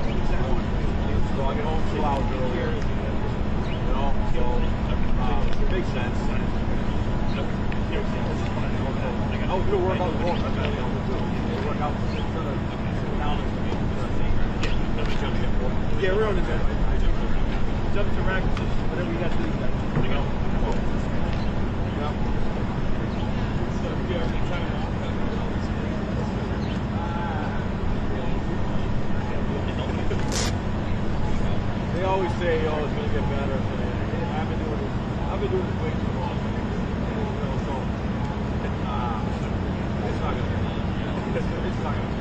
So I get home 2 hours earlier. You know, so it makes sense. I'll do a workout at home. That's what I'll do. Work out down. Yeah, we're on the gym. Jump to rack, whatever you got to do. You know. They always say, "Oh, it's going to get better." I've been doing this way too long. So it's not going to. It's not going to.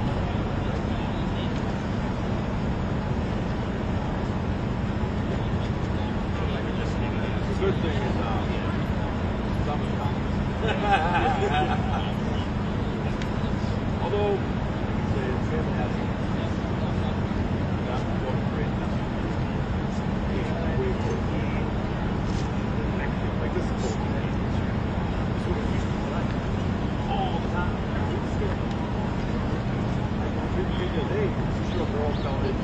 The good thing is, summer's coming. Although, the family has like this is cool. This was used to tonight. All the time. Like, the other day, sure girls telling it.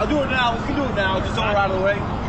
I'll do it now. We can do it now. Just all out of the way.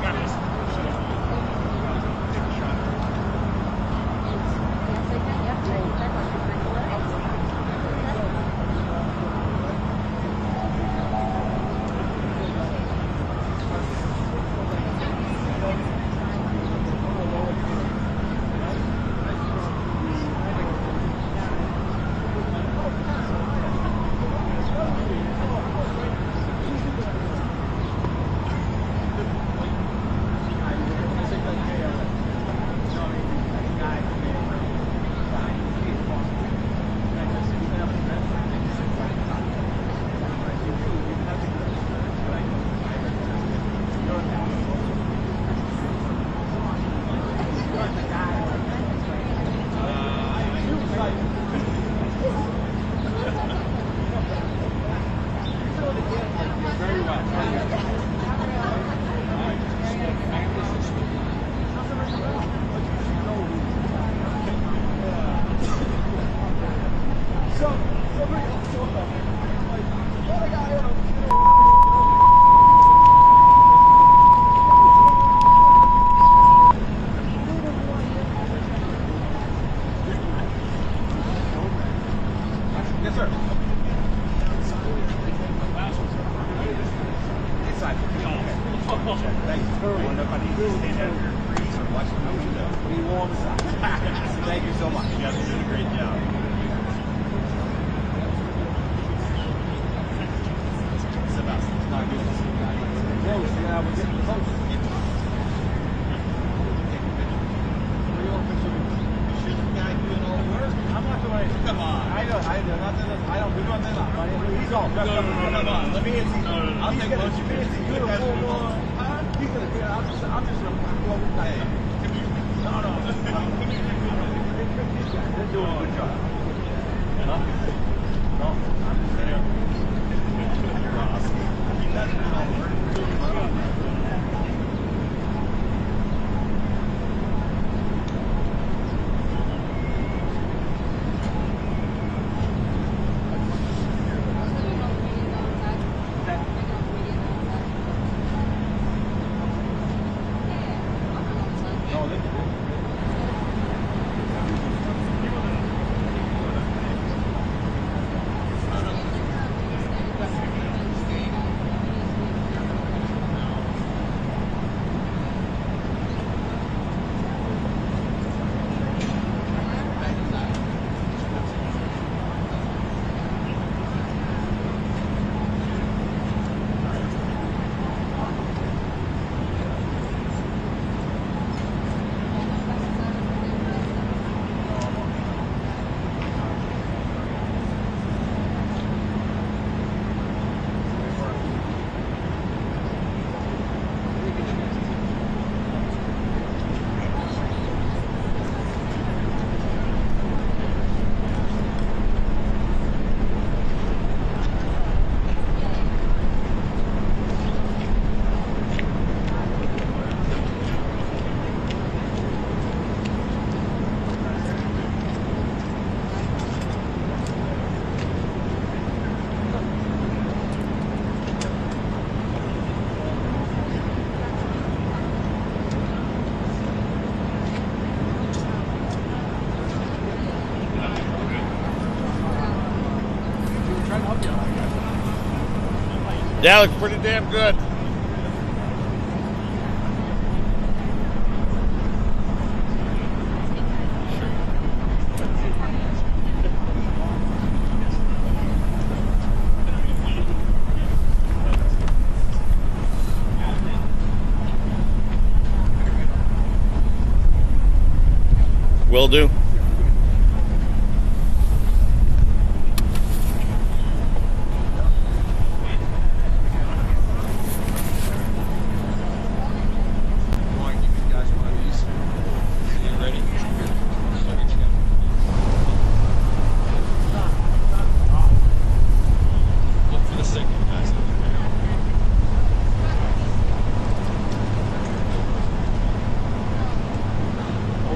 Thank you so much. You guys are doing a great job. Yeah, it looks pretty damn good. Will do.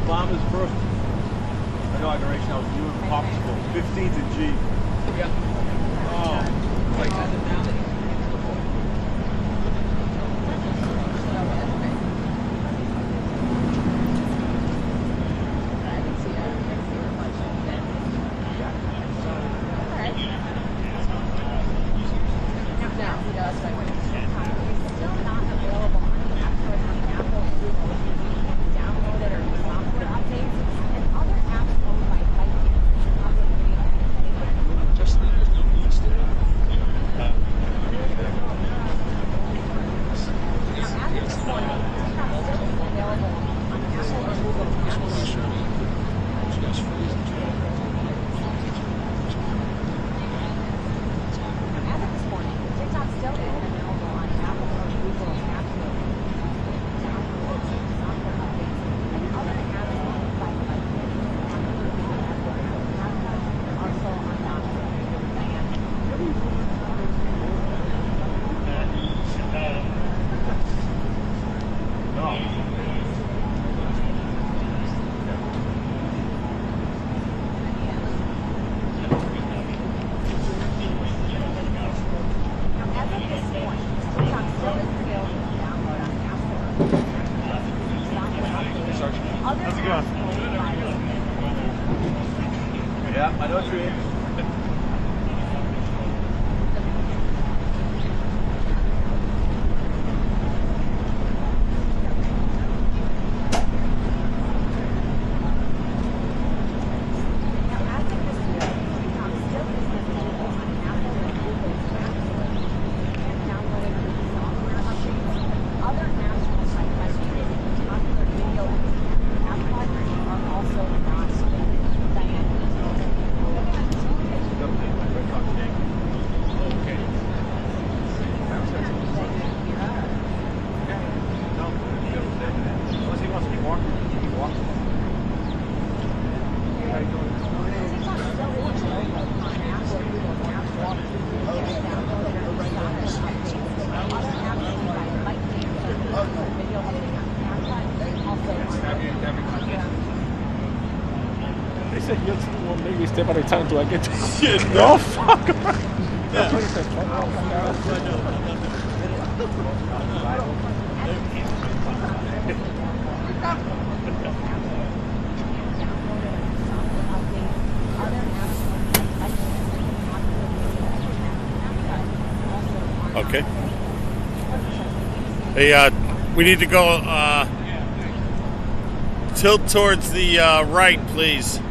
Obama's first inauguration, I was doing popsicle, 15th and G. Yeah. Oh, Like that now. how's it going? Yeah, I know what you mean. They said you'll maybe step at a time till I get to Shit, no fuck. Okay. Hey, we need to go tilt towards the right, please.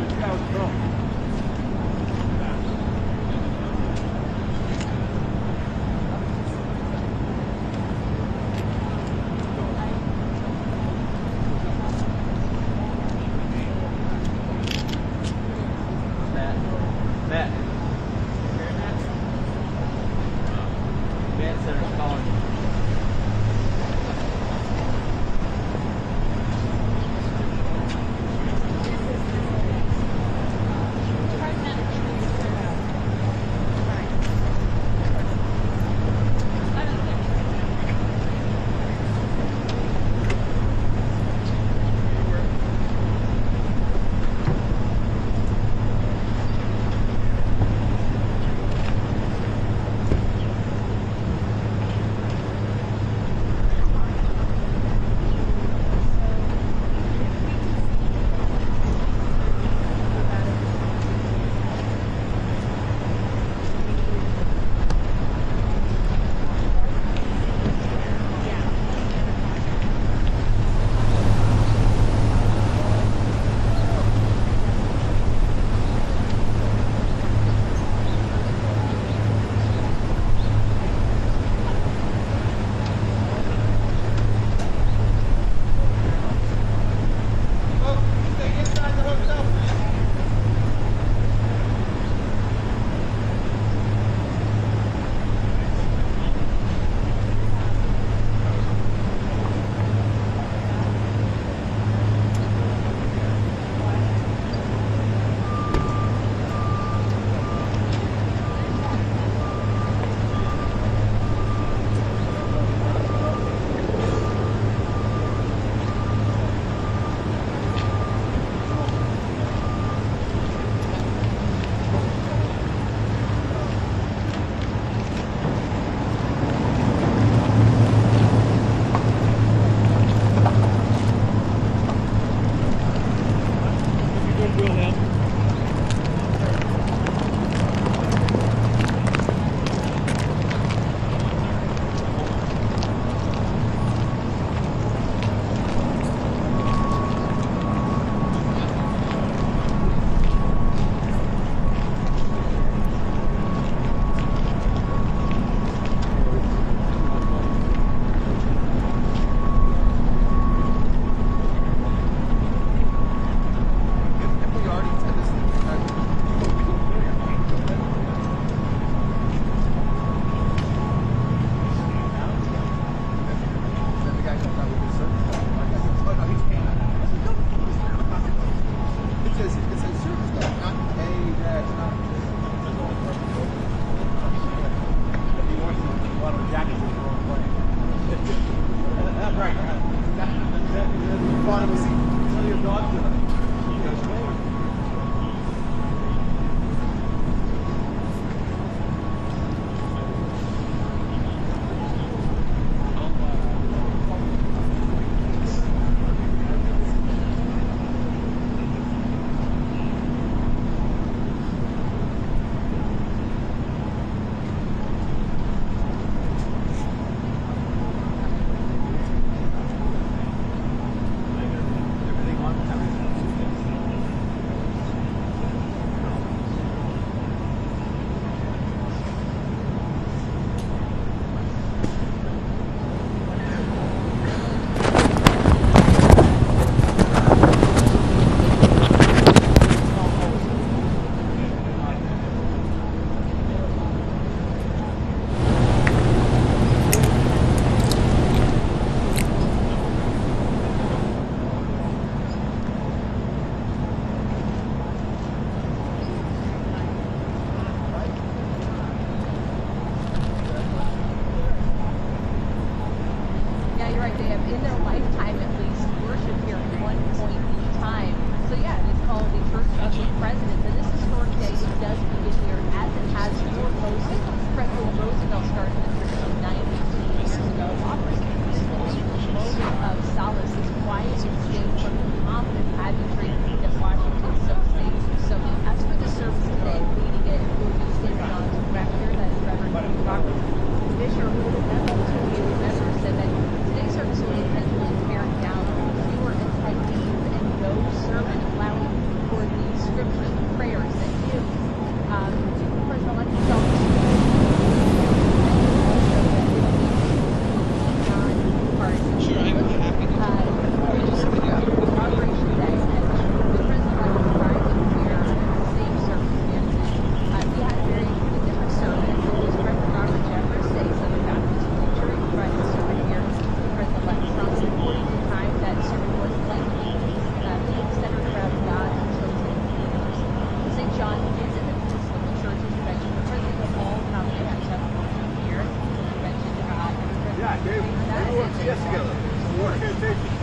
This guy was Trump. Matt. Vance Center's calling. CBS together. We're going to take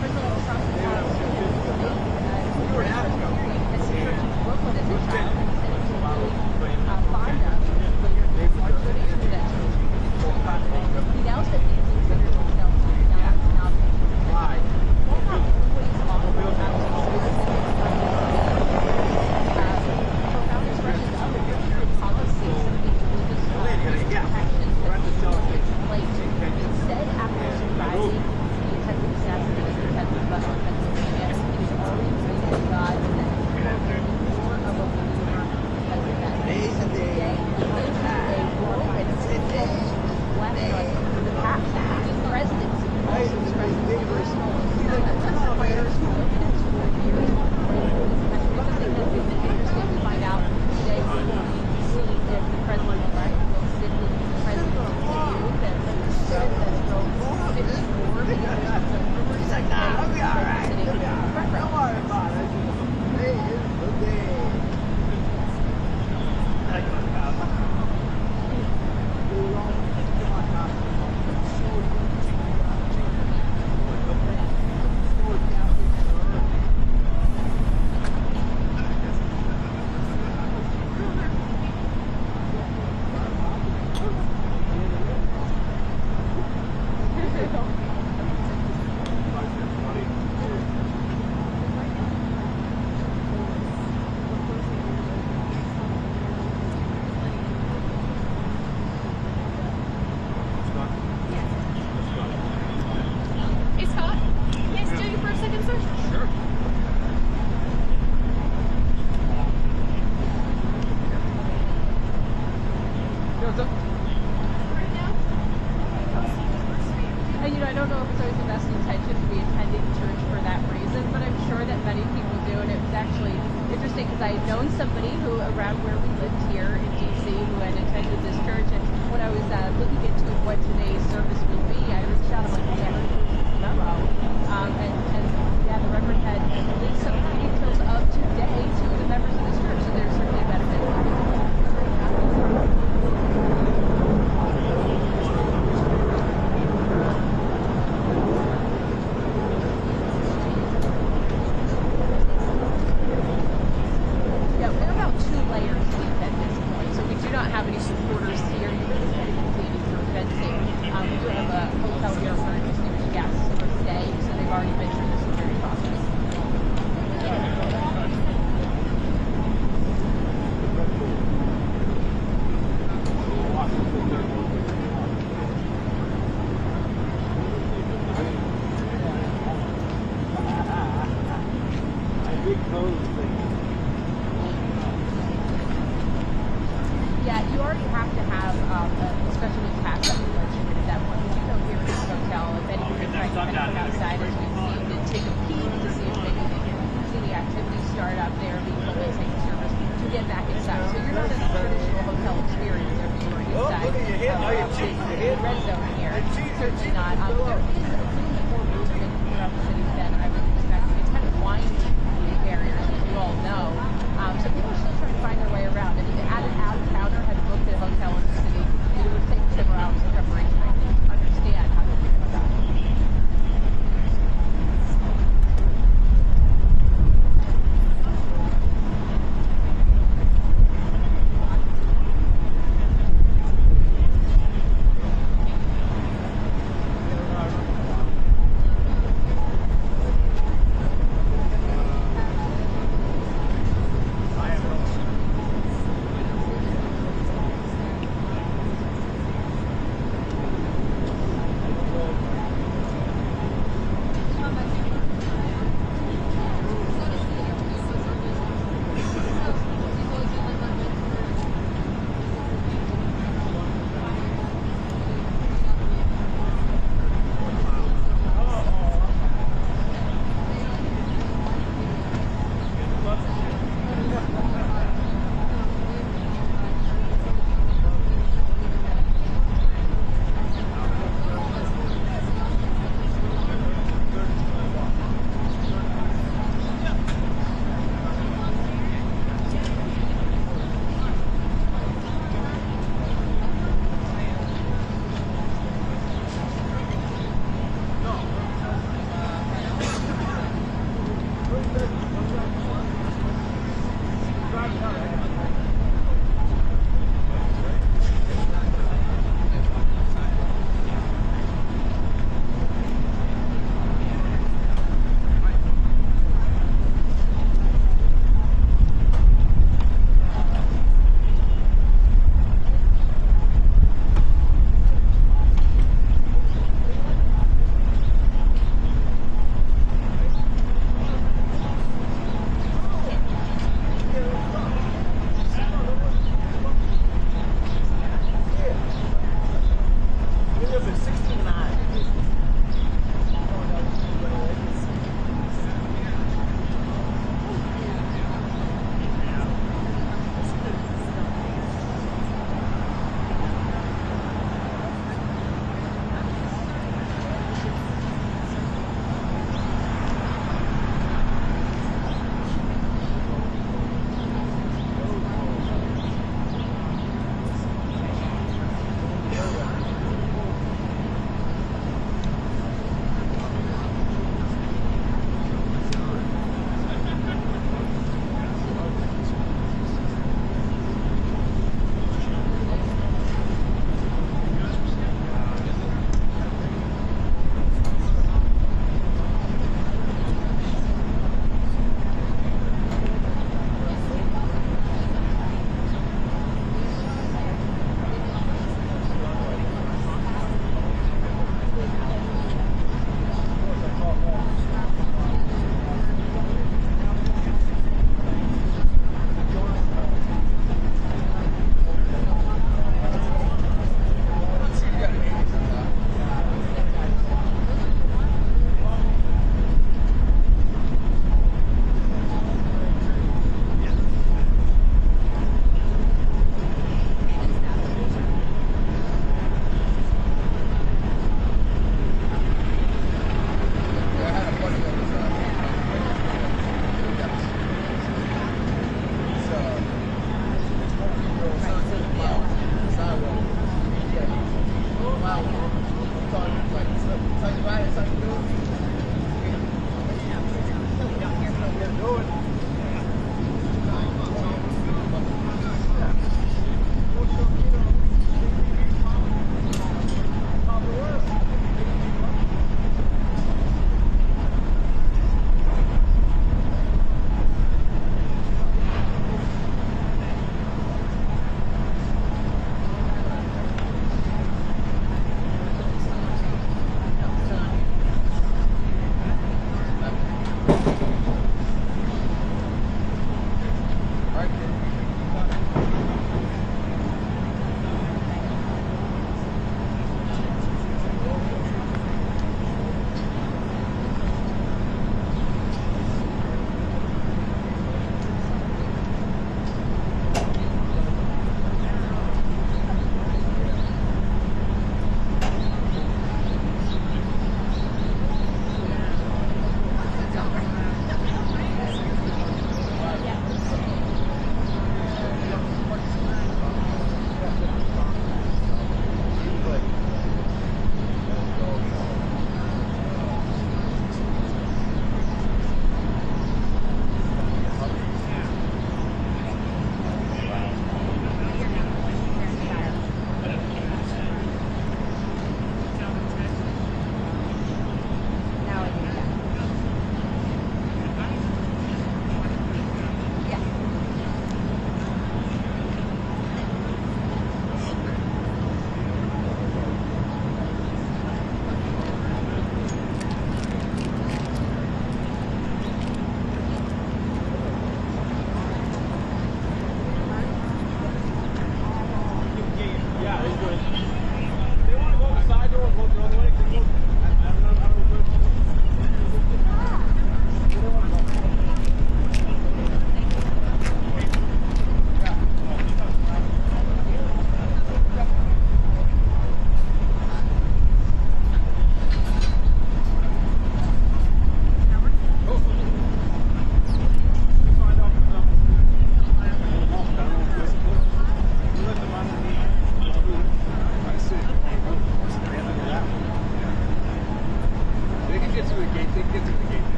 the gate. Get to the gate.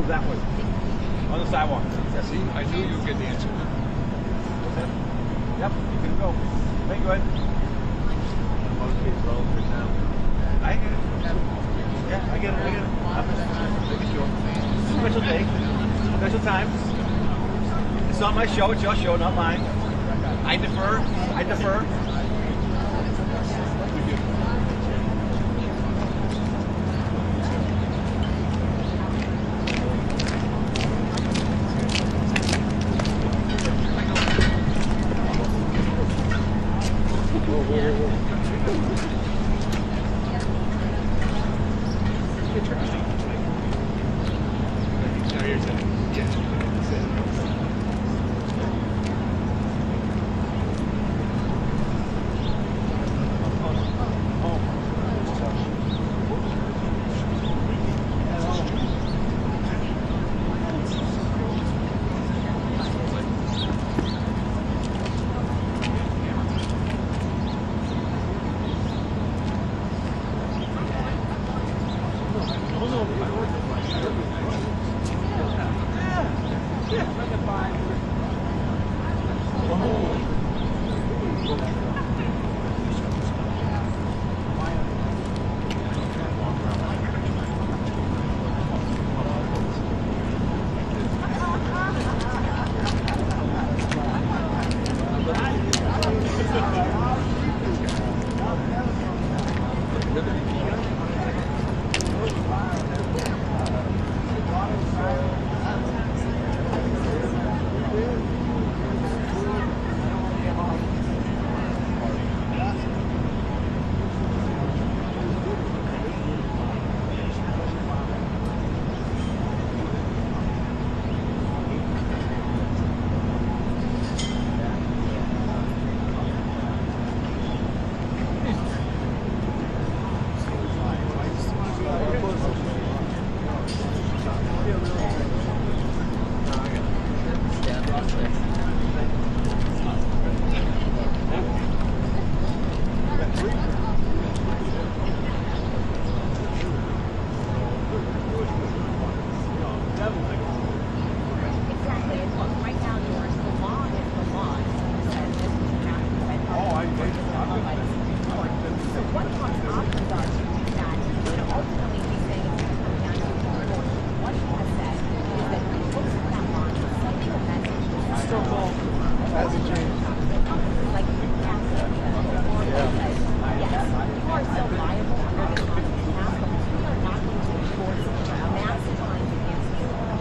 That way. On the sidewalk. Yeah, see, I knew you would get the answer. Yep, you can go. Thank you, Ed. Most kids roll for now. I get it. Yeah, I get it. Making sure. Special day. Special time. It's not my show, it's your show, not mine. I defer.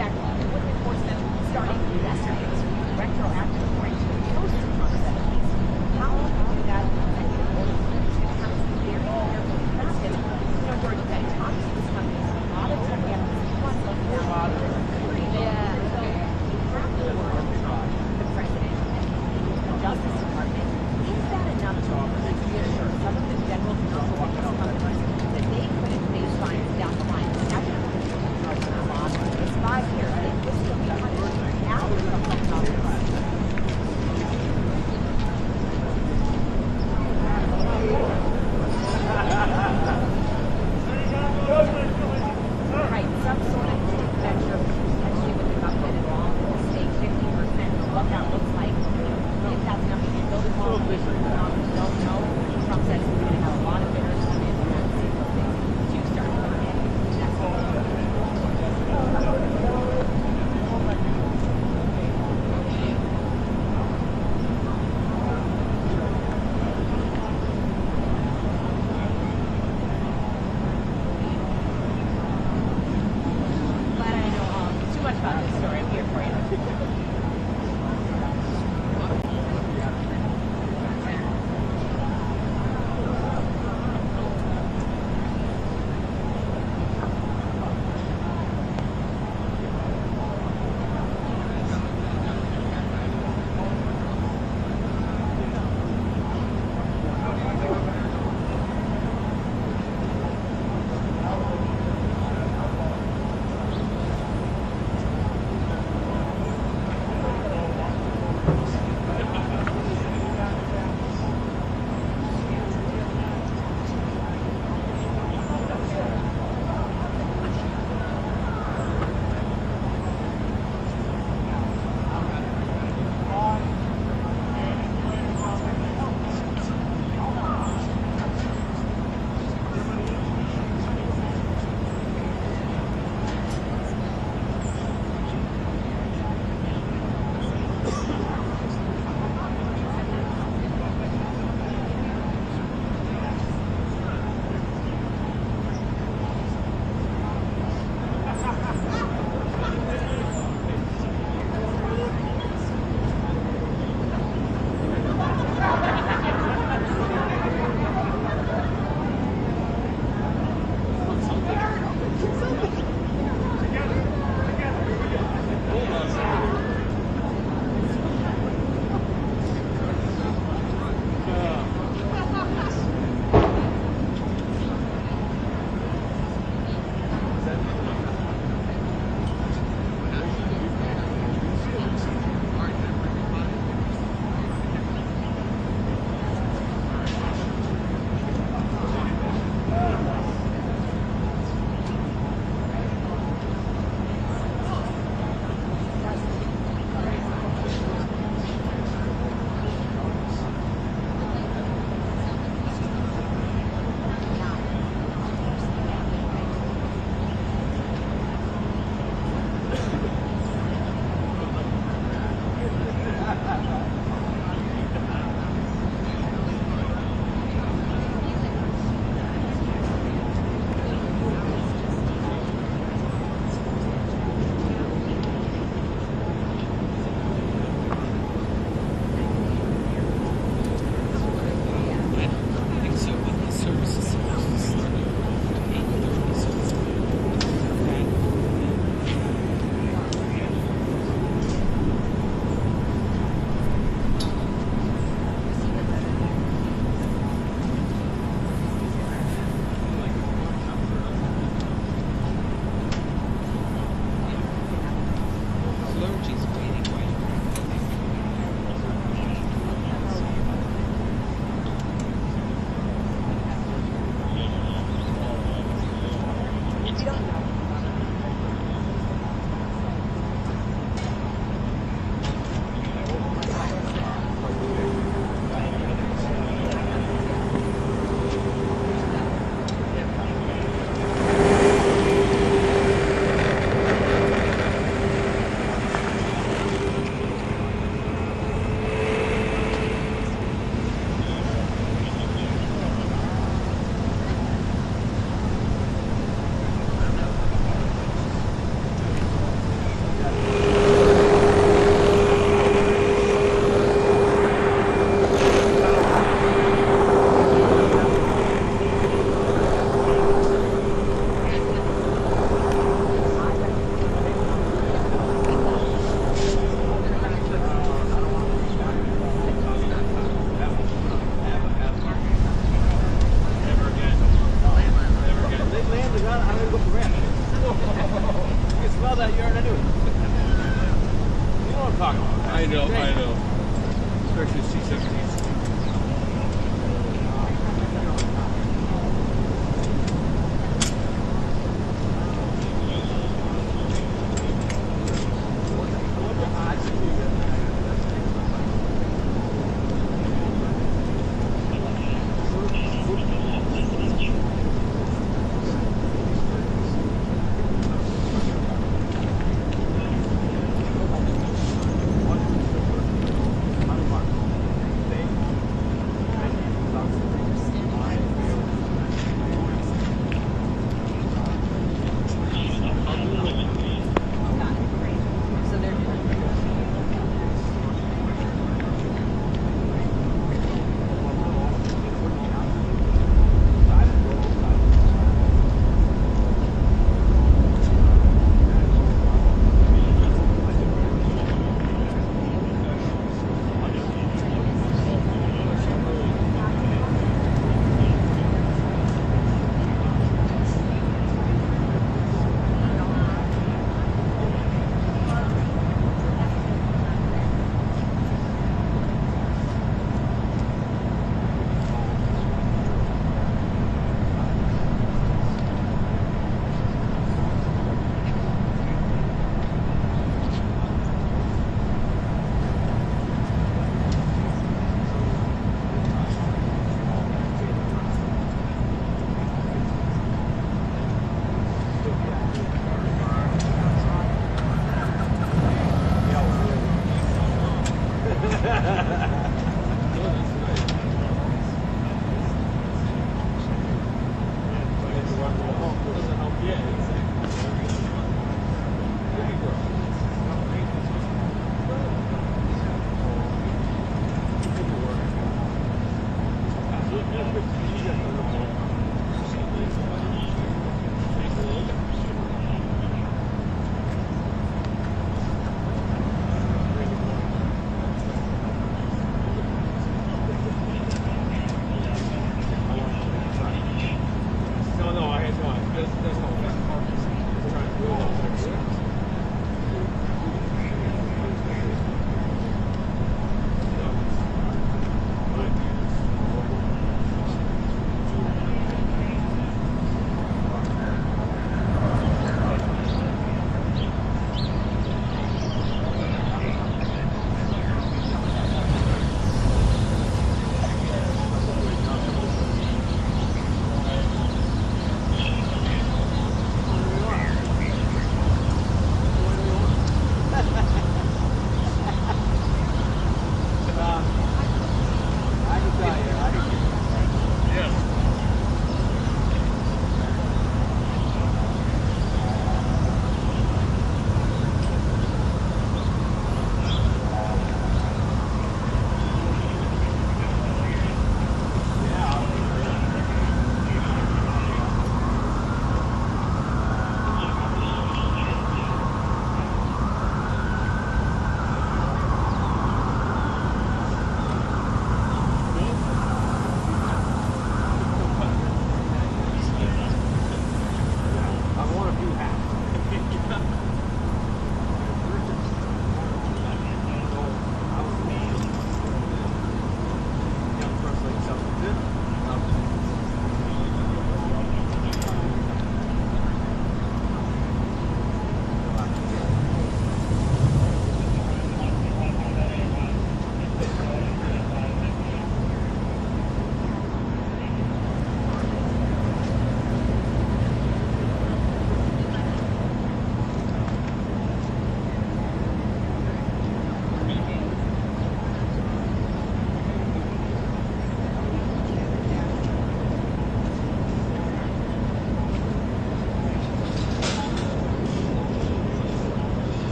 Fact, talking about. I know. Especially C-17s.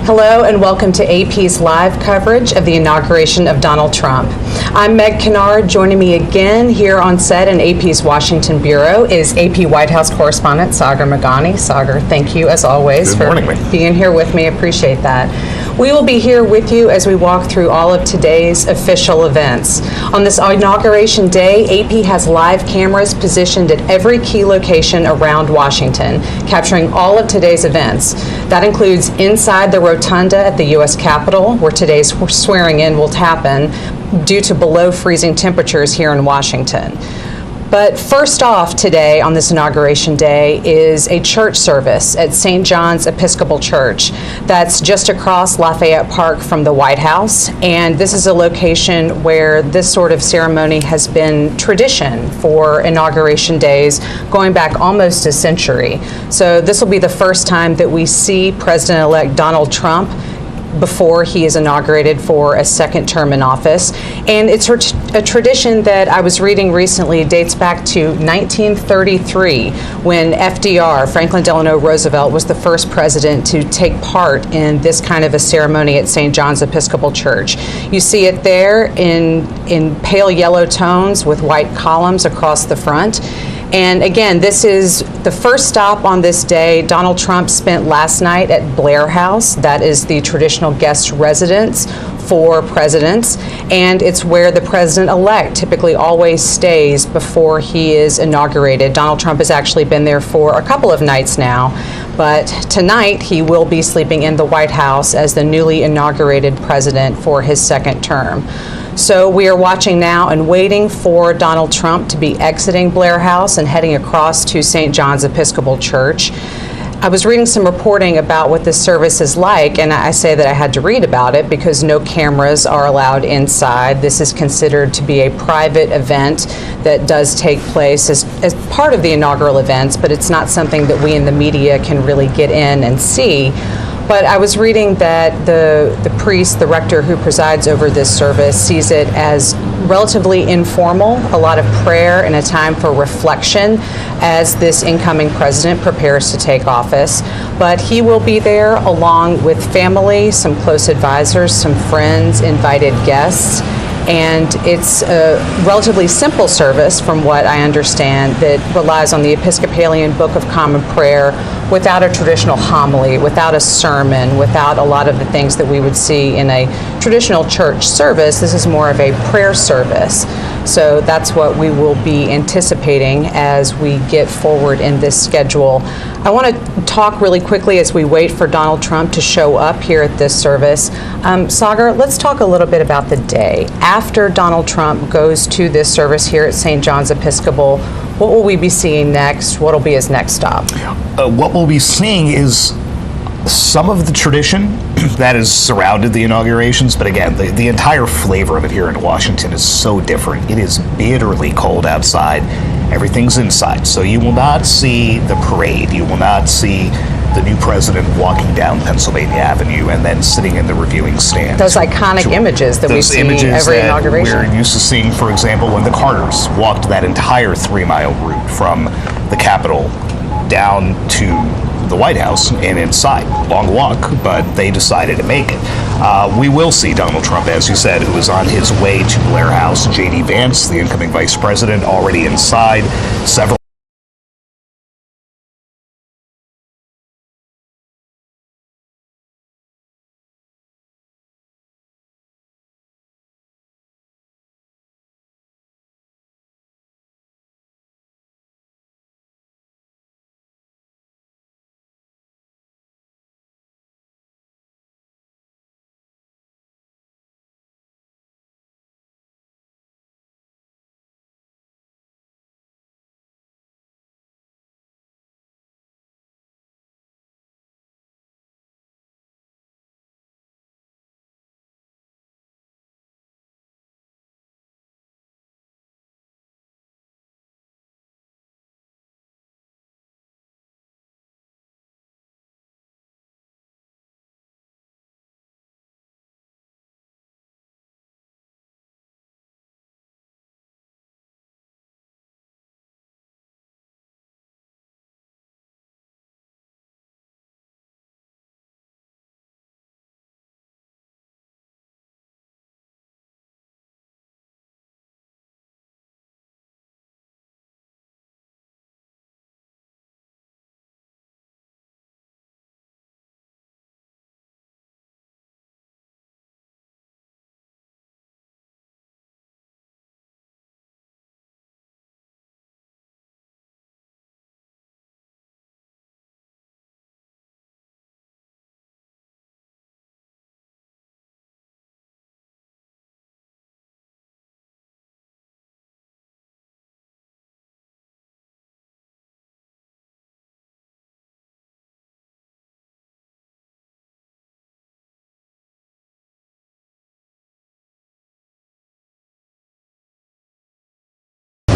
Hello and welcome to AP's live coverage of the inauguration of Donald Trump. I'm Meg Kennard. Joining me again here on set in AP's Washington Bureau is AP White House correspondent Sagar Meghani. Sagar, thank you as always for being here with me. Appreciate that. We will be here with you as we walk through all of today's official events. On this inauguration day, AP has live cameras positioned at every key location around Washington, capturing all of today's events. That includes inside the Rotunda at the U.S. Capitol, where today's swearing in will happen due to below freezing temperatures here in Washington. But first off today on this inauguration day is a church service at St. John's Episcopal Church. That's just across Lafayette Park from the White House. And this is a location where this sort of ceremony has been tradition for inauguration days going back almost a century. So this will be the first time that we see President-elect Donald Trump before he is inaugurated for a second term in office. And it's a tradition that I was reading recently dates back to 1933 when FDR, Franklin Delano Roosevelt, was the first president to take part in this kind of a ceremony at St. John's Episcopal Church. You see it there in pale yellow tones with white columns across the front. And again, this is the first stop on this day. Donald Trump spent last night at Blair House. That is the traditional guest residence for presidents, and it's where the president-elect typically always stays before he is inaugurated. Donald Trump has actually been there for a couple of nights now, but tonight he will be sleeping in the White House as the newly inaugurated president for his second term. So we are watching now and waiting for Donald Trump to be exiting Blair House and heading across to St. John's Episcopal Church. I was reading some reporting about what this service is like, and I say that I had to read about it because no cameras are allowed inside. This is considered to be a private event that does take place as part of the inaugural events, but it's not something that we in the media can really get in and see. But I was reading that the priest, the rector who presides over this service, sees it as relatively informal, a lot of prayer and a time for reflection as this incoming president prepares to take office. But he will be there along with family, some close advisors, some friends, invited guests. And it's a relatively simple service, from what I understand, that relies on the Episcopalian Book of Common Prayer without a traditional homily, without a sermon, without a lot of the things that we would see in a traditional church service. This is more of a prayer service. So that's what we will be anticipating as we get forward in this schedule. I want to talk really quickly as we wait for Donald Trump to show up here at this service. Sagar, let's talk a little bit about the day. After Donald Trump goes to this service here at St. John's Episcopal, what will we be seeing next? What will be his next stop? What we'll be seeing is some of the tradition that has surrounded the inaugurations, but again, the entire flavor of it here in Washington is so different. It is bitterly cold outside. Everything's inside. So you will not see the parade. You will not see the new president walking down Pennsylvania Avenue and then sitting in the reviewing stand. Those iconic images that we see every inauguration. We're used to seeing, for example, when the Carters walked that entire 3-mile route from the Capitol down to the White House and inside. Long walk, but they decided to make it. We will see Donald Trump, as you said, who is on his way to Blair House. J.D. Vance, the incoming vice president, already inside. Several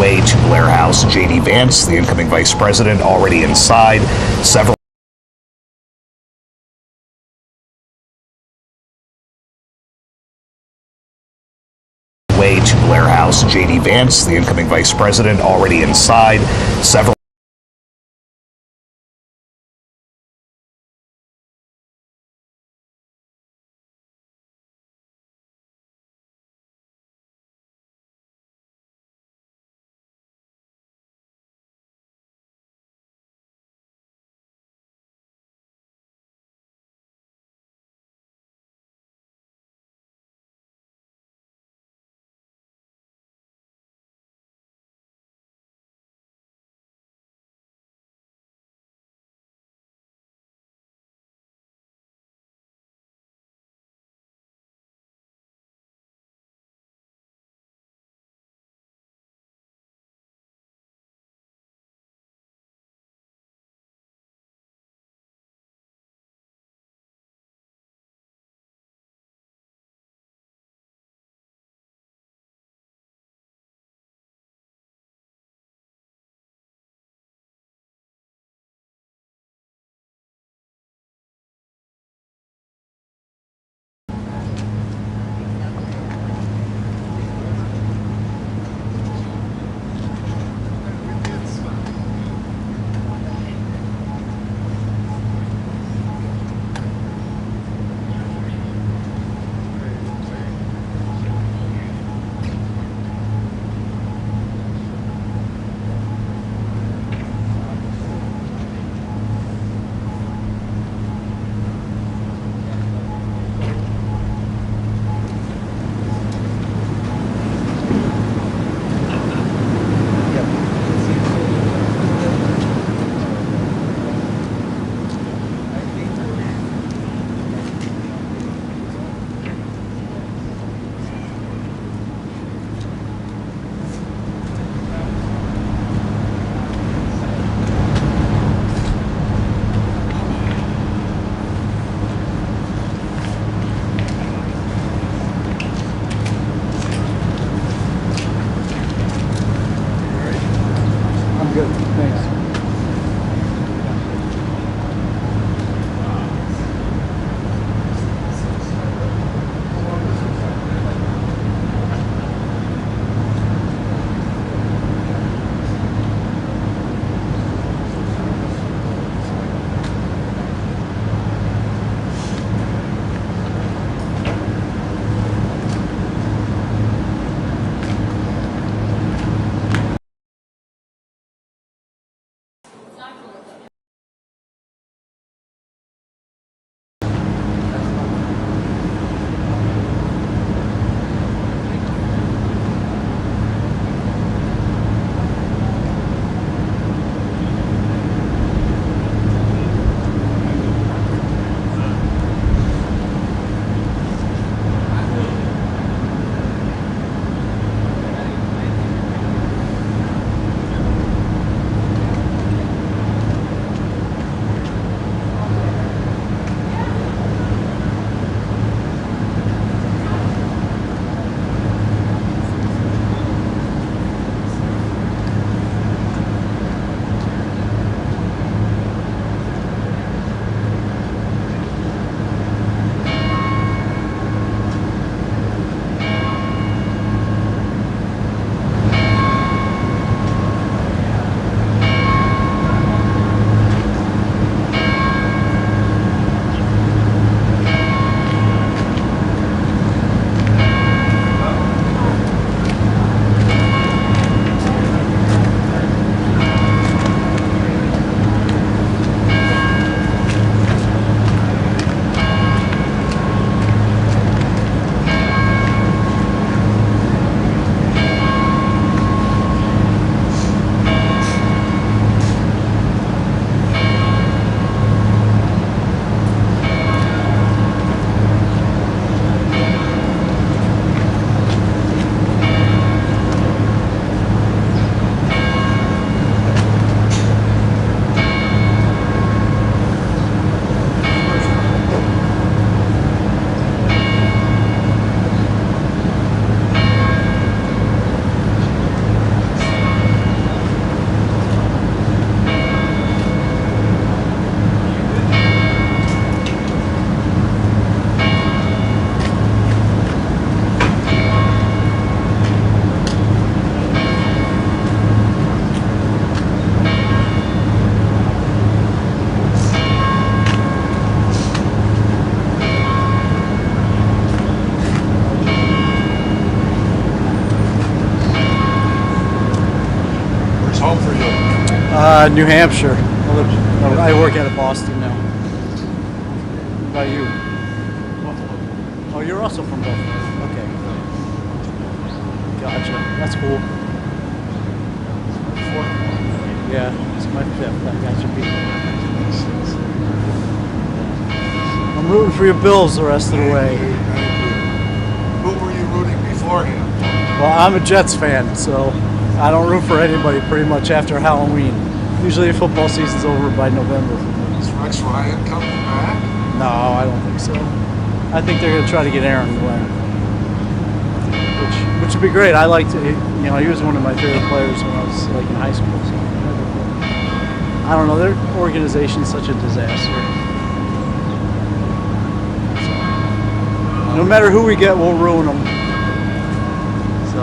way to Blair House. J.D. Vance, the incoming vice president, already inside. Several way to Blair House. J.D. Vance, the incoming vice president, already inside. Several New Hampshire. I work out of Boston now. What about you? Buffalo. Oh, you're also from Buffalo. Okay. Gotcha. That's cool. Yeah, it's my fifth. I got your beat. I'm rooting for your Bills the rest of the way. Who were you rooting beforehand? Well, I'm a Jets fan, so I don't root for anybody pretty much after Halloween. Usually football season's over by November. Is Rex Ryan coming back? No, I don't think so. I think they're going to try to get Aaron Glenn, which would be great. I liked it. You know, he was one of my favorite players when I was like in high school. So I don't know. Their organization's such a disaster. So, no matter who we get, we'll ruin them. So.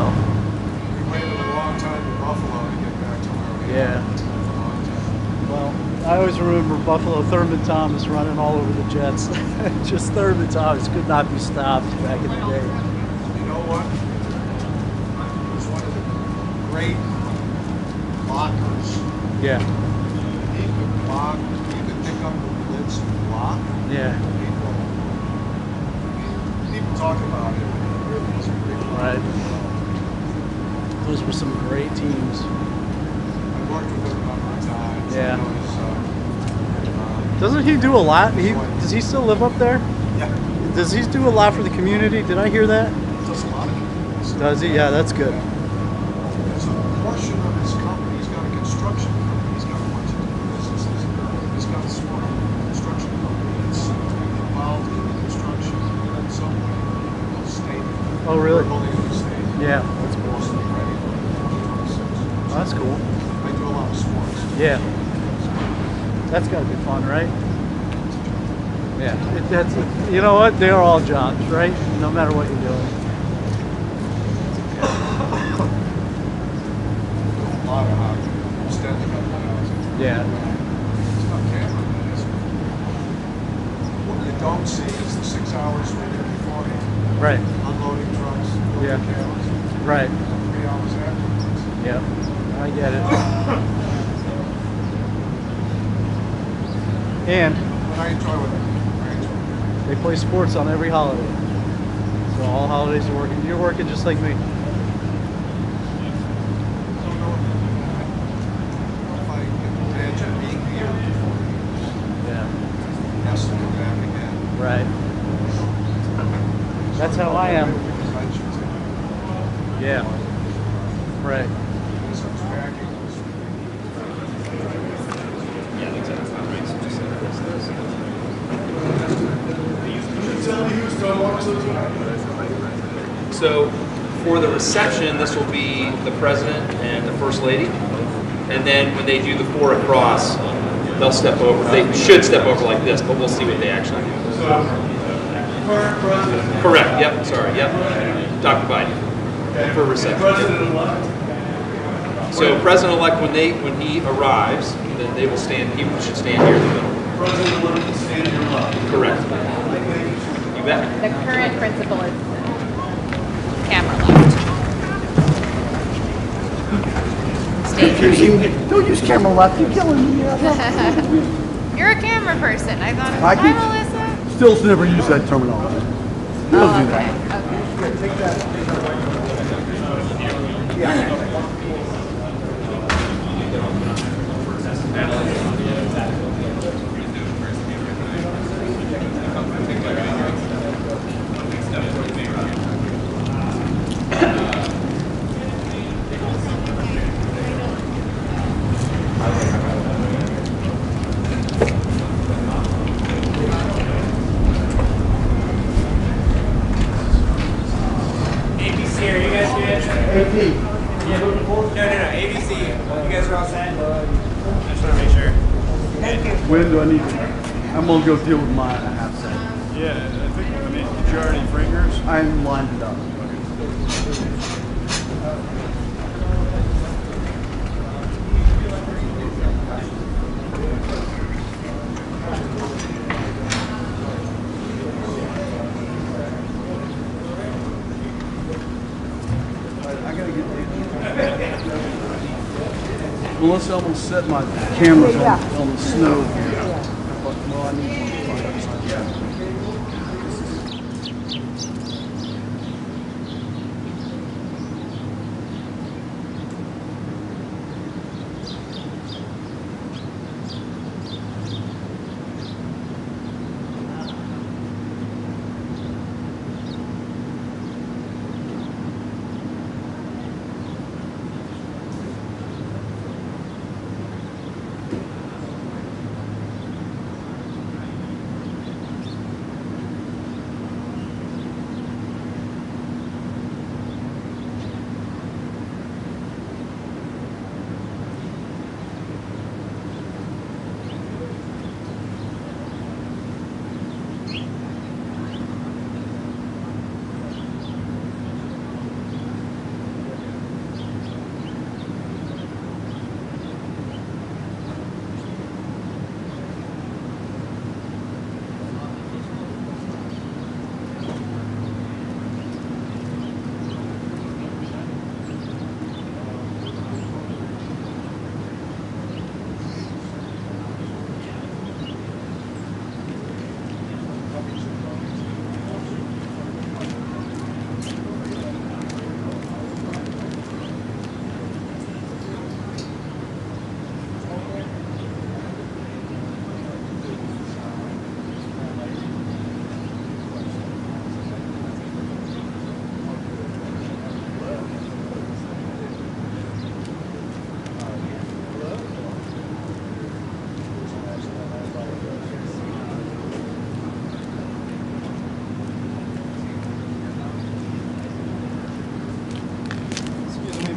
We waited a long time in Buffalo to get back to where we Yeah. Well, I always remember Buffalo, Thurman Thomas running all over the Jets. Just Thurman Thomas could not be stopped back in the day. You know what? He was one of the great blockers. Yeah. He could block, he could pick up the blitz and block. Yeah. People talk about it, but he really was a great blocker. Right. Those were some great teams. I worked with him a number of times. Yeah. I know his, Doesn't he do a lot? Does he still live up there? yeah, Does he do a lot for the community? Did I hear that? he does a lot of things. Does he? Yeah, that's good. There's a portion of his company, he's got a construction company, he's got a bunch of businesses. He's got a small construction company that's involved in the construction in some way of the stadium. Oh, really? Building of the stadium. Yeah. That's mostly ready for 2026. Oh, that's cool. I do a lot of sports. Yeah. That's got to be fun, right? Yeah. That's you know what? They're all jobs, right? No matter what you're doing. A lot of housing, standing up housing. Yeah. It's not camera days. What you don't see is the 6 hours we're there beforehand. Right. Unloading trucks, building Yeah. cameras. Right. 3 hours afterwards. Yeah. I get it. And But I enjoy what I do. I enjoy it. they play sports on every holiday. So all holidays are working. You're working just like me. I don't know if I can imagine being here for years. Yeah. Yes, to come back again. Right. That's how I am. Conventions. Yeah. Right. Because I was packing, I was So for the reception, this will be the president and the first lady. And then when they do the four across, they'll step over. They should step over like this, but we'll see what they actually do. Correct, yep, sorry, yep. Dr. Biden for reception. So President-elect, when he arrives, then they will stand, he should stand here in the middle. President-elect will stand here left. Correct. You bet. The current principal is camera left. Don't use camera left. You're killing me. You're a camera person. I thought, I hi, can- Melissa. Still never use that terminology. Oh, okay. ABC, are you guys good? AP. Yeah, moving forward? No, ABC. You guys are all set? I just want to make sure. When do I need to? I'm gonna go deal with mine. I have to. Yeah, I think, did you already bring yours? I'm lined it up. Melissa almost set my cameras on the snow here. But, well, I need one.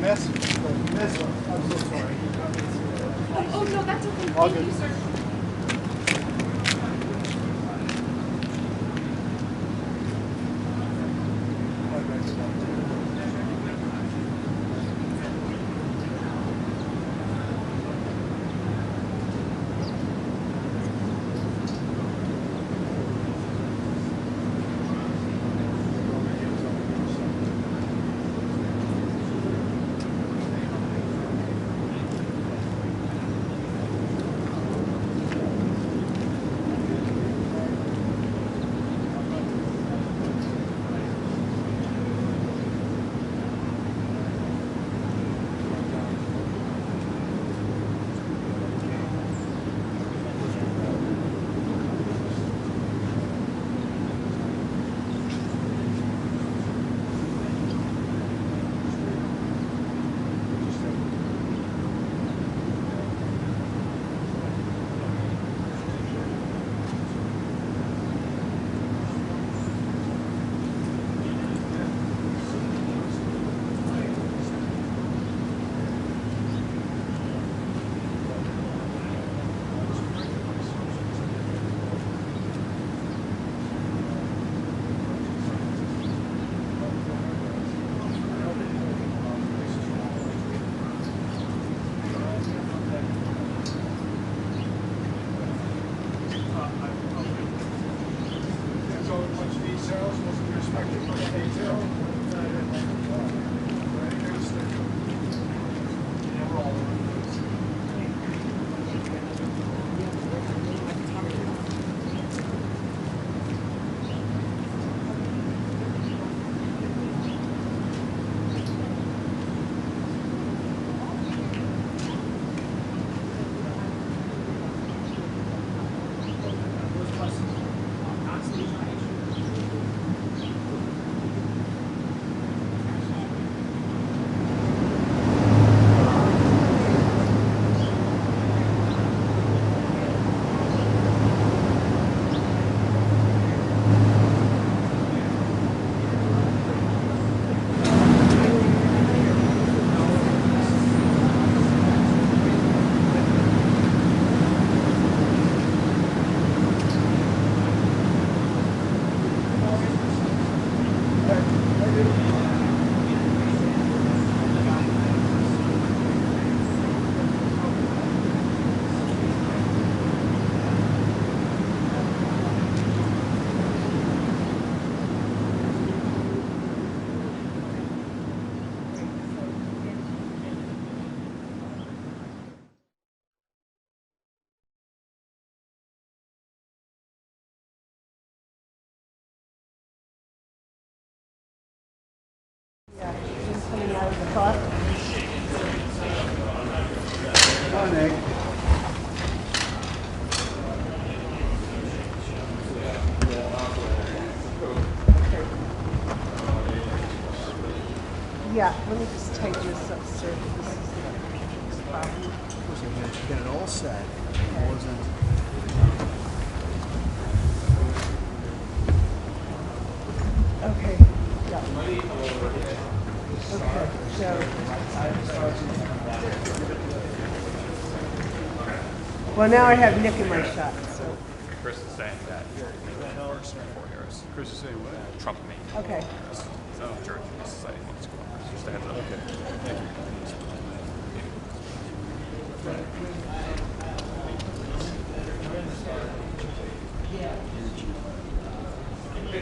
Miss, I'm so sorry. Oh, no, that's okay. All Thank good. you, sir. Yeah, let me just take this up, sir. This is the problem. Get it all set. Okay, yeah. Okay, so. Well, now I have Nick in my shot, so. Chris is saying that first before Harris. Chris is saying what? Trump made. Okay. So George is deciding what's going on. Just a heads up. Okay. Thank you.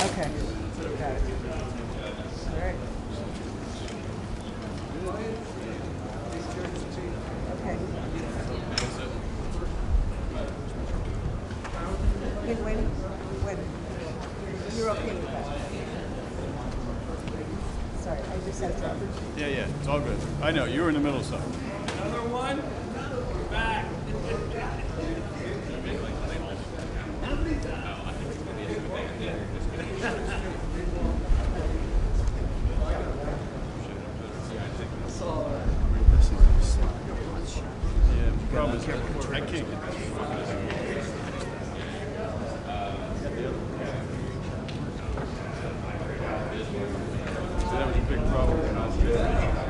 Okay. Got it. All right. Okay. Wait. You're okay with that? Sorry, I just had to. Yeah, it's all good. I know, you were in the middle of something. Another one. Back. Yeah, the problem is I can't get this fucking. That was a big problem when I was there.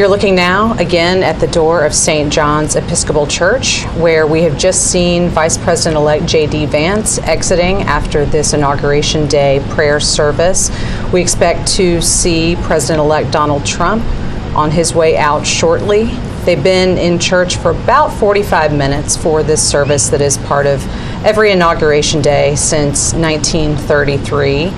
You're looking now again at the door of St. John's Episcopal Church, where we have just seen Vice President-elect J.D. Vance exiting after this Inauguration Day prayer service. We expect to see President-elect Donald Trump on his way out shortly. They've been in church for about 45 minutes for this service that is part of every Inauguration Day since 1933.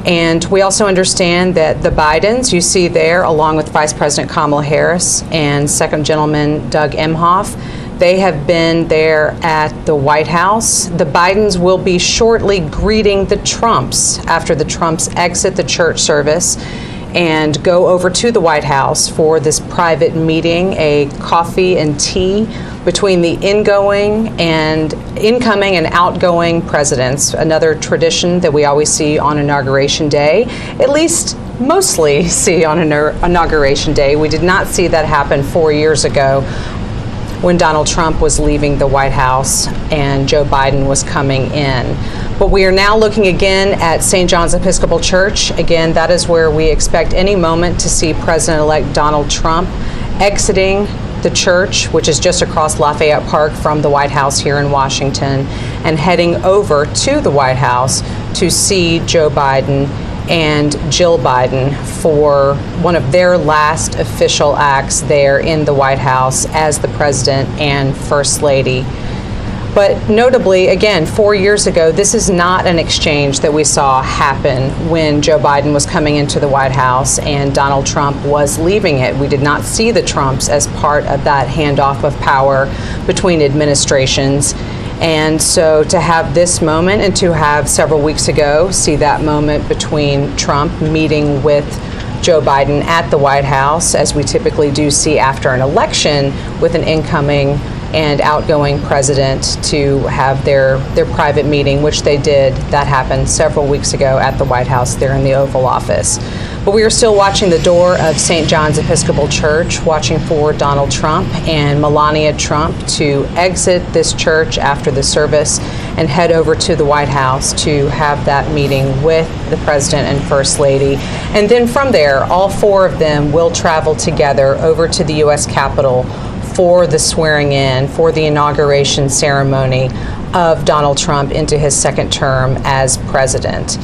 And we also understand that the Bidens, you see there, along with Vice President Kamala Harris and Second Gentleman Doug Emhoff, they have been there at the White House. The Bidens will be shortly greeting the Trumps after the Trumps exit the church service and go over to the White House for this private meeting, a coffee and tea between the incoming and outgoing presidents, another tradition that we always see on Inauguration Day, at least mostly see on Inauguration Day. We did not see that happen 4 years ago when Donald Trump was leaving the White House and Joe Biden was coming in. But we are now looking again at St. John's Episcopal Church. Again, that is where we expect any moment to see President-elect Donald Trump exiting the church, which is just across Lafayette Park from the White House here in Washington, and heading over to the White House to see Joe Biden and Jill Biden for one of their last official acts there in the White House as the President and First Lady. But notably, again, 4 years ago, this is not an exchange that we saw happen when Joe Biden was coming into the White House and Donald Trump was leaving it. We did not see the Trumps as part of that handoff of power between administrations. And so to have this moment and to have several weeks ago see that moment between Trump meeting with Joe Biden at the White House, as we typically do see after an election with an incoming and outgoing president to have their private meeting, which they did. That happened several weeks ago at the White House there in the Oval Office. But we are still watching the door of St. John's Episcopal Church, watching for Donald Trump and Melania Trump to exit this church after the service and head over to the White House to have that meeting with the President and First Lady. And then from there, all four of them will travel together over to the U.S. Capitol for the swearing in, for the inauguration ceremony of Donald Trump into his second term as president.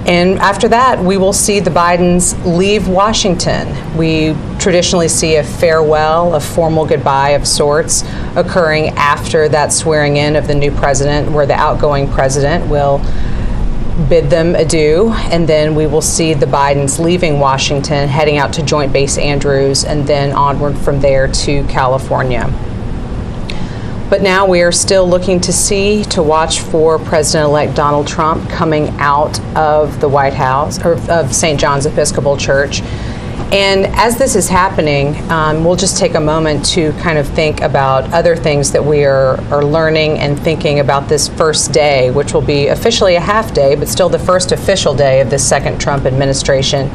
And after that, we will see the Bidens leave Washington. We traditionally see a farewell, a formal goodbye of sorts occurring after that swearing in of the new president, where the outgoing president will bid them adieu, and then we will see the Bidens leaving Washington, heading out to Joint Base Andrews, and then onward from there to California. But now we are still looking to watch for President-elect Donald Trump coming out of the White House, or of St. John's Episcopal Church. And as this is happening, we'll just take a moment to kind of think about other things that we are learning and thinking about this first day, which will be officially a half day, but still the first official day of this second Trump administration.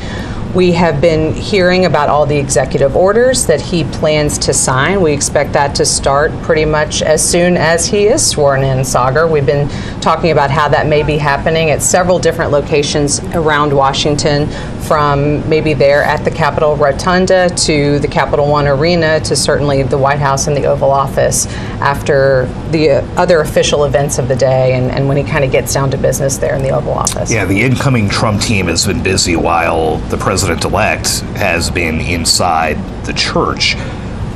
We have been hearing about all the executive orders that he plans to sign. We expect that to start pretty much as soon as he is sworn in, Sagar. We've been talking about how that may be happening at several different locations around Washington, from maybe there at the Capitol Rotunda to the Capital One Arena to certainly the White House and the Oval Office after the other official events of the day and when he kind of gets down to business there in the Oval Office. Yeah, the incoming Trump team has been busy while the president-elect has been inside the church.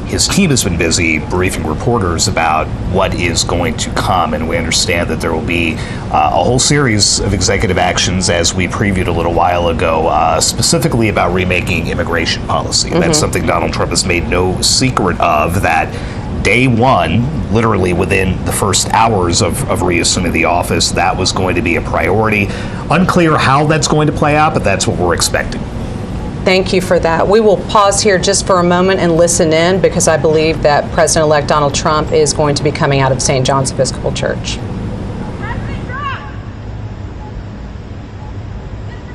His team has been busy briefing reporters about what is going to come, and we understand that there will be a whole series of executive actions, as we previewed a little while ago, specifically about remaking immigration policy. Mm-hmm. That's something Donald Trump has made no secret of, that day one, literally within the first hours of reassuming the office, that was going to be a priority. Unclear how that's going to play out, but that's what we're expecting. Thank you for that. We will pause here just for a moment and listen in, because I believe that President-elect Donald Trump is going to be coming out of St. John's Episcopal Church. President Trump!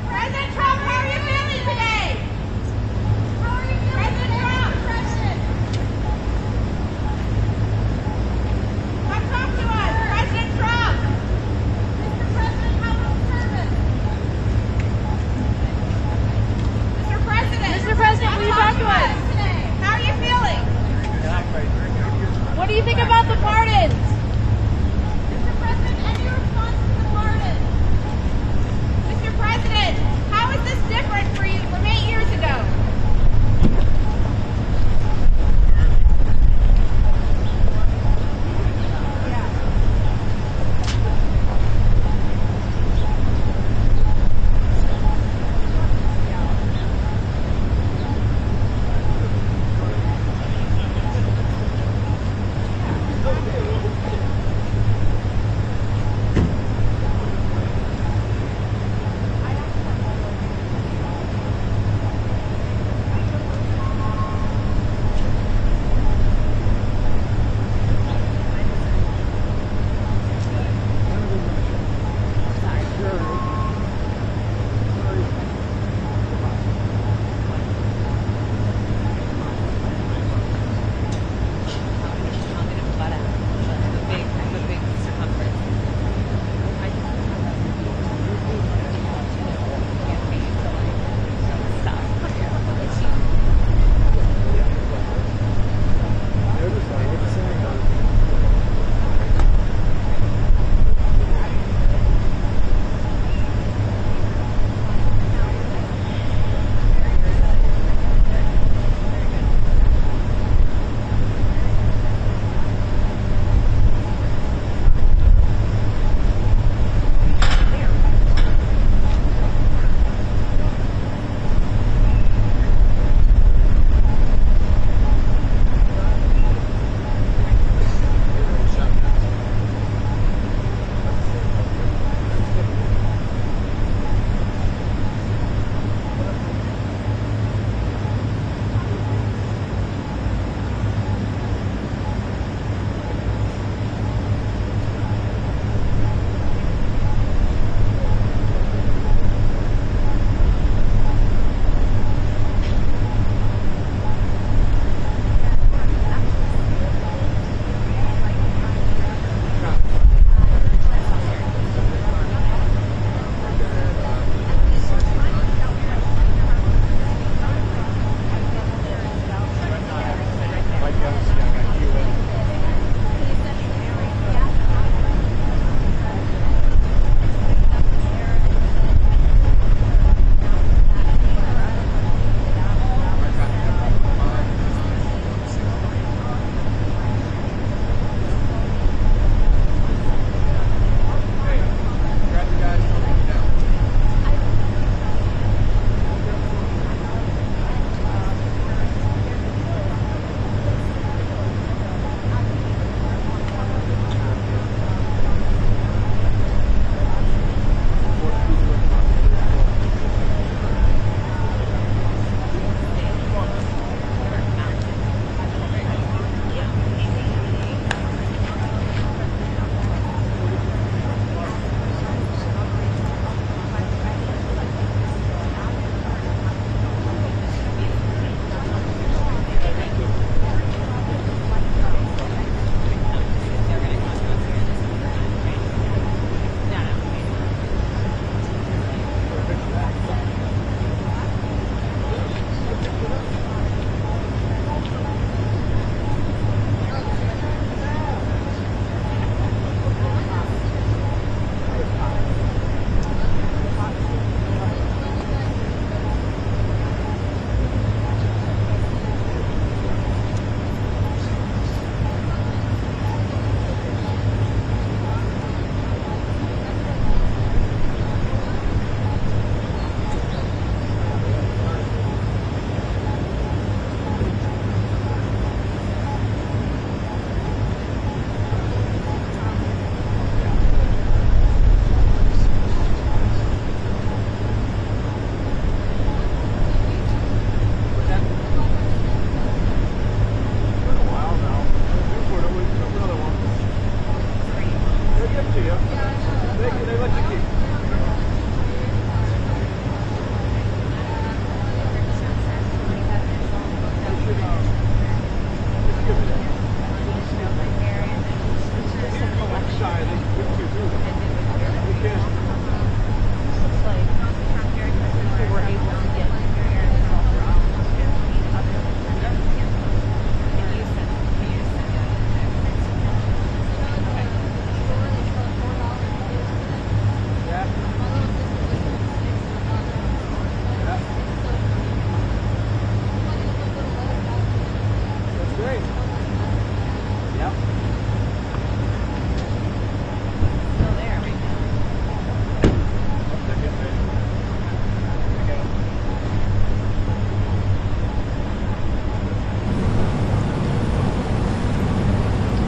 President Trump, how are you feeling today? How are you feeling, President Trump? Come talk to us, President Trump! Mr. President, how was the service? Mr. President, will you talk to us?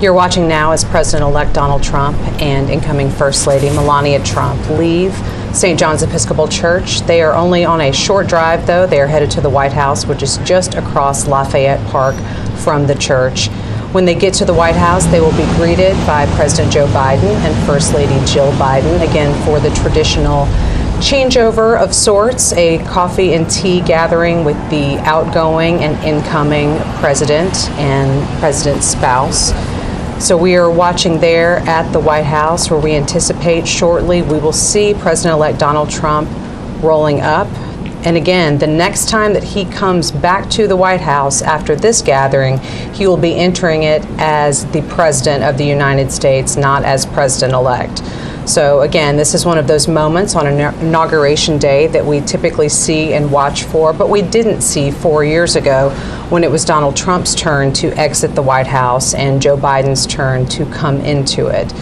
You're watching now as President-elect Donald Trump and incoming First Lady Melania Trump leave St. John's Episcopal Church. They are only on a short drive, though. They are headed to the White House, which is just across Lafayette Park from the church. When they get to the White House, they will be greeted by President Joe Biden and First Lady Jill Biden, again for the traditional changeover of sorts, a coffee and tea gathering with the outgoing and incoming president and president's spouse. So we are watching there at the White House, where we anticipate shortly we will see President-elect Donald Trump rolling up. And again, the next time that he comes back to the White House after this gathering, he will be entering it as the President of the United States, not as President-elect. So again, this is one of those moments on Inauguration Day that we typically see and watch for, but we didn't see 4 years ago when it was Donald Trump's turn to exit the White House and Joe Biden's turn to come into it.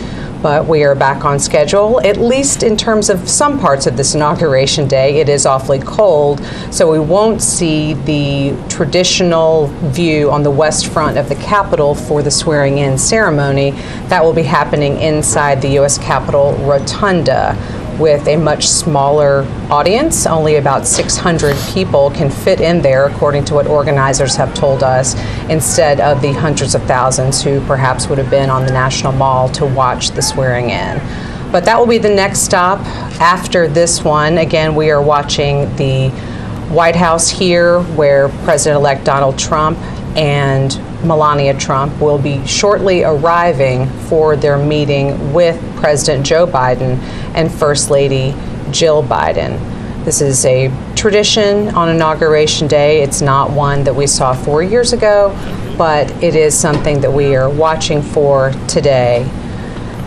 But we are back on schedule, at least in terms of some parts of this Inauguration Day. It is awfully cold, so we won't see the traditional view on the west front of the Capitol for the swearing-in ceremony. That will be happening inside the U.S. Capitol Rotunda, with a much smaller audience. Only about 600 people can fit in there, according to what organizers have told us, instead of the hundreds of thousands who perhaps would have been on the National Mall to watch the swearing in. But that will be the next stop after this one. Again, we are watching the White House here, where President-elect Donald Trump and Melania Trump will be shortly arriving for their meeting with President Joe Biden and First Lady Jill Biden. This is a tradition on Inauguration Day. It's not one that we saw 4 years ago, but it is something that we are watching for today,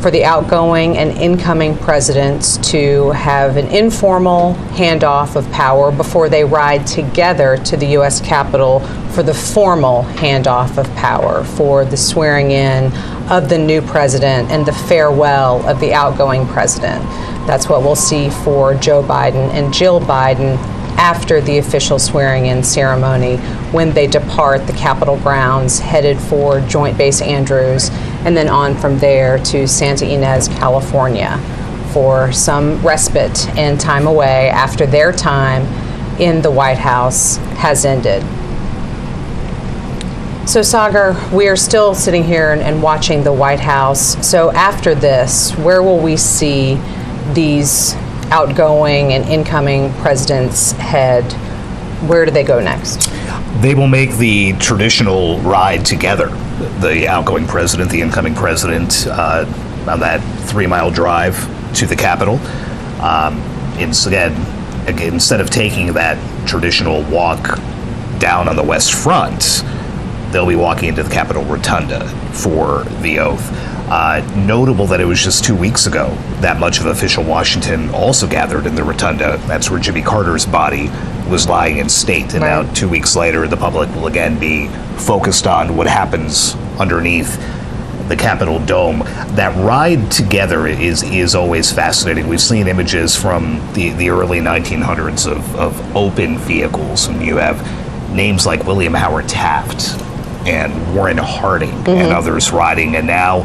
for the outgoing and incoming presidents to have an informal handoff of power before they ride together to the U.S. Capitol for the formal handoff of power, for the swearing in of the new president and the farewell of the outgoing president. That's what we'll see for Joe Biden and Jill Biden after the official swearing-in ceremony, when they depart the Capitol grounds, headed for Joint Base Andrews, and then on from there to Santa Ynez, California, for some respite and time away after their time in the White House has ended. So, Sagar, we are still sitting here and watching the White House. So after this, where will we see these outgoing and incoming presidents head? Where do they go next? They will make the traditional ride together, the outgoing president, the incoming president, on that 3-mile drive to the Capitol. Instead of taking that traditional walk down on the West Front, they'll be walking into the Capitol Rotunda for the oath. Notable that it was just 2 weeks ago that much of official Washington also gathered in the Rotunda. That's where Jimmy Carter's body was lying in state. And now 2 weeks later, the public will again be focused on what happens underneath the Capitol dome. That ride together is always fascinating. We've seen images from the early 1900s of open vehicles, and you have names like William Howard Taft and Warren Harding and others riding. And now,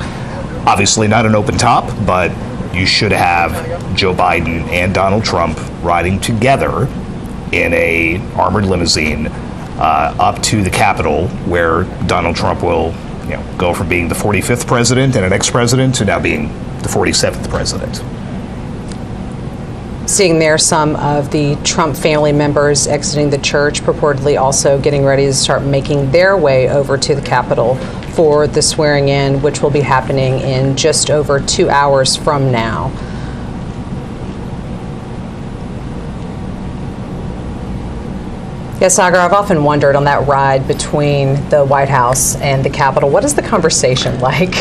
obviously not an open top, but you should have Joe Biden and Donald Trump riding together in a armored limousine up to the Capitol, where Donald Trump will go from being the 45th president and an ex-president to now being the 47th president. Seeing there some of the Trump family members exiting the church, purportedly also getting ready to start making their way over to the Capitol for the swearing in, which will be happening in just over 2 hours from now. Yes, Sagar, I've often wondered on that ride between the White House and the Capitol, what is the conversation like?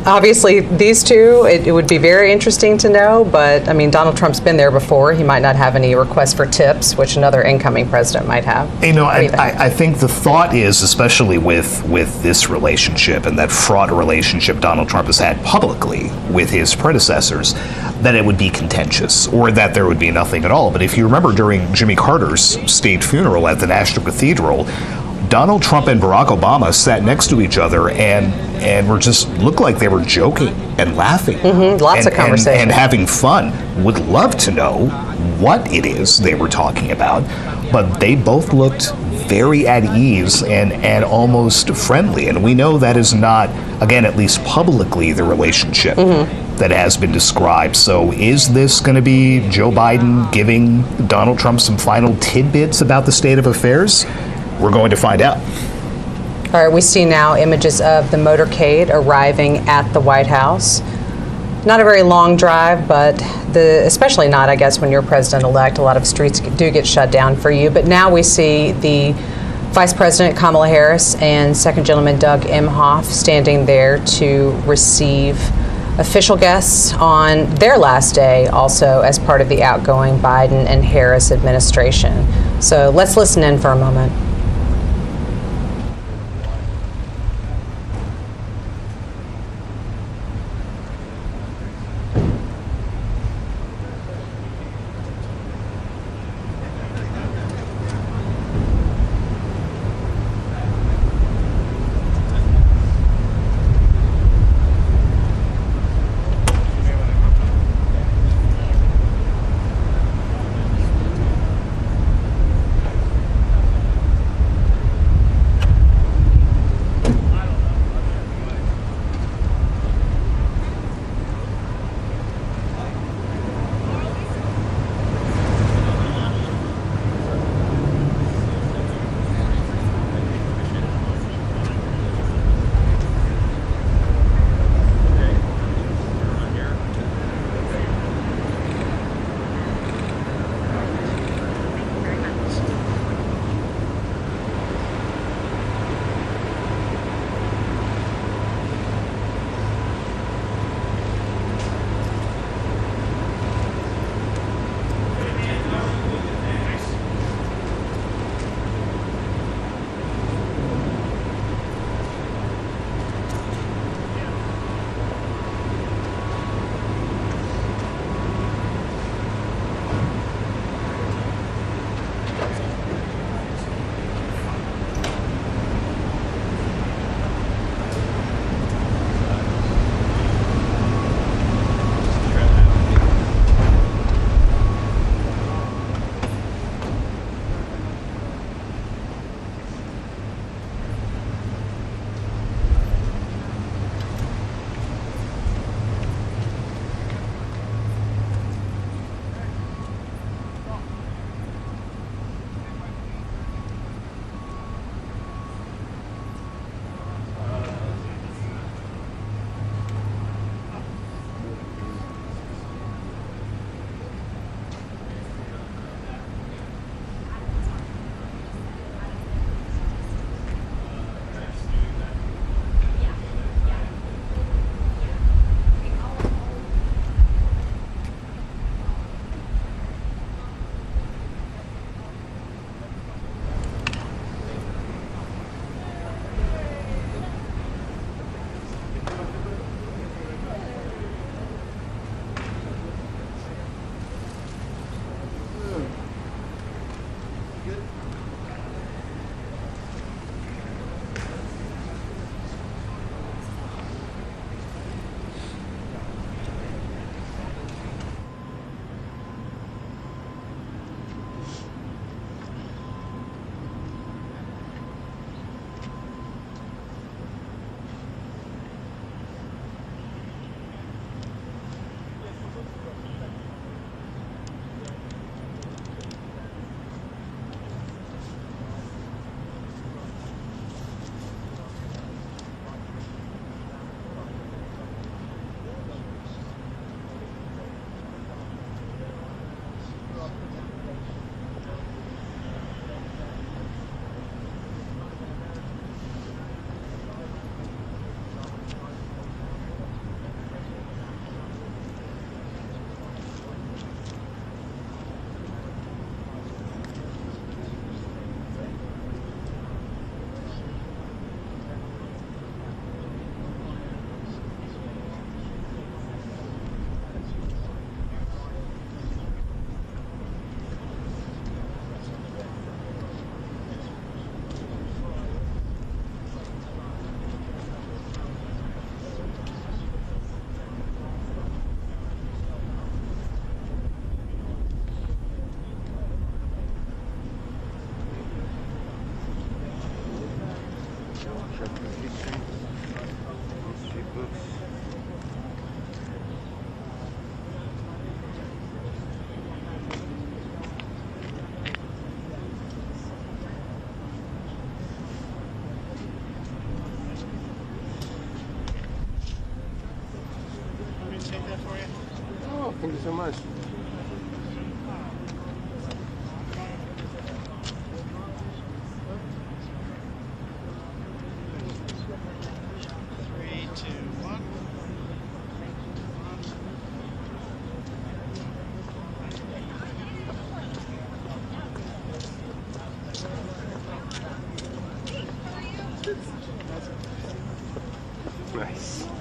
Obviously, these two, it would be very interesting to know, but I mean, Donald Trump's been there before. He might not have any requests for tips, which another incoming president might have. I think the thought is, especially with this relationship and that fraught relationship Donald Trump has had publicly with his predecessors, that it would be contentious or that there would be nothing at all. But if you remember during Jimmy Carter's state funeral at the National Cathedral, Donald Trump and Barack Obama sat next to each other and were just looked like they were joking and laughing. Lots of conversation. And having fun. Would love to know what it is they were talking about, but they both looked very at ease and almost friendly. And we know that is not, again, at least publicly, the relationship that has been described. So is this going to be Joe Biden giving Donald Trump some final tidbits about the state of affairs? We're going to find out. All right, we see now images of the motorcade arriving at the White House. Not a very long drive, but especially not, I guess, when you're president-elect. A lot of streets do get shut down for you. But now we see the Vice President Kamala Harris and Second Gentleman Doug Emhoff standing there to receive official guests on their last day, also as part of the outgoing Biden and Harris administration. So let's listen in for a moment.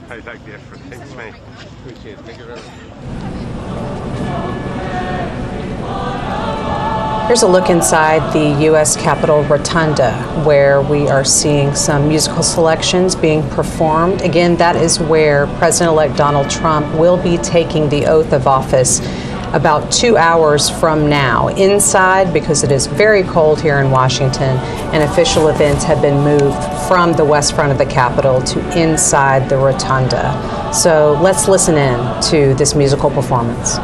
I like the effort. Thanks, man. Appreciate it. Thank you very much. Here's a look inside the U.S. Capitol Rotunda, where we are seeing some musical selections being performed. Again, that is where President-elect Donald Trump will be taking the oath of office about 2 hours from now. Inside, because it is very cold here in Washington, and official events have been moved from the west front of the Capitol to inside the Rotunda. So let's listen in to this musical performance.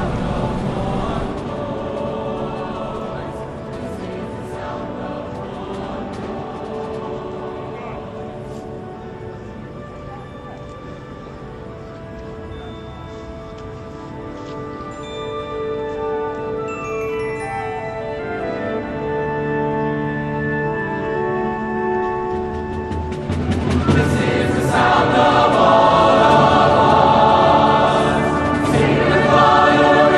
Sound of all of us, sing the fire.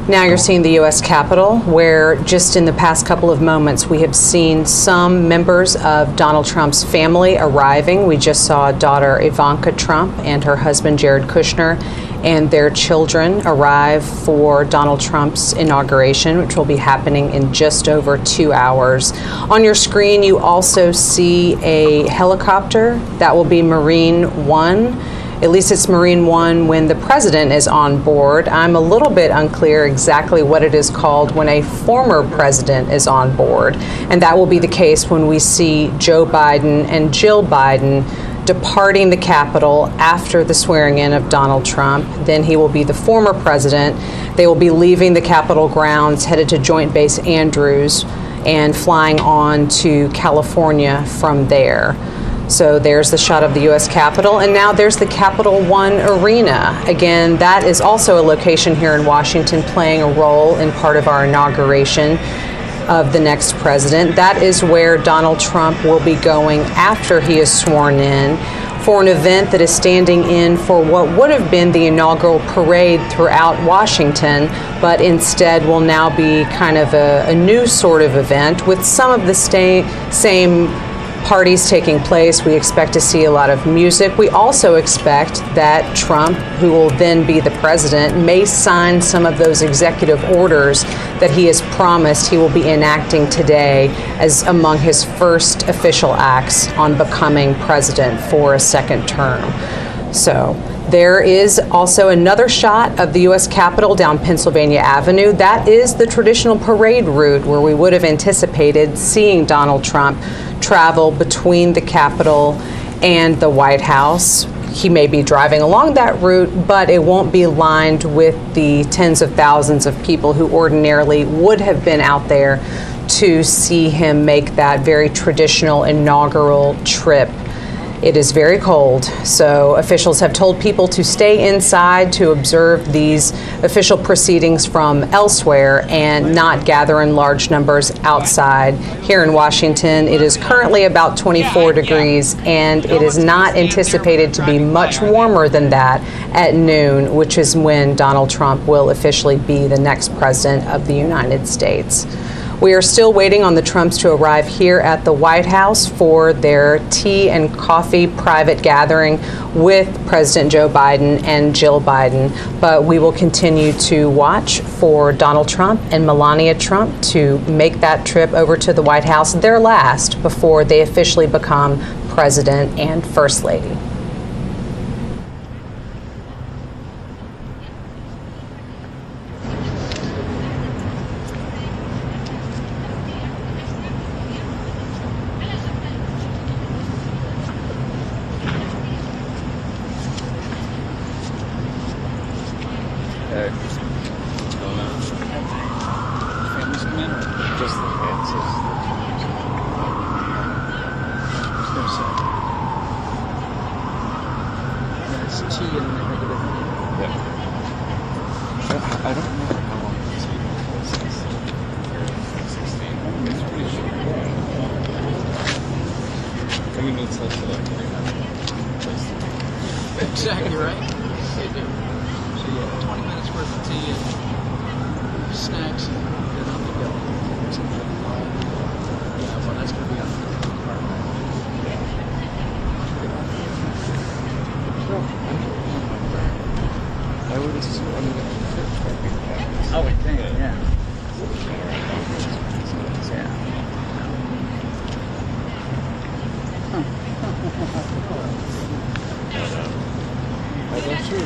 Now you're seeing the U.S. Capitol, where just in the past couple of moments we have seen some members of Donald Trump's family arriving. We just saw daughter Ivanka Trump and her husband Jared Kushner and their children arrive for Donald Trump's inauguration, which will be happening in just over 2 hours. On your screen, you also see a helicopter. That will be Marine One. At least it's Marine One when the president is on board. I'm a little bit unclear exactly what it is called when a former president is on board. And that will be the case when we see Joe Biden and Jill Biden departing the Capitol after the swearing in of Donald Trump. Then he will be the former president. They will be leaving the Capitol grounds, headed to Joint Base Andrews, and flying on to California from there. So there's the shot of the U.S. Capitol, and now there's the Capital One Arena. Again, that is also a location here in Washington playing a role in part of our inauguration of the next president. That is where Donald Trump will be going after he is sworn in for an event that is standing in for what would have been the inaugural parade throughout Washington, but instead will now be kind of a new sort of event with some of the same parties taking place. We expect to see a lot of music. We also expect that Trump, who will then be the president, may sign some of those executive orders that he has promised he will be enacting today as among his first official acts on becoming president for a second term. So there is also another shot of the U.S. Capitol down Pennsylvania Avenue. That is the traditional parade route where we would have anticipated seeing Donald Trump travel between the Capitol and the White House. He may be driving along that route, but it won't be lined with the tens of thousands of people who ordinarily would have been out there to see him make that very traditional inaugural trip. It is very cold, so officials have told people to stay inside to observe these official proceedings from elsewhere and not gather in large numbers outside. Here in Washington, it is currently about 24 degrees, and it is not anticipated to be much warmer than that at noon, which is when Donald Trump will officially be the next president of the United States. We are still waiting on the Trumps to arrive here at the White House for their tea and coffee private gathering with President Joe Biden and Jill Biden. But we will continue to watch for Donald Trump and Melania Trump to make that trip over to the White House, their last, before they officially become president and first lady. What's going on? Families come in or just the Vances? I was going to say. There's tea in the negative. Yeah. I don't remember how long this meeting was since 16. It's pretty short. I mean, it's less than like 3 hours. Exactly right. They do. So yeah, 20 minutes worth of tea and snacks and you're on the go. Yeah, well that's going to be on the part. I would assume, I mean, I would think, yeah. I'm not sure if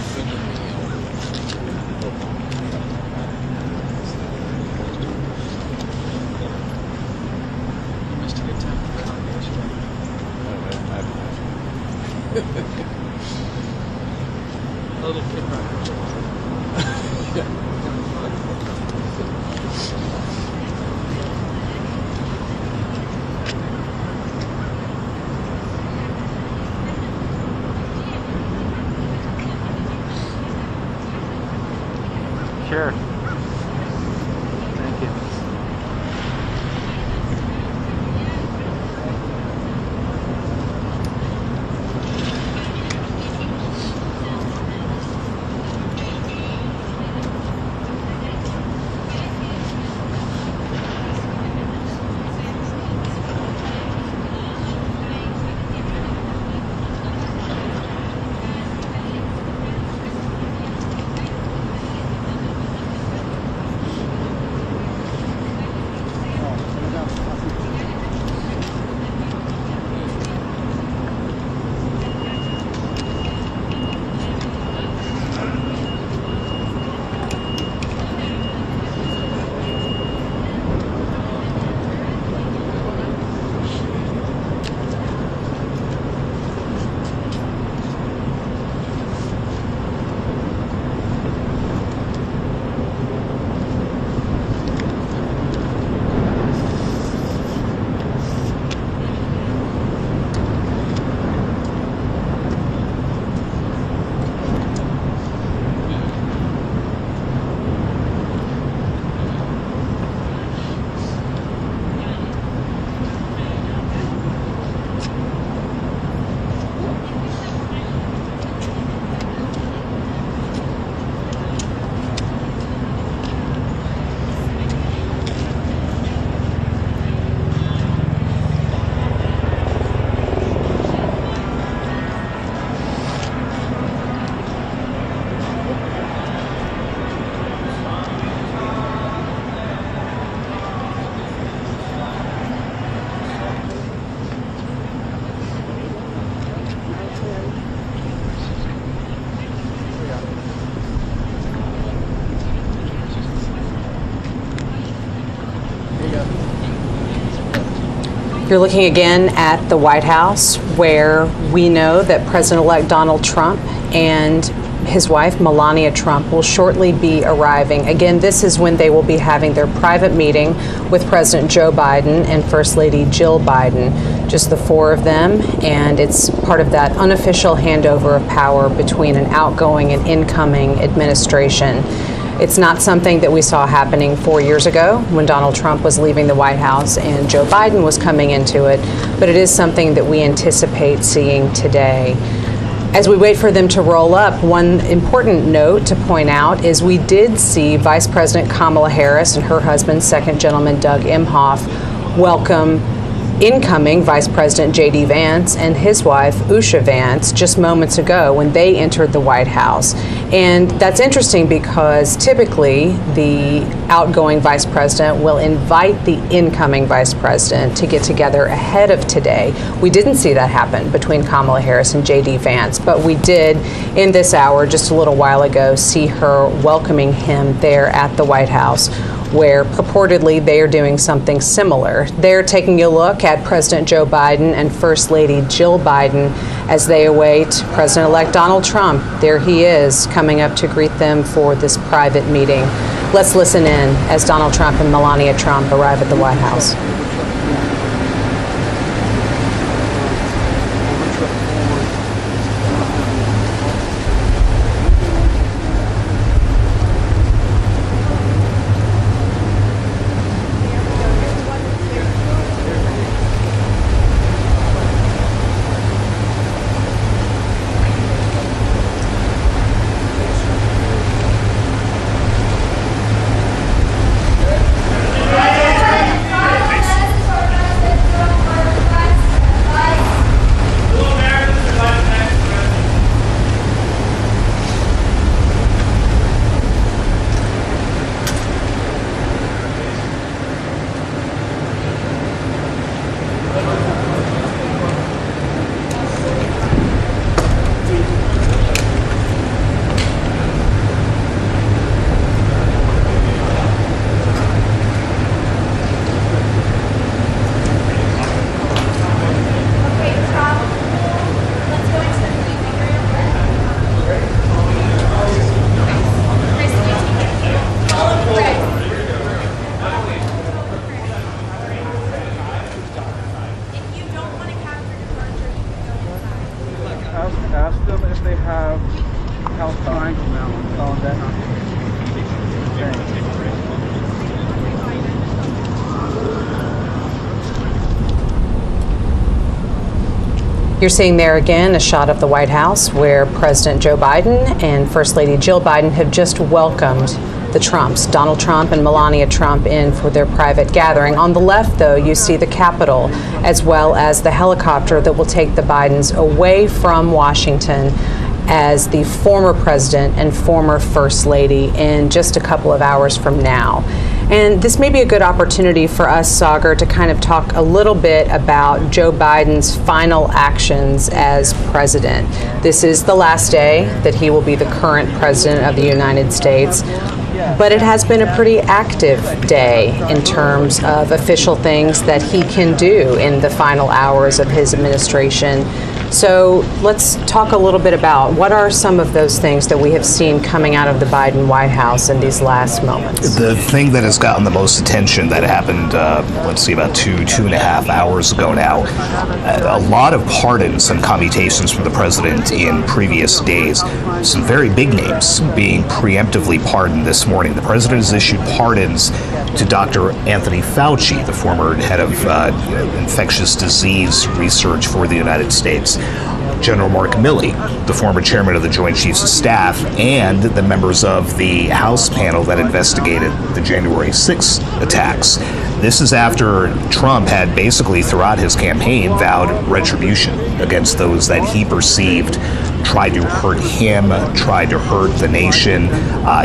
You're looking again at the White House, where we know that President-elect Donald Trump and his wife, Melania Trump, will shortly be arriving. Again, this is when they will be having their private meeting with President Joe Biden and First Lady Jill Biden, just the four of them, and it's part of that unofficial handover of power between an outgoing and incoming administration. It's not something that we saw happening 4 years ago when Donald Trump was leaving the White House and Joe Biden was coming into it, but it is something that we anticipate seeing today. As we wait for them to roll up, one important note to point out is we did see Vice President Kamala Harris and her husband, Second Gentleman Doug Emhoff, welcome incoming Vice President J.D. Vance and his wife, Usha Vance, just moments ago when they entered the White House. And that's interesting because typically the outgoing Vice President will invite the incoming Vice President to get together ahead of today. We didn't see that happen between Kamala Harris and J.D. Vance, but we did in this hour just a little while ago see her welcoming him there at the White House, where purportedly they are doing something similar. They're taking a look at President Joe Biden and First Lady Jill Biden as they await President-elect Donald Trump. There he is, coming up to greet them for this private meeting. Let's listen in as Donald Trump and Melania Trump arrive at the White House. Ask them if they have House Triangle now on that. You're seeing there again a shot of the White House where President Joe Biden and First Lady Jill Biden have just welcomed the Trumps, Donald Trump and Melania Trump, in for their private gathering. On the left, though, you see the Capitol, as well as the helicopter that will take the Bidens away from Washington as the former president and former first lady in just a couple of hours from now. And this may be a good opportunity for us, Sagar, to kind of talk a little bit about Joe Biden's final actions as president. This is the last day that he will be the current president of the United States. But it has been a pretty active day in terms of official things that he can do in the final hours of his administration. So let's talk a little bit about what are some of those things that we have seen coming out of the Biden White House in these last moments. The thing that has gotten the most attention that happened, about two and a half hours ago now, a lot of pardons and commutations from the president in previous days. Some very big names being preemptively pardoned this morning. The president has issued pardons to Dr. Anthony Fauci, the former head of infectious disease research for the United States. General Mark Milley, the former chairman of the Joint Chiefs of Staff, and the members of the House panel that investigated the January 6th attacks. This is after Trump had basically throughout his campaign vowed retribution against those that he perceived tried to hurt him, tried to hurt the nation.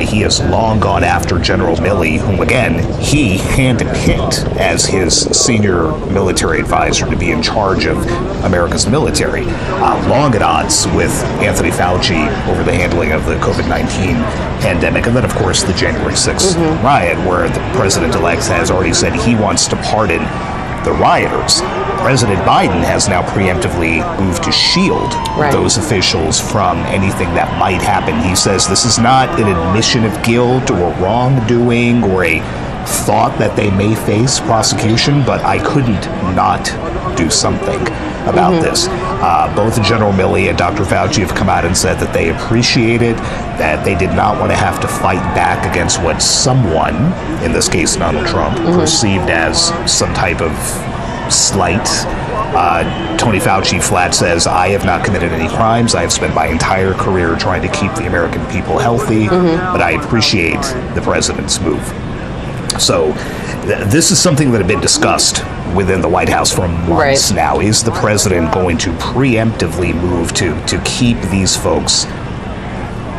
He has long gone after General Milley, whom, again, he handpicked as his senior military advisor to be in charge of America's military. Long at odds with Anthony Fauci over the handling of the COVID-19 pandemic. And then, of course, the January 6th riot, where the president-elect has already said he wants to pardon the rioters. President Biden has now preemptively moved to shield those officials from anything that might happen. He says this is not an admission of guilt or wrongdoing or a thought that they may face prosecution, but I couldn't not do something about this. Both General Milley and Dr. Fauci have come out and said that they appreciate it, that they did not want to have to fight back against what someone, in this case Donald Trump, perceived as some type of slight. Tony Fauci flat says, I have not committed any crimes. I have spent my entire career trying to keep the American people healthy, but I appreciate the president's move. So this is something that had been discussed within the White House for months now. Is the president going to preemptively move to keep these folks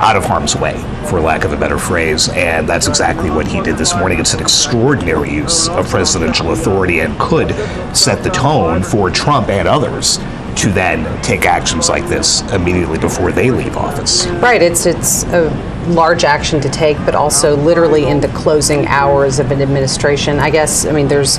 out of harm's way, for lack of a better phrase? And that's exactly what he did this morning. It's an extraordinary use of presidential authority and could set the tone for Trump and others to then take actions like this immediately before they leave office. Right. It's a large action to take, but also literally in the closing hours of an administration. I guess, I mean, there's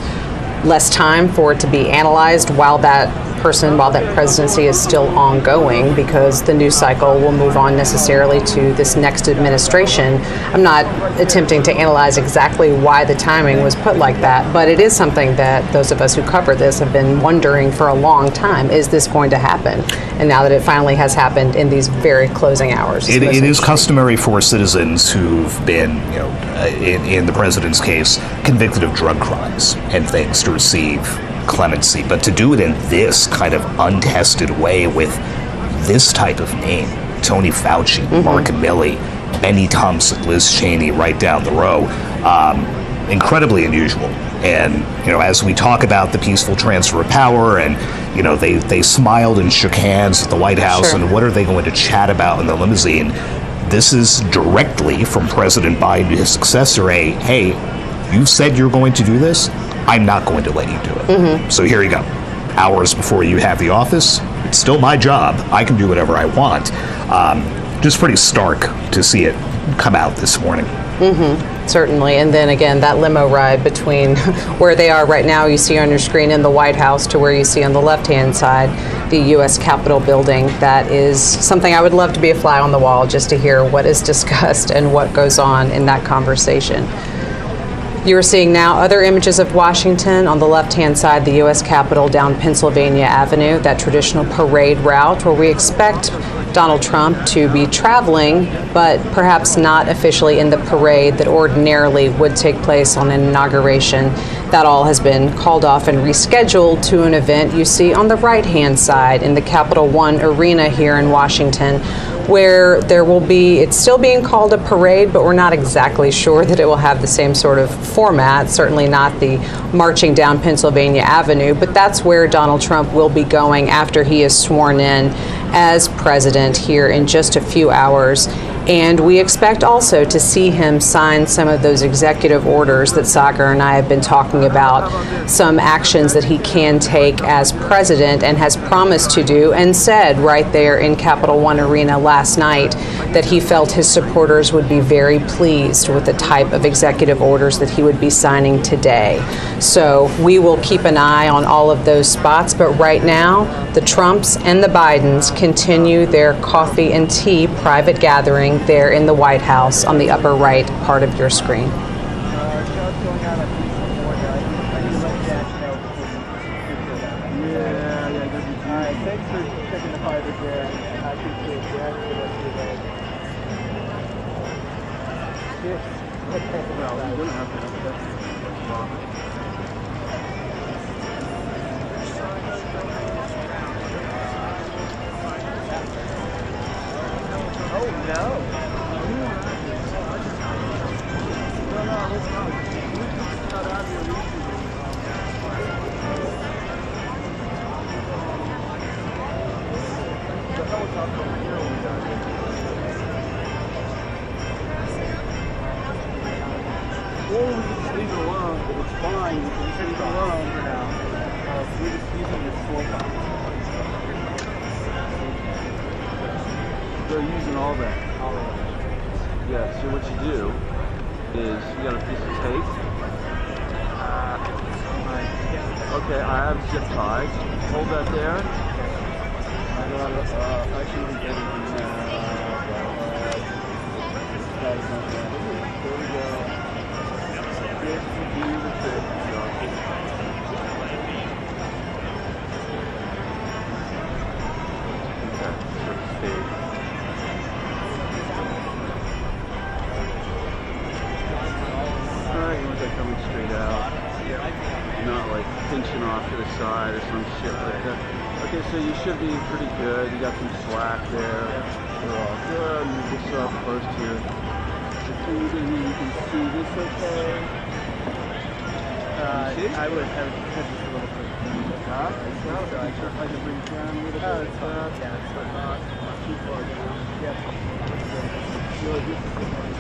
less time for it to be analyzed while that presidency is still ongoing, because the news cycle will move on necessarily to this next administration. I'm not attempting to analyze exactly why the timing was put like that, but it is something that those of us who cover this have been wondering for a long time. Is this going to happen? And now that it finally has happened in these very closing hours. It is customary for citizens who've been, in the president's case, convicted of drug crimes and things to receive clemency, but to do it in this kind of untested way with this type of name, Tony Fauci, Mark Milley, Benny Thompson, Liz Cheney, right down the row, incredibly unusual. And, as we talk about the peaceful transfer of power and, they smiled and shook hands at the White House, and what are they going to chat about in the limousine? This is directly from President Biden to his successor, hey, you said you're going to do this? I'm not going to let you do it. So here you go. Hours before you have the office, it's still my job. I can do whatever I want. Just pretty stark to see it come out this morning. Certainly. And then again, that limo ride between where they are right now, you see on your screen in the White House, to where you see on the left-hand side, the U.S. Capitol building. That is something I would love to be a fly on the wall just to hear what is discussed and what goes on in that conversation. You're seeing now other images of Washington. On the left-hand side, the U.S. Capitol down Pennsylvania Avenue, that traditional parade route where we expect Donald Trump to be traveling, but perhaps not officially in the parade that ordinarily would take place on an inauguration. That all has been called off and rescheduled to an event you see on the right-hand side in the Capital One Arena here in Washington, where there will be, it's still being called a parade, but we're not exactly sure that it will have the same sort of format, certainly not the marching down Pennsylvania Avenue, but that's where Donald Trump will be going after he is sworn in as president here in just a few hours. And we expect also to see him sign some of those executive orders that Sagar and I have been talking about, some actions that he can take as president and has promised to do, and said right there in Capital One Arena last night that he felt his supporters would be very pleased with the type of executive orders that he would be signing today. So we will keep an eye on all of those spots, but right now the Trumps and the Bidens continue their coffee and tea private gathering there in the White House on the upper right part of your screen. The helicopter here all that. Yeah, so what you do is you got a piece of tape. Okay, I have zip ties. Hold that there. I got actually we get it there we go. This will be the trick. Alright, you want that coming straight out. Not like pinching off to the side or some shit like that. Okay, so you should be pretty good. You got some slack there. We're all good. Move this up close to your breathing. You can see this okay. I would have just a little bit. Huh? So I can bring it down a little bit. It's not too far down. Yeah. Good. This is good.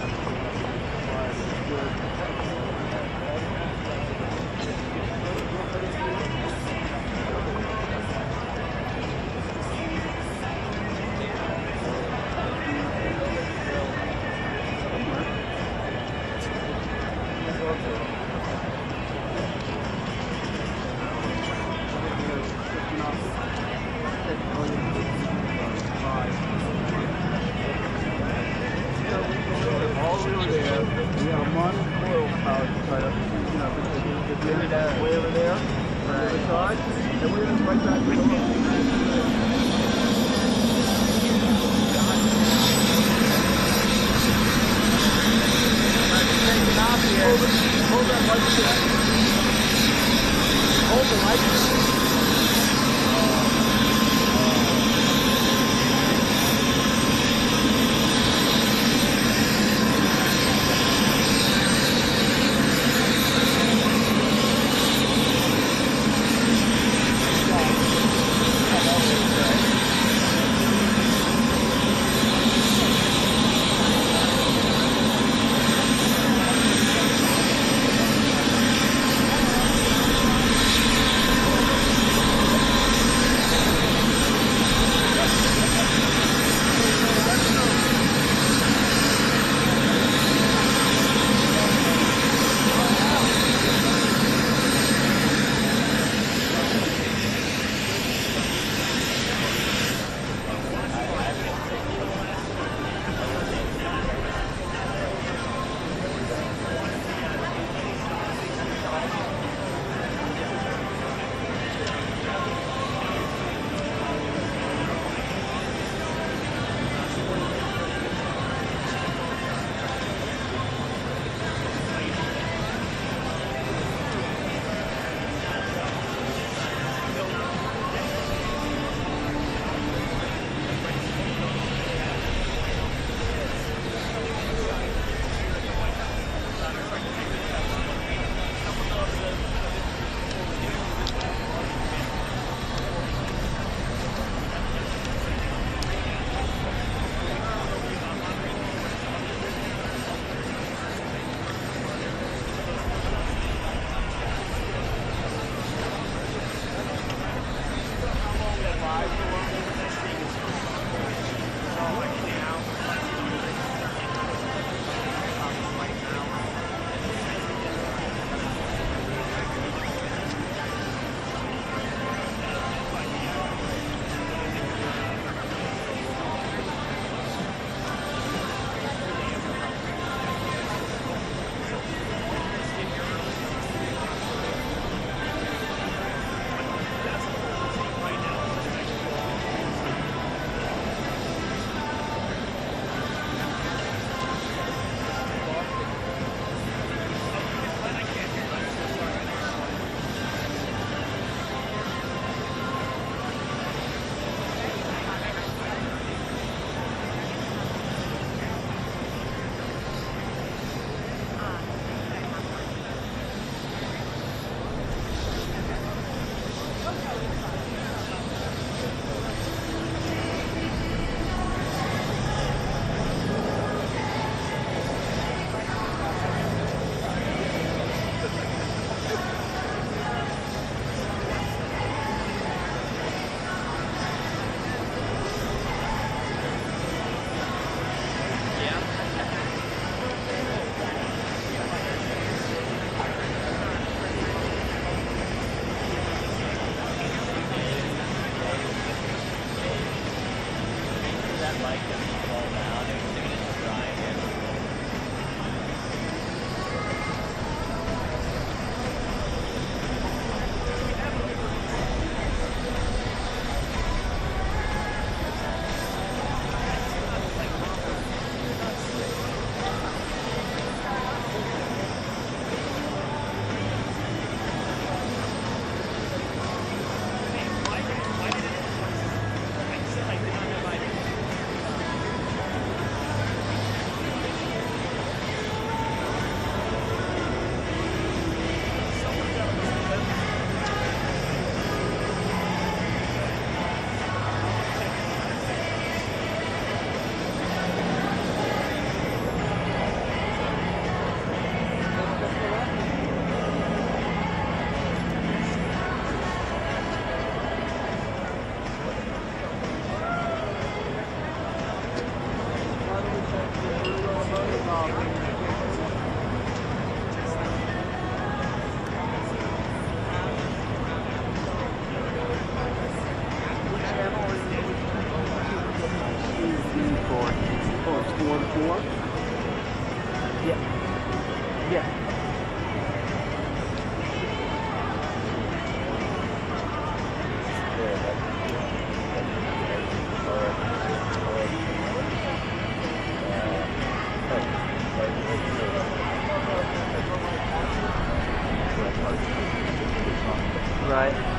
Right.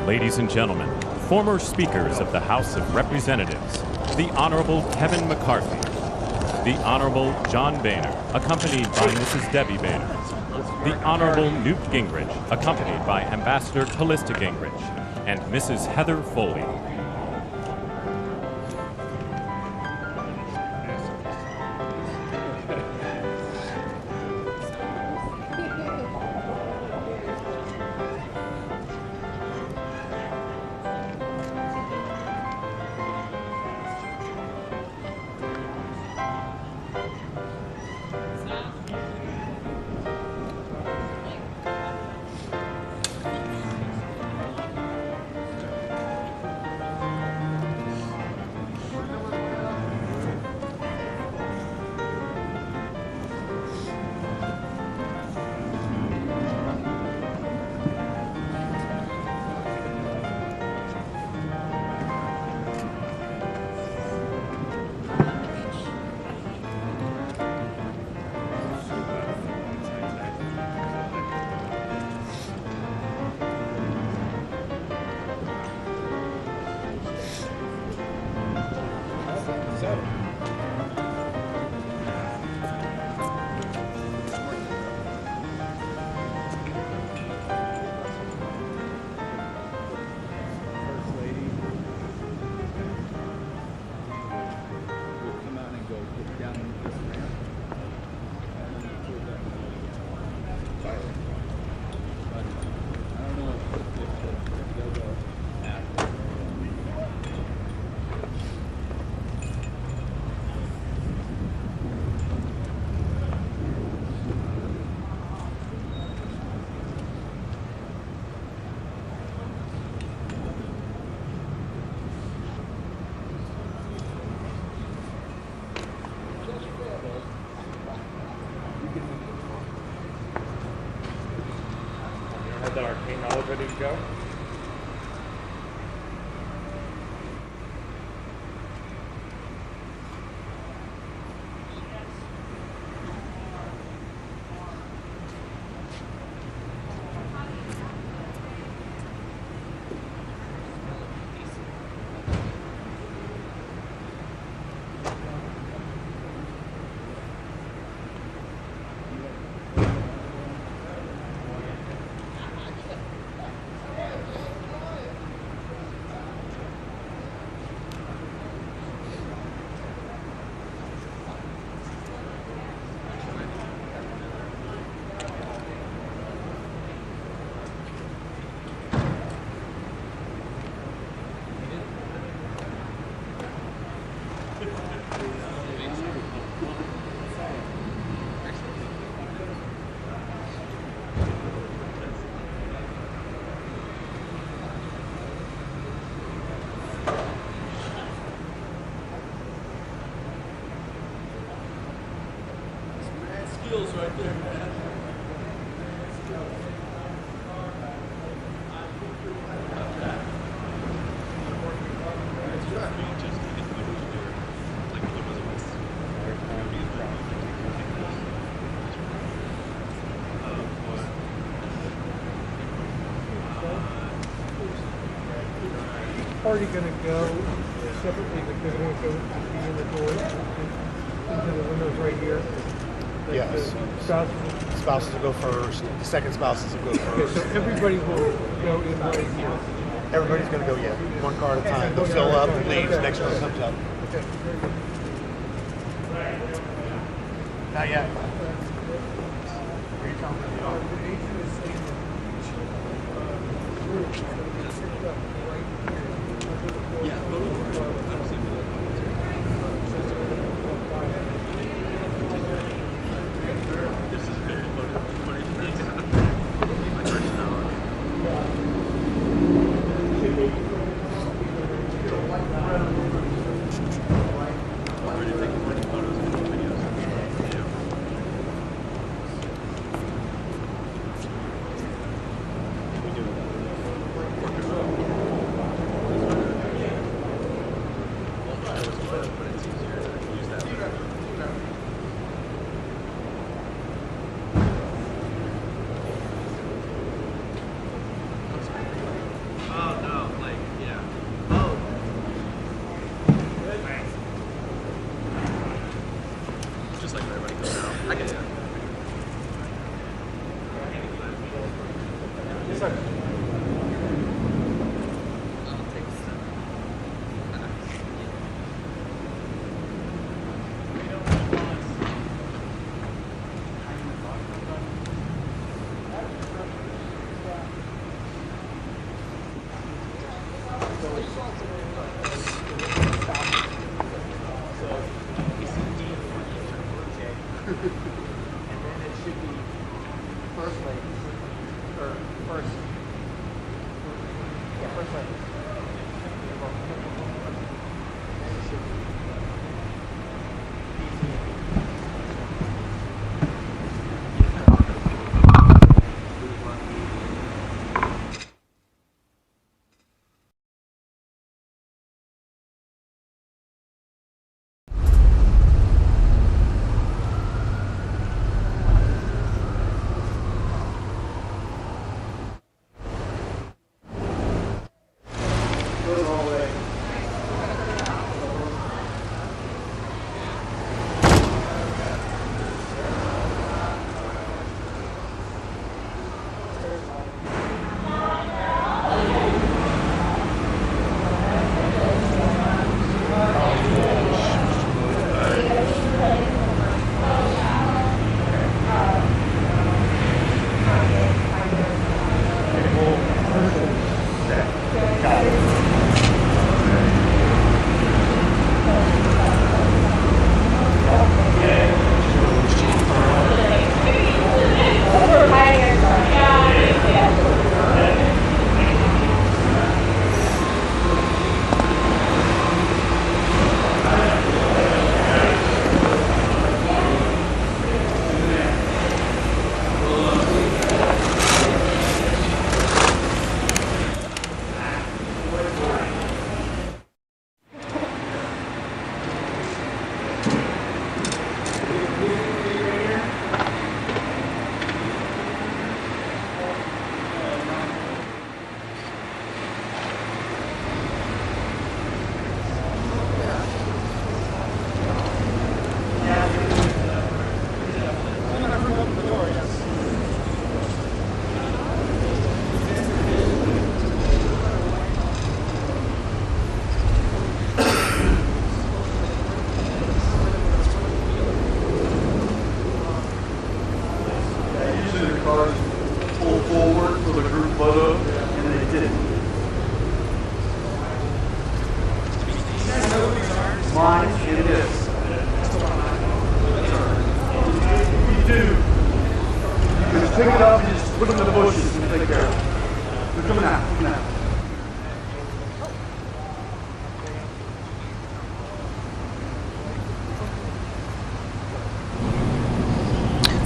Ladies and gentlemen, former speakers of the House of Representatives, the Honorable Kevin McCarthy, the Honorable John Boehner, accompanied by Mrs. Debbie Boehner, the Honorable Newt Gingrich, accompanied by Ambassador Callista Gingrich, and Mrs. Heather Foley. That arcane knowledge ready to go? Skills right there, man. Party going to go separately because they're going to go in the door into the windows right here. Yes. Spouses will go first. The second spouses will go first. Okay, so everybody will go in right here. Everybody's going to go, yeah, one car at a time. They'll fill up and leave. The next one comes up. Okay. Not yet.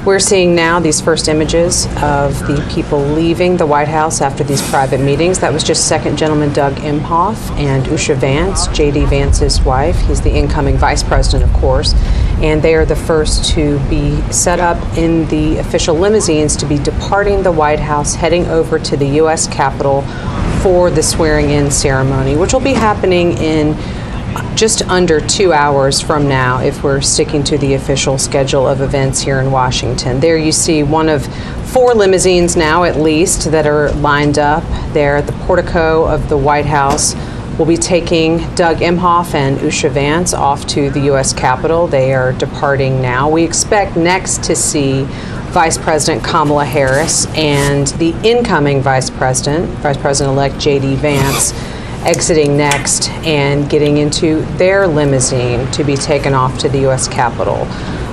We're seeing now these first images of the people leaving the White House after these private meetings. That was just Second Gentleman Doug Emhoff and Usha Vance, J.D. Vance's wife. He's the incoming vice president, of course. And they are the first to be set up in the official limousines to be departing the White House, heading over to the U.S. Capitol for the swearing-in ceremony, which will be happening in just under 2 hours from now if we're sticking to the official schedule of events here in Washington. There you see one of 4 limousines now at least that are lined up there at the portico of the White House. We'll be taking Doug Emhoff and Usha Vance off to the U.S. Capitol. They are departing now. We expect next to see Vice President Kamala Harris and the incoming Vice President-elect J.D. Vance, exiting next and getting into their limousine to be taken off to the U.S. Capitol.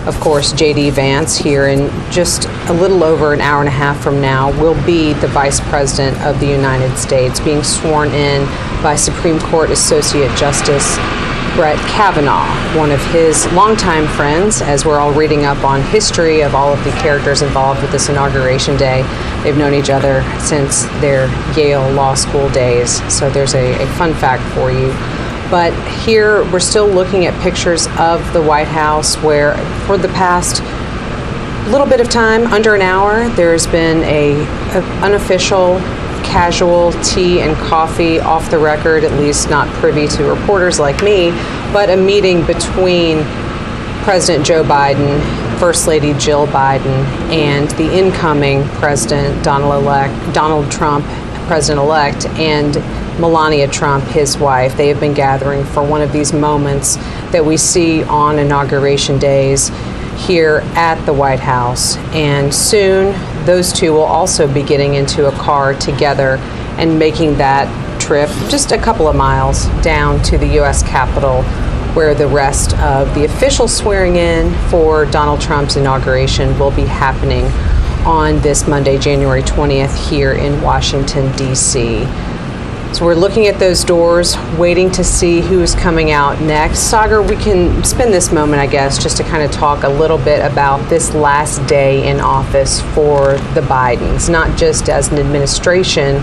Of course, J.D. Vance, here in just a little over an hour and a half from now, will be the Vice President of the United States, being sworn in by Supreme Court Associate Justice Brett Kavanaugh, one of his longtime friends, as we're all reading up on history of all of the characters involved with this Inauguration Day. They've known each other since their Yale Law School days, so there's a fun fact for you. But here we're still looking at pictures of the White House where for the past little bit of time, under an hour, there's been an unofficial casual tea and coffee, off the record, at least not privy to reporters like me, but a meeting between President Joe Biden, First Lady Jill Biden, and the incoming President Donald Trump, President-elect, and Melania Trump, his wife. They have been gathering for one of these moments that we see on Inauguration days here at the White House. And soon, those two will also be getting into a car together and making that trip, just a couple of miles down to the U.S. Capitol, where the rest of the official swearing in for Donald Trump's inauguration will be happening on this Monday, January 20th, here in Washington, D.C. So we're looking at those doors, waiting to see who's coming out next. Sagar, we can spend this moment, I guess, just to kind of talk a little bit about this last day in office for the Bidens, not just as an administration,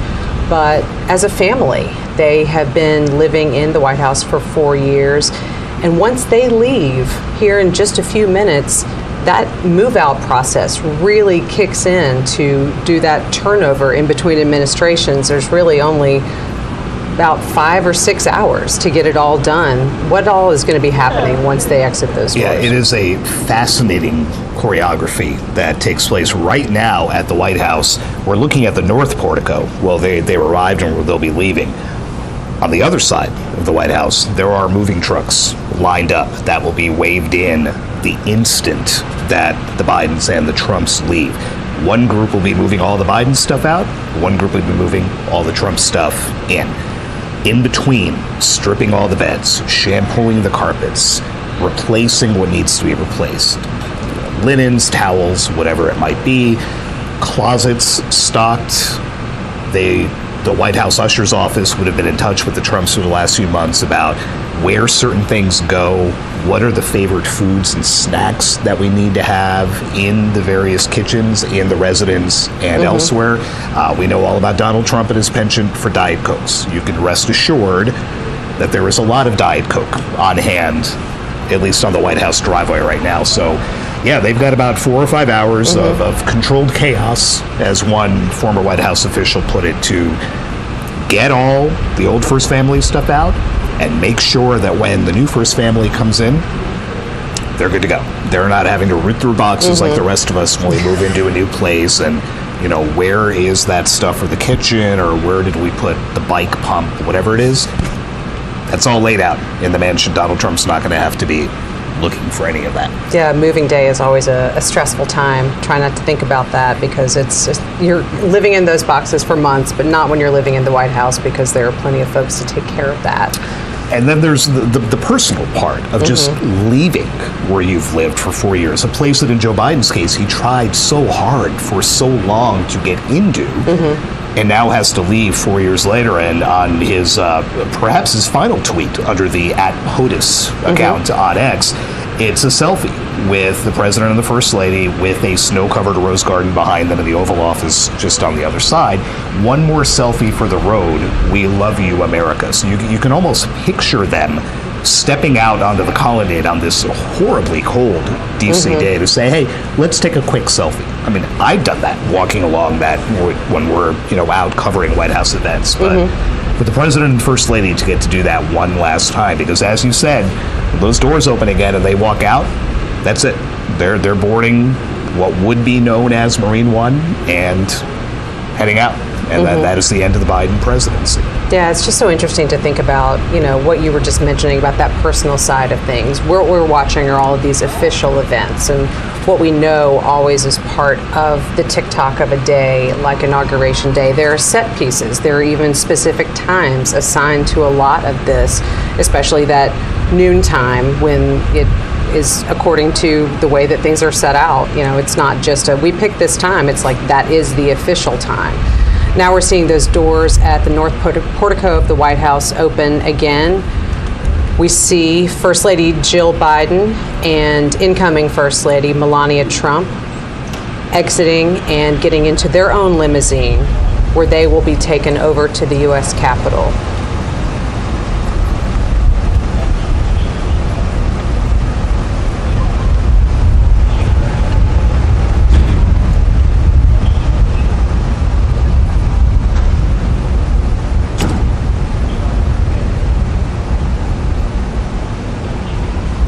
but as a family. They have been living in the White House for 4 years, and once they leave here in just a few minutes, that move-out process really kicks in to do that turnover in between administrations. There's really only about 5 or 6 hours to get it all done. What all is going to be happening once they exit those doors? Yeah, it is a fascinating choreography that takes place right now at the White House. We're looking at the North Portico. Well, they arrived and they'll be leaving. On the other side of the White House, there are moving trucks lined up that will be waved in the instant that the Bidens and the Trumps leave. One group will be moving all the Biden stuff out. One group will be moving all the Trump stuff in. In between, stripping all the beds, shampooing the carpets, replacing what needs to be replaced. Linens, towels, whatever it might be. Closets stocked. The White House usher's office would have been in touch with the Trumps for the last few months about where certain things go, what are the favorite foods and snacks that we need to have in the various kitchens, in the residence, and elsewhere. We know all about Donald Trump and his penchant for Diet Cokes. You can rest assured that there is a lot of Diet Coke on hand, at least on the White House driveway right now. So, yeah, they've got about 4 or 5 hours of controlled chaos, as one former White House official put it, to get all the old First Family stuff out and make sure that when the new First Family comes in, they're good to go. They're not having to root through boxes like the rest of us when we move into a new place and, you know, where is that stuff for the kitchen, or where did we put the bike pump, whatever it is. That's all laid out in the mansion. Donald Trump's not going to have to be looking for any of that. Yeah, moving day is always a stressful time. Try not to think about that, because it's just, you're living in those boxes for months, but not when you're living in the White House, because there are plenty of folks to take care of that. And then there's the personal part of just leaving where you've lived for 4 years, a place that in Joe Biden's case, he tried so hard for so long to get into, and now has to leave 4 years later. And on his, perhaps his final tweet under the @POTUS account on X, it's a selfie with the president and the first lady with a snow-covered rose garden behind them in the Oval Office just on the other side. One more selfie for the road. We love you, America. So you can almost picture them stepping out onto the colonnade on this horribly cold D.C. day to say, hey, let's take a quick selfie. I mean, I've done that, walking along that when we're, out covering White House events. But for the president and first lady to get to do that one last time, because as you said, when those doors open again and they walk out, that's it. They're boarding what would be known as Marine One and heading out. And that is the end of the Biden presidency. Yeah, it's just so interesting to think about, what you were just mentioning about that personal side of things. What we're watching are all of these official events, and what we know always is part of the tick-tock of a day, like Inauguration Day. There are set pieces. There are even specific times assigned to a lot of this, especially that noontime when it is according to the way that things are set out. It's not just we pick this time. It's like that is the official time. Now we're seeing those doors at the North Portico of the White House open again. We see First Lady Jill Biden and incoming First Lady Melania Trump exiting and getting into their own limousine, where they will be taken over to the U.S. Capitol.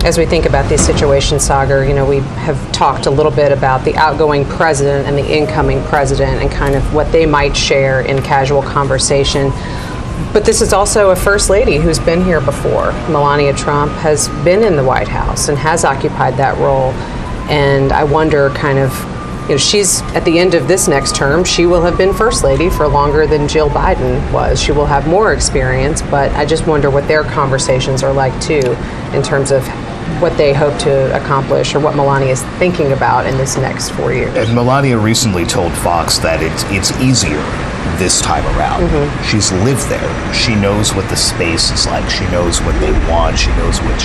As we think about these situations, Sagar, we have talked a little bit about the outgoing president and the incoming president and kind of what they might share in casual conversation. But this is also a first lady who's been here before. Melania Trump has been in the White House and has occupied that role. And I wonder kind of she's at the end of this next term, she will have been First Lady for longer than Jill Biden was. She will have more experience, but I just wonder what their conversations are like too, in terms of what they hope to accomplish or what Melania is thinking about in this next 4 years. And Melania recently told Fox that it's easier this time around. She's lived there. She knows what the space is like. She knows what they want. She knows which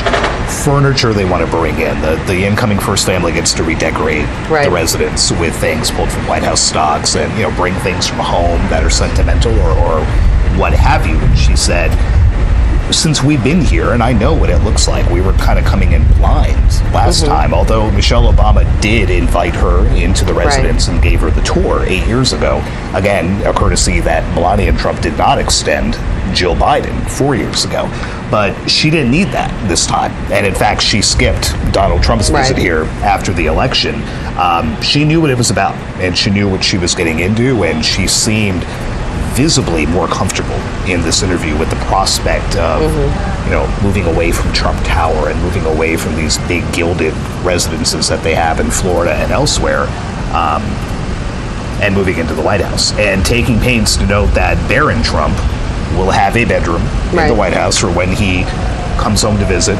furniture they want to bring in. The incoming first family gets to redecorate the residence with things pulled from White House stocks and bring things from home that are sentimental or what have you. And she said, since we've been here, and I know what it looks like, we were kind of coming in blind last time, although Michelle Obama did invite her into the residence and gave her the tour 8 years ago. Again, a courtesy that Melania and Trump did not extend Jill Biden 4 years ago. But she didn't need that this time. And in fact, she skipped Donald Trump's visit here after the election. She knew what it was about, and she knew what she was getting into, and she seemed visibly more comfortable in this interview with the prospect of moving away from Trump Tower and moving away from these big gilded residences that they have in Florida and elsewhere, and moving into the White House, and taking pains to note that Barron Trump will have a bedroom in the White House for when he comes home to visit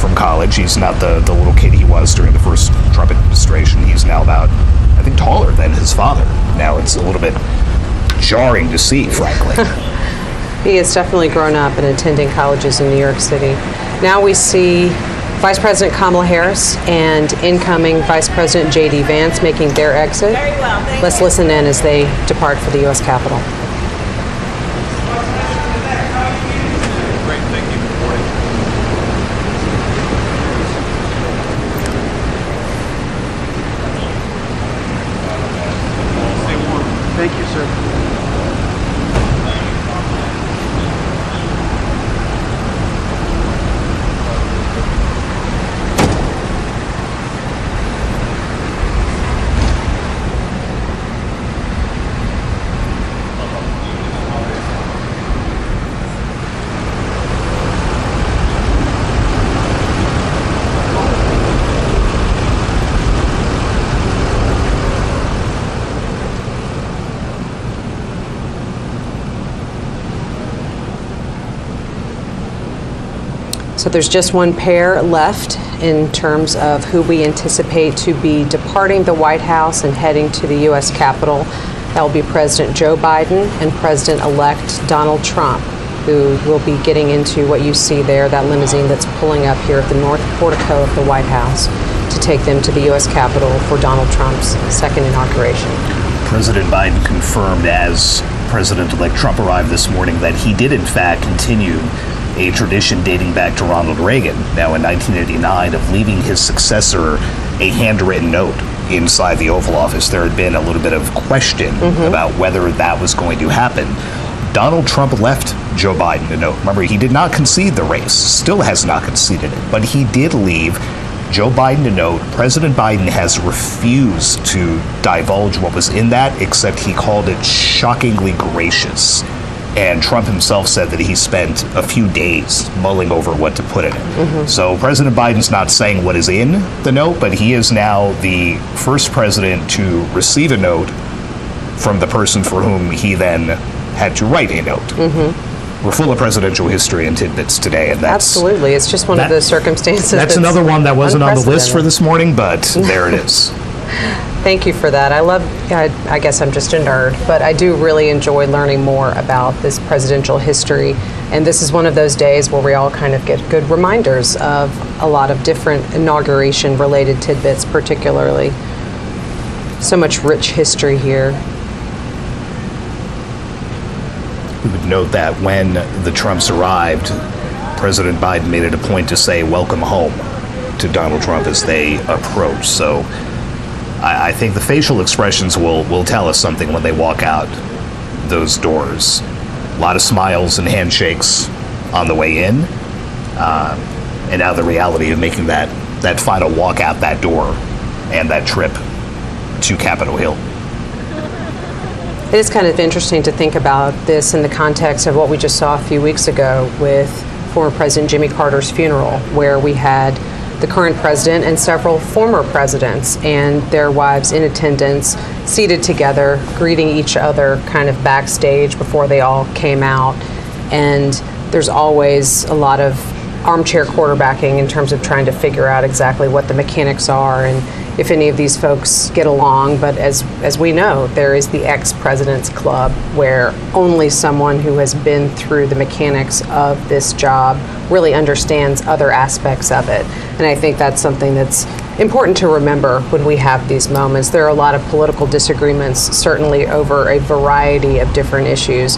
from college. He's not the little kid he was during the first Trump administration. He's now about, I think, taller than his father. Now it's a little bit jarring to see, frankly. He has definitely grown up and attending colleges in New York City. Now we see Vice President Kamala Harris and incoming Vice President J.D. Vance making their exit. Let's listen in as they depart for the U.S. Capitol. Great, thank you. Good morning. Stay warm. Thank you, sir. So there's just one pair left in terms of who we anticipate to be departing the White House and heading to the U.S. Capitol. That will be President Joe Biden and President-elect Donald Trump, who will be getting into what you see there, that limousine that's pulling up here at the north portico of the White House to take them to the U.S. Capitol for Donald Trump's second inauguration. President Biden confirmed as President-elect Trump arrived this morning that he did in fact continue a tradition dating back to Ronald Reagan, now in 1989, of leaving his successor a handwritten note inside the Oval Office. There had been a little bit of question about whether that was going to happen. Donald Trump left Joe Biden a note. Remember, he did not concede the race, still has not conceded it, but he did leave Joe Biden a note. President Biden has refused to divulge what was in that, except he called it shockingly gracious. And Trump himself said that he spent a few days mulling over what to put in it. So President Biden's not saying what is in the note, but he is now the first president to receive a note from the person for whom he then had to write a note. We're full of presidential history and tidbits today, and that's absolutely. It's just one of the circumstances. That's another one that wasn't on the list for this morning, but there it is. Thank you for that. I guess I'm just a nerd, but I do really enjoy learning more about this presidential history. And this is one of those days where we all kind of get good reminders of a lot of different inauguration-related tidbits, particularly. So much rich history here. We would note that when the Trumps arrived, President Biden made it a point to say, "Welcome home," to Donald Trump as they approach. So I think the facial expressions will tell us something when they walk out those doors. A lot of smiles and handshakes on the way in, and now the reality of making that final walk out that door and that trip to Capitol Hill. It is kind of interesting to think about this in the context of what we just saw a few weeks ago with former President Jimmy Carter's funeral, where we had the current president and several former presidents and their wives in attendance, seated together, greeting each other kind of backstage before they all came out. And there's always a lot of armchair quarterbacking in terms of trying to figure out exactly what the mechanics are and if any of these folks get along. But as we know, there is the ex-president's club, where only someone who has been through the mechanics of this job really understands other aspects of it. And I think that's something that's important to remember when we have these moments. There are a lot of political disagreements, certainly over a variety of different issues,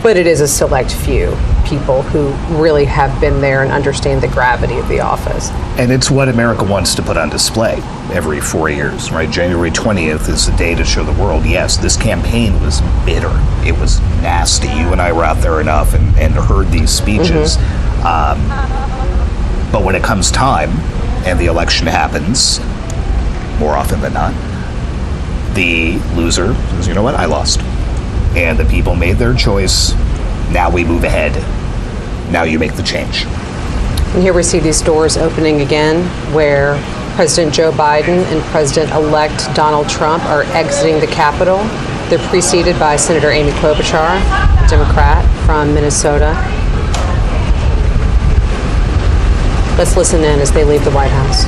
but it is a select few people who really have been there and understand the gravity of the office. And it's what America wants to put on display every 4 years, right? January 20th is the day to show the world, yes, this campaign was bitter. It was nasty. You and I were out there enough and heard these speeches. But when it comes time and the election happens, more often than not, the loser says, you know what, I lost. And the people made their choice. Now we move ahead. Now you make the change. And here we see these doors opening again, where President Joe Biden and President-elect Donald Trump are exiting the Capitol. They're preceded by Senator Amy Klobuchar, Democrat from Minnesota. Let's listen in as they leave the White House.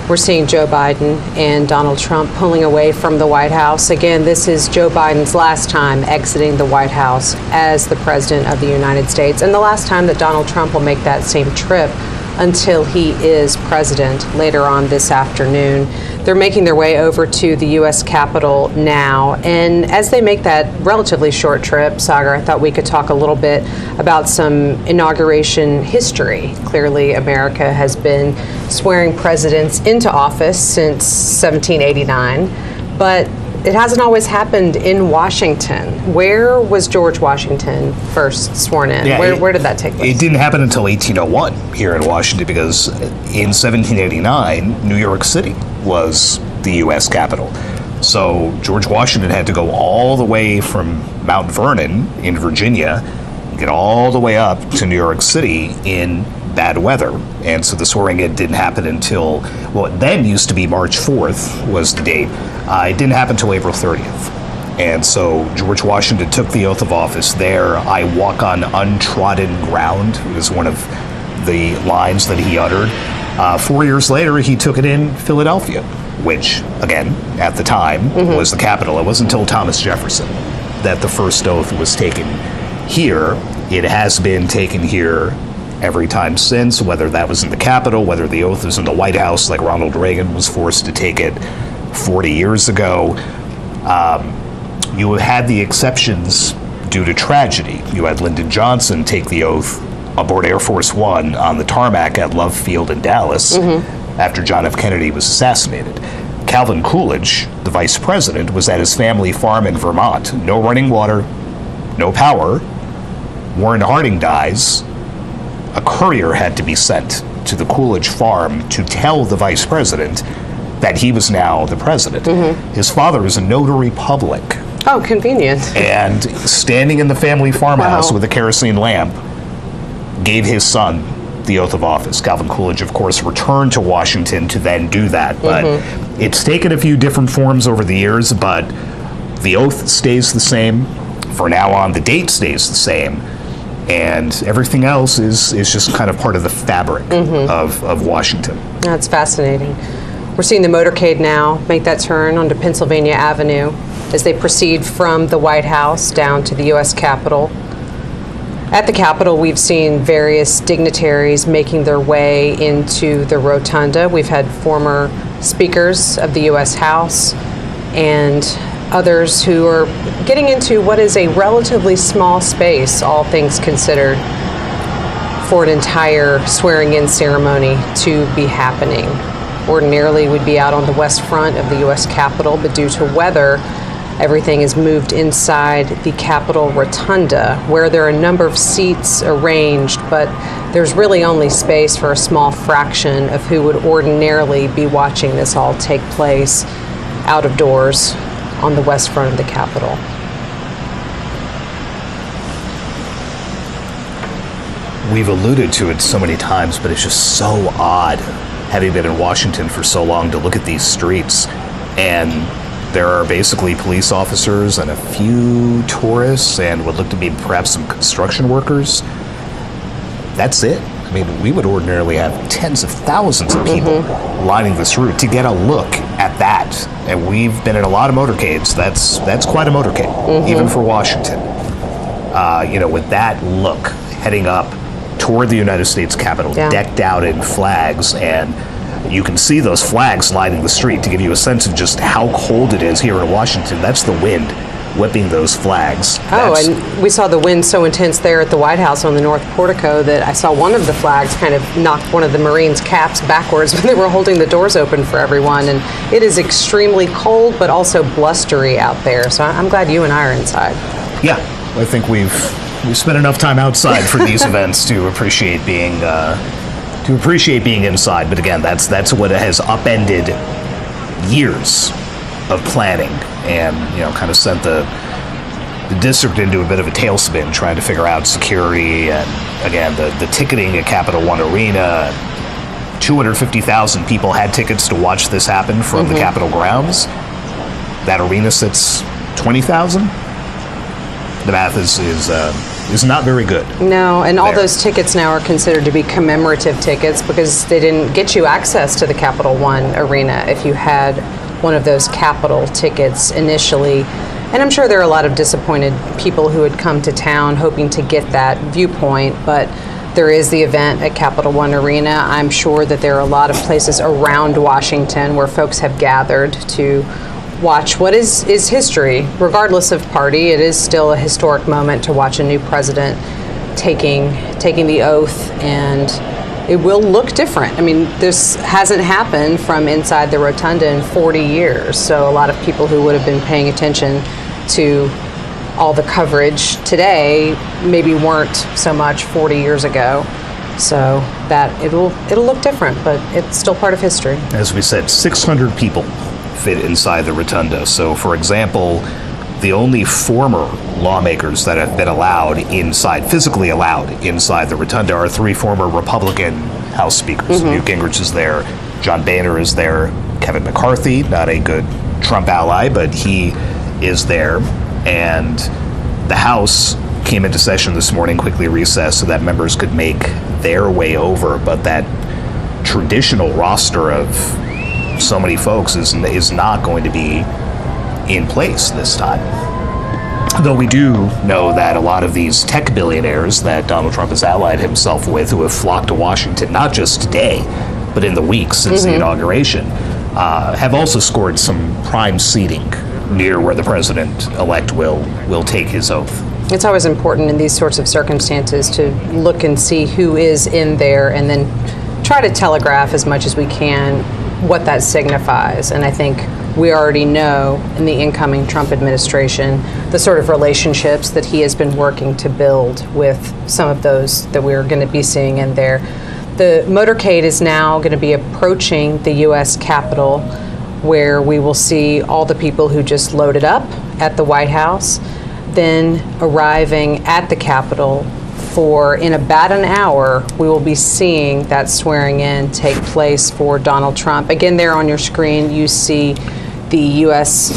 We're seeing Joe Biden and Donald Trump pulling away from the White House. Again, this is Joe Biden's last time exiting the White House as the President of the United States, and the last time that Donald Trump will make that same trip until he is president later on this afternoon. They're making their way over to the U.S. Capitol now, and as they make that relatively short trip, Sagar, I thought we could talk a little bit about some inauguration history. Clearly, America has been swearing presidents into office since 1789, but it hasn't always happened in Washington. Where was George Washington first sworn in? Yeah, where did that take place? It didn't happen until 1801 here in Washington, because in 1789, New York City was the U.S. Capitol. So George Washington had to go all the way from Mount Vernon in Virginia, get all the way up to New York City in bad weather. And so the swearing in didn't happen until, well, it then used to be March 4th was the date. It didn't happen until April 30th. And so George Washington took the oath of office there. I walk on untrodden ground was one of the lines that he uttered. 4 years later, he took it in Philadelphia, which, again, at the time was the capital. It wasn't until Thomas Jefferson that the first oath was taken here. It has been taken here every time since, whether that was in the Capitol, whether the oath was in the White House, like Ronald Reagan was forced to take it 40 years ago. You had the exceptions due to tragedy. You had Lyndon Johnson take the oath aboard Air Force One on the tarmac at Love Field in Dallas after John F. Kennedy was assassinated. Calvin Coolidge, the vice president, was at his family farm in Vermont. No running water, no power. Warren Harding dies. A courier had to be sent to the Coolidge farm to tell the vice president that he was now the president. His father was a notary public. Oh, convenient. And standing in the family farmhouse with a kerosene lamp, gave his son the oath of office. Calvin Coolidge, of course, returned to Washington to then do that. But it's taken a few different forms over the years, but the oath stays the same. For now on, the date stays the same. And everything else is just kind of part of the fabric of Washington. That's fascinating. We're seeing the motorcade now make that turn onto Pennsylvania Avenue as they proceed from the White House down to the U.S. Capitol. At the Capitol, we've seen various dignitaries making their way into the rotunda. We've had former speakers of the U.S. House and others who are getting into what is a relatively small space, all things considered, for an entire swearing-in ceremony to be happening. Ordinarily, we'd be out on the west front of the U.S. Capitol, but due to weather, everything is moved inside the Capitol Rotunda, where there are a number of seats arranged, but there's really only space for a small fraction of who would ordinarily be watching this all take place out of doors on the west front of the Capitol. We've alluded to it so many times, but it's just so odd, having been in Washington for so long, to look at these streets and there are basically police officers and a few tourists and what look to be perhaps some construction workers. That's it. I mean, we would ordinarily have tens of thousands of people lining this route to get a look at that. And we've been in a lot of motorcades. That's quite a motorcade, even for Washington. With that look, heading up toward the United States Capitol, decked out in flags, and you can see those flags lining the street to give you a sense of just how cold it is here in Washington. That's the wind whipping those flags. And we saw the wind so intense there at the White House on the North Portico that I saw one of the flags kind of knock one of the Marines' caps backwards when they were holding the doors open for everyone. And it is extremely cold, but also blustery out there. So I'm glad you and I are inside. Yeah, I think we've spent enough time outside for these events to appreciate being inside. But again, that's what has upended years of planning and kind of sent the district into a bit of a tailspin trying to figure out security and again the ticketing at Capital One Arena. 250,000 people had tickets to watch this happen from the Capitol grounds. That arena sits 20,000. The math is not very good. No, and all those tickets now are considered to be commemorative tickets because they didn't get you access to the Capital One Arena if you had one of those Capitol tickets initially. And I'm sure there are a lot of disappointed people who had come to town hoping to get that viewpoint, but there is the event at Capital One Arena. I'm sure that there are a lot of places around Washington where folks have gathered to watch what is history. Regardless of party, it is still a historic moment to watch a new president taking the oath, and it will look different. I mean, this hasn't happened from inside the rotunda in 40 years, so a lot of people who would have been paying attention to all the coverage today maybe weren't so much 40 years ago. So that it'll look different, but it's still part of history. As we said, 600 people fit inside the rotunda. So, for example, the only former lawmakers that have been physically allowed inside the rotunda are 3 former Republican House speakers. Newt Gingrich is there, John Boehner is there, Kevin McCarthy, not a good Trump ally, but he is there. And the House came into session this morning, quickly recessed so that members could make their way over, but that traditional roster of so many folks is not going to be in place this time. Though we do know that a lot of these tech billionaires that Donald Trump has allied himself with, who have flocked to Washington not just today, but in the weeks since the inauguration, have also scored some prime seating near where the president-elect will take his oath. It's always important in these sorts of circumstances to look and see who is in there and then try to telegraph as much as we can what that signifies. And I think we already know in the incoming Trump administration the sort of relationships that he has been working to build with some of those that we're going to be seeing in there. The motorcade is now going to be approaching the U.S. Capitol, where we will see all the people who just loaded up at the White House, then arriving at the Capitol for, in about an hour, we will be seeing that swearing in take place for Donald Trump. Again, there on your screen, you see the U.S.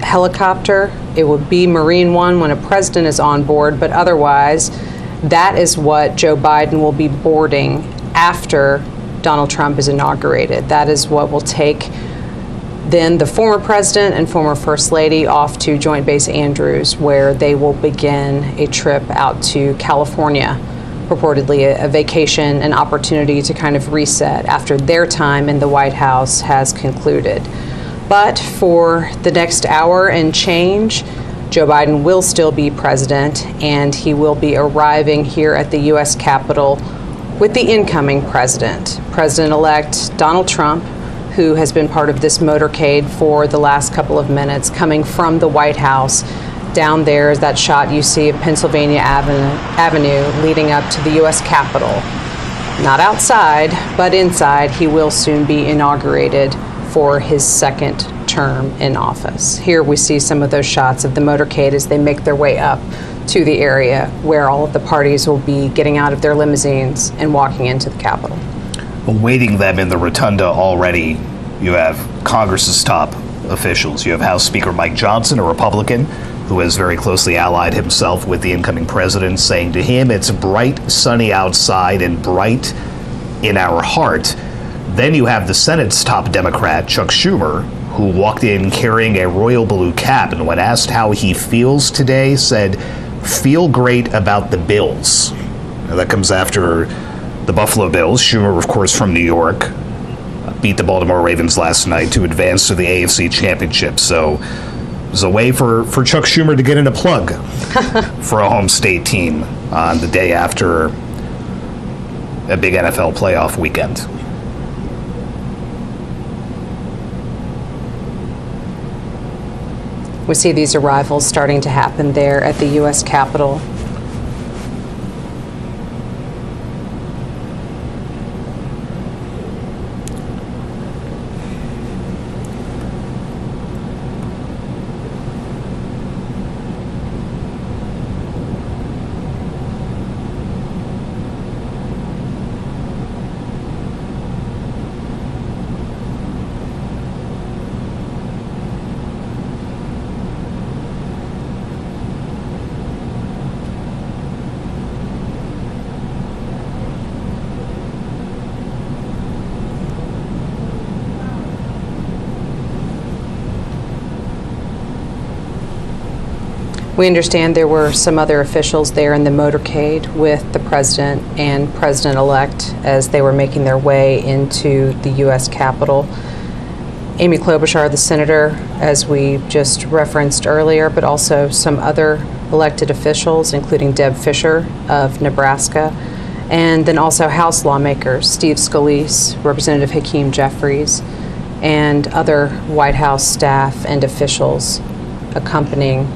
helicopter. It would be Marine One when a president is on board, but otherwise, that is what Joe Biden will be boarding after Donald Trump is inaugurated. That is what will take Then the former president and former first lady off to Joint Base Andrews, where they will begin a trip out to California, purportedly a vacation, an opportunity to kind of reset after their time in the White House has concluded. But for the next hour and change, Joe Biden will still be president, and he will be arriving here at the U.S. Capitol with the incoming president, President-elect Donald Trump, who has been part of this motorcade for the last couple of minutes, coming from the White House. Down there is that shot you see of Pennsylvania Avenue leading up to the U.S. Capitol. Not outside, but inside. He will soon be inaugurated for his second term in office. Here we see some of those shots of the motorcade as they make their way up to the area where all of the parties will be getting out of their limousines and walking into the Capitol. Awaiting them in the rotunda already, you have Congress's top officials. You have House Speaker Mike Johnson, a Republican, who has very closely allied himself with the incoming president, saying to him, it's bright, sunny outside and bright in our heart. Then you have the Senate's top Democrat, Chuck Schumer, who walked in carrying a royal blue cap, and when asked how he feels today, said, feel great about the Bills. Now, that comes after the Buffalo Bills, Schumer, of course, from New York, beat the Baltimore Ravens last night to advance to the AFC Championship. So it was a way for Chuck Schumer to get in a plug for a home state team on the day after a big NFL playoff weekend. We see these arrivals starting to happen there at the U.S. Capitol. We understand there were some other officials there in the motorcade with the president and president-elect as they were making their way into the U.S. Capitol. Amy Klobuchar, the senator, as we just referenced earlier, but also some other elected officials, including Deb Fischer of Nebraska, and then also House lawmakers, Steve Scalise, Representative Hakeem Jeffries, and other White House staff and officials accompanying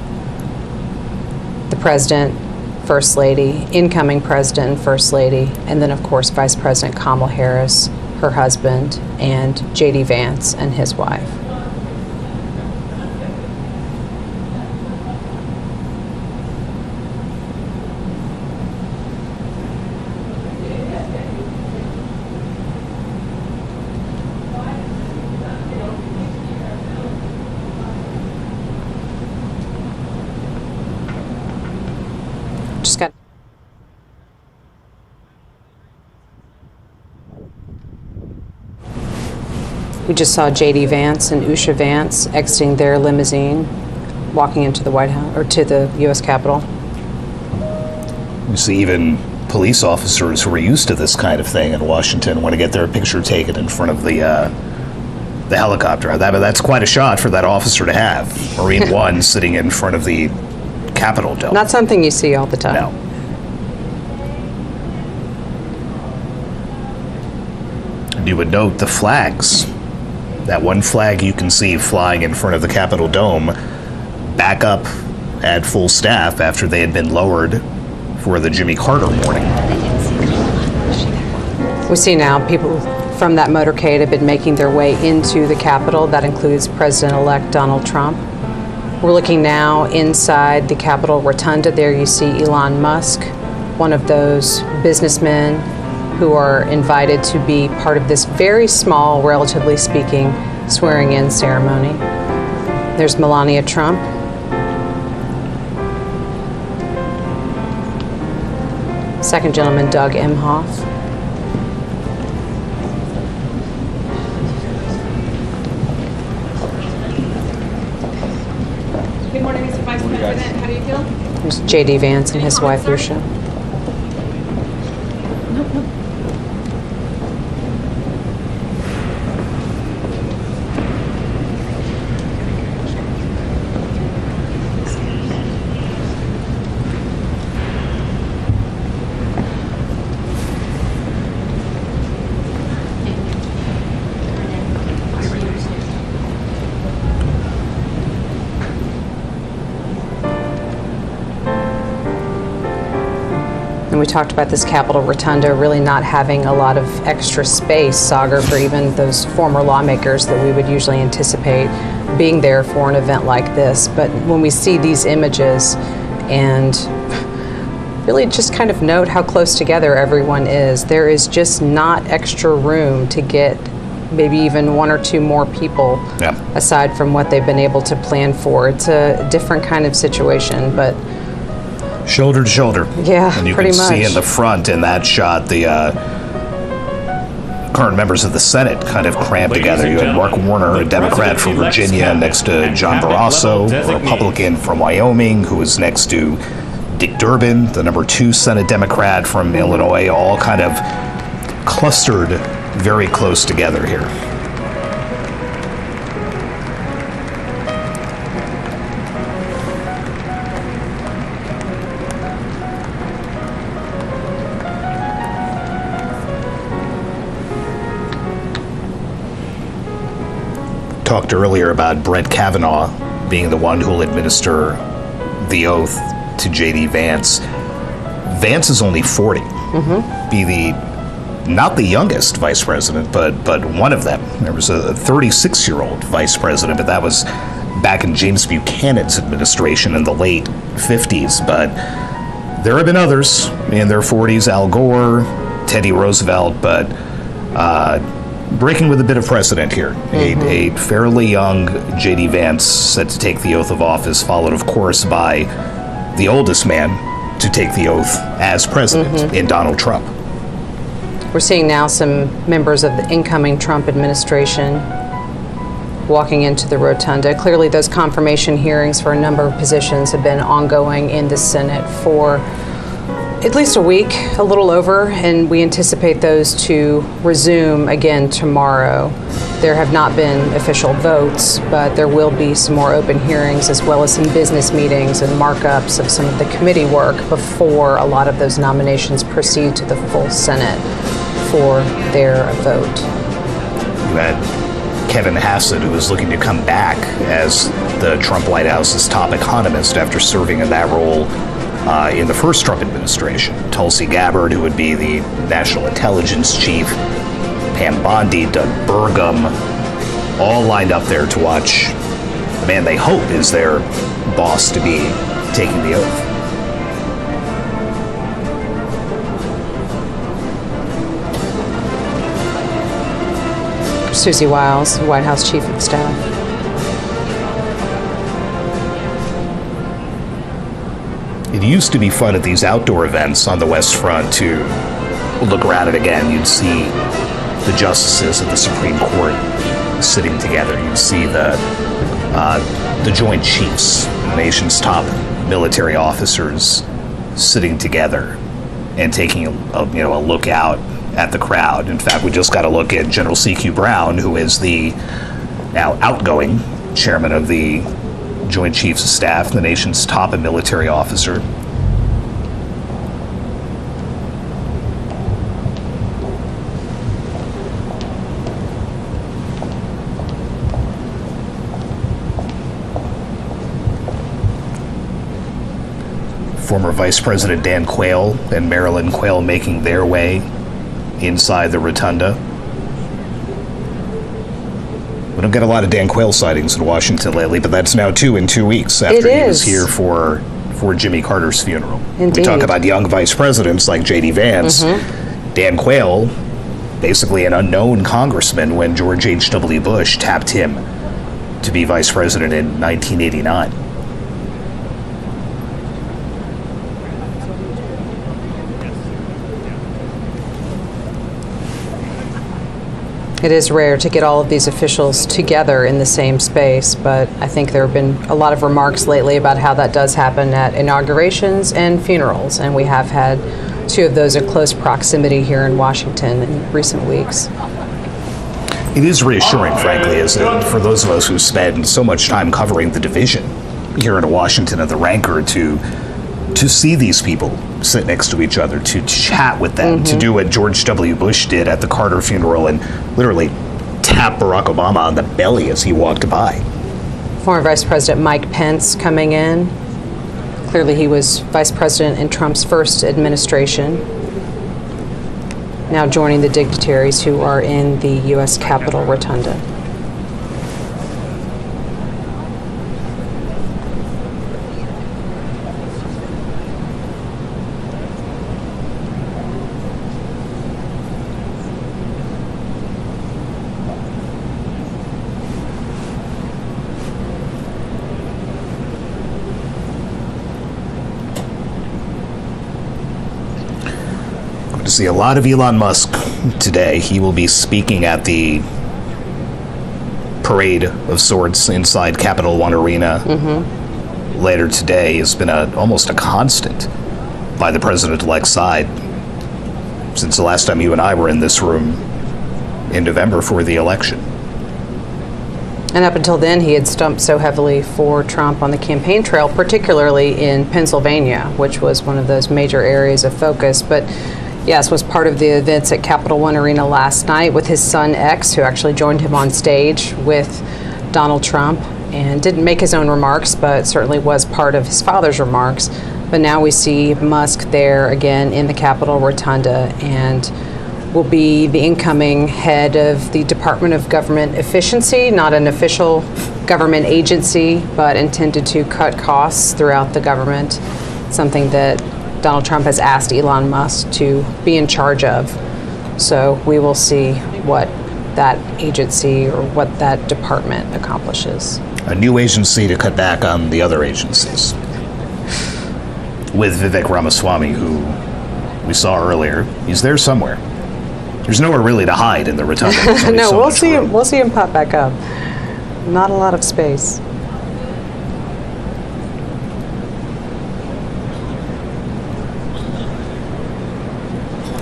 the President, First Lady, incoming President and First Lady, and then, of course, Vice President Kamala Harris, her husband, and J.D. Vance and his wife. We just saw J.D. Vance and Usha Vance exiting their limousine, walking into the White House, or to the U.S. Capitol. You see even police officers who are used to this kind of thing in Washington want to get their picture taken in front of the helicopter. That's quite a shot for that officer to have. Marine One sitting in front of the Capitol dome. Not something you see all the time. No. And you would note the flags. That one flag you can see flying in front of the Capitol dome back up at full staff after they had been lowered for the Jimmy Carter warning. We see now people from that motorcade have been making their way into the Capitol. That includes President-elect Donald Trump. We're looking now inside the Capitol Rotunda. There you see Elon Musk, one of those businessmen who are invited to be part of this very small, relatively speaking, swearing-in ceremony. There's Melania Trump. Second gentleman, Doug Emhoff. There's J.D. Vance and his wife, Lucia. We talked about this Capitol Rotunda really not having a lot of extra space, Sagar, for even those former lawmakers that we would usually anticipate being there for an event like this. But when we see these images and really just kind of note how close together everyone is, there is just not extra room to get maybe even one or two more people aside from what they've been able to plan for. It's a different kind of situation, but shoulder to shoulder. Yeah, and you pretty can much. see in the front in that shot the current members of the Senate kind of cramped together. You had Mark Warner, a Democrat from Virginia, next to John Barrasso, a Republican from Wyoming, who was next to Dick Durbin, the number 2 Senate Democrat from Illinois, all kind of clustered very close together here. Talked earlier about Brett Kavanaugh being the one who will administer the oath to J.D. Vance. Vance is only 40. Be not the youngest vice president, but one of them. There was a 36-year-old vice president, but that was back in James Buchanan's administration in the late 50s. But there have been others in their 40s, Al Gore, Teddy Roosevelt, but breaking with a bit of precedent here. A fairly young J.D. Vance set to take the oath of office, followed, of course, by the oldest man to take the oath as president in Donald Trump. We're seeing now some members of the incoming Trump administration walking into the rotunda. Clearly, those confirmation hearings for a number of positions have been ongoing in the Senate for at least a week, a little over, and we anticipate those to resume again tomorrow. There have not been official votes, but there will be some more open hearings as well as some business meetings and markups of some of the committee work before a lot of those nominations proceed to the full Senate for their vote. You had Kevin Hassett, who is looking to come back as the Trump White House's top economist after serving in that role in the first Trump administration. Tulsi Gabbard, who would be the national intelligence chief, Pam Bondi, Doug Burgum, all lined up there to watch the man they hope is their boss to be taking the oath. Susie Wiles, White House Chief of Staff. It used to be fun at these outdoor events on the West Front to look around it again. You'd see the justices of the Supreme Court sitting together. You'd see the Joint Chiefs, the nation's top military officers, sitting together and taking a look out at the crowd. In fact, we just got a look at General C.Q. Brown, who is the now outgoing chairman of the Joint Chiefs of Staff, the nation's top military officer. Former Vice President Dan Quayle and Marilyn Quayle making their way inside the rotunda. We don't get a lot of Dan Quayle sightings in Washington lately, but that's now 2 in 2 weeks after he was here for Jimmy Carter's funeral. Indeed. We talk about young vice presidents like J.D. Vance. Dan Quayle, basically an unknown congressman when George H.W. Bush tapped him to be vice president in 1989. It is rare to get all of these officials together in the same space, but I think there have been a lot of remarks lately about how that does happen at inaugurations and funerals, and we have had two of those in close proximity here in Washington in recent weeks. It is reassuring, frankly, is it, for those of us who spend so much time covering the division here in Washington and the rancor, to see these people sit next to each other, to chat with them, to do what George W. Bush did at the Carter funeral and literally tap Barack Obama on the belly as he walked by. Former Vice President Mike Pence coming in. Clearly he was Vice President in Trump's first administration. Now joining the dignitaries who are in the U.S. Capitol Rotunda. See a lot of Elon Musk today. He will be speaking at the parade of sorts inside Capitol One Arena later today. Has been almost a constant by the president-elect's side since the last time you and I were in this room in November for the election. And up until then, he had stumped so heavily for Trump on the campaign trail, particularly in Pennsylvania, which was one of those major areas of focus. But yes, was part of the events at Capitol One Arena last night with his son X, who actually joined him on stage with Donald Trump and didn't make his own remarks, but certainly was part of his father's remarks. But now we see Musk there again in the Capitol Rotunda and will be the incoming head of the Department of Government Efficiency, not an official government agency, but intended to cut costs throughout the government, something that Donald Trump has asked Elon Musk to be in charge of. So we will see what that agency or what that department accomplishes. A new agency to cut back on the other agencies. With Vivek Ramaswamy, who we saw earlier, he's there somewhere. There's nowhere really to hide in the rotunda. No, we'll see him pop back up. Not a lot of space.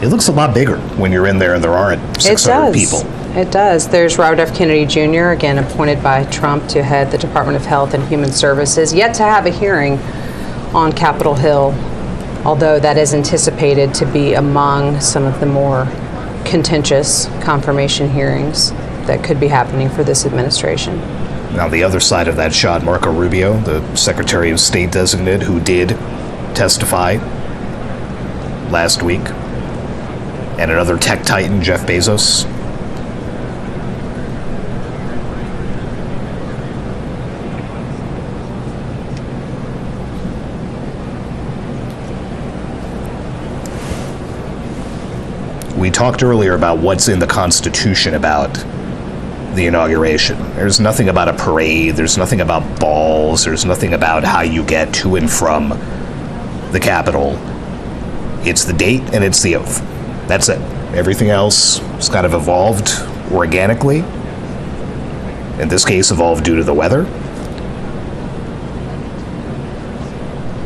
It looks a lot bigger when you're in there and there aren't 600 people. It does. There's Robert F. Kennedy Jr., again appointed by Trump to head the Department of Health and Human Services, yet to have a hearing on Capitol Hill, although that is anticipated to be among some of the more contentious confirmation hearings that could be happening for this administration. Now, the other side of that shot, Marco Rubio, the Secretary of State designate, who did testify last week, and another tech titan, Jeff Bezos. We talked earlier about what's in the Constitution about the inauguration. There's nothing about a parade, there's nothing about balls, there's nothing about how you get to and from the Capitol. It's the date and it's the oath. That's it. Everything else has kind of evolved organically. In this case, evolved due to the weather.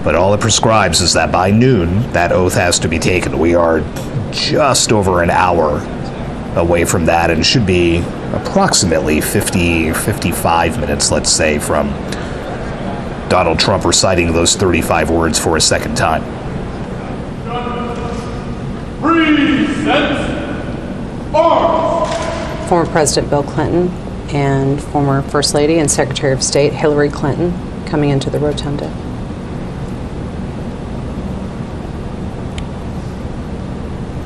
But all it prescribes is that by noon, that oath has to be taken. We are just over an hour away from that and should be approximately 55 minutes, let's say, from Donald Trump reciting those 35 words for a second time. Former President Bill Clinton and former First Lady and Secretary of State Hillary Clinton coming into the rotunda.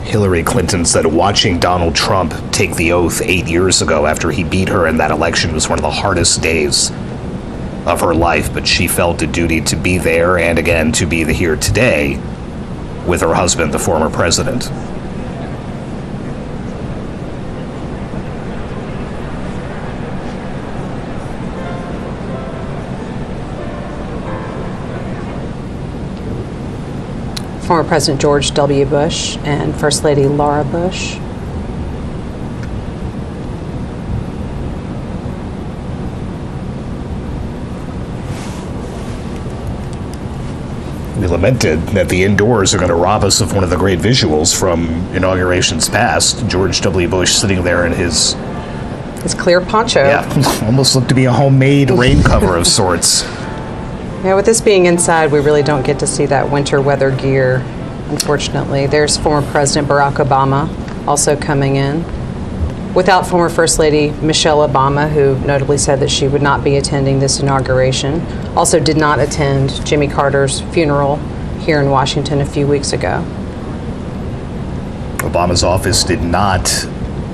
Hillary Clinton said watching Donald Trump take the oath 8 years ago after he beat her in that election was one of the hardest days of her life, but she felt a duty to be there and again to be here today with her husband, the former president. Former President George W. Bush and First Lady Laura Bush. lamented that the indoors are going to rob us of one of the great visuals from inaugurations past. George W. Bush sitting there in his clear poncho. Yeah, almost looked to be a homemade rain cover of sorts. Yeah, with this being inside, we really don't get to see that winter weather gear, unfortunately. There's former President Barack Obama also coming in, without former First Lady Michelle Obama, who notably said that she would not be attending this inauguration. Also did not attend Jimmy Carter's funeral here in Washington a few weeks ago. Obama's office did not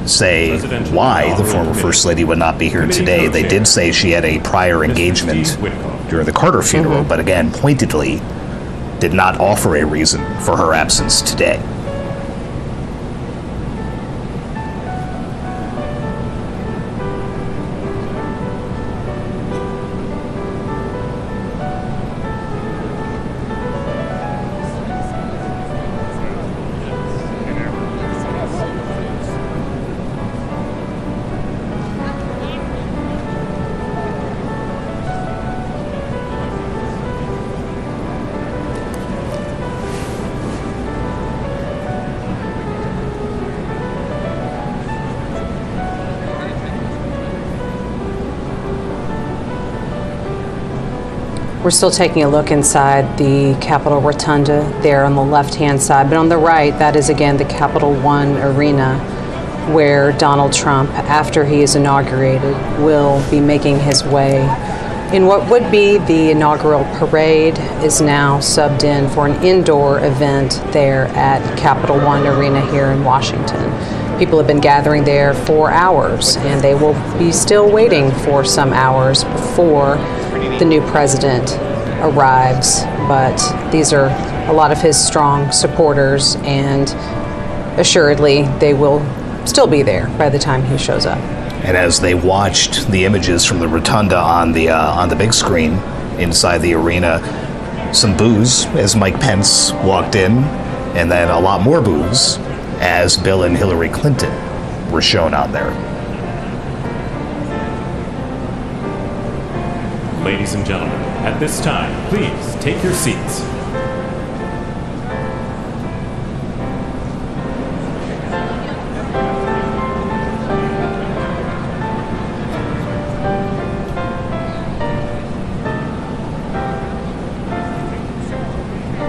say why the former First Lady would not be here today. They did say she had a prior engagement during the Carter funeral, but again, pointedly, did not offer a reason for her absence today. We're still taking a look inside the Capitol Rotunda there on the left-hand side, but on the right, that is again the Capital One Arena, where Donald Trump, after he is inaugurated, will be making his way in what would be the inaugural parade, is now subbed in for an indoor event there at Capital One Arena here in Washington. People have been gathering there for hours, and they will be still waiting for some hours before the new president arrives. But these are a lot of his strong supporters, and assuredly they will still be there by the time he shows up. And as they watched the images from the rotunda on the big screen inside the arena, some boos as Mike Pence walked in, and then a lot more boos as Bill and Hillary Clinton were shown on there. Ladies and gentlemen, at this time, please take your seats.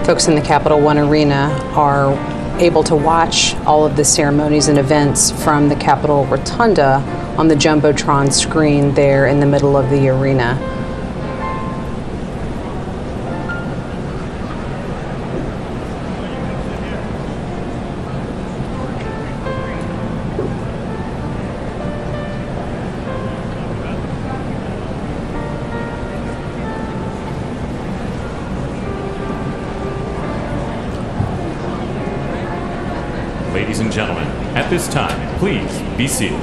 Folks in the Capital One Arena are able to watch all of the ceremonies and events from the Capitol Rotunda on the Jumbotron screen there in the middle of the arena. Ladies and gentlemen, at this time, please be seated.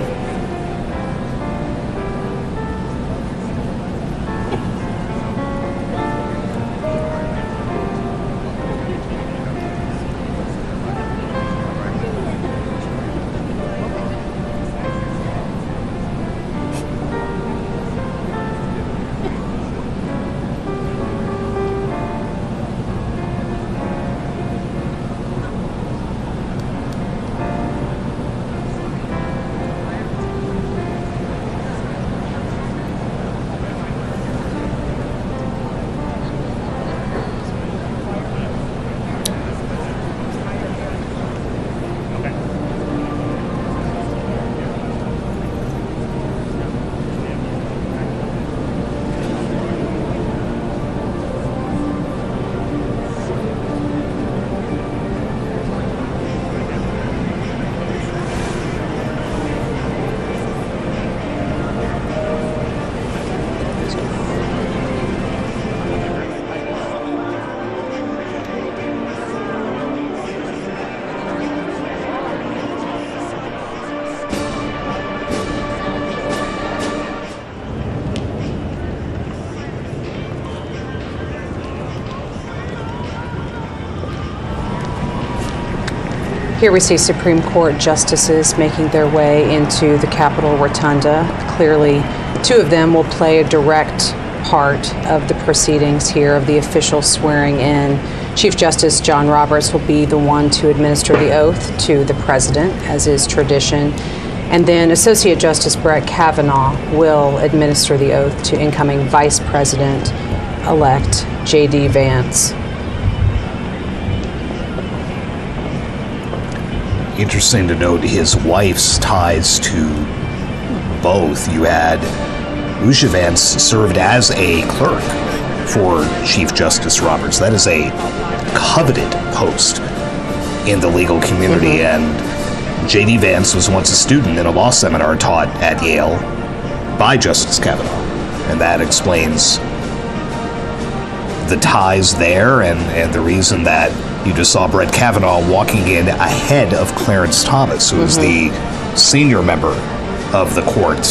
Here we see Supreme Court justices making their way into the Capitol Rotunda. Clearly, two of them will play a direct part of the proceedings here of the official swearing in. Chief Justice John Roberts will be the one to administer the oath to the president, as is tradition. And then Associate Justice Brett Kavanaugh will administer the oath to incoming Vice President-elect J.D. Vance. Interesting to note his wife's ties to both. You had Lucia Vance served as a clerk for Chief Justice Roberts. That is a coveted post in the legal community, and J.D. Vance was once a student in a law seminar taught at Yale by Justice Kavanaugh, and that explains the ties there and the reason that you just saw Brett Kavanaugh walking in ahead of Clarence Thomas, who is the senior member of the court,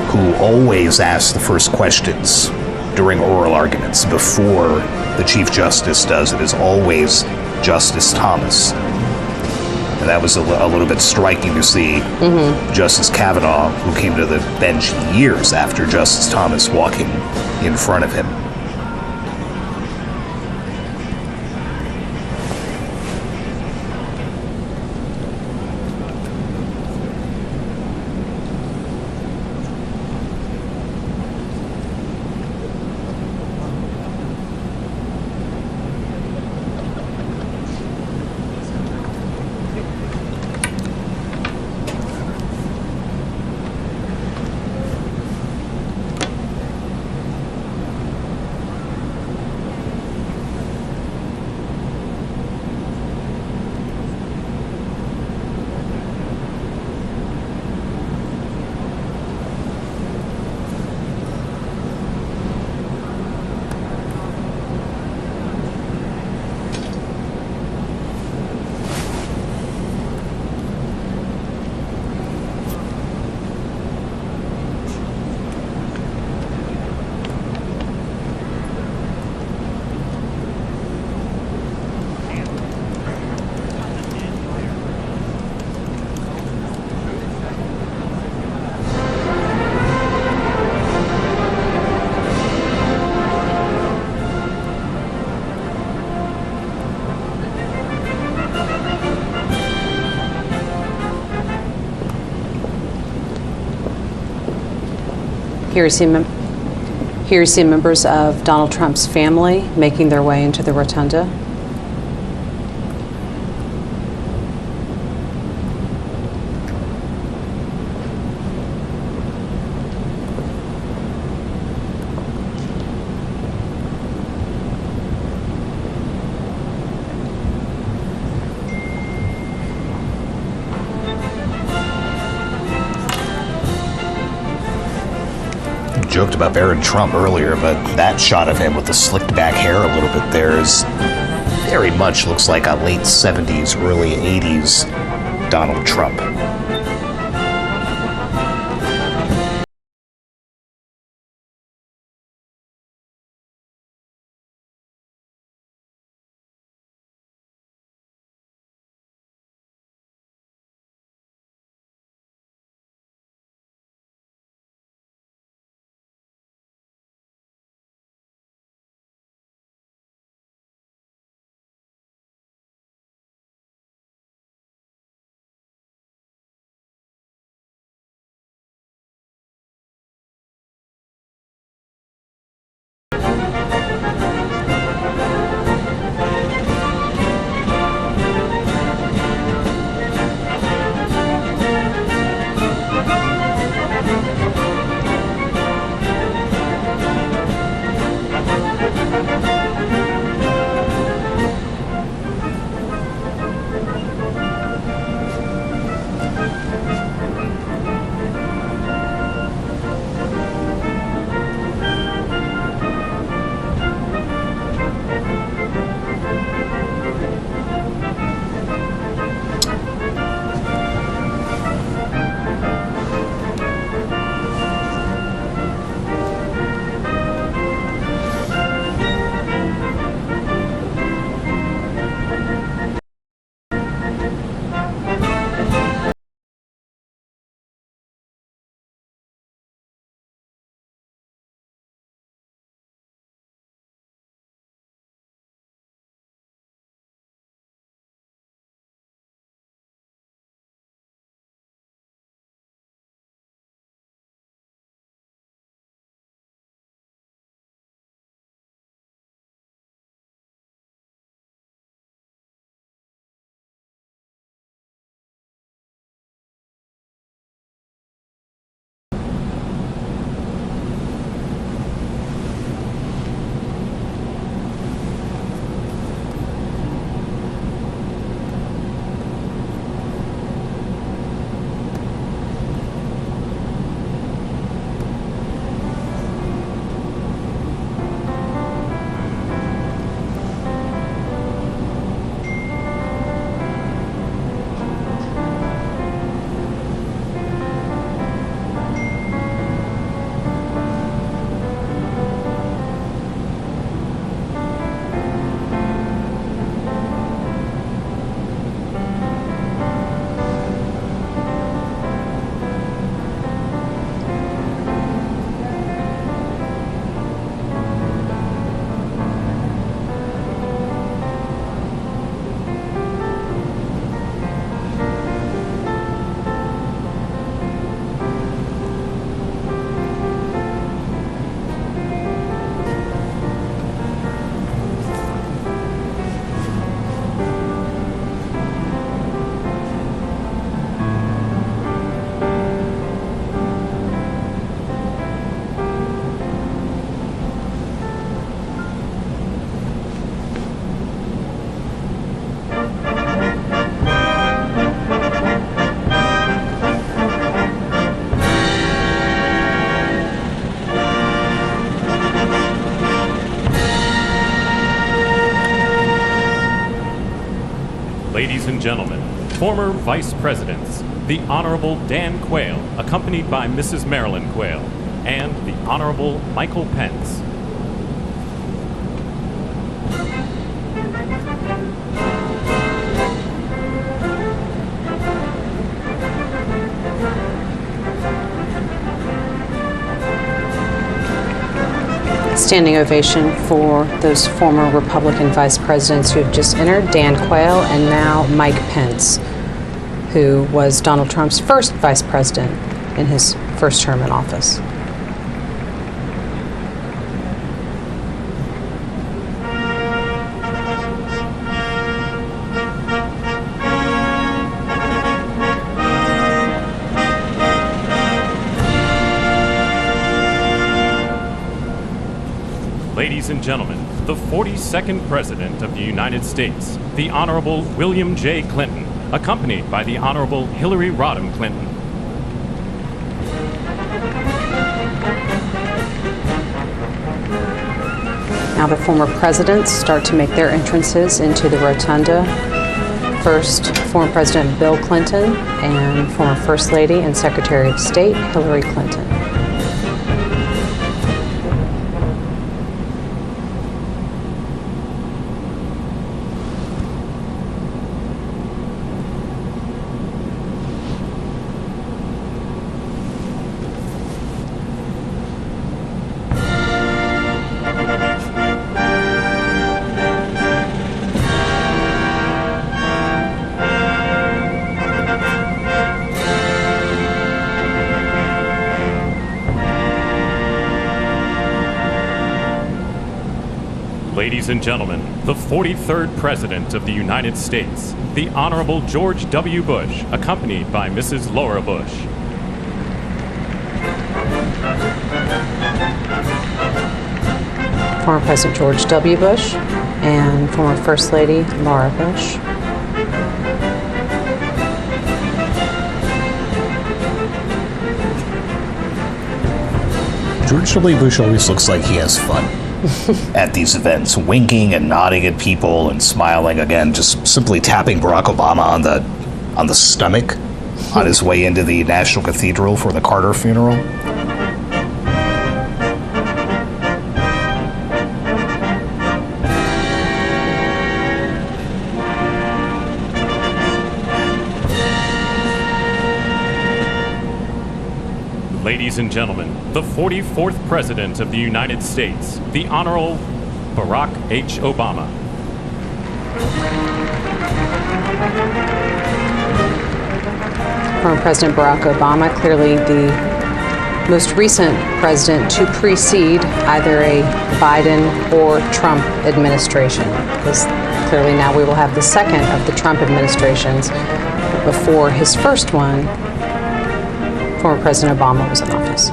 who always asks the first questions during oral arguments before the Chief Justice does. It is always Justice Thomas. And that was a little bit striking to see Justice Kavanaugh, who came to the bench years after Justice Thomas, walking in front of him. Here you see members of Donald Trump's family making their way into the rotunda. Joked about Barron Trump earlier, but that shot of him with the slicked back hair a little bit there is very much looks like a late 70s, early 80s Donald Trump. gentlemen, former Vice Presidents, the Honorable Dan Quayle, accompanied by Mrs. Marilyn Quayle, and the Honorable Michael Pence. Standing ovation for those former Republican vice presidents who have just entered, Dan Quayle and now Mike Pence, who was Donald Trump's first vice president in his first term in office. Ladies and gentlemen, the 42nd President of the United States, the Honorable William J. Clinton, accompanied by the Honorable Hillary Rodham Clinton. Now the former presidents start to make their entrances into the rotunda. First, former President Bill Clinton and former First Lady and Secretary of State Hillary Clinton. Ladies and gentlemen, the 43rd President of the United States, the Honorable George W. Bush, accompanied by Mrs. Laura Bush. Former President George W. Bush and former First Lady Laura Bush. George W. Bush always looks like he has fun at these events, winking and nodding at people and smiling again, just simply tapping Barack Obama on the stomach on his way into the National Cathedral for the Carter funeral. Ladies and gentlemen, the 44th President of the United States, the Honorable Barack H. Obama. Former President Barack Obama, clearly the most recent president to precede either a Biden or Trump administration, because clearly now we will have the second of the Trump administrations. But before his first one, former President Obama was in office.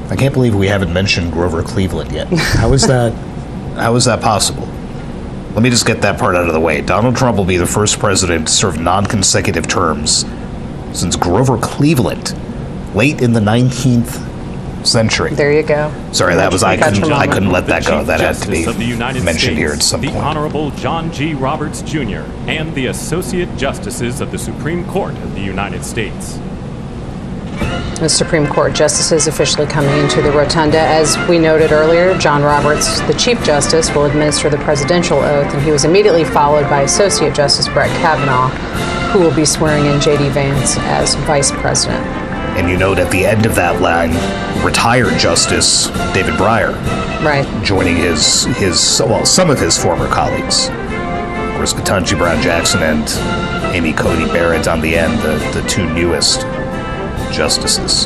I can't believe we haven't mentioned Grover Cleveland yet. How is that? How is that possible? Let me just get that part out of the way. Donald Trump will be the first president to serve non-consecutive terms since Grover Cleveland, late in the 19th century. There you go. Sorry, that was I couldn't let that go. That had to be mentioned here at some point. The Honorable John G. Roberts Jr. and the Associate Justices of the Supreme Court of the United States. The Supreme Court justices officially coming into the rotunda. As we noted earlier, John Roberts, the Chief Justice, will administer the presidential oath, and he was immediately followed by Associate Justice Brett Kavanaugh, who will be swearing in J.D. Vance as Vice President. And you note at the end of that line, retired Justice David Breyer, right, joining some of his former colleagues. Of course, Ketanji Brown Jackson and Amy Coney Barrett on the end, the two newest justices.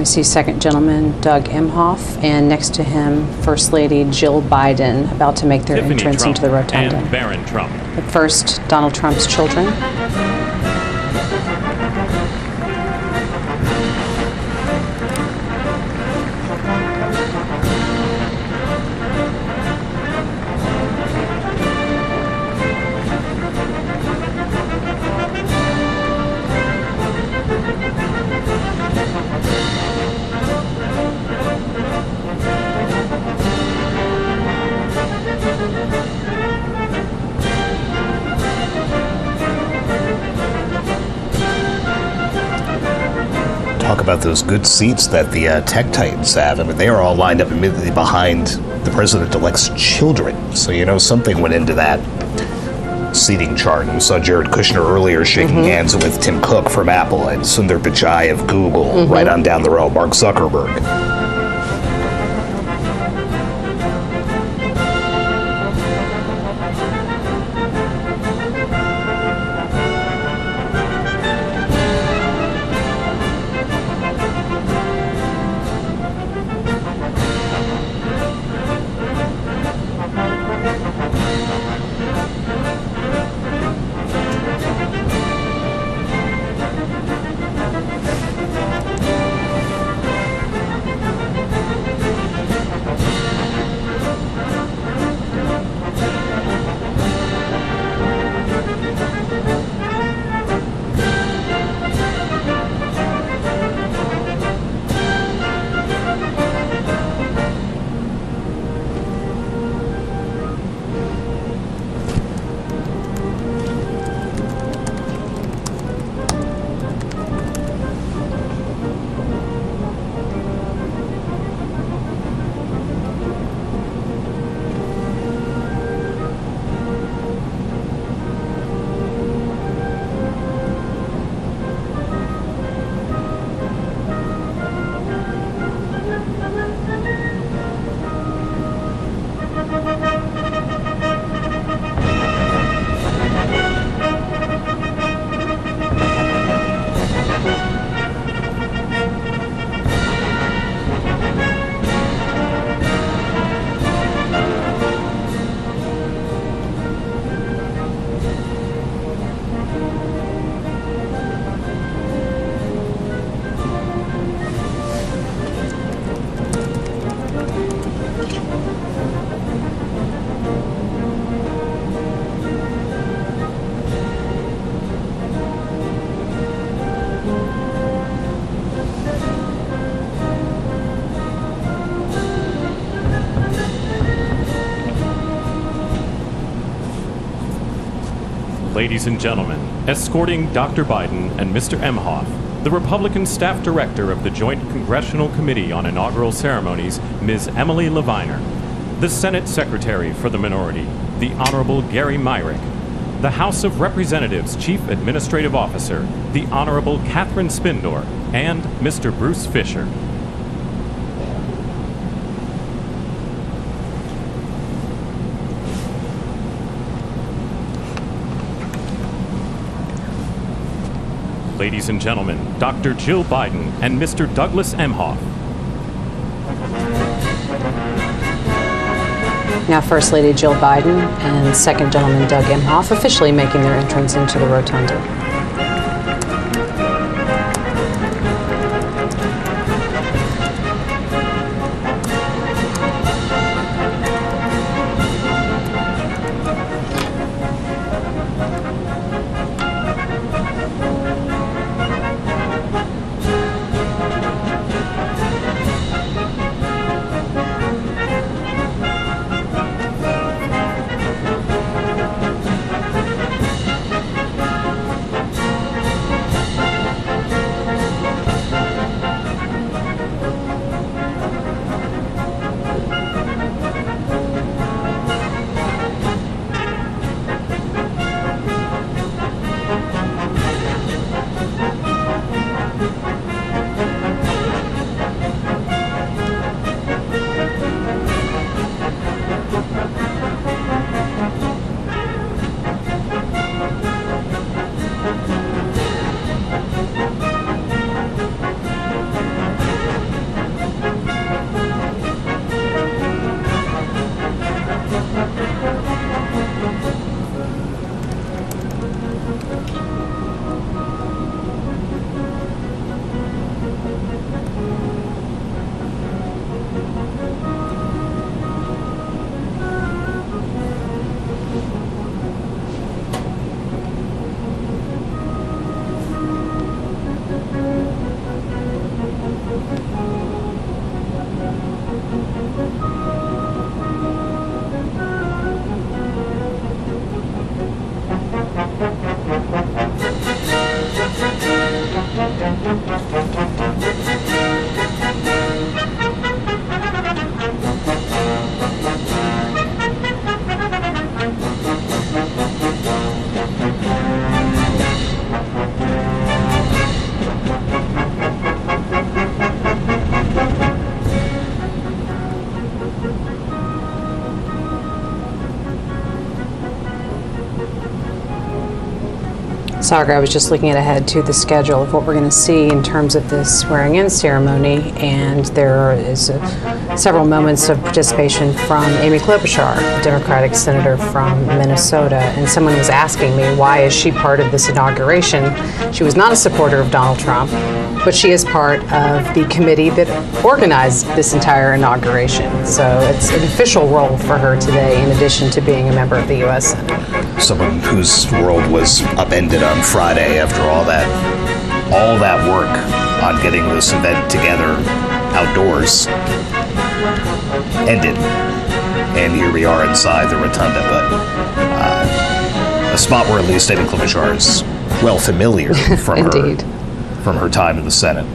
see Second Gentleman Doug Emhoff, and next to him, First Lady Jill Biden, about to make their Tiffany entrance Trump into the rotunda. and Barron Trump. But first, Donald Trump's children. Talk about those good seats that the tech titans have. I mean, they are all lined up immediately behind the president-elect's children. So, you know, something went into that seating chart. And we saw Jared Kushner earlier shaking hands with Tim Cook from Apple and Sundar Pichai of Google, right on down the row, Mark Zuckerberg. Ladies and gentlemen, escorting Dr. Biden and Mr. Emhoff, the Republican staff director of the Joint Congressional Committee on Inaugural Ceremonies, Ms. Emily Leviner, the Senate Secretary for the Minority, the Honorable Gary Myrick, the House of Representatives Chief Administrative Officer, the Honorable Catherine Spindor, and Mr. Bruce Fisher. Ladies and gentlemen, Dr. Jill Biden and Mr. Douglas Emhoff. Now First Lady Jill Biden and Second Gentleman Doug Emhoff officially making their entrance into the rotunda. Sagar, I was just looking ahead to the schedule of what we're going to see in terms of this swearing-in ceremony, and there is several moments of participation from Amy Klobuchar, a Democratic senator from Minnesota, and someone was asking me, why is she part of this inauguration? She was not a supporter of Donald Trump, but she is part of the committee that organized this entire inauguration. So it's an official role for her today, in addition to being a member of the U.S. Senate. Someone whose world was upended on Friday after all that work on getting this event together outdoors ended, and here we are inside the rotunda. But a spot where at least Amy Klobuchar is well familiar from her time in the Senate.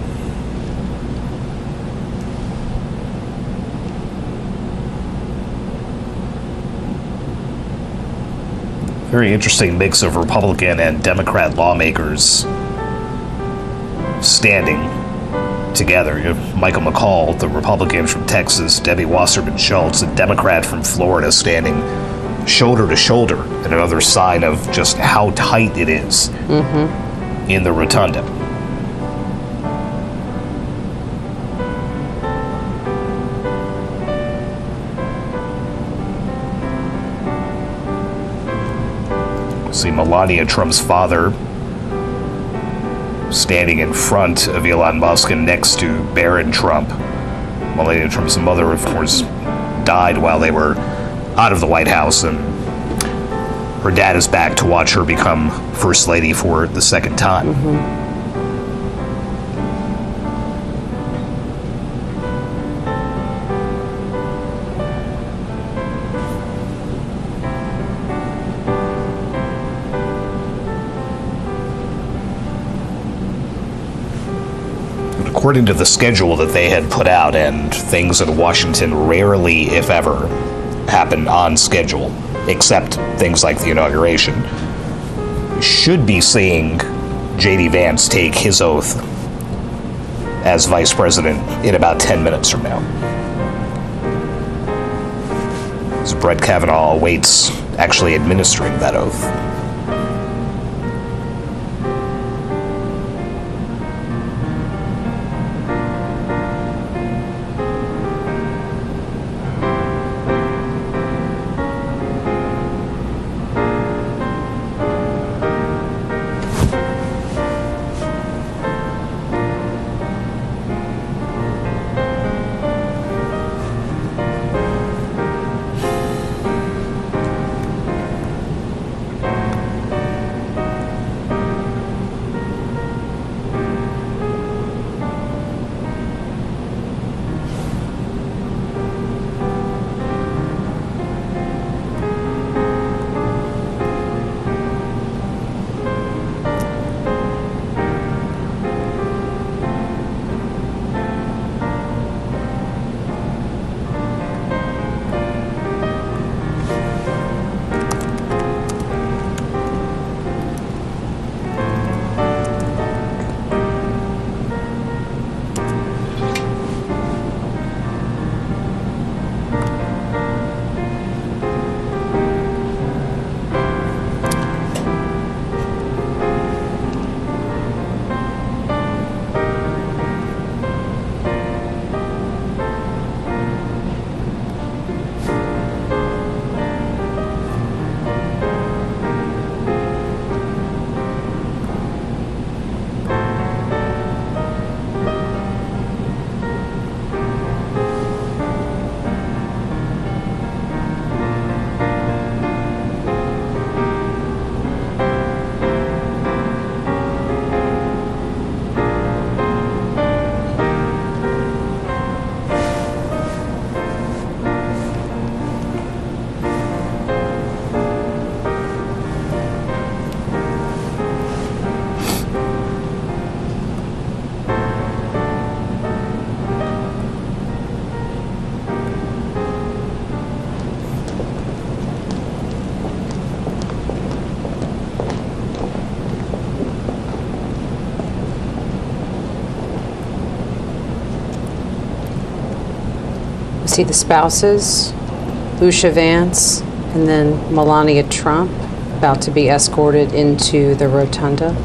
Very interesting mix of Republican and Democrat lawmakers standing together. You have Michael McCall, the Republican from Texas, Debbie Wasserman Schultz, a Democrat from Florida, standing shoulder to shoulder, and another sign of just how tight it is in the rotunda. See Melania Trump's father standing in front of Elon Musk and next to Barron Trump. Melania Trump's mother, of course, died while they were out of the White House, and her dad is back to watch her become First Lady for the second time. According to the schedule that they had put out, and things in Washington rarely, if ever, happen on schedule, except things like the inauguration, we should be seeing J.D. Vance take his oath as vice president in about 10 minutes from now. As Brett Kavanaugh awaits actually administering that oath. See the spouses, Lucia Vance, and then Melania Trump about to be escorted into the rotunda.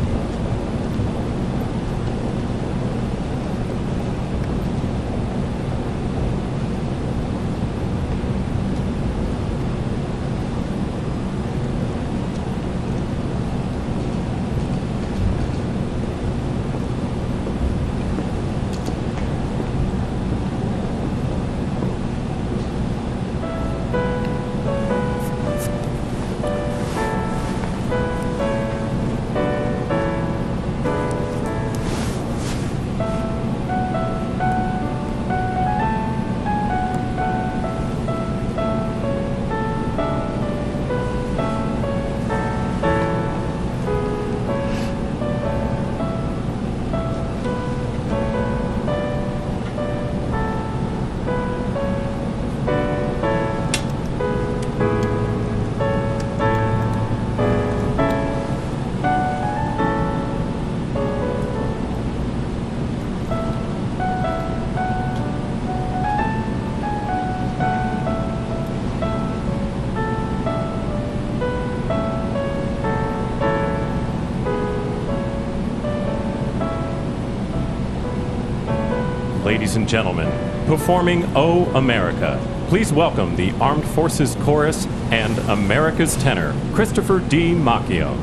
Ladies and gentlemen, performing "Oh America," please welcome the Armed Forces Chorus and America's tenor, Christopher D. Macchio.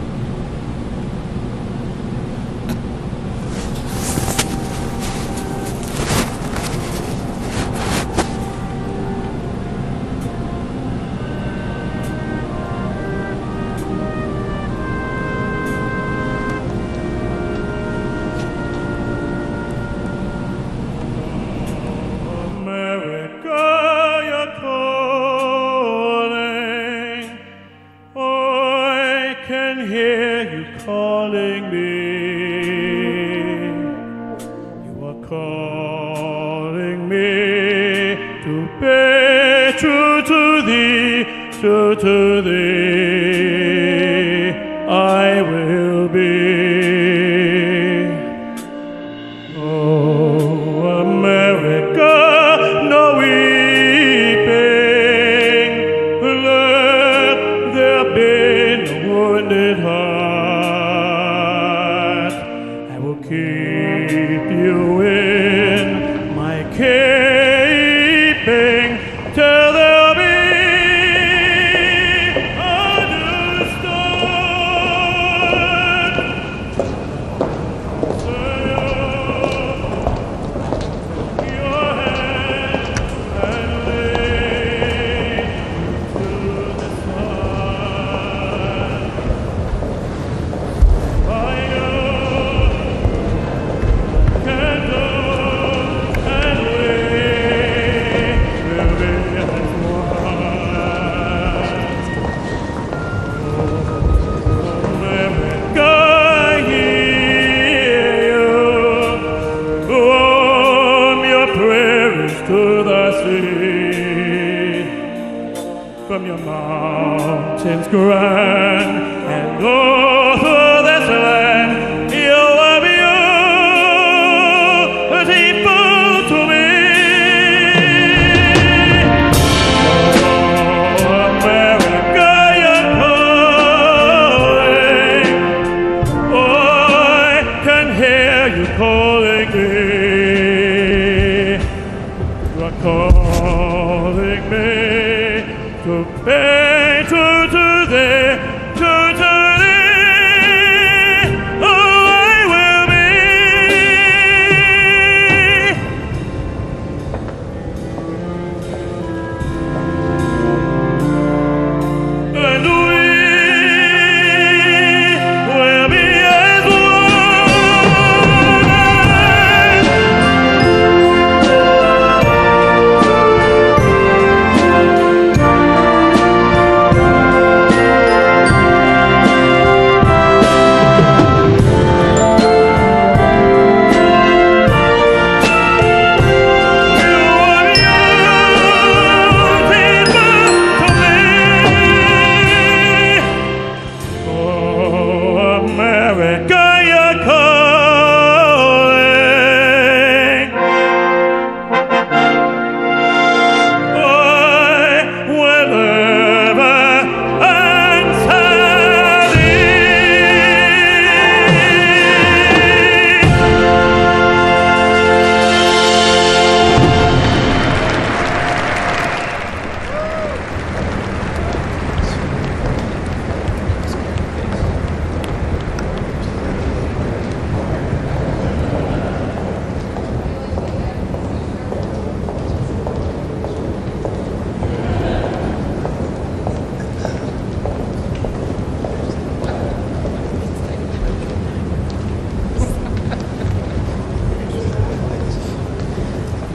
To thee I will be. Oh, America, no weeping, let there be no wounded heart. I will keep you in my keeping till there'll be from your mountains grand and all through this land you will be beautiful to me. Oh, America, you're calling. Oh, I can hear you calling me. You are calling me to be true to thee.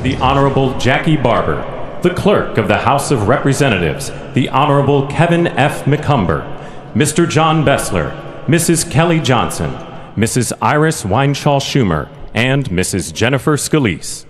the Honorable Jackie Barber, the Clerk of the House of Representatives, the Honorable Kevin F. McCumber, Mr. John Bessler, Mrs. Kelly Johnson, Mrs. Iris Weinschall Schumer, and Mrs. Jennifer Scalise.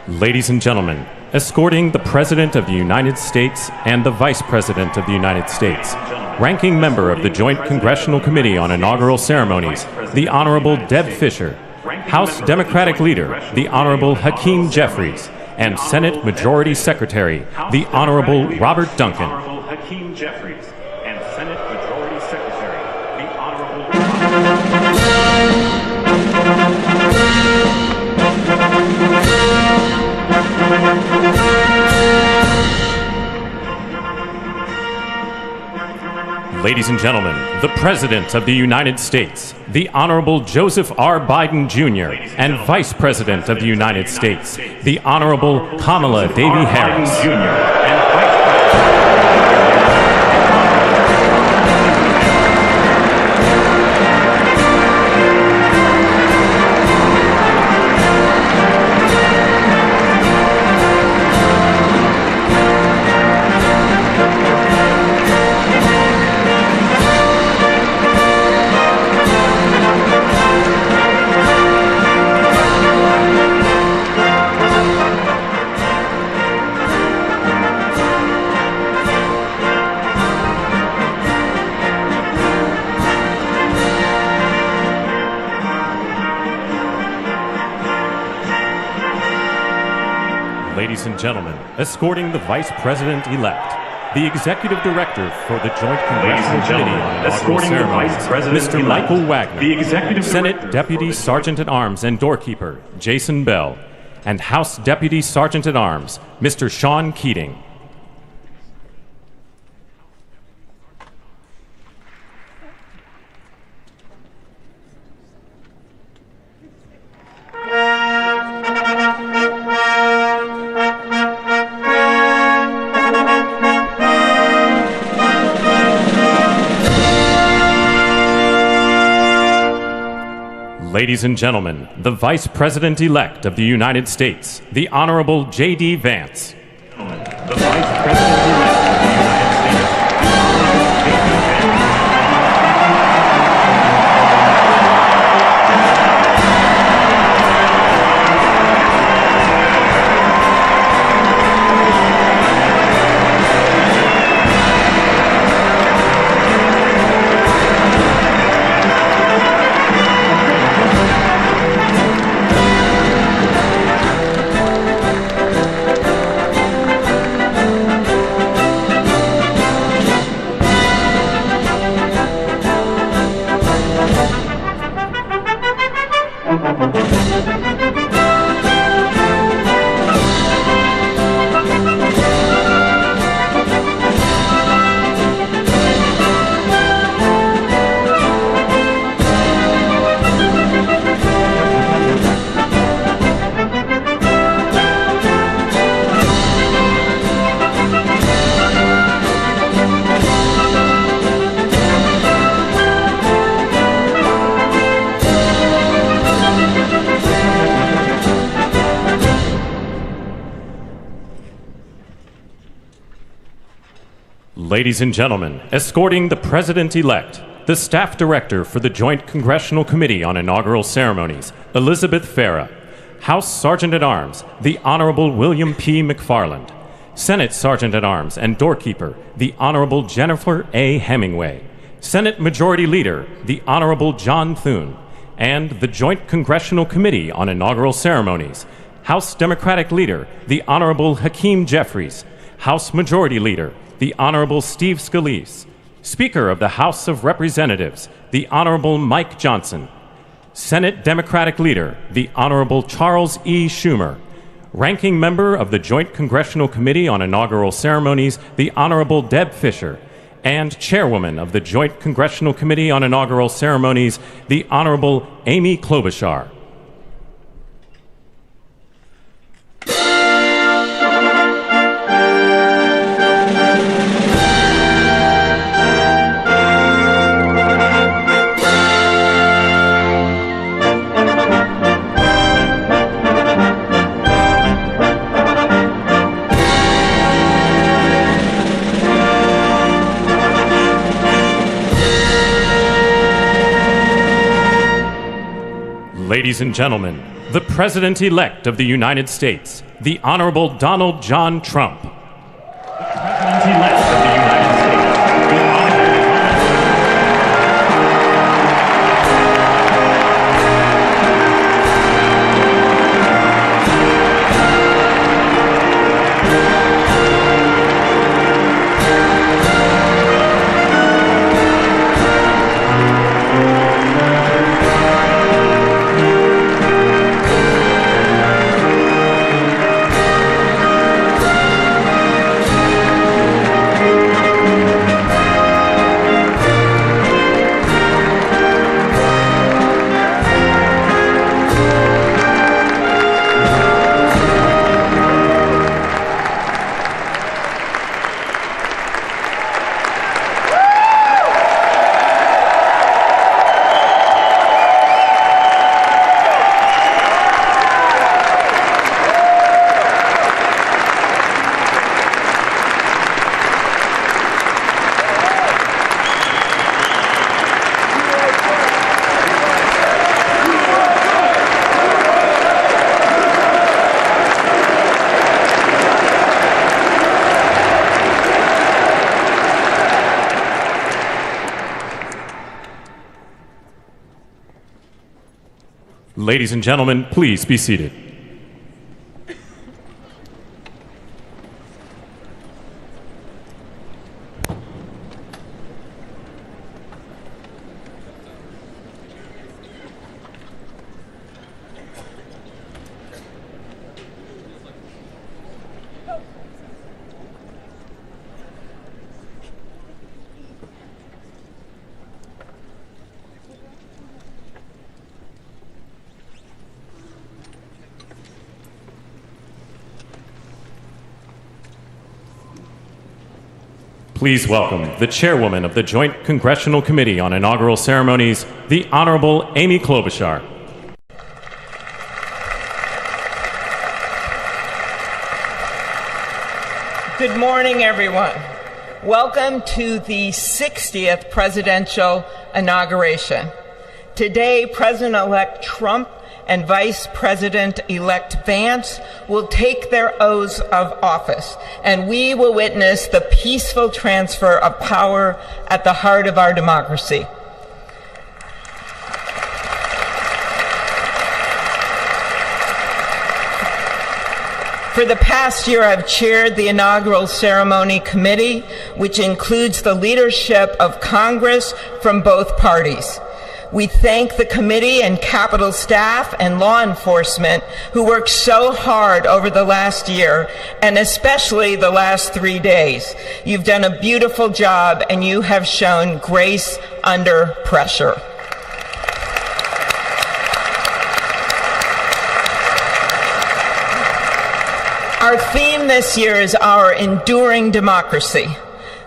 Ladies and gentlemen, escorting the President of the United States and the Vice President of the United States, ranking member of the Joint Congressional Committee on Inaugural Ceremonies, the Honorable Deb Fischer, House Democratic Leader, the Honorable Hakeem Jeffries, and Senate Majority Secretary, the Honorable Robert Duncan. Hakeem Jeffries and Senate Majority Secretary, the Honorable Ladies and gentlemen, the President of the United States, the Honorable Joseph R. Biden Jr., and Vice President of the United States, the Honorable Kamala Davy Harris. Ladies and gentlemen, escorting the Vice President-elect, the Executive Director for the Joint Congressional Committee on Inaugural Ceremonies, Mr. Michael Wagner, Senate Deputy Sergeant-at-Arms and Doorkeeper, Jason Bell, and House Deputy Sergeant-at-Arms, Mr. Sean Keating. Ladies and gentlemen, the Vice President-elect of the United States, the Honorable J.D. Vance. The Vice President-elect of the United States. Ladies and gentlemen, escorting the President-elect, the Staff Director for the Joint Congressional Committee on Inaugural Ceremonies, Elizabeth Farah, House Sergeant-at-Arms, the Honorable William P. McFarland, Senate Sergeant-at-Arms and Doorkeeper, the Honorable Jennifer A. Hemingway, Senate Majority Leader, the Honorable John Thune, and the Joint Congressional Committee on Inaugural Ceremonies, House Democratic Leader, the Honorable Hakeem Jeffries, House Majority Leader, the Honorable Steve Scalise, Speaker of the House of Representatives, the Honorable Mike Johnson, Senate Democratic Leader, the Honorable Charles E. Schumer, Ranking Member of the Joint Congressional Committee on Inaugural Ceremonies, the Honorable Deb Fischer, and Chairwoman of the Joint Congressional Committee on Inaugural Ceremonies, the Honorable Amy Klobuchar. Ladies and gentlemen, the President-elect of the United States, the Honorable Donald John Trump. The President-elect of the United States, the Honorable Ladies and gentlemen, please be seated. Please welcome the Chairwoman of the Joint Congressional Committee on Inaugural Ceremonies, the Honorable Amy Klobuchar. Good morning, everyone. Welcome to the 60th presidential inauguration. Today, President-elect Trump and Vice President-elect Vance will take their oaths of office, and we will witness the peaceful transfer of power at the heart of our democracy. For the past year, I've chaired the Inaugural Ceremony Committee, which includes the leadership of Congress from both parties. We thank the committee and Capitol staff and law enforcement who worked so hard over the last year, and especially the last 3 days. You've done a beautiful job, and you have shown grace under pressure. Our theme this year is our enduring democracy.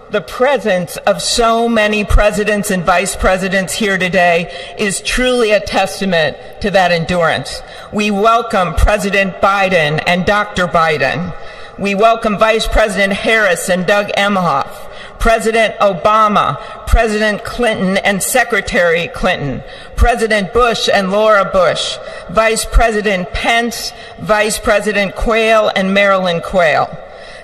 The presence of so many presidents and vice presidents here today is truly a testament to that endurance. We welcome President Biden and Dr. Biden. We welcome Vice President Harris and Doug Emhoff, President Obama, President Clinton and Secretary Clinton, President Bush and Laura Bush, Vice President Pence, Vice President Quayle and Marilyn Quayle.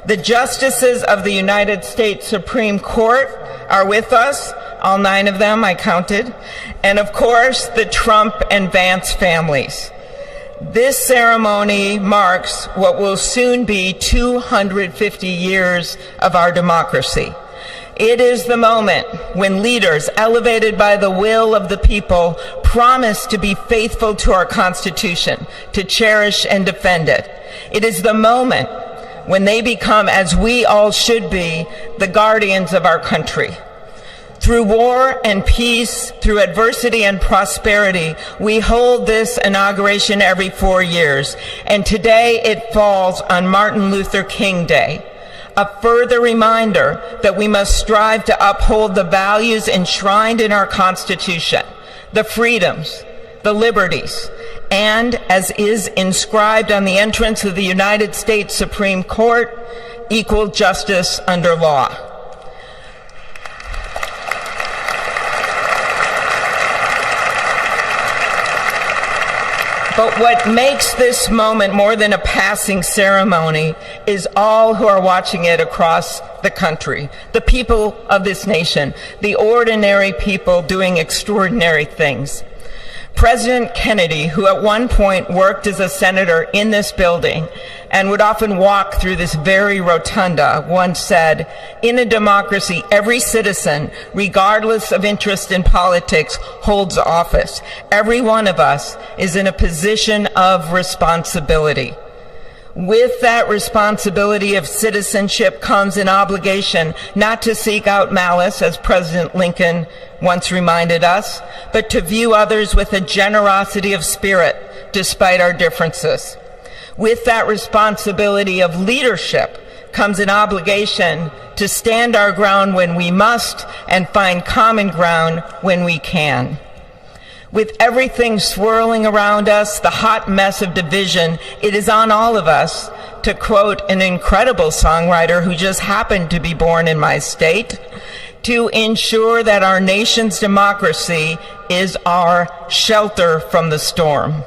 The justices of the United States Supreme Court are with us, all 9 of them I counted, and of course the Trump and Vance families. This ceremony marks what will soon be 250 years of our democracy. It is the moment when leaders, elevated by the will of the people, promise to be faithful to our Constitution, to cherish and defend it. It is the moment when they become, as we all should be, the guardians of our country. Through war and peace, through adversity and prosperity, we hold this inauguration every 4 years, and today it falls on Martin Luther King Day. A further reminder that we must strive to uphold the values enshrined in our Constitution, the freedoms, the liberties, and, as is inscribed on the entrance of the United States Supreme Court, equal justice under law. But what makes this moment more than a passing ceremony is all who are watching it across the country, the people of this nation, the ordinary people doing extraordinary things. President Kennedy, who at one point worked as a senator in this building and would often walk through this very rotunda, once said, "In a democracy, every citizen, regardless of interest in politics, holds office. Every one of us is in a position of responsibility." With that responsibility of citizenship comes an obligation not to seek out malice, as President Lincoln once reminded us, but to view others with a generosity of spirit despite our differences. With that responsibility of leadership comes an obligation to stand our ground when we must and find common ground when we can. With everything swirling around us, the hot mess of division, it is on all of us, to quote an incredible songwriter who just happened to be born in my state, to ensure that our nation's democracy is our shelter from the storm.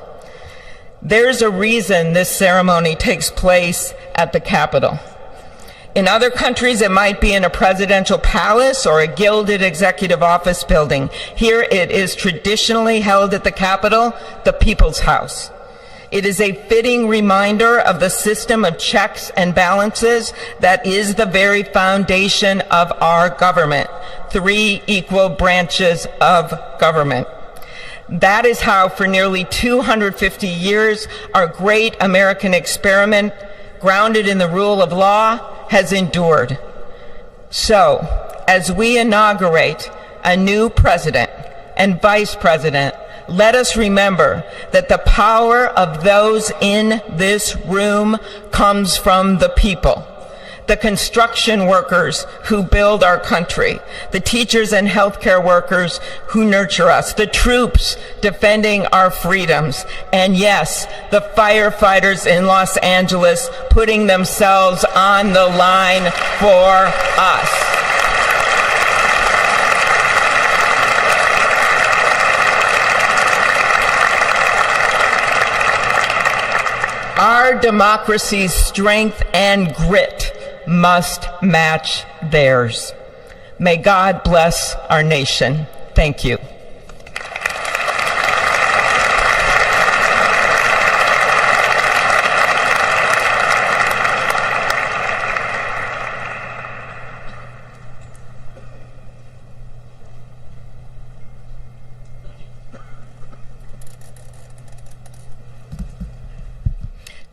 There's a reason this ceremony takes place at the Capitol. In other countries, it might be in a presidential palace or a gilded executive office building. Here it is traditionally held at the Capitol, the People's House. It is a fitting reminder of the system of checks and balances that is the very foundation of our government, 3 equal branches of government. That is how, for nearly 250 years, our great American experiment, grounded in the rule of law, has endured. So, as we inaugurate a new president and vice president, let us remember that the power of those in this room comes from the people. The construction workers who build our country, the teachers and healthcare workers who nurture us, the troops defending our freedoms, and yes, the firefighters in Los Angeles putting themselves on the line for us. Our democracy's strength and grit must match theirs. May God bless our nation. Thank you.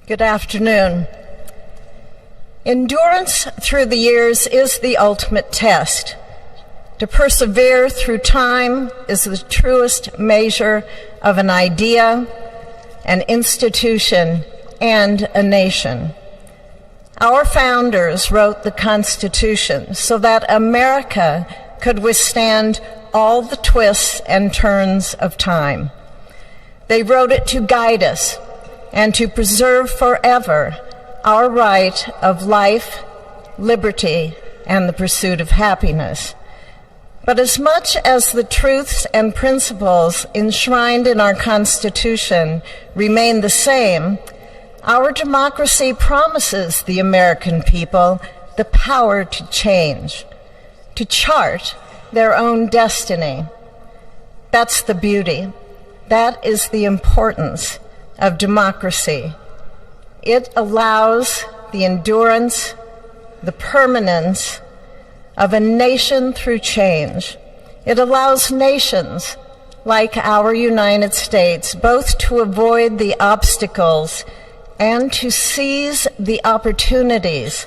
Good afternoon. Endurance through the years is the ultimate test. To persevere through time is the truest measure of an idea, an institution, and a nation. Our founders wrote the Constitution so that America could withstand all the twists and turns of time. They wrote it to guide us and to preserve forever our right of life, liberty, and the pursuit of happiness. But as much as the truths and principles enshrined in our Constitution remain the same, our democracy promises the American people the power to change, to chart their own destiny. That's the beauty. That is the importance of democracy. It allows the endurance, the permanence of a nation through change. It allows nations like our United States both to avoid the obstacles and to seize the opportunities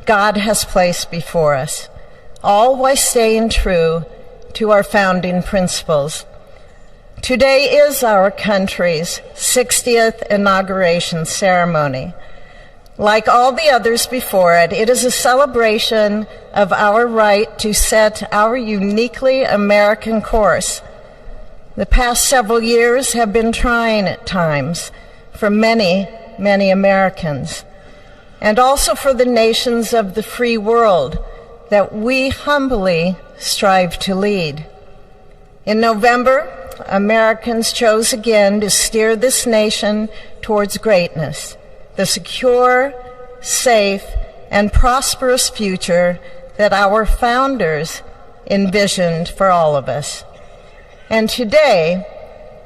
God has placed before us, all while staying true to our founding principles. Today is our country's 60th inauguration ceremony. Like all the others before it, it is a celebration of our right to set our uniquely American course. The past several years have been trying at times for many, many Americans, and also for the nations of the free world that we humbly strive to lead. In November, Americans chose again to steer this nation towards greatness, the secure, safe, and prosperous future that our founders envisioned for all of us. And today,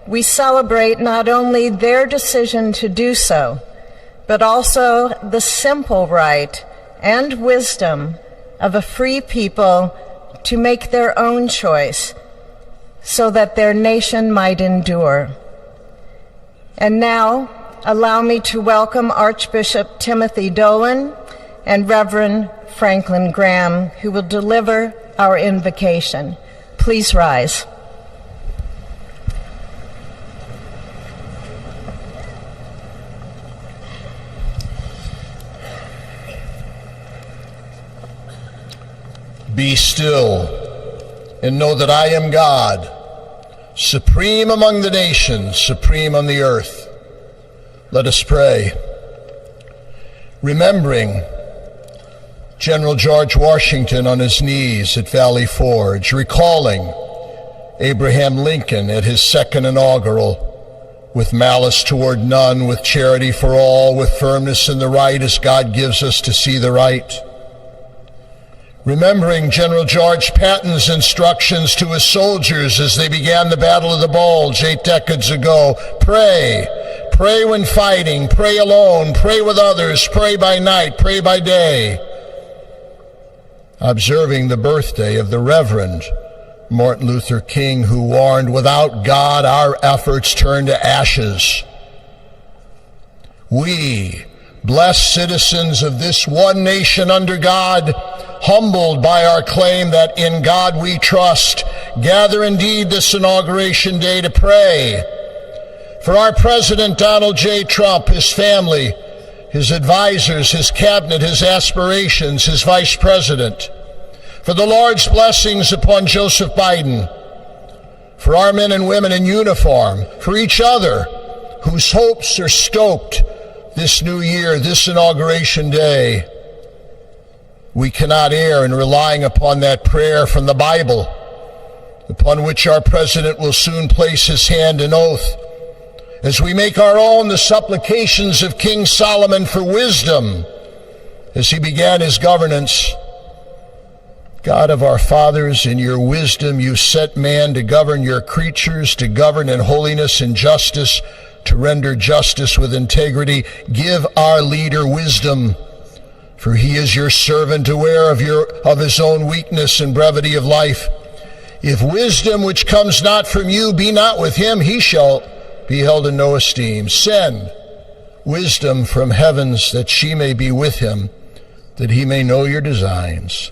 we celebrate not only their decision to do so, but also the simple right and wisdom of a free people to make their own choice so that their nation might endure. And now, allow me to welcome Archbishop Timothy Dolan and Reverend Franklin Graham, who will deliver our invocation. Please rise. Be still and know that I am God, supreme among the nations, supreme on the earth. Let us pray. Remembering General George Washington on his knees at Valley Forge, recalling Abraham Lincoln at his second inaugural, with malice toward none, with charity for all, with firmness in the right as God gives us to see the right. Remembering General George Patton's instructions to his soldiers as they began the Battle of the Bulge 8 decades ago. Pray. Pray when fighting. Pray alone. Pray with others. Pray by night. Pray by day. Observing the birthday of the Reverend Martin Luther King, who warned, without God, our efforts turn to ashes. We, blessed citizens of this one nation under God, humbled by our claim that in God we trust, gather indeed this inauguration day to pray for our President Donald J. Trump, his family, his advisors, his cabinet, his aspirations, his vice president, for the Lord's blessings upon Joseph Biden, for our men and women in uniform, for each other whose hopes are stoked this new year, this inauguration day. We cannot err in relying upon that prayer from the Bible, upon which our president will soon place his hand in oath, as we make our own the supplications of King Solomon for wisdom as he began his governance. God of our fathers, in your wisdom you set man to govern your creatures, to govern in holiness and justice, to render justice with integrity. Give our leader wisdom, for he is your servant, aware of his own weakness and brevity of life. If wisdom which comes not from you be not with him, he shall be held in no esteem. Send wisdom from heavens, that she may be with him, that he may know your designs.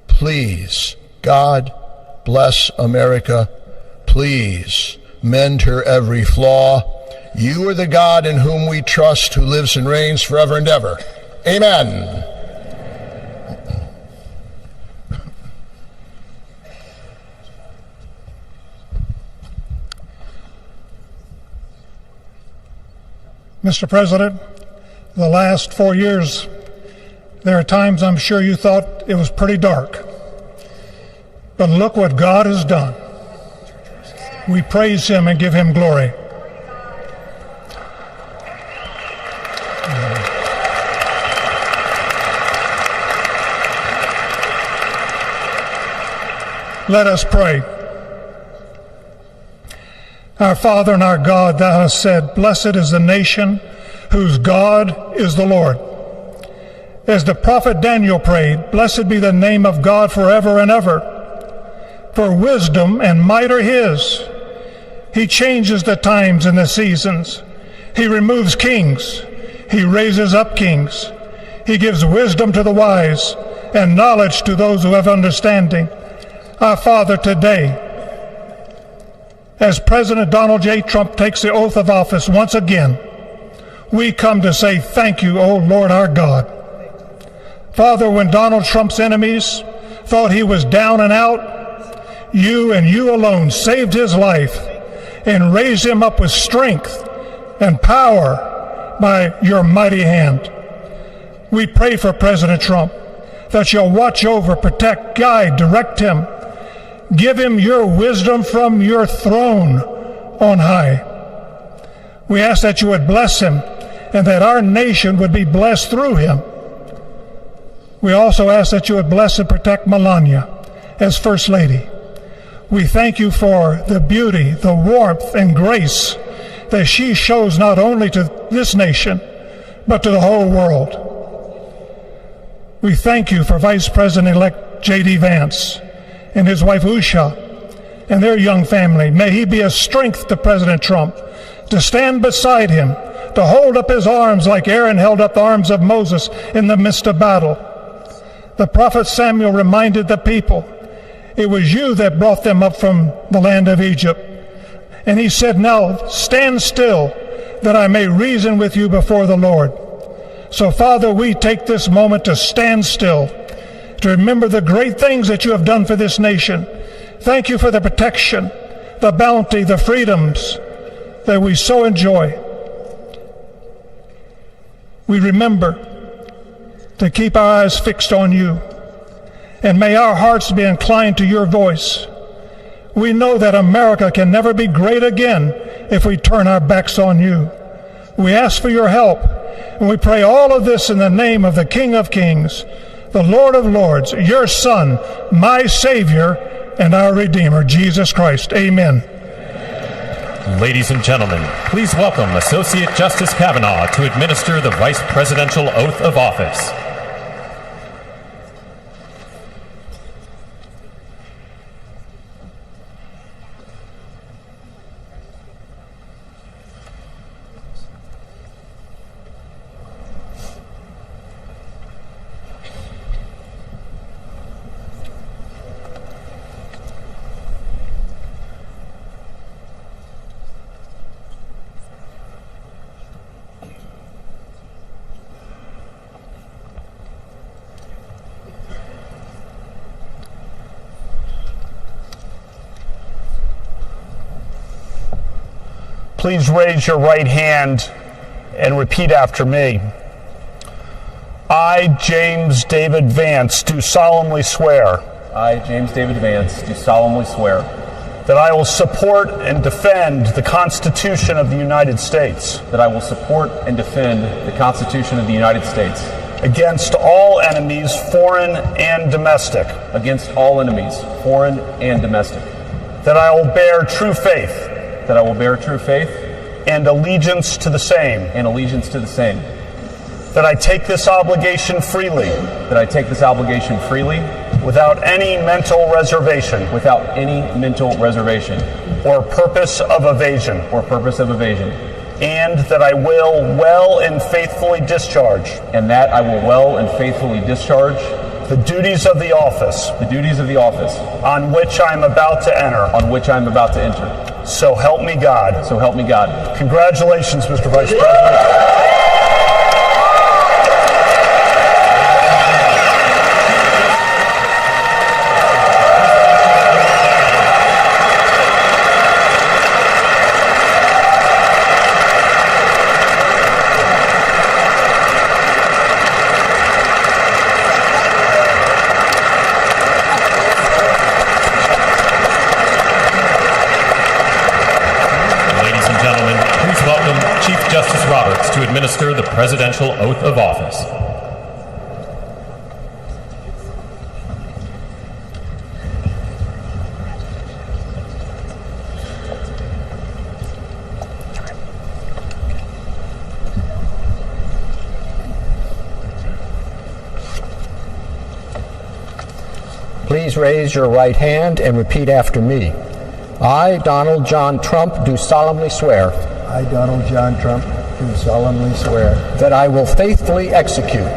Please, God, bless America. Please, mend her every flaw. You are the God in whom we trust, who lives and reigns forever and ever. Amen. Mr. President, the last 4 years There are times I'm sure you thought it was pretty dark. But look what God has done. We praise him and give him glory. Let us pray. Our Father and our God, thou hast said, blessed is the nation whose God is the Lord. As the prophet Daniel prayed, blessed be the name of God forever and ever. For wisdom and might are his. He changes the times and the seasons. He removes kings. He raises up kings. He gives wisdom to the wise and knowledge to those who have understanding. Our Father, today, as President Donald J. Trump takes the oath of office once again, we come to say thank you, O Lord our God. Father, when Donald Trump's enemies thought he was down and out, you and you alone saved his life and raised him up with strength and power by your mighty hand. We pray for President Trump that you'll watch over, protect, guide, direct him. Give him your wisdom from your throne on high. We ask that you would bless him and that our nation would be blessed through him. We also ask that you would bless and protect Melania as First Lady. We thank you for the beauty, the warmth, and grace that she shows not only to this nation, but to the whole world. We thank you for Vice President-elect J.D. Vance and his wife Usha and their young family. May he be a strength to President Trump, to stand beside him, to hold up his arms like Aaron held up the arms of Moses in the midst of battle. The prophet Samuel reminded the people, it was you that brought them up from the land of Egypt. And he said, now stand still, that I may reason with you before the Lord. So, Father, we take this moment to stand still, to remember the great things that you have done for this nation. Thank you for the protection, the bounty, the freedoms that we so enjoy. We remember to keep our eyes fixed on you, and may our hearts be inclined to your voice. We know that America can never be great again if we turn our backs on you. We ask for your help, and we pray all of this in the name of the King of Kings, the Lord of Lords, your Son, my Savior, and our Redeemer, Jesus Christ. Amen. Ladies and gentlemen, please welcome Associate Justice Kavanaugh to administer the Vice Presidential Oath of Office. Please raise your right hand and repeat after me. I, James David Vance, do solemnly swear. I, James David Vance, do solemnly swear. That I will support and defend the Constitution of the United States. That I will support and defend the Constitution of the United States. Against all enemies, foreign and domestic. Against all enemies, foreign and domestic. That I will bear true faith. That I will bear true faith. And allegiance to the same. And allegiance to the same. That I take this obligation freely. That I take this obligation freely. Without any mental reservation. Without any mental reservation. Or purpose of evasion. Or purpose of evasion. And that I will well and faithfully discharge. And that I will well and faithfully discharge. The duties of the office. The duties of the office. On which I am about to enter. On which I am about to enter. So help me God. So help me God. Congratulations, Mr. Vice President. Justice Roberts to administer the presidential oath of office. Please raise your right hand and repeat after me. I, Donald John Trump, do solemnly swear. I, Donald John Trump, do solemnly swear. That I will faithfully execute.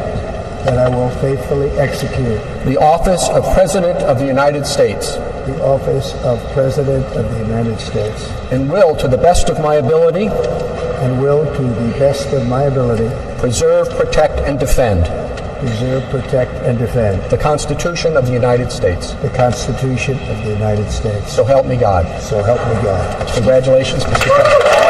That I will faithfully execute. The office of President of the United States. The office of President of the United States. And will, to the best of my ability. And will, to the best of my ability. Preserve, protect, and defend. Preserve, protect, and defend. The Constitution of the United States. The Constitution of the United States. So help me God. So help me God. Congratulations, Mr. President.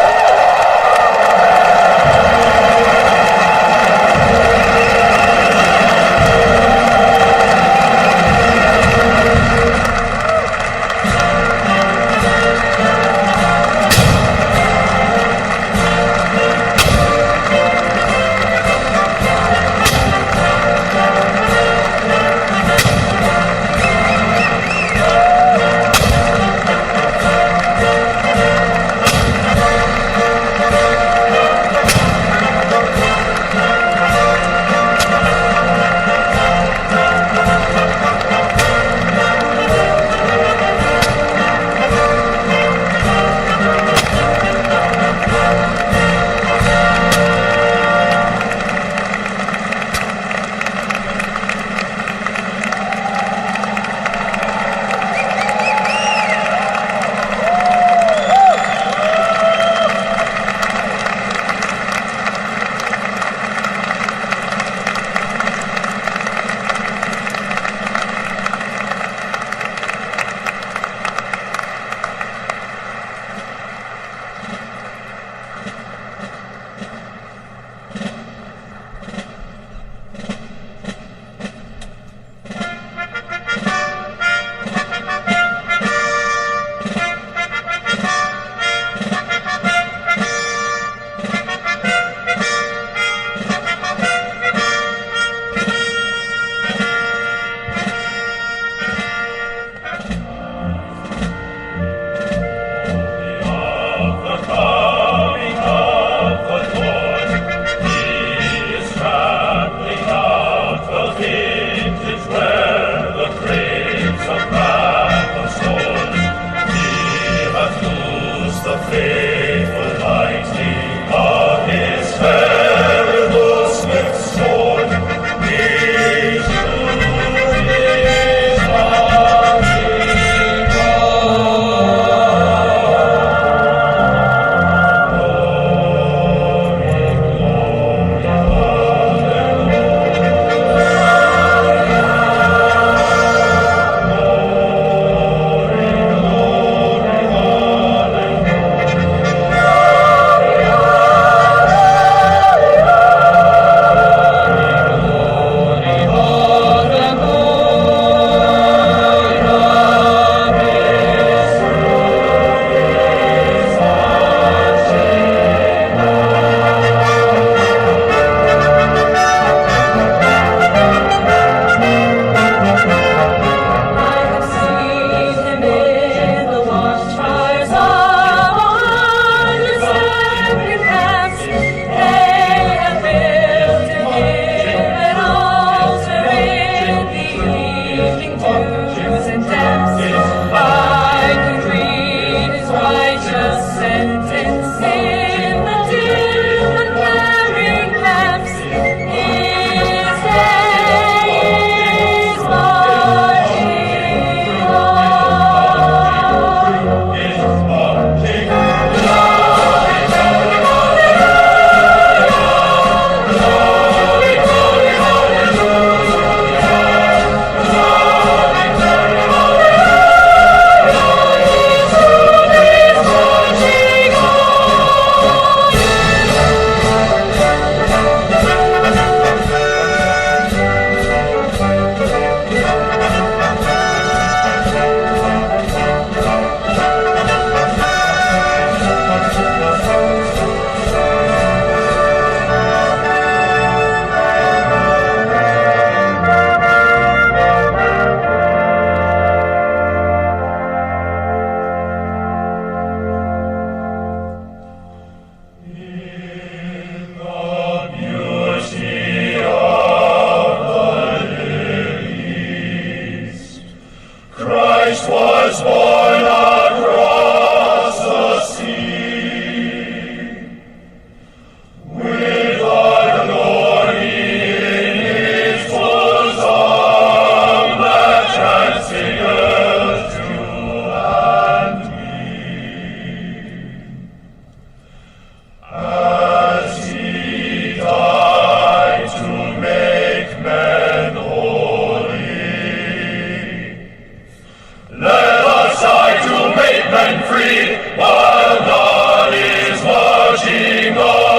As he died to make men holy, let us die to make men free while God is marching on.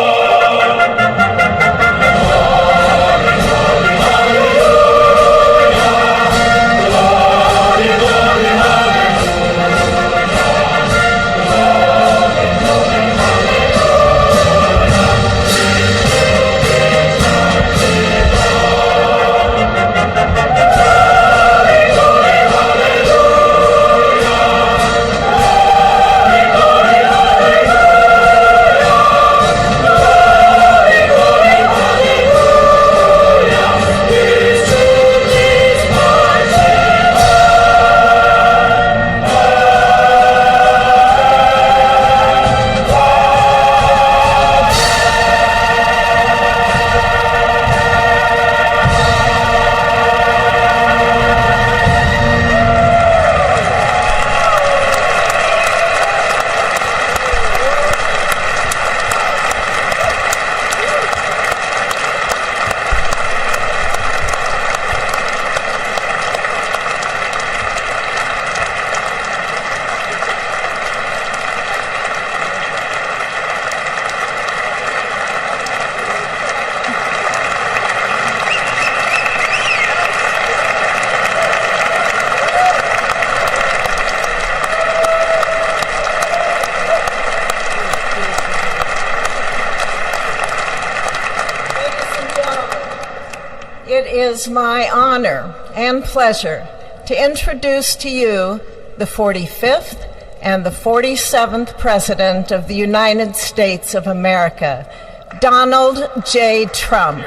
It is my honor and pleasure to introduce to you the 45th and the 47th President of the United States of America, Donald J. Trump.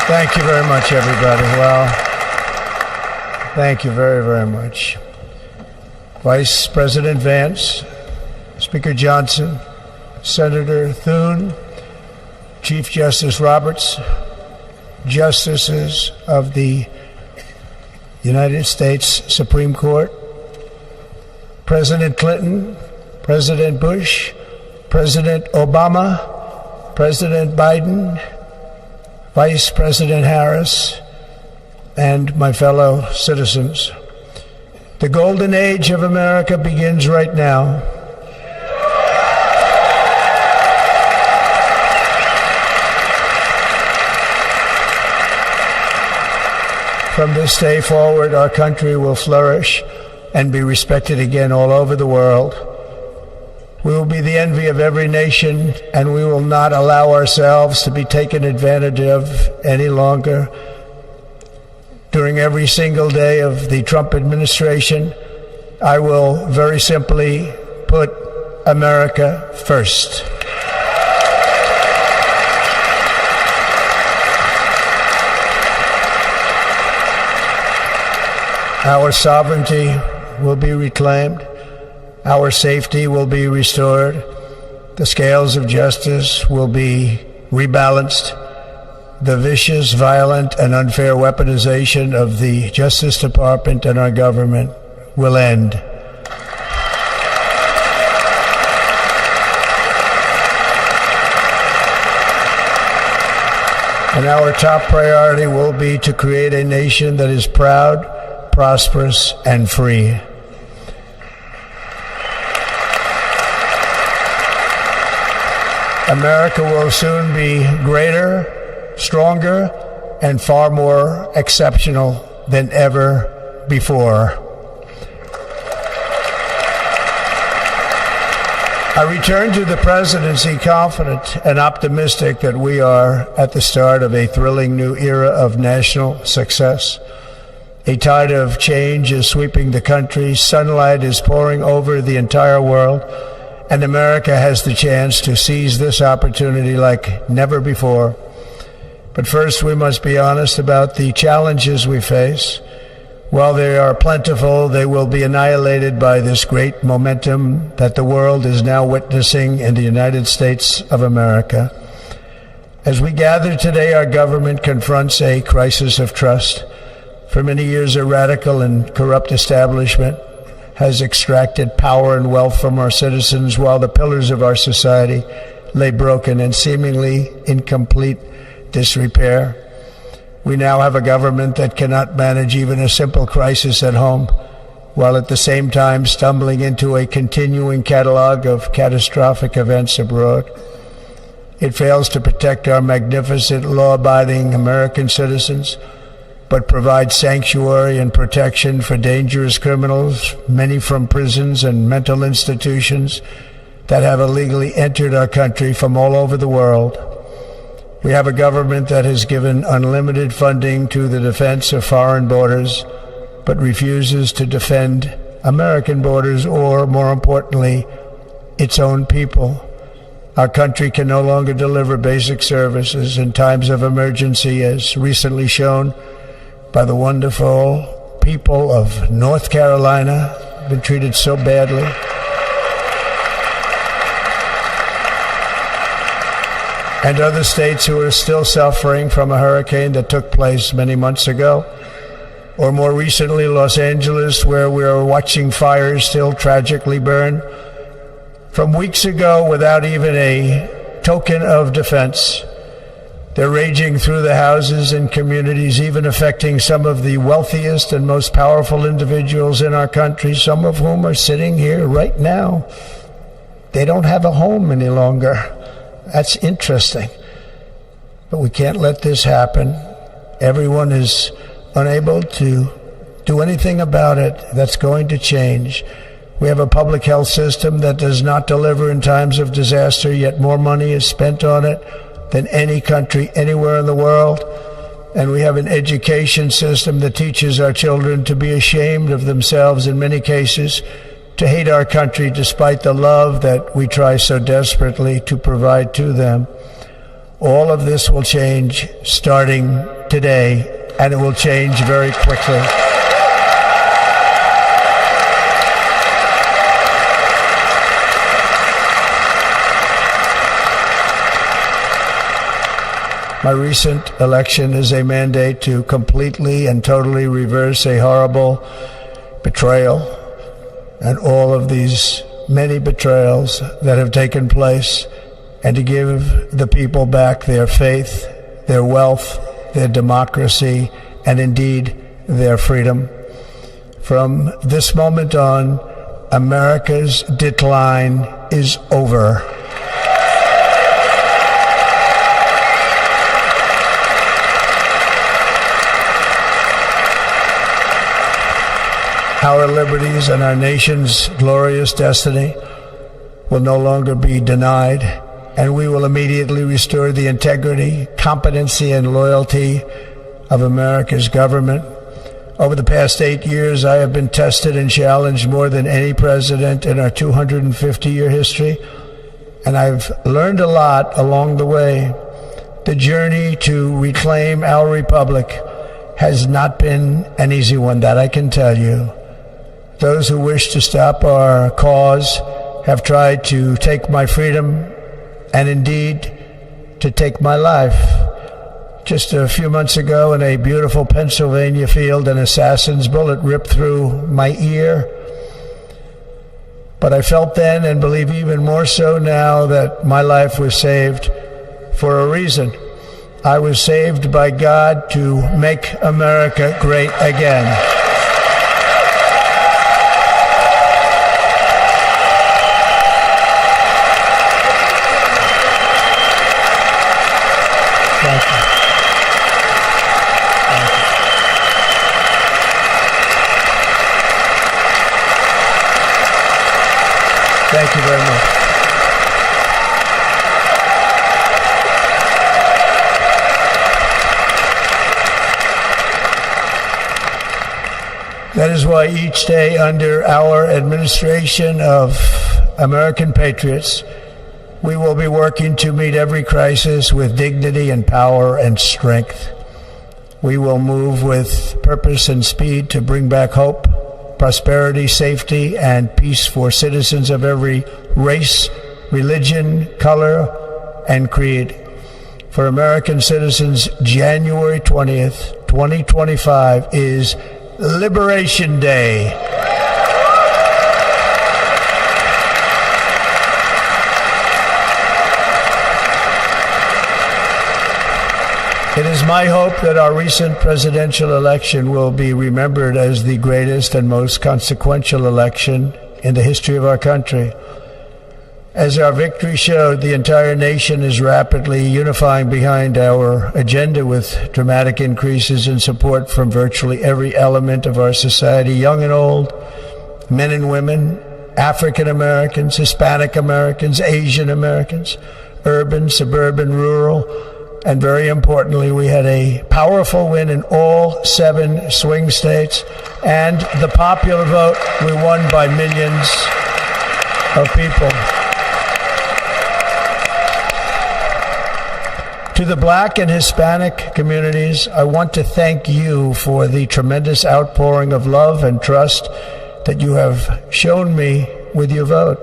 Thank you very much, everybody. Well, thank you very, very much. Vice President Vance, Speaker Johnson, Senator Thune, Chief Justice Roberts, Justices of the United States Supreme Court, President Clinton, President Bush, President Obama, President Biden, Vice President Harris, and my fellow citizens. The golden age of America begins right now. From this day forward, our country will flourish and be respected again all over the world. We will be the envy of every nation, and we will not allow ourselves to be taken advantage of any longer. During every single day of the Trump administration, I will very simply put America first. Our sovereignty will be reclaimed. Our safety will be restored. The scales of justice will be rebalanced. The vicious, violent, and unfair weaponization of the Justice Department and our government will end. And our top priority will be to create a nation that is proud, prosperous, and free. America will soon be greater, stronger, and far more exceptional than ever before. I return to the presidency confident and optimistic that we are at the start of a thrilling new era of national success. A tide of change is sweeping the country. Sunlight is pouring over the entire world. and America has the chance to seize this opportunity like never before. But first, we must be honest about the challenges we face. While they are plentiful, they will be annihilated by this great momentum that the world is now witnessing in the United States of America. As we gather today, our government confronts a crisis of trust. For many years, a radical and corrupt establishment has extracted power and wealth from our citizens while the pillars of our society lay broken and seemingly in complete disrepair. We now have a government that cannot manage even a simple crisis at home, while at the same time stumbling into a continuing catalog of catastrophic events abroad. It fails to protect our magnificent, law-abiding American citizens, but provides sanctuary and protection for dangerous criminals, many from prisons and mental institutions that have illegally entered our country from all over the world. We have a government that has given unlimited funding to the defense of foreign borders, but refuses to defend American borders or, more importantly, its own people. Our country can no longer deliver basic services in times of emergency, as recently shown by the wonderful people of North Carolina, been treated so badly. And other states who are still suffering from a hurricane that took place many months ago. Or more recently, Los Angeles, where we are watching fires still tragically burn from weeks ago without even a token of defense. They're raging through the houses and communities, even affecting some of the wealthiest and most powerful individuals in our country, some of whom are sitting here right now. They don't have a home any longer. That's interesting. But we can't let this happen. Everyone is unable to do anything about it. That's going to change. We have a public health system that does not deliver in times of disaster, yet more money is spent on it than any country anywhere in the world. And we have an education system that teaches our children to be ashamed of themselves in many cases, to hate our country despite the love that we try so desperately to provide to them. All of this will change starting today, and it will change very quickly. My recent election is a mandate to completely and totally reverse a horrible betrayal and all of these many betrayals that have taken place, and to give the people back their faith, their wealth, their democracy, and indeed their freedom. From this moment on, America's decline is over. Our liberties and our nation's glorious destiny will no longer be denied, and we will immediately restore the integrity, competency, and loyalty of America's government. Over the past 8 years, I have been tested and challenged more than any president in our 250-year history, and I've learned a lot along the way. The journey to reclaim our republic has not been an easy one, that I can tell you. Those who wish to stop our cause have tried to take my freedom and indeed to take my life. Just a few months ago in a beautiful Pennsylvania field, an assassin's bullet ripped through my ear. But I felt then, and believe even more so now, that my life was saved for a reason. I was saved by God to make America great again. Thank you. Thank you very much. That is why each day under our administration of American patriots, we will be working to meet every crisis with dignity and power and strength. We will move with purpose and speed to bring back hope, prosperity, safety, and peace for citizens of every race, religion, color, and creed. For American citizens, January 20th, 2025 is Liberation Day. It is my hope that our recent presidential election will be remembered as the greatest and most consequential election in the history of our country. As our victory showed, the entire nation is rapidly unifying behind our agenda with dramatic increases in support from virtually every element of our society, young and old, men and women, African Americans, Hispanic Americans, Asian Americans, urban, suburban, rural, and very importantly, we had a powerful win in all 7 swing states, and the popular vote, we won by millions of people. To the Black and Hispanic communities, I want to thank you for the tremendous outpouring of love and trust that you have shown me with your vote.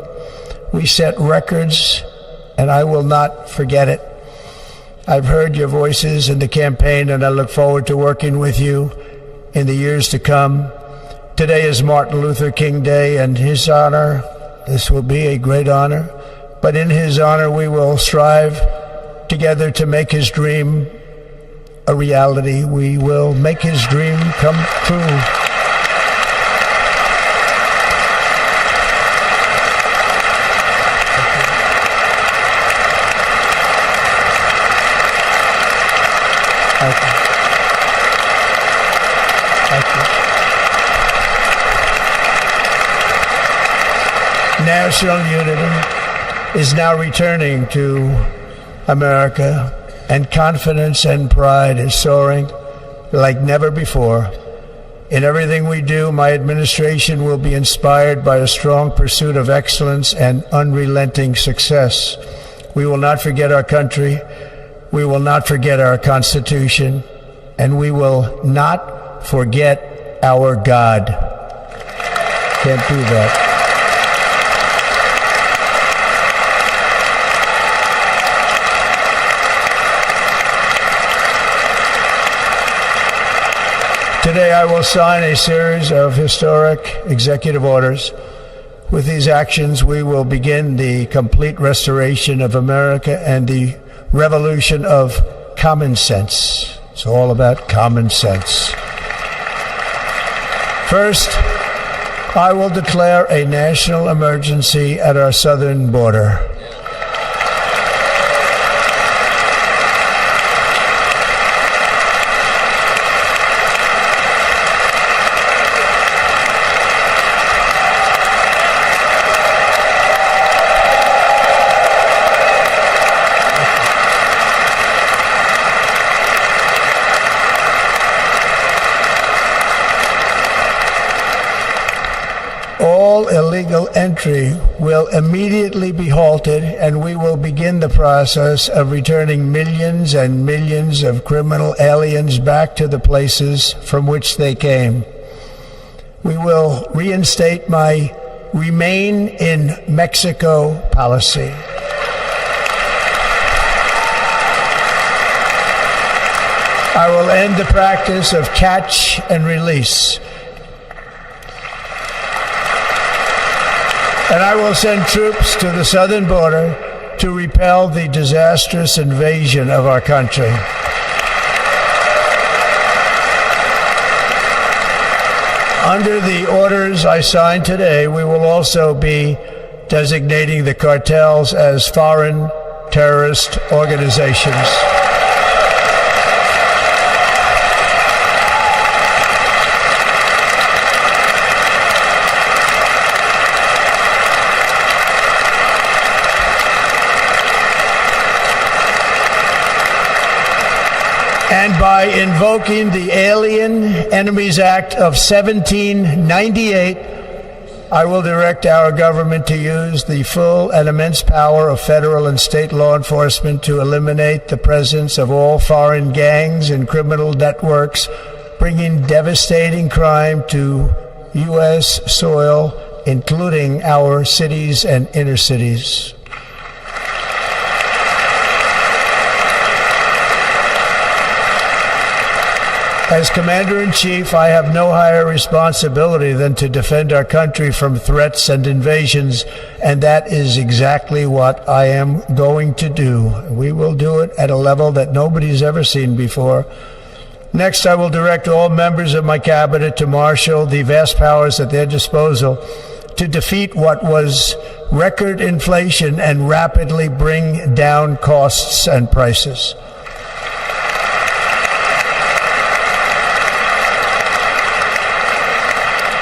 We set records, and I will not forget it. I've heard your voices in the campaign, and I look forward to working with you in the years to come. Today is Martin Luther King Day, and his honor, this will be a great honor, but in his honor we will strive together to make his dream a reality. We will make his dream come true. National unity is now returning to America, and confidence and pride is soaring like never before. In everything we do, my administration will be inspired by a strong pursuit of excellence and unrelenting success. We will not forget our country, we will not forget our Constitution, and we will not forget our God. Can't do that. Today I will sign a series of historic executive orders. With these actions, we will begin the complete restoration of America and the revolution of common sense. It's all about common sense. First, I will declare a national emergency at our southern border. Illegal entry will immediately be halted, and we will begin the process of returning millions and millions of criminal aliens back to the places from which they came. We will reinstate my Remain in Mexico policy. I will end the practice of catch and release. And I will send troops to the southern border to repel the disastrous invasion of our country. Under the orders I signed today, we will also be designating the cartels as foreign terrorist organizations. And by invoking the Alien Enemies Act of 1798, I will direct our government to use the full and immense power of federal and state law enforcement to eliminate the presence of all foreign gangs and criminal networks, bringing devastating crime to U.S. soil, including our cities and inner cities. As Commander-in-Chief, I have no higher responsibility than to defend our country from threats and invasions, and that is exactly what I am going to do. We will do it at a level that nobody's ever seen before. Next, I will direct all members of my cabinet to marshal the vast powers at their disposal to defeat what was record inflation and rapidly bring down costs and prices.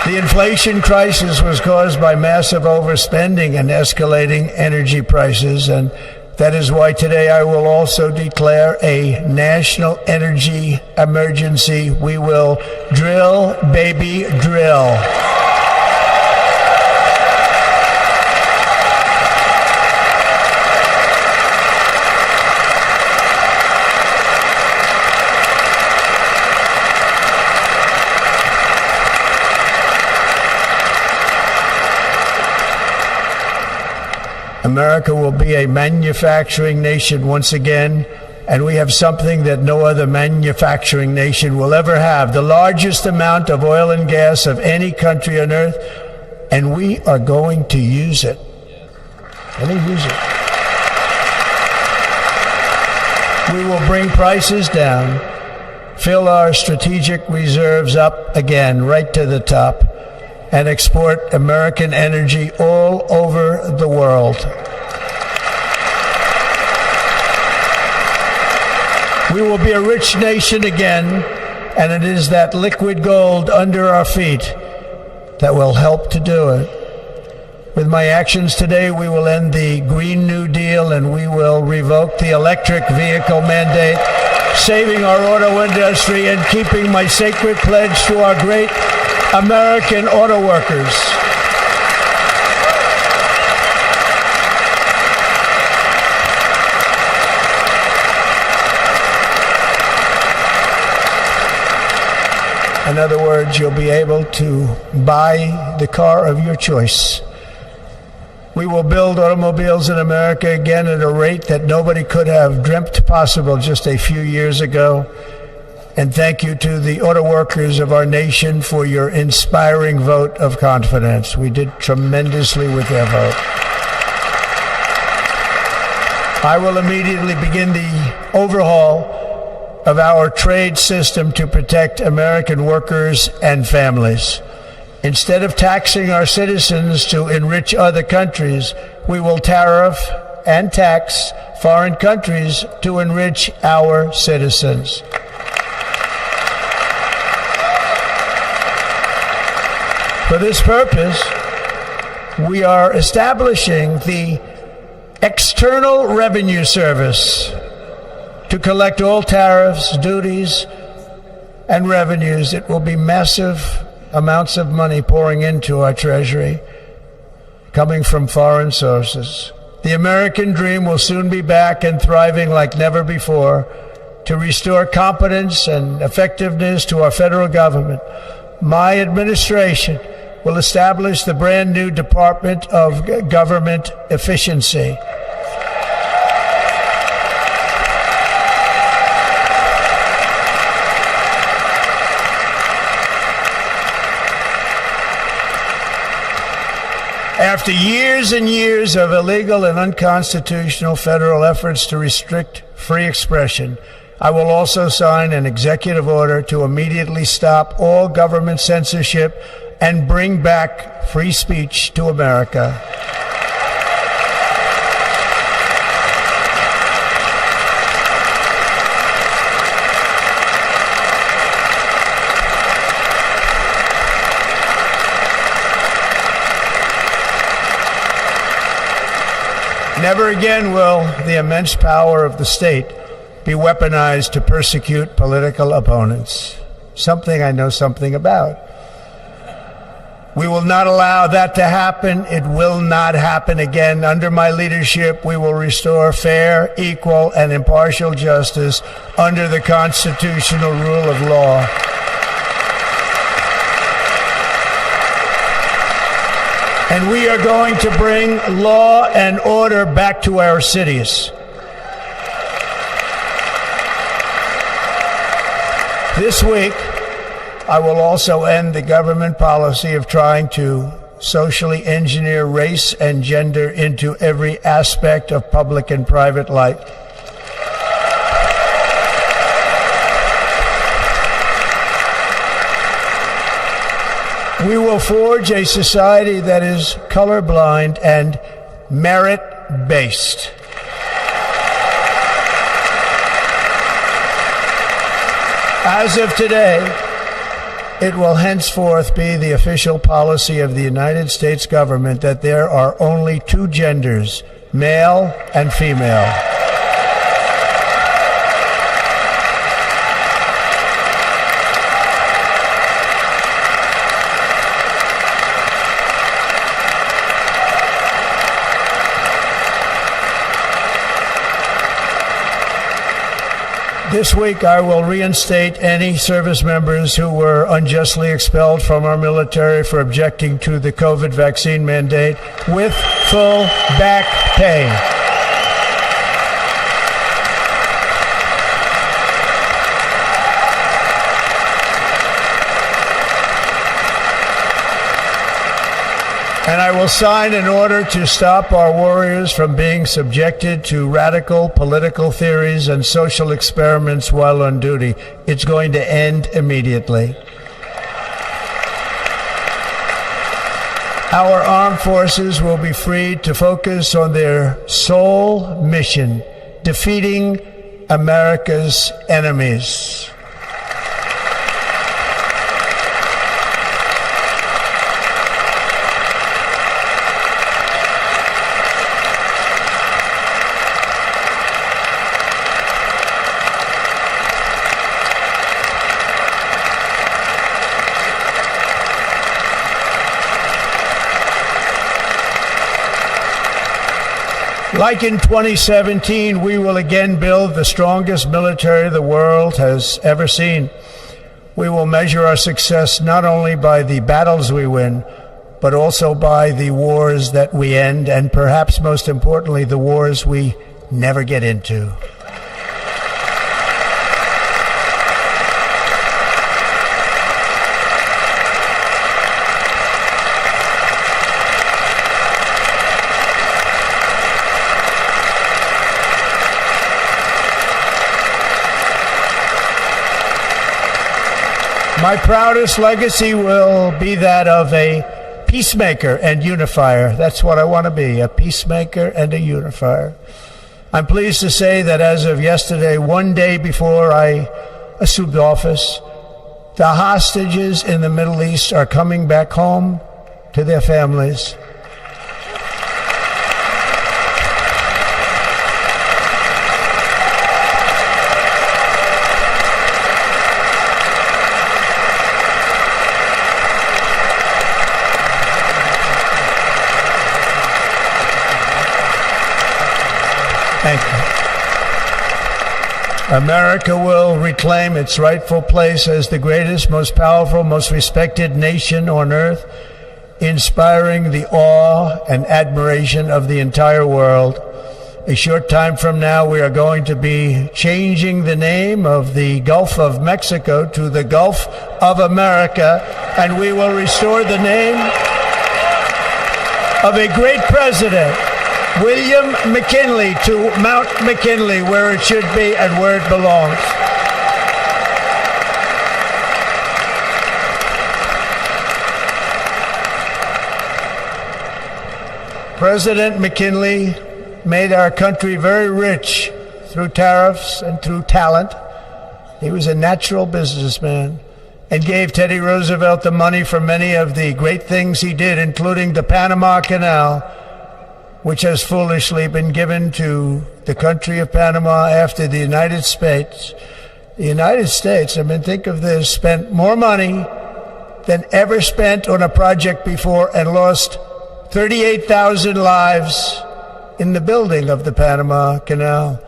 The inflation crisis was caused by massive overspending and escalating energy prices, and that is why today I will also declare a national energy emergency. We will drill, baby, drill. America will be a manufacturing nation once again, and we have something that no other manufacturing nation will ever have, the largest amount of oil and gas of any country on earth, and we are going to use it. We will bring prices down, fill our strategic reserves up again, right to the top, and export American energy all over the world. We will be a rich nation again, and it is that liquid gold under our feet that will help to do it. With my actions today, we will end the Green New Deal, and we will revoke the electric vehicle mandate, saving our auto industry and keeping my sacred pledge to our great American auto workers. In other words, you'll be able to buy the car of your choice. We will build automobiles in America again at a rate that nobody could have dreamt possible just a few years ago. And thank you to the auto workers of our nation for your inspiring vote of confidence. We did tremendously with their vote. I will immediately begin the overhaul of our trade system to protect American workers and families. Instead of taxing our citizens to enrich other countries, we will tariff and tax foreign countries to enrich our citizens. For this purpose, we are establishing the External Revenue Service to collect all tariffs, duties, and revenues. It will be massive amounts of money pouring into our treasury, coming from foreign sources. The American dream will soon be back and thriving like never before to restore competence and effectiveness to our federal government. My administration will establish the brand new Department of Government Efficiency. After years and years of illegal and unconstitutional federal efforts to restrict free expression, I will also sign an executive order to immediately stop all government censorship and bring back free speech to America. Never again will the immense power of the state be weaponized to persecute political opponents, something I know something about. We will not allow that to happen. It will not happen again. Under my leadership, we will restore fair, equal, and impartial justice under the constitutional rule of law. And we are going to bring law and order back to our cities. This week, I will also end the government policy of trying to socially engineer race and gender into every aspect of public and private life. We will forge a society that is colorblind and merit-based. As of today, it will henceforth be the official policy of the United States government that there are only two genders, male and female. This week, I will reinstate any service members who were unjustly expelled from our military for objecting to the COVID vaccine mandate with full back pay. And I will sign an order to stop our warriors from being subjected to radical political theories and social experiments while on duty. It's going to end immediately. Our armed forces will be freed to focus on their sole mission, defeating America's enemies. Like in 2017, we will again build the strongest military the world has ever seen. We will measure our success not only by the battles we win, but also by the wars that we end, and perhaps most importantly, the wars we never get into. My proudest legacy will be that of a peacemaker and unifier. That's what I want to be, a peacemaker and a unifier. I'm pleased to say that as of yesterday, one day before I assumed office, the hostages in the Middle East are coming back home to their families. Thank you. America will reclaim its rightful place as the greatest, most powerful, most respected nation on earth, inspiring the awe and admiration of the entire world. A short time from now, we are going to be changing the name of the Gulf of Mexico to the Gulf of America, and we will restore the name of a great president, William McKinley, to Mount McKinley, where it should be and where it belongs. President McKinley made our country very rich through tariffs and through talent. He was a natural businessman and gave Teddy Roosevelt the money for many of the great things he did, including the Panama Canal, which has foolishly been given to the country of Panama after the United States. The United States, I mean, think of this, spent more money than ever spent on a project before and lost 38,000 lives in the building of the Panama Canal.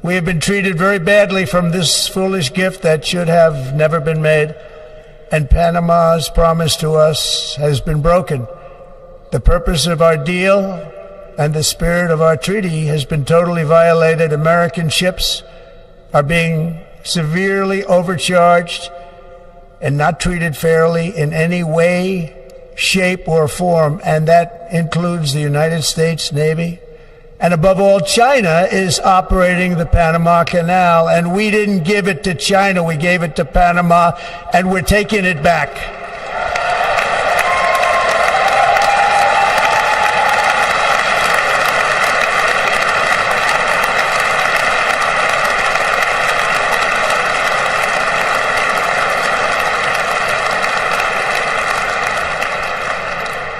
We have been treated very badly from this foolish gift that should have never been made, and Panama's promise to us has been broken. The purpose of our deal and the spirit of our treaty has been totally violated. American ships are being severely overcharged and not treated fairly in any way, shape, or form, and that includes the United States Navy. And above all, China is operating the Panama Canal, and we didn't give it to China, we gave it to Panama, and we're taking it back.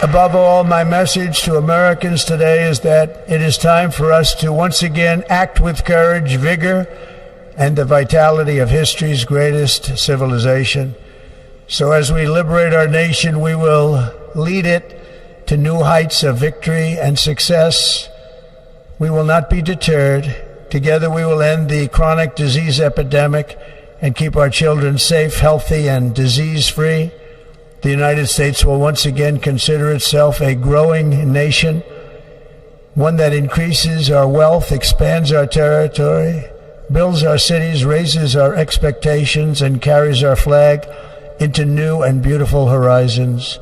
Above all, my message to Americans today is that it is time for us to once again act with courage, vigor, and the vitality of history's greatest civilization. So as we liberate our nation, we will lead it to new heights of victory and success. We will not be deterred. Together we will end the chronic disease epidemic and keep our children safe, healthy, and disease-free. The United States will once again consider itself a growing nation, one that increases our wealth, expands our territory, builds our cities, raises our expectations, and carries our flag into new and beautiful horizons.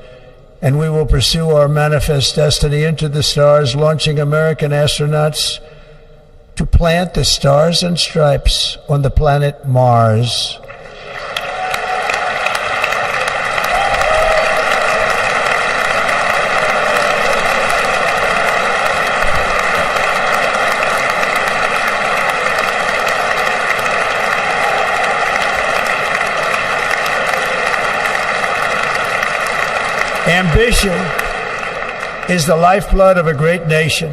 And we will pursue our manifest destiny into the stars, launching American astronauts to plant the stars and stripes on the planet Mars. Ambition is the lifeblood of a great nation,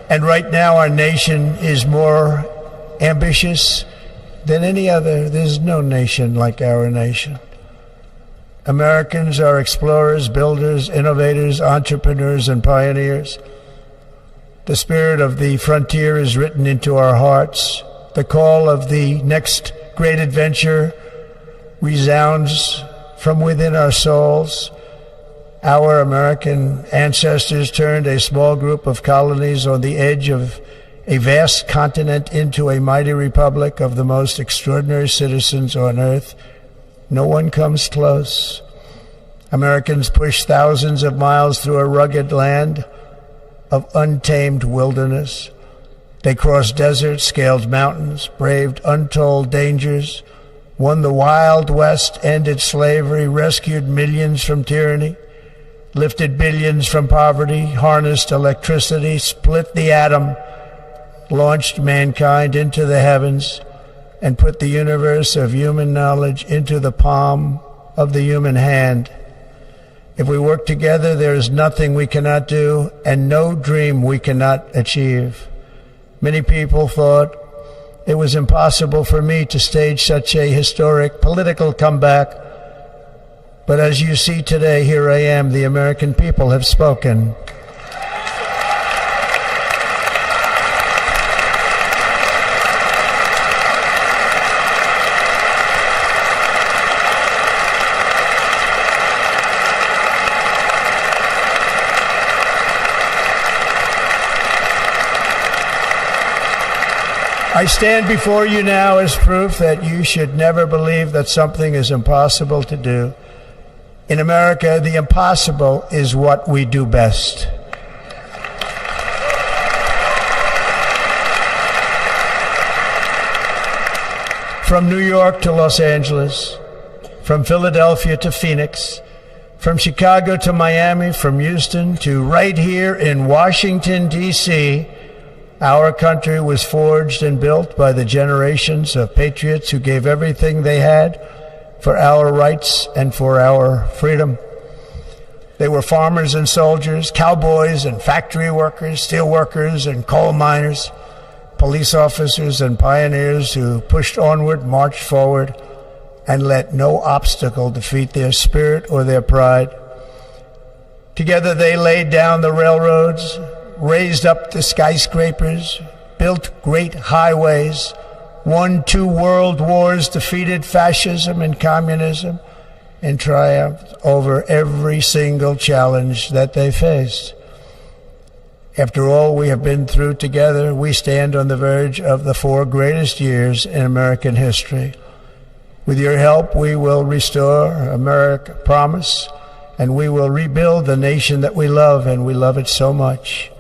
and right now our nation is more ambitious than any other. There's no nation like our nation. Americans are explorers, builders, innovators, entrepreneurs, and pioneers. The spirit of the frontier is written into our hearts. The call of the next great adventure resounds from within our souls. Our American ancestors turned a small group of colonies on the edge of a vast continent into a mighty republic of the most extraordinary citizens on earth. No one comes close. Americans pushed thousands of miles through a rugged land of untamed wilderness. They crossed deserts, scaled mountains, braved untold dangers, won the Wild West, ended slavery, rescued millions from tyranny, lifted billions from poverty, harnessed electricity, split the atom, launched mankind into the heavens, and put the universe of human knowledge into the palm of the human hand. If we work together, there is nothing we cannot do and no dream we cannot achieve. Many people thought it was impossible for me to stage such a historic political comeback. But as you see today, here I am. The American people have spoken. I stand before you now as proof that you should never believe that something is impossible to do. In America, the impossible is what we do best. From New York to Los Angeles, from Philadelphia to Phoenix, from Chicago to Miami, from Houston to right here in Washington, D.C., our country was forged and built by the generations of patriots who gave everything they had for our rights and for our freedom. They were farmers and soldiers, cowboys and factory workers, steel workers and coal miners, police officers and pioneers who pushed onward, marched forward, and let no obstacle defeat their spirit or their pride. Together they laid down the railroads, raised up the skyscrapers, built great highways, won 2 world wars, defeated fascism and communism, and triumphed over every single challenge that they faced. After all we have been through together, we stand on the verge of the 4 greatest years in American history. With your help, we will restore America promise, and we will rebuild the nation that we love, and we love it so much.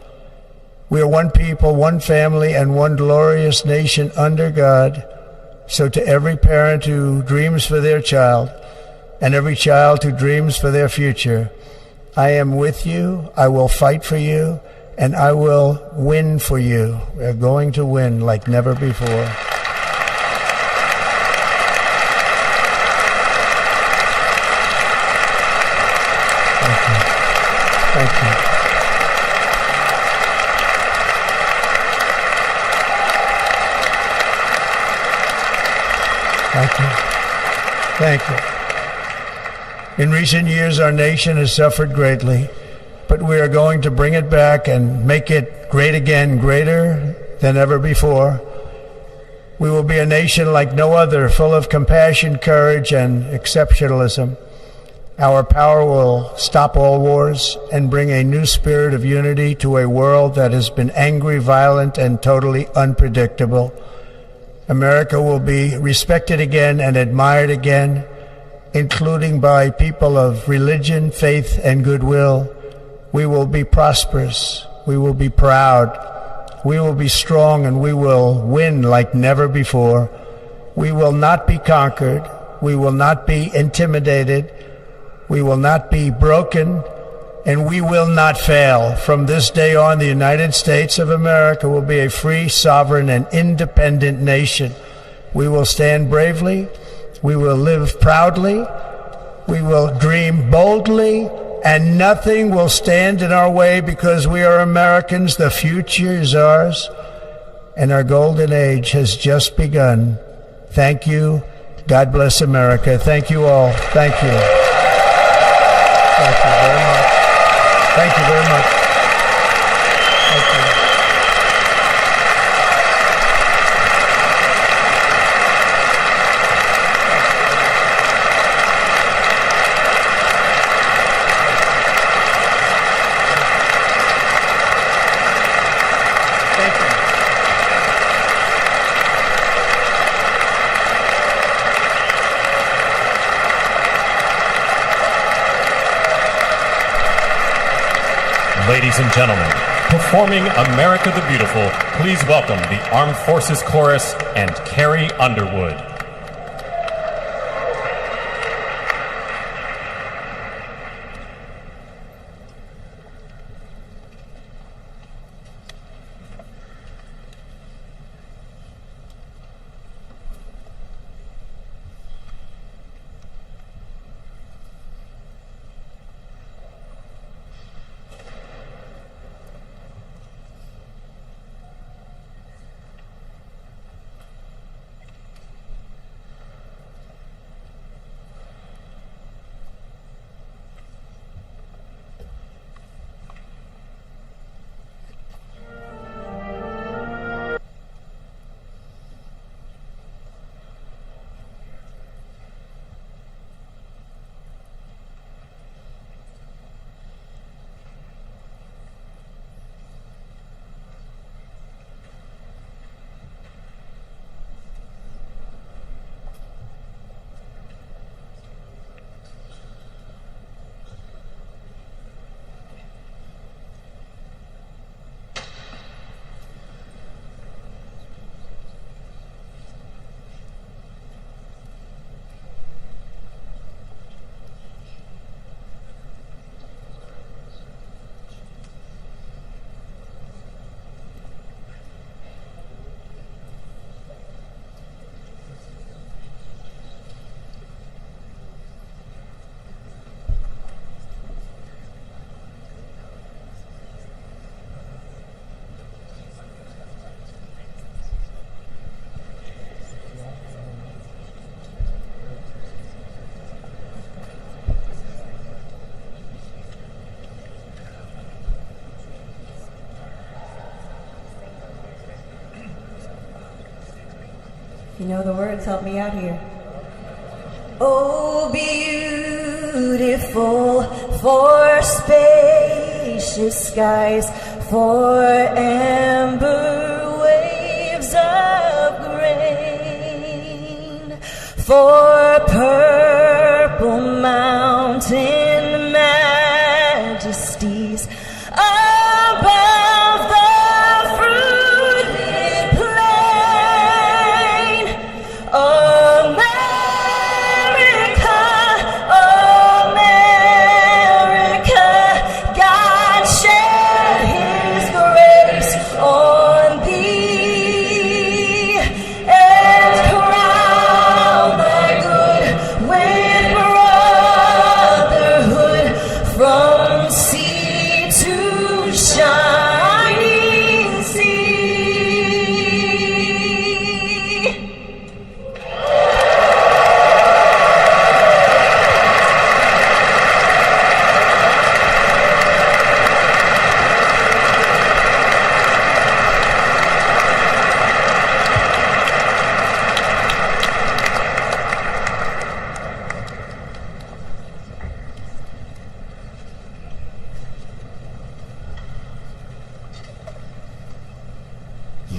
We are one people, one family, and one glorious nation under God. So to every parent who dreams for their child, and every child who dreams for their future, I am with you, I will fight for you, and I will win for you. We're going to win like never before. Thank you. Thank you. Thank you. In recent years, our nation has suffered greatly, but we are going to bring it back and make it great again, greater than ever before. We will be a nation like no other, full of compassion, courage, and exceptionalism. Our power will stop all wars and bring a new spirit of unity to a world that has been angry, violent, and totally unpredictable. America will be respected again and admired again, including by people of religion, faith, and goodwill. We will be prosperous. We will be proud. We will be strong, and we will win like never before. We will not be conquered. We will not be intimidated. We will not be broken, and we will not fail. From this day on, the United States of America will be a free, sovereign, and independent nation. We will stand bravely. We will live proudly. We will dream boldly, and nothing will stand in our way because we are Americans. The future is ours, and our golden age has just begun. Thank you. God bless America. Thank you all. Thank you. Thank you very much. Thank you very much. Thank you. Ladies and gentlemen, performing America the Beautiful, please welcome the Armed Forces Chorus and Carrie Underwood. You know the words, help me out here. Oh, beautiful for spacious skies, for amber waves of grain, for purple mountain majesties above the fruited plain. America, America, God shed His grace on thee and crown thy good with brotherhood from sea to shining sea.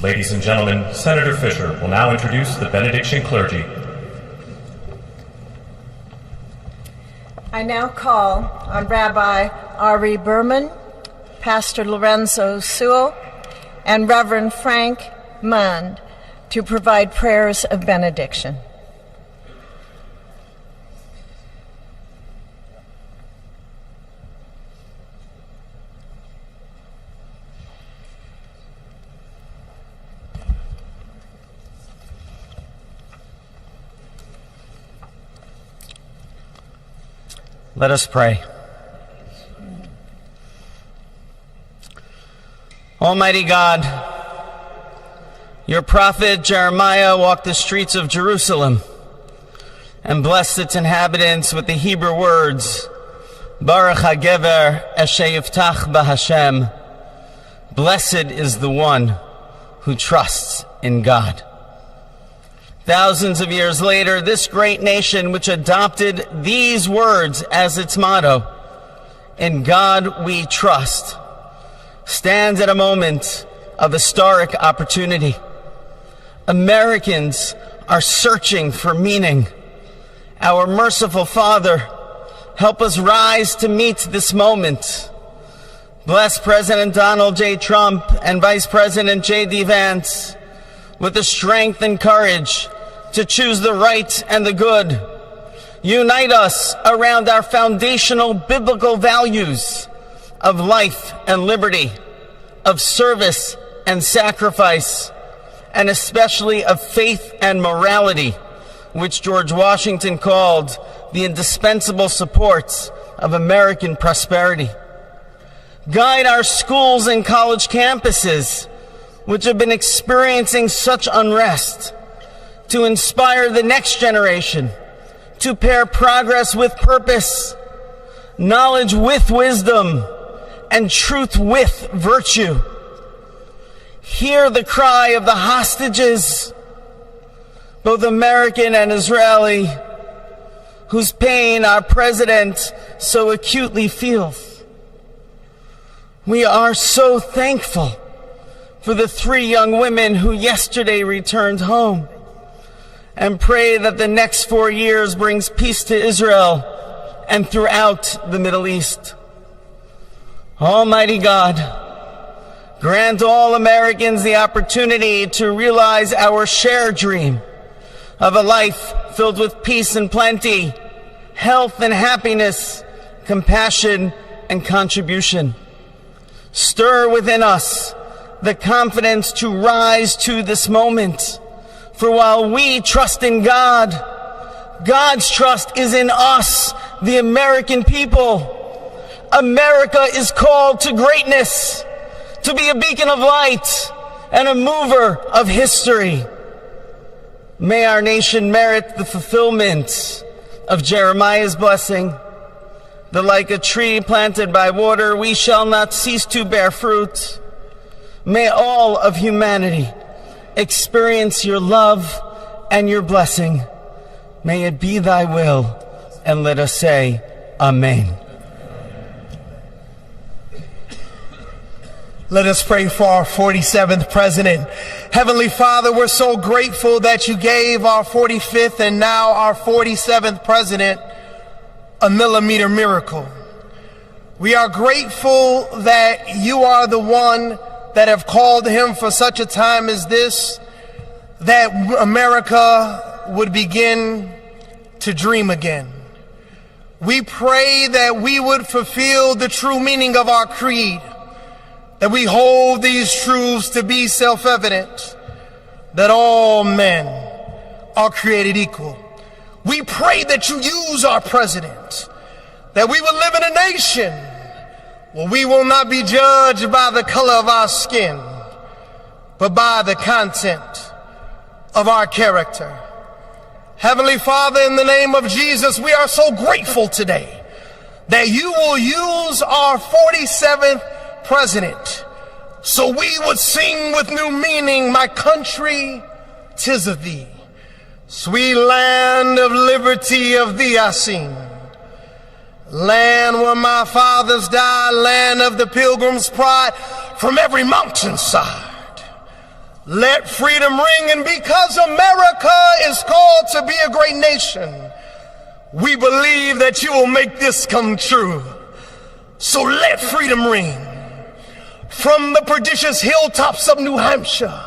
Ladies and gentlemen, Senator Fisher will now introduce the benediction clergy. I now call on Rabbi Ari Berman, Pastor Lorenzo Sewell, and Reverend Frank Mund to provide prayers of benediction. Let us pray. Almighty God, your prophet Jeremiah walked the streets of Jerusalem and blessed its inhabitants with the Hebrew words, Baruch HaGever Asher Yiftach BaHashem. Blessed is the one who trusts in God. Thousands of years later, this great nation, which adopted these words as its motto, "In God we trust," stands at a moment of historic opportunity. Americans are searching for meaning. Our merciful Father, help us rise to meet this moment. Bless President Donald J. Trump and Vice President J.D. Vance with the strength and courage to choose the right and the good. Unite us around our foundational biblical values of life and liberty, of service and sacrifice, and especially of faith and morality, which George Washington called the indispensable supports of American prosperity. Guide our schools and college campuses, which have been experiencing such unrest, to inspire the next generation to pair progress with purpose, knowledge with wisdom, and truth with virtue. Hear the cry of the hostages, both American and Israeli, whose pain our president so acutely feels. We are so thankful for the 3 young women who yesterday returned home, and pray that the next 4 years brings peace to Israel and throughout the Middle East. Almighty God, grant all Americans the opportunity to realize our shared dream of a life filled with peace and plenty, health and happiness, compassion and contribution. Stir within us the confidence to rise to this moment. For while we trust in God, God's trust is in us, the American people. America is called to greatness, to be a beacon of light and a mover of history. May our nation merit the fulfillment of Jeremiah's blessing, that like a tree planted by water, we shall not cease to bear fruit. May all of humanity experience your love and your blessing. May it be thy will, and let us say, Amen. Let us pray for our 47th president. Heavenly Father, we're so grateful that you gave our 45th and now our 47th president a millimeter miracle. We are grateful that you are the one that have called him for such a time as this, that America would begin to dream again. We pray that we would fulfill the true meaning of our creed, that we hold these truths to be self-evident, that all men are created equal. We pray that you use our president, that we will live in a nation where we will not be judged by the color of our skin, but by the content of our character. Heavenly Father, in the name of Jesus, we are so grateful today that you will use our 47th president, so we would sing with new meaning, my country, 'tis of thee. Sweet land of liberty, of thee I sing. Land where my fathers died, land of the pilgrim's pride, from every mountainside. Let freedom ring, and because America is called to be a great nation, we believe that you will make this come true. So let freedom ring. From the prodigious hilltops of New Hampshire,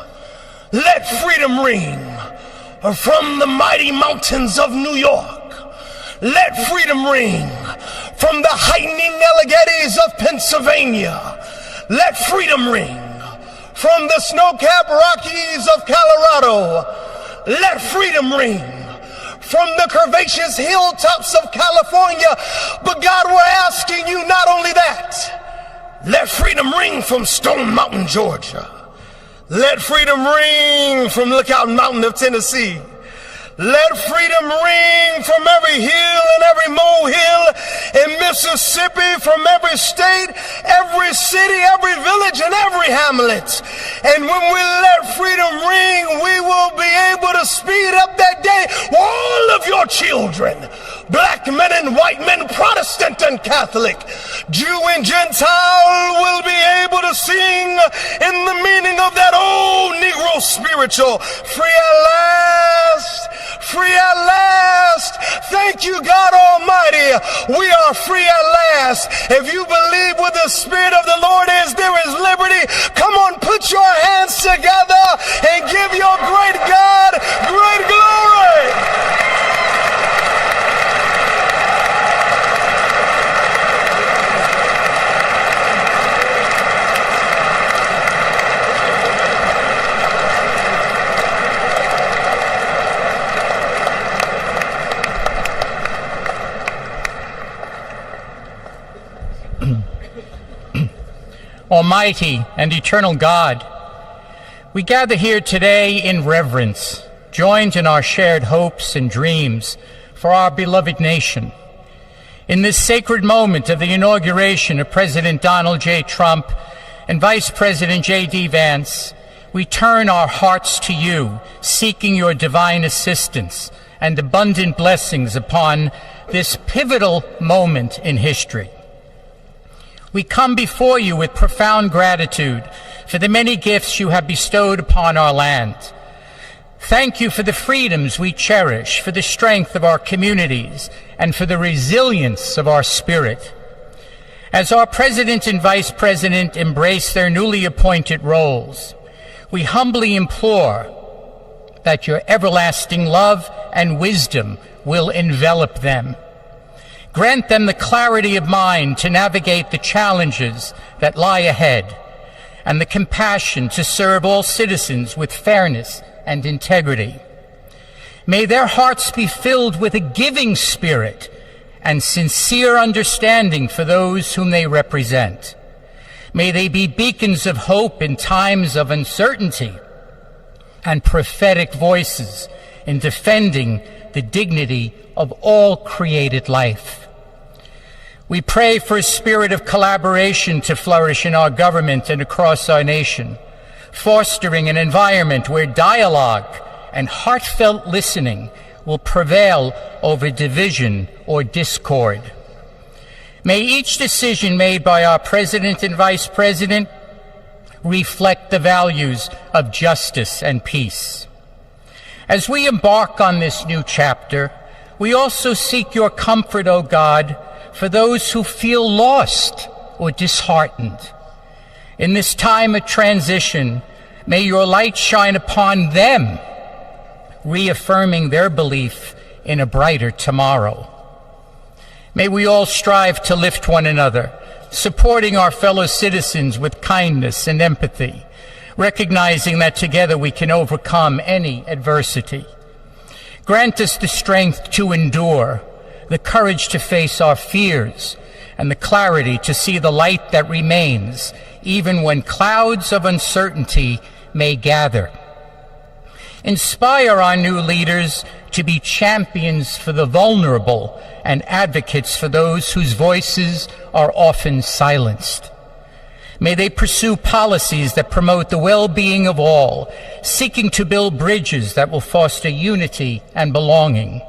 let freedom ring. From the mighty mountains of New York, let freedom ring. From the heightening Alleghenies of Pennsylvania, let freedom ring. From the snow-capped Rockies of Colorado, let freedom ring. From the curvaceous hilltops of California, but God, we're asking you not only that, let freedom ring from Stone Mountain, Georgia. Let freedom ring from Lookout Mountain of Tennessee. Let freedom ring from every hill and every molehill in Mississippi, from every state, every city, every village, and every hamlet. And when we let freedom ring, we will be able to speed up that day. All of your children, black men and white men, Protestant and Catholic, Jew and Gentile, will be able to sing in the meaning of that old Negro spiritual, free at last, free at last. Thank you, God Almighty. We are free at last. If you believe where the Spirit of the Lord is, there is liberty. Come on, put your hands together and give your great God great glory. Almighty and eternal God, we gather here today in reverence, joined in our shared hopes and dreams for our beloved nation. In this sacred moment of the inauguration of President Donald J. Trump and Vice President J.D. Vance, we turn our hearts to you, seeking your divine assistance and abundant blessings upon this pivotal moment in history. We come before you with profound gratitude for the many gifts you have bestowed upon our land. Thank you for the freedoms we cherish, for the strength of our communities, and for the resilience of our spirit. As our President and Vice President embrace their newly appointed roles, we humbly implore that your everlasting love and wisdom will envelop them. Grant them the clarity of mind to navigate the challenges that lie ahead, and the compassion to serve all citizens with fairness and integrity. May their hearts be filled with a giving spirit and sincere understanding for those whom they represent. May they be beacons of hope in times of uncertainty and prophetic voices in defending the dignity of all created life. We pray for a spirit of collaboration to flourish in our government and across our nation, fostering an environment where dialogue and heartfelt listening will prevail over division or discord. May each decision made by our President and Vice President reflect the values of justice and peace. As we embark on this new chapter, we also seek your comfort, O God, for those who feel lost or disheartened. In this time of transition, may your light shine upon them, reaffirming their belief in a brighter tomorrow. May we all strive to lift one another, supporting our fellow citizens with kindness and empathy, recognizing that together we can overcome any adversity. Grant us the strength to endure, the courage to face our fears, and the clarity to see the light that remains, even when clouds of uncertainty may gather. Inspire our new leaders to be champions for the vulnerable and advocates for those whose voices are often silenced. May they pursue policies that promote the well-being of all, seeking to build bridges that will foster unity and belonging.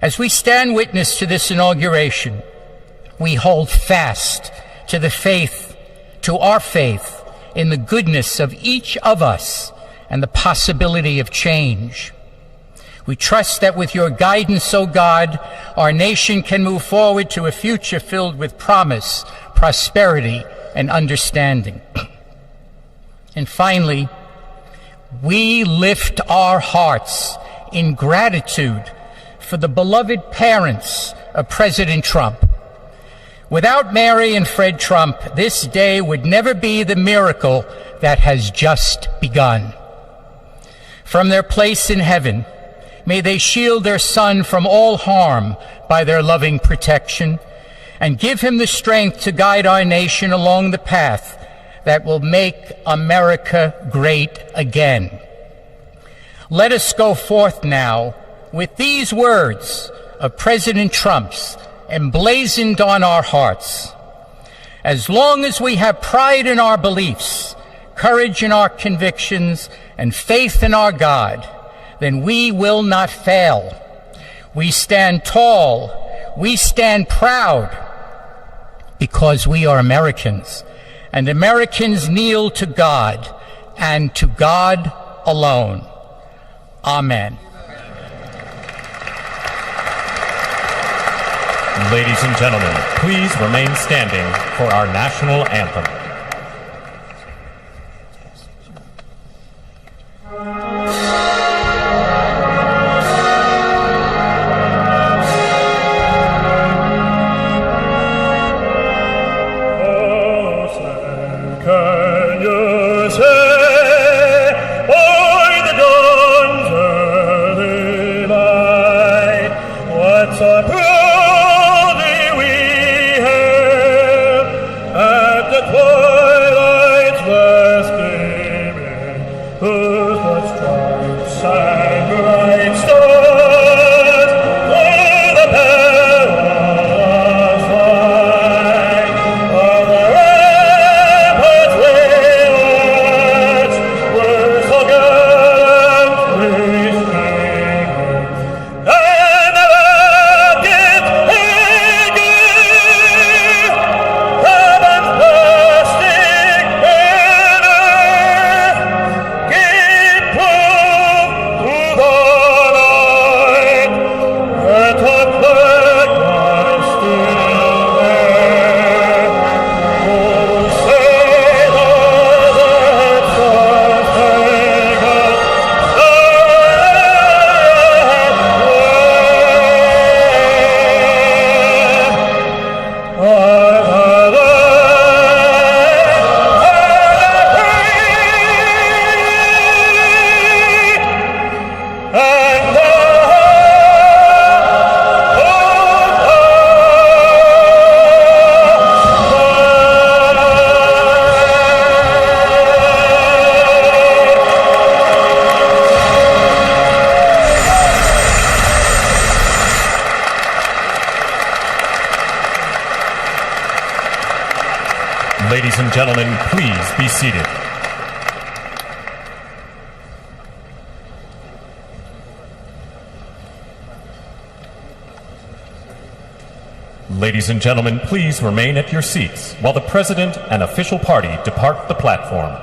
As we stand witness to this inauguration, we hold fast to our faith in the goodness of each of us and the possibility of change. We trust that with your guidance, O God, our nation can move forward to a future filled with promise, prosperity, and understanding. And finally, we lift our hearts in gratitude for the beloved parents of President Trump. Without Mary and Fred Trump, this day would never be the miracle that has just begun. From their place in heaven, may they shield their son from all harm by their loving protection, and give him the strength to guide our nation along the path that will make America great again. Let us go forth now with these words of President Trump's emblazoned on our hearts. As long as we have pride in our beliefs, courage in our convictions, and faith in our God, then we will not fail. We stand tall, we stand proud, because we are Americans, and Americans kneel to God, and to God alone. Amen. Ladies and gentlemen, please remain standing for our national anthem. Ladies and gentlemen, please be seated. Ladies and gentlemen, please remain at your seats while the President and official party depart the platform.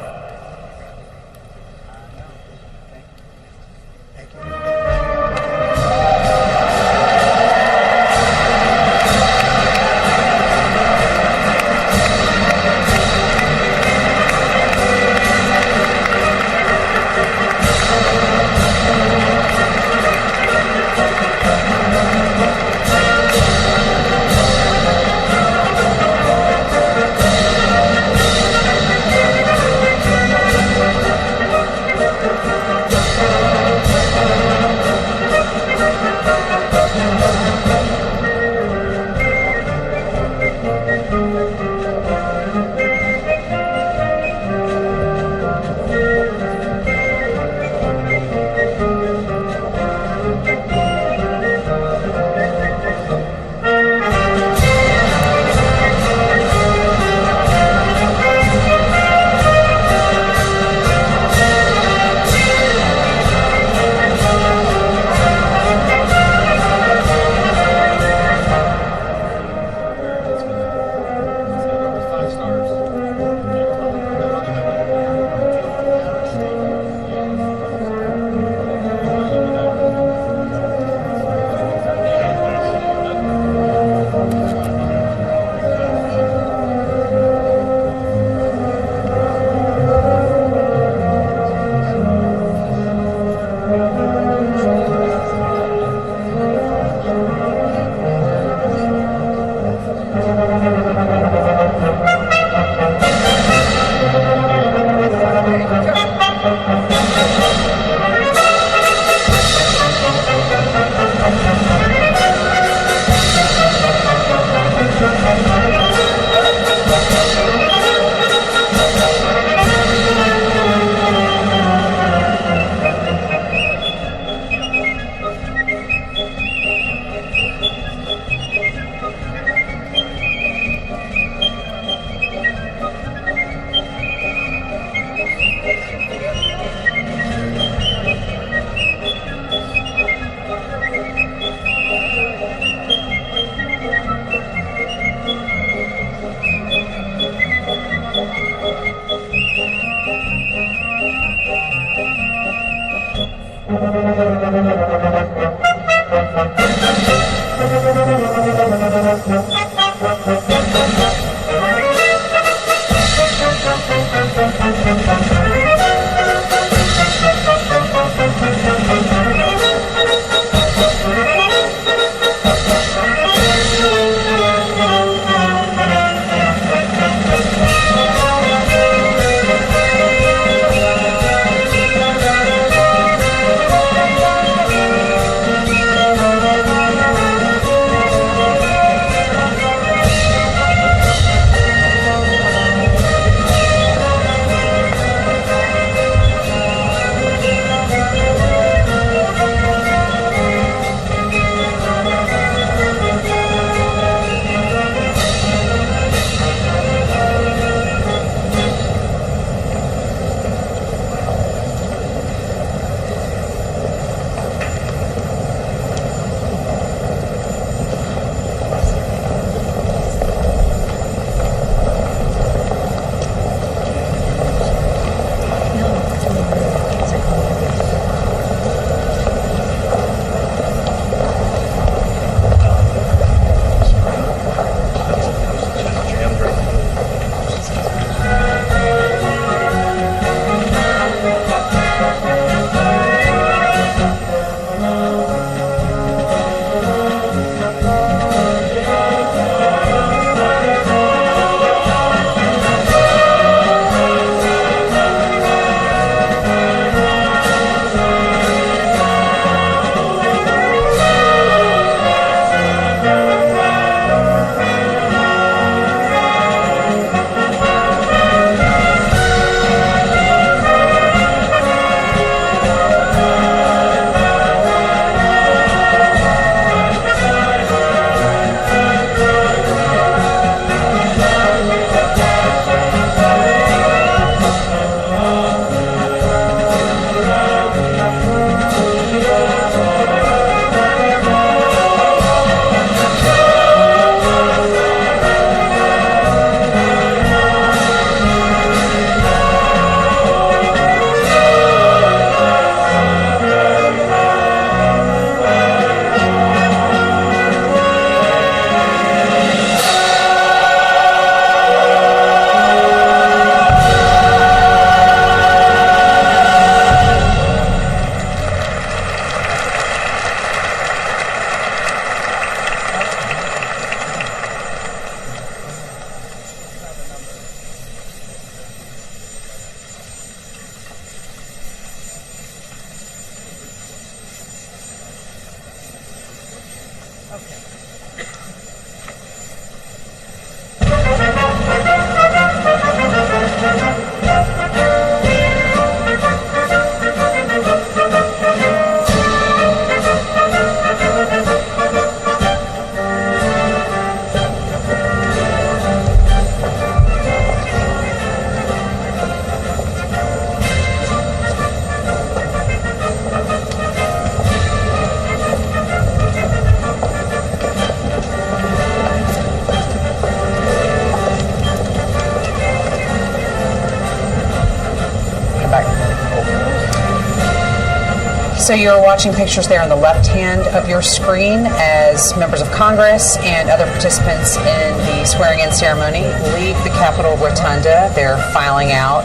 So you're watching pictures there on the left hand of your screen as members of Congress and other participants in the swearing-in ceremony leave the Capitol Rotunda. They're filing out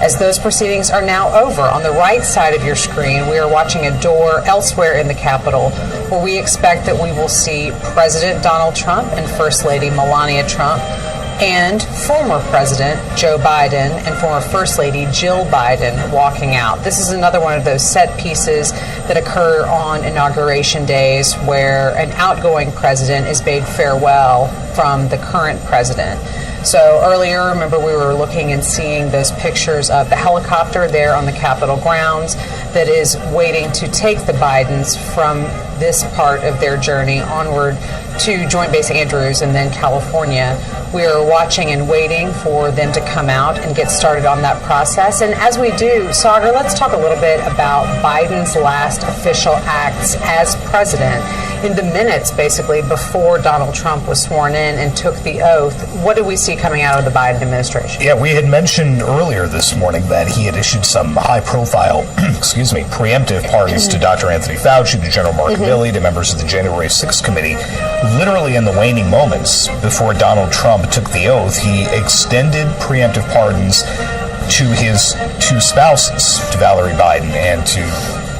as those proceedings are now over. On the right side of your screen, we are watching a door elsewhere in the Capitol where we expect that we will see President Donald Trump and First Lady Melania Trump and former President Joe Biden and former First Lady Jill Biden walking out. This is another one of those set pieces that occur on inauguration days where an outgoing president is bade farewell from the current president. So earlier, remember, we were looking and seeing those pictures of the helicopter there on the Capitol grounds that is waiting to take the Bidens from this part of their journey onward to Joint Base Andrews and then California. We are watching and waiting for them to come out and get started on that process. And as we do, Sagar, let's talk a little bit about Biden's last official acts as president. In the minutes, basically, before Donald Trump was sworn in and took the oath, what did we see coming out of the Biden administration? Yeah, we had mentioned earlier this morning that he had issued some high-profile, preemptive pardons to Dr. Anthony Fauci, to General Mark Milley, to members of the January 6th committee. Literally in the waning moments before Donald Trump took the oath, he extended preemptive pardons to his two spouses, to Valerie Biden and to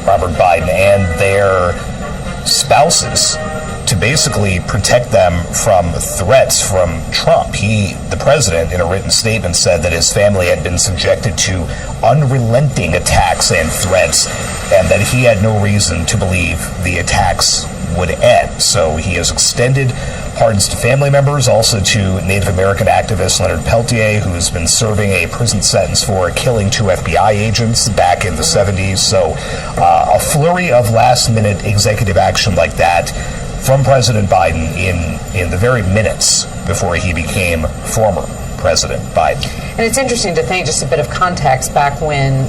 Robert Biden and their spouses, to basically protect them from threats from Trump. He, the president, in a written statement said that his family had been subjected to unrelenting attacks and threats, and that he had no reason to believe the attacks would end. So he has extended pardons to family members, also to Native American activist Leonard Peltier, who has been serving a prison sentence for killing 2 FBI agents back in the 70s. So a flurry of last-minute executive action like that from President Biden in the very minutes before he became former President Biden. And it's interesting to think, just a bit of context, back when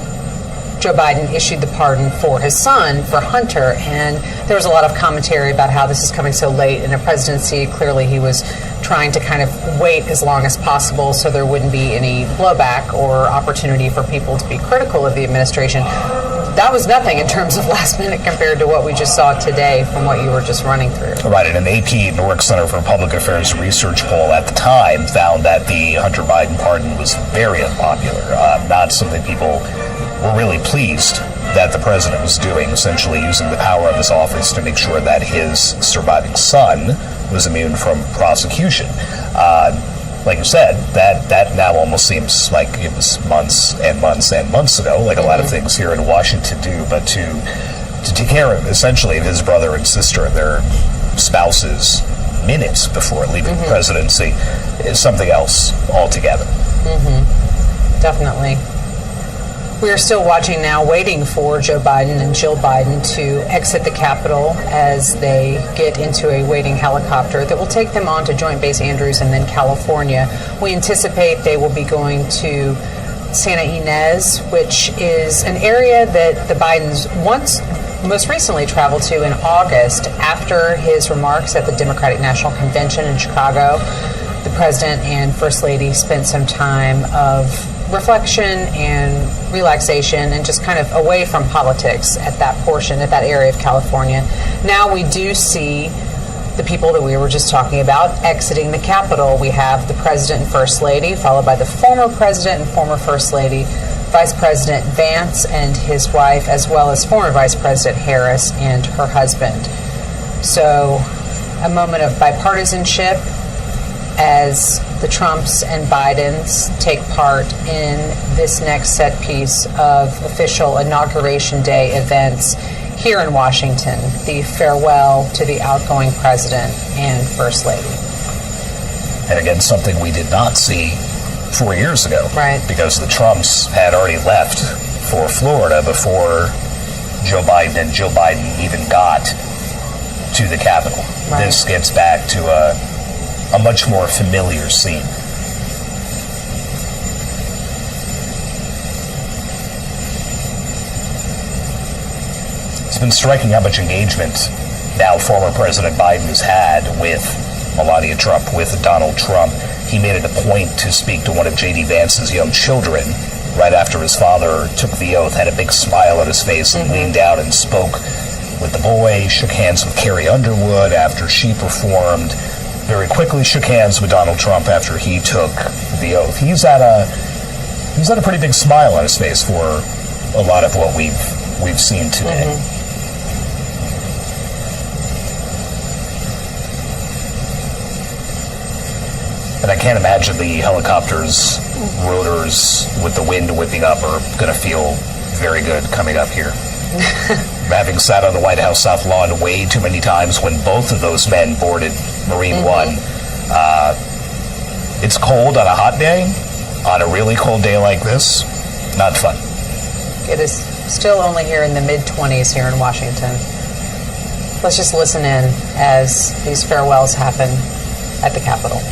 Joe Biden issued the pardon for his son, for Hunter, and there was a lot of commentary about how this is coming so late in a presidency. Clearly he was trying to kind of wait as long as possible so there wouldn't be any blowback or opportunity for people to be critical of the administration. That was nothing in terms of last minute compared to what we just saw today from what you were just running through. Right, and an AP Newark Center for Public Affairs research poll at the time found that the Hunter Biden pardon was very unpopular, not something people were really pleased that the president was doing, essentially using the power of his office to make sure that his surviving son was immune from prosecution. Like you said, that now almost seems like it was months and months and months ago, like a lot of things here in Washington do, but to take care of, essentially, of his brother and sister and their spouses minutes before leaving the presidency is something else altogether. Definitely. We are still watching now, waiting for Joe Biden and Jill Biden to exit the Capitol as they get into a waiting helicopter that will take them on to Joint Base Andrews and then California. We anticipate they will be going to Santa Ynez, which is an area that the Bidens most recently traveled to in August after his remarks at the Democratic National Convention in Chicago. The president and First Lady spent some time of reflection and relaxation and just kind of away from politics at that portion, at that area of California. Now we do see the people that we were just talking about exiting the Capitol. We have the president and First Lady, followed by the former president and former First Lady, Vice President Vance and his wife, as well as former Vice President Harris and her husband. So a moment of bipartisanship as the Trumps and Bidens take part in this next set piece of official Inauguration Day events here in Washington, the farewell to the outgoing president and First Lady. And again, something we did not see 4 years ago. Right. Because the Trumps had already left for Florida before Joe Biden and Jill Biden even got to the Capitol. Right. This gets back to a much more familiar scene. It's been striking how much engagement now former President Biden has had with Melania Trump, with Donald Trump. He made it a point to speak to one of J.D. Vance's young children right after his father took the oath, had a big smile on his face and leaned down and spoke with the boy, shook hands with Carrie Underwood after she performed, very quickly shook hands with Donald Trump after he took the oath. He's had a pretty big smile on his face for a lot of what we've seen today. And I can't imagine the helicopter's rotors with the wind whipping up are going to feel very good coming up here. Having sat on the White House South Lawn way too many times when both of those men boarded Marine One, it's cold on a hot day. On a really cold day like this, not fun. It is still only here in the mid-20s here in Washington. Let's just listen in as these farewells happen at the Capitol.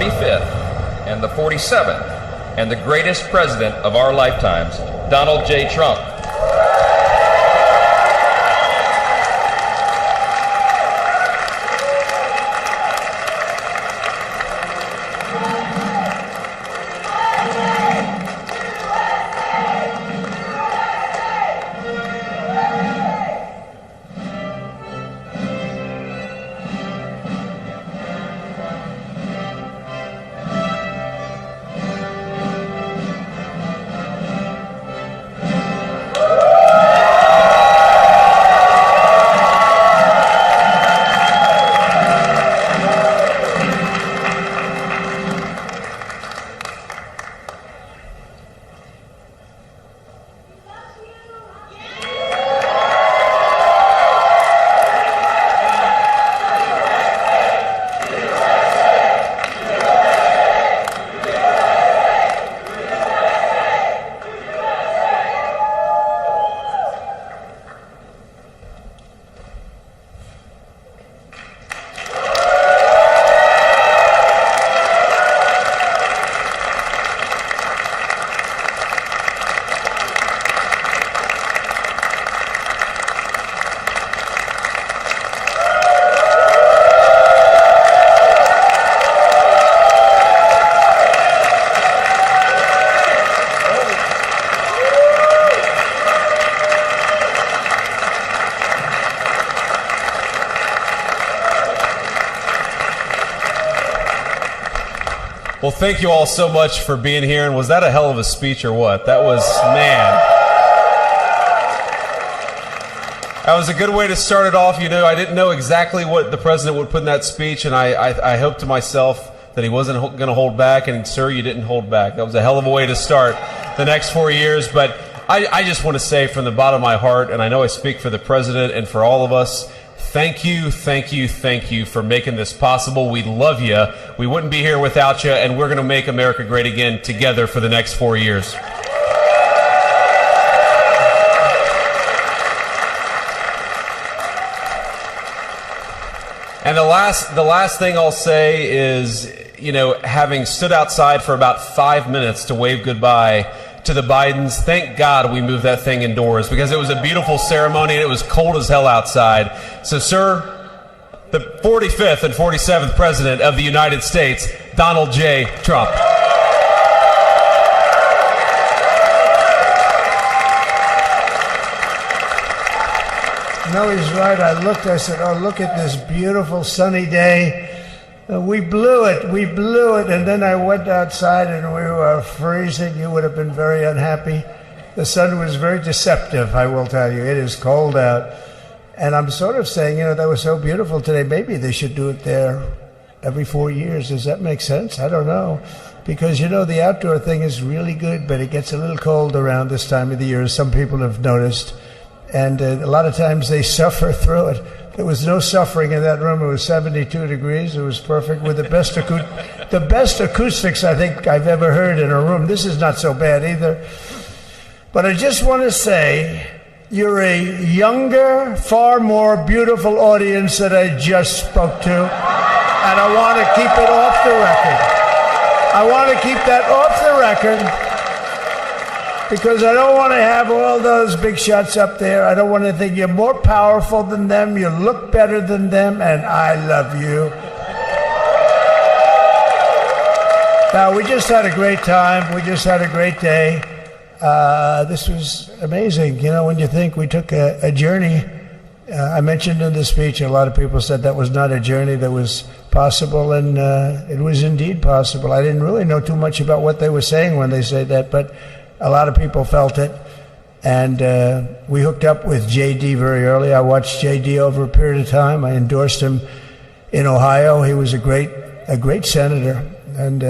45th and the 47th and the greatest president of our lifetimes, Donald J. Trump. Well, thank you all so much for being here. And was that a hell of a speech or what? That was, man. That was a good way to start it off. You know, I didn't know exactly what the president would put in that speech, and I hoped to myself that he wasn't going to hold back, and sir, you didn't hold back. That was a hell of a way to start the next 4 years. But I just want to say from the bottom of my heart, and I know I speak for the president and for all of us, thank you, thank you, thank you for making this possible. We love you. We wouldn't be here without you, and we're going to make America great again together for the next 4 years. And the last thing I'll say is, you know, having stood outside for about 5 minutes to wave goodbye to the Bidens, thank God we moved that thing indoors, because it was a beautiful ceremony and it was cold as hell outside. So, sir, the 45th and 47th President of the United States, Donald J. Trump. No, he's right. I said, oh, look at this beautiful sunny day. We blew it, and then I went outside and we were freezing. You would have been very unhappy. The sun was very deceptive, I will tell you. It is cold out. And I'm sort of saying, you know, that was so beautiful today. Maybe they should do it there every 4 years. Does that make sense? I don't know. Because, you know, the outdoor thing is really good, but it gets a little cold around this time of the year, as some people have noticed. And a lot of times they suffer through it. There was no suffering in that room. It was 72 degrees. It was perfect with the best acoustics I think I've ever heard in a room. This is not so bad either. But I just want to say, you're a younger, far more beautiful audience that I just spoke to. And I want to keep it off the record. I want to keep that off the record, because I don't want to have all those big shots up there. I don't want to think you're more powerful than them, you look better than them, and I love you. Now, we just had a great time. We just had a great day. This was amazing. You know, when you think we took a journey, I mentioned in the speech, a lot of people said that was not a journey that was possible, and it was indeed possible. I didn't really know too much about what they were saying when they said that, but a lot of people felt it, and we hooked up with J.D. very early. I watched J.D. over a period of time. I endorsed him in Ohio. He was a great senator, and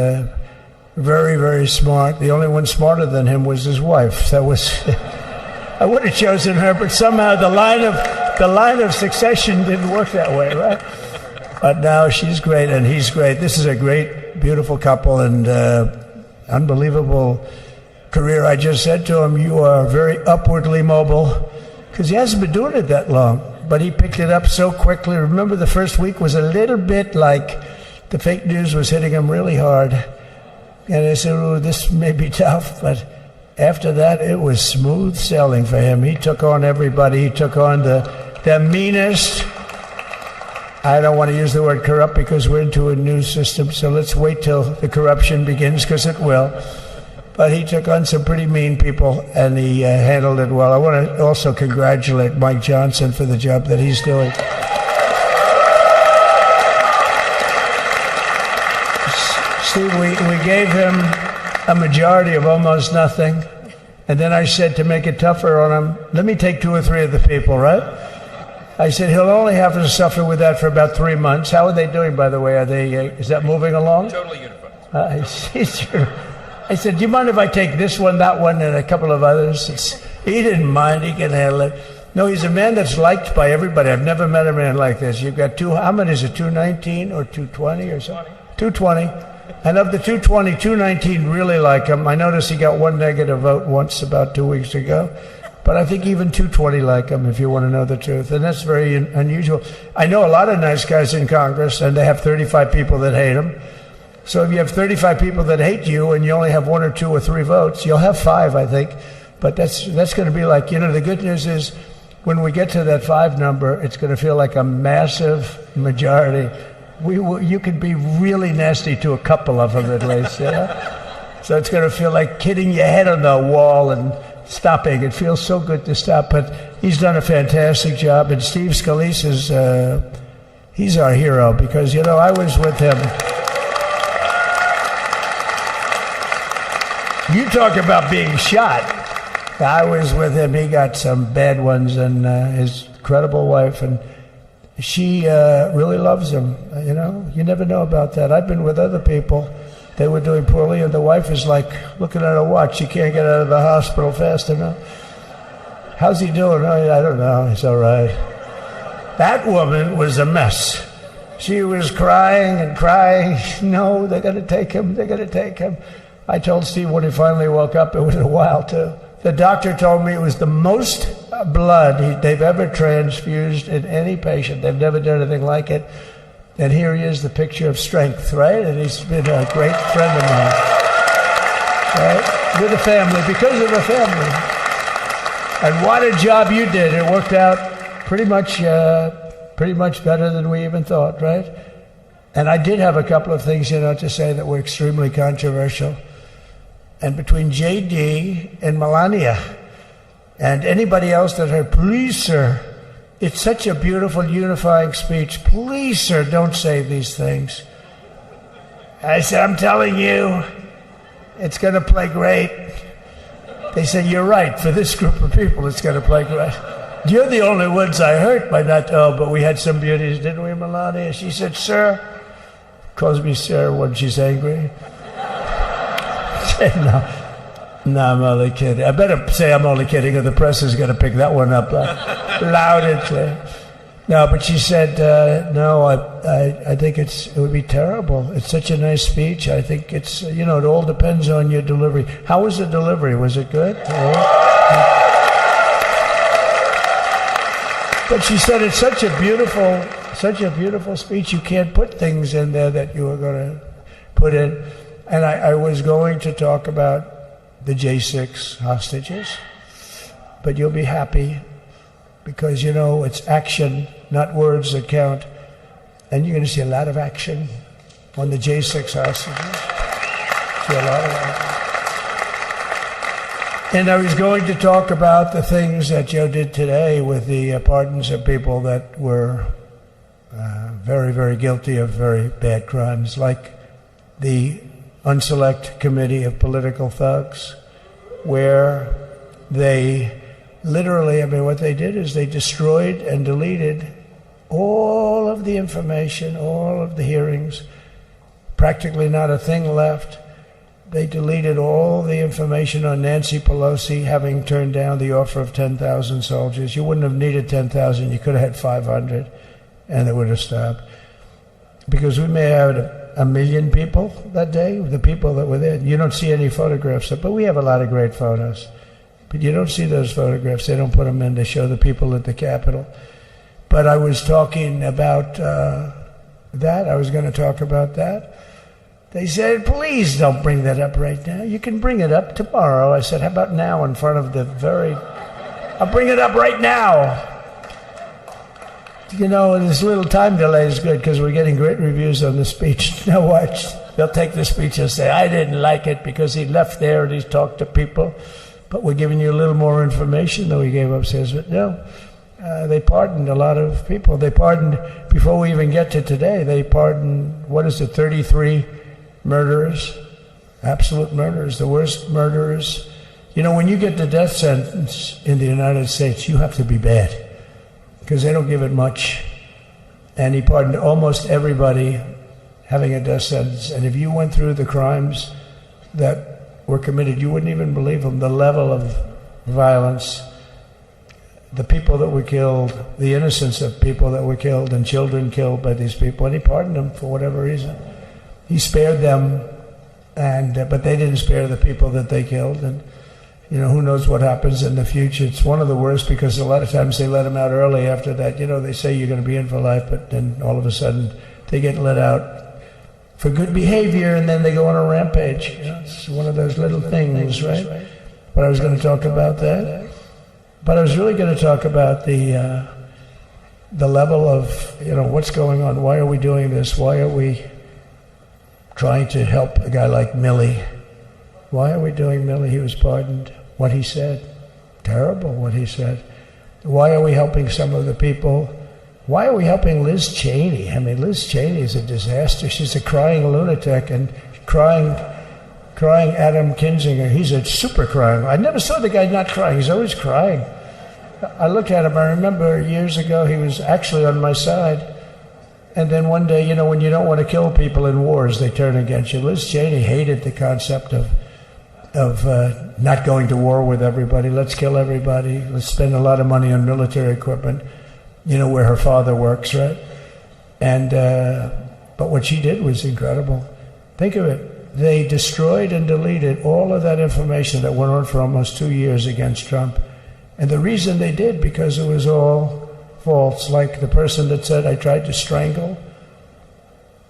very, very smart. The only one smarter than him was his wife. That was I would have chosen her, but somehow the line of succession didn't work that way, right? But now she's great, and he's great. This is a great, beautiful couple, and unbelievable career. I just said to him, you are very upwardly mobile, because he hasn't been doing it that long, but he picked it up so quickly. Remember, the first week was a little bit like the fake news was hitting him really hard. And I said, oh, this may be tough, but after that, it was smooth sailing for him. He took on everybody. He took on the meanest. I don't want to use the word corrupt because we're into a new system, so let's wait till the corruption begins, because it will. But he took on some pretty mean people, and he handled it well. I want to also congratulate Mike Johnson for the job that he's doing. Steve, we gave him a majority of almost nothing, and then I said to make it tougher on him, let me take 2 or 3 of the people, right? I said he'll only have to suffer with that for about 3 months. How are they doing, by the way? Are they? Is that moving along? Totally unified. I said, do you mind if I take this one, that one, and a couple of others? He didn't mind. He can handle it. No, he's a man that's liked by everybody. I've never met a man like this. You've got how many is it, 219 or 220 or something? 220. And of the 220, 219 really like him. I noticed he got 1 negative vote once about 2 weeks ago. But I think even 220 like him, if you want to know the truth. And that's very unusual. I know a lot of nice guys in Congress, and they have 35 people that hate him. So if you have 35 people that hate you and you only have 1 or 2 or 3 votes, you'll have 5, I think. But that's going to be like, the good news is when we get to that 5 number, it's going to feel like a massive majority. You could be really nasty to a couple of them at least, So it's going to feel like hitting your head on the wall and stopping. It feels so good to stop, but he's done a fantastic job. And Steve Scalise he's our hero because, I was with him. You talk about being shot. I was with him. He got some bad ones, and his incredible wife, and she really loves him. You never know about that. I've been with other people. They were doing poorly, and the wife is like looking at her watch. She can't get out of the hospital fast enough. How's he doing? Oh, I don't know. He's all right. That woman was a mess. She was crying and crying. No, they're going to take him. They're going to take him. I told Steve when he finally woke up, it was a while, too. The doctor told me it was the most blood they've ever transfused in any patient. They've never done anything like it. And here he is, the picture of strength, right? And he's been a great friend of mine, right? With a family, because of a family. And what a job you did. It worked out pretty much better than we even thought, right? And I did have a couple of things, to say that were extremely controversial. And between J.D. and Melania and anybody else that heard, please, sir, it's such a beautiful, unifying speech. Please, sir, don't say these things. I said, I'm telling you, it's going to play great. They said, you're right. For this group of people, it's going to play great. You're the only ones I hurt by not, but we had some beauties, didn't we, Melania? She said, sir, calls me sir when she's angry. No, I'm only kidding. I better say I'm only kidding, or the press is going to pick that one up loud and clear. No, but she said, no, I think it would be terrible. It's such a nice speech. I think it's, it all depends on your delivery. How was the delivery? Was it good? But she said it's such a beautiful speech. You can't put things in there that you were going to put in. And I was going to talk about the J6 hostages, but you'll be happy because, it's action, not words that count. And you're going to see a lot of action on the J6 hostages. See a lot of action. And I was going to talk about the things that Joe did today with the pardons of people that were very, very guilty of very bad crimes, like the Unselect Committee of Political Thugs, where they literally, what they did is they destroyed and deleted all of the information, all of the hearings, practically not a thing left. They deleted all the information on Nancy Pelosi having turned down the offer of 10,000 soldiers. You wouldn't have needed 10,000. You could have had 500, and it would have stopped. Because we may have had 1 million people that day, the people that were there. You don't see any photographs, but we have a lot of great photos. But you don't see those photographs. They don't put them in to show the people at the Capitol. But I was talking about that. I was going to talk about that. They said, please don't bring that up right now. You can bring it up tomorrow. I said, how about now in front of the I'll bring it up right now. You know, this little time delay is good because we're getting great reviews on the speech. Now watch. They'll take the speech and say, I didn't like it because he left there and he's talked to people. But we're giving you a little more information than we gave upstairs. But no, they pardoned a lot of people. They pardoned, before we even get to today, they pardoned, 33 murderers, absolute murderers, the worst murderers. You know, when you get the death sentence in the United States, you have to be bad because they don't give it much. And he pardoned almost everybody having a death sentence. And if you went through the crimes that were committed, you wouldn't even believe them. The level of violence, the people that were killed, the innocence of people that were killed and children killed by these people. And he pardoned them for whatever reason. He spared them, but they didn't spare the people that they killed. And, you know, who knows what happens in the future. It's one of the worst because a lot of times they let them out early after that. You know, they say you're going to be in for life, but then all of a sudden they get let out for good behavior and then they go on a rampage. You know, it's one of those little things, right? But I was going to talk about that. But I was really going to talk about the level of, you know, what's going on. Why are we doing this? Why are we trying to help a guy like Milley? Why are we doing Milley? He was pardoned. What he said, terrible what he said. Why are we helping some of the people? Why are we helping Liz Cheney? I mean, Liz Cheney is a disaster. She's a crying lunatic and crying Adam Kinzinger. He's a super crying. I never saw the guy not crying. He's always crying. I look at him. I remember years ago he was actually on my side. And then one day, you know, when you don't want to kill people in wars, they turn against you. Liz Cheney hated the concept of not going to war with everybody. Let's kill everybody. Let's spend a lot of money on military equipment, you know, where her father works, right? And but what she did was incredible. Think of it. They destroyed and deleted all of that information that went on for almost 2 years against Trump. And the reason they did, because it was all false, like the person that said, I tried to strangle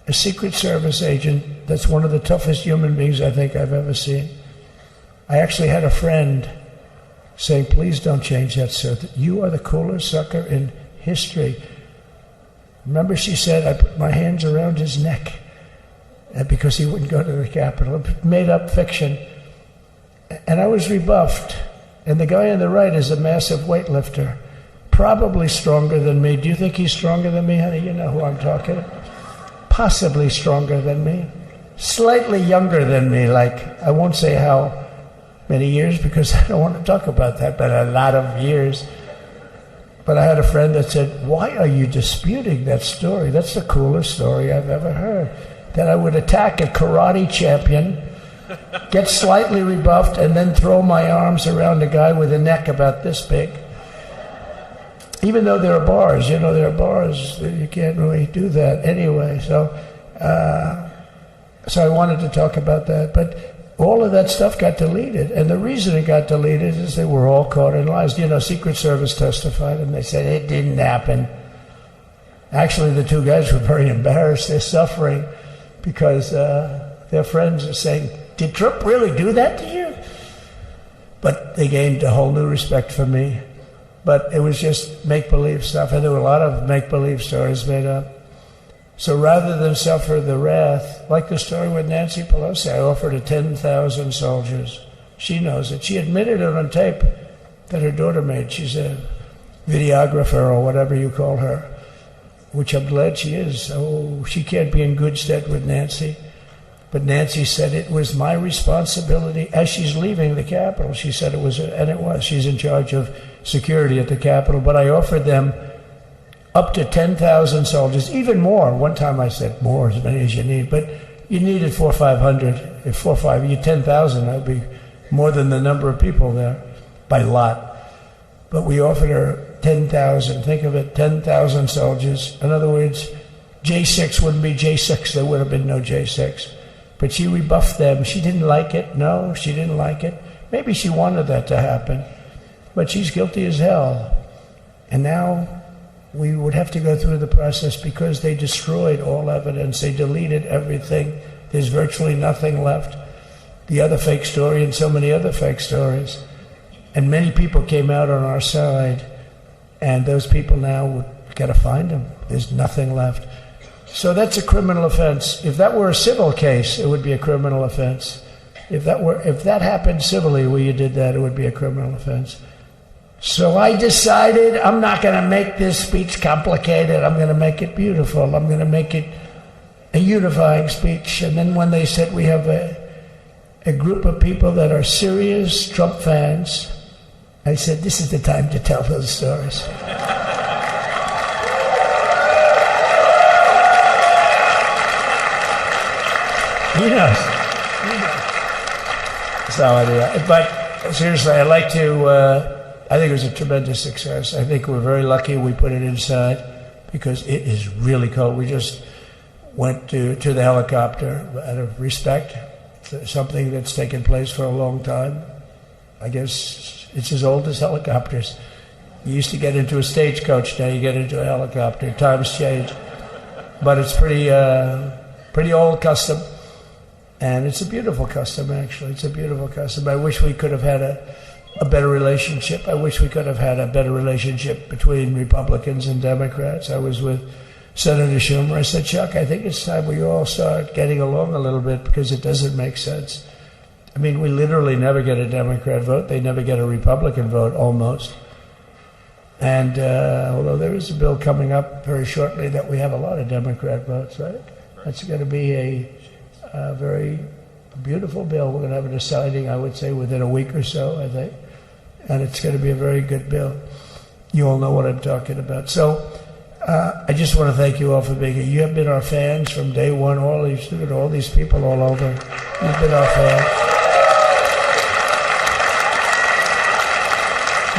a Secret Service agent. That's one of the toughest human beings I think I've ever seen. I actually had a friend saying, please don't change that, sir. You are the coolest sucker in history. Remember, she said, I put my hands around his neck because he wouldn't go to the Capitol. Made up fiction. And I was rebuffed. And the guy on the right is a massive weightlifter, probably stronger than me. Do you think he's stronger than me, honey? You know who I'm talking about. Possibly stronger than me. Slightly younger than me, like, I won't say how many years because I don't want to talk about that, but a lot of years. But I had a friend that said, why are you disputing that story? That's the coolest story I've ever heard. That I would attack a karate champion, get slightly rebuffed, and then throw my arms around a guy with a neck about this big. Even though there are bars, you know, there are bars, you can't really do that anyway. So I wanted to talk about that. But all of that stuff got deleted. And the reason it got deleted is they were all caught in lies. You know, Secret Service testified and they said it didn't happen. Actually, the two guys were very embarrassed. They're suffering because their friends are saying, did Trump really do that to you? But they gained a whole new respect for me. But it was just make-believe stuff. And there were a lot of make-believe stories made up. So rather than suffer the wrath, like the story with Nancy Pelosi, I offered her 10,000 soldiers. She knows it. She admitted it on tape that her daughter made. She's a videographer or whatever you call her, which I'm glad she is. Oh, she can't be in good stead with Nancy. But Nancy said it was my responsibility as she's leaving the Capitol. She said it was, and it was. She's in charge of security at the Capitol. But I offered them up to 10,000 soldiers, even more. One time I said more, as many as you need. But you needed 400 or 500. If 4 or 5, you 10,000, that would be more than the number of people there by lot. But we offered her 10,000. Think of it, 10,000 soldiers. In other words, J6 wouldn't be J6. There would have been no J6. But she rebuffed them. She didn't like it. No, she didn't like it. Maybe she wanted that to happen. But she's guilty as hell. And now we would have to go through the process because they destroyed all evidence. They deleted everything. There's virtually nothing left. The other fake story and so many other fake stories. And many people came out on our side, and those people now would got to find them. There's nothing left. So that's a criminal offense. If that were a civil case, it would be a criminal offense. If that happened civilly where you did that, it would be a criminal offense. So I decided I'm not going to make this speech complicated. I'm going to make it beautiful. I'm going to make it a unifying speech. And then when they said we have a group of people that are serious Trump fans, I said, this is the time to tell those stories. He knows. So anyway, but seriously, I'd like to, I think it was a tremendous success. I think we're very lucky we put it inside because it is really cold. We just went to the helicopter out of respect for something that's taken place for a long time. I guess it's as old as helicopters. You used to get into a stagecoach, now you get into a helicopter. Times change. But it's pretty old custom. And it's a beautiful custom, actually. It's a beautiful custom. I wish we could have had a better relationship. I wish we could have had a better relationship between Republicans and Democrats. I was with Senator Schumer. I said, Chuck, I think it's time we all start getting along a little bit because it doesn't make sense. I mean, we literally never get a Democrat vote. They never get a Republican vote, almost. And although there is a bill coming up very shortly that we have a lot of Democrat votes, right? That's going to be a very beautiful bill. We're going to have a deciding, I would say, within a week or so, I think. And it's going to be a very good bill. You all know what I'm talking about. So I just want to thank you all for being here. You have been our fans from day one, all these people all over. You've been our fans.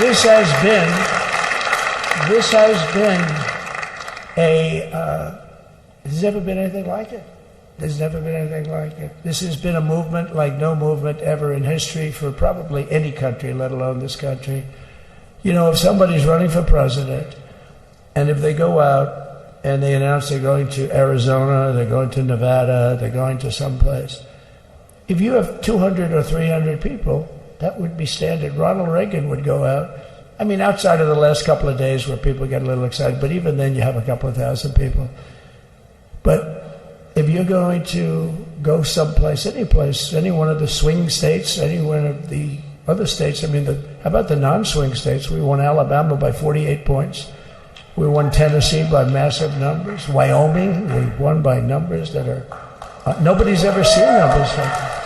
This has there's never been anything like it. There's never been anything like it. This has been a movement like no movement ever in history for probably any country, let alone this country. You know, if somebody's running for president, and if they go out and they announce they're going to Arizona, they're going to Nevada, they're going to someplace, if you have 200 or 300 people, that would be standard. Ronald Reagan would go out. I mean, outside of the last couple of days where people get a little excited, but even then you have a couple of thousand people. But if you're going to go someplace, any place, any one of the swing states, any one of the other states, I mean, how about the non-swing states? We won Alabama by 48 points. We won Tennessee by massive numbers. Wyoming, we won by numbers that are, nobody's ever seen numbers like that.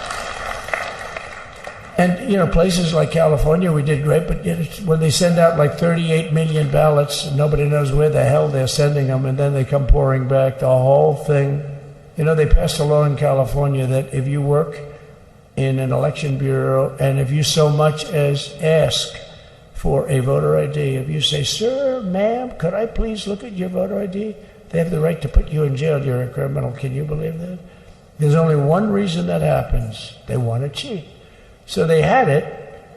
And, you know, places like California, we did great, but when they send out like 38 million ballots, nobody knows where the hell they're sending them, and then they come pouring back, the whole thing. You know, they passed a law in California that if you work in an election bureau and if you so much as ask for a voter ID, if you say, sir, ma'am, could I please look at your voter ID? They have the right to put you in jail. You're a criminal. Can you believe that? There's only one reason that happens. They want to cheat. So they had it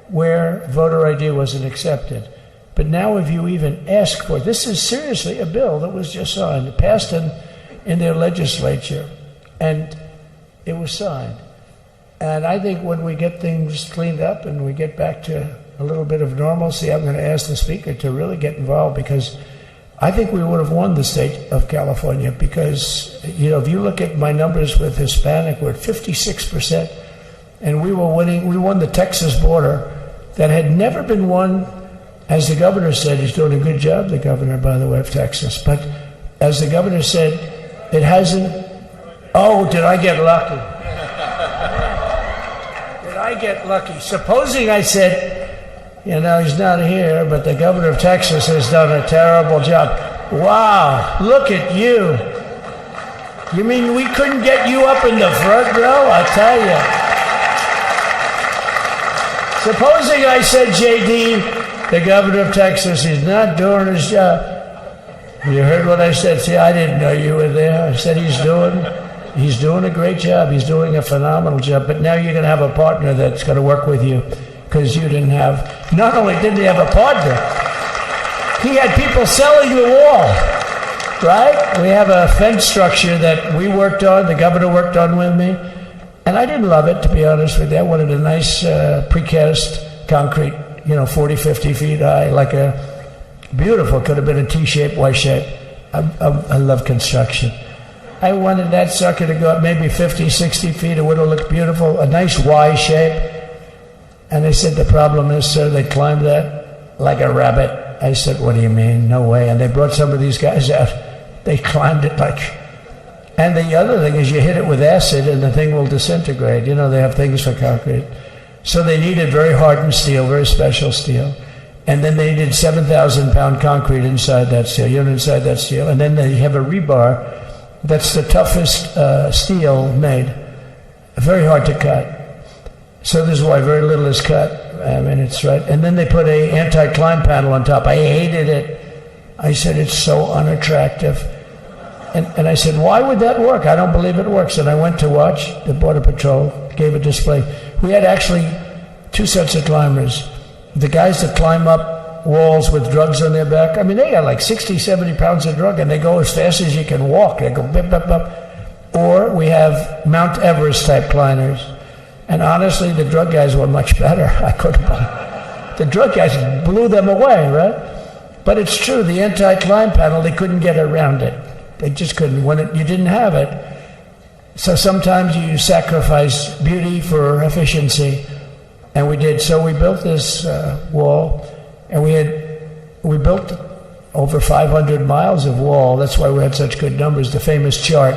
where voter ID wasn't accepted. But now if you even ask for it, this is seriously a bill that was just signed. It passed in their legislature, and it was signed. And I think when we get things cleaned up and we get back to a little bit of normalcy, I'm going to ask the Speaker to really get involved, because I think we would have won the state of California, because, you know, if you look at my numbers with Hispanic, we're at 56%. And we won the Texas border that had never been won. As the governor said, he's doing a good job, the governor, by the way, of Texas. But as the governor said, it hasn't. Oh, did I get lucky? Did I get lucky? Supposing I said, you know, he's not here, but the governor of Texas has done a terrible job. Wow, look at you. You mean we couldn't get you up in the front row? I tell you. Supposing I said, J.D., the governor of Texas, is not doing his job. You heard what I said. See, I didn't know you were there. I said he's doing a great job. He's doing a phenomenal job. But now you're going to have a partner that's going to work with you, because you didn't have, not only didn't he have a partner, He had people selling the wall, right? We have a fence structure that we worked on, the governor worked on with me, and I didn't love it, to be honest with you. I wanted a nice precast concrete, 40, 50 feet high, like a beautiful, could have been a T-shape, Y-shape. I love construction. I wanted that sucker to go up maybe 50, 60 feet. It would have looked beautiful, a nice Y shape. And they said, the problem is, sir, they climbed that like a rabbit. I said, what do you mean? No way. And they brought some of these guys out. They climbed it like... And the other thing is you hit it with acid and the thing will disintegrate. They have things for concrete. So they needed very hardened steel, very special steel. And then they needed 7,000-pound concrete inside that steel, inside that steel. And then they have a rebar that's the toughest steel made. Very hard to cut. So this is why very little is cut. I mean, it's right. And then they put a anti-climb panel on top. I hated it. I said, it's so unattractive. And I said, why would that work? I don't believe it works. And I went to watch the Border Patrol, gave a display. We had actually two sets of climbers. The guys that climb up walls with drugs on their back, I mean, they got like 60, 70 pounds of drug, and they go as fast as you can walk. They go bip, bip, bip. Or we have Mount Everest type climbers. And honestly, the drug guys were much better. I couldn't believe it. The drug guys blew them away, right? But it's true, the anti-climb panel, they couldn't get around it. They just couldn't. You didn't have it. So sometimes you sacrifice beauty for efficiency. And we did. So we built this wall, and we built over 500 miles of wall. That's why we had such good numbers. The famous chart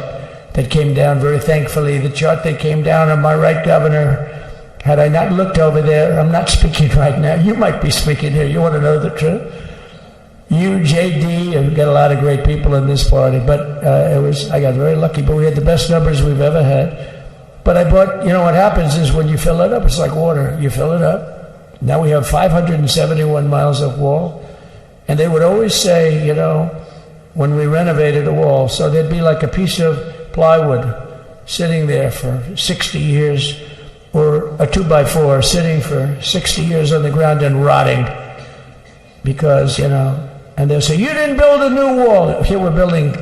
that came down, very thankfully, the chart that came down on my right, Governor. Had I not looked over there, I'm not speaking right now. You might be speaking here. You want to know the truth? You, JD, and we've got a lot of great people in this party, but I got very lucky, but we had the best numbers we've ever had. But I bought, what happens is when you fill it up, it's like water. You fill it up. Now we have 571 miles of wall. And they would always say, when we renovated a wall, so there'd be like a piece of plywood sitting there for 60 years, or a 2x4 sitting for 60 years on the ground and rotting. Because, and they'll say, you didn't build a new wall. Here we're building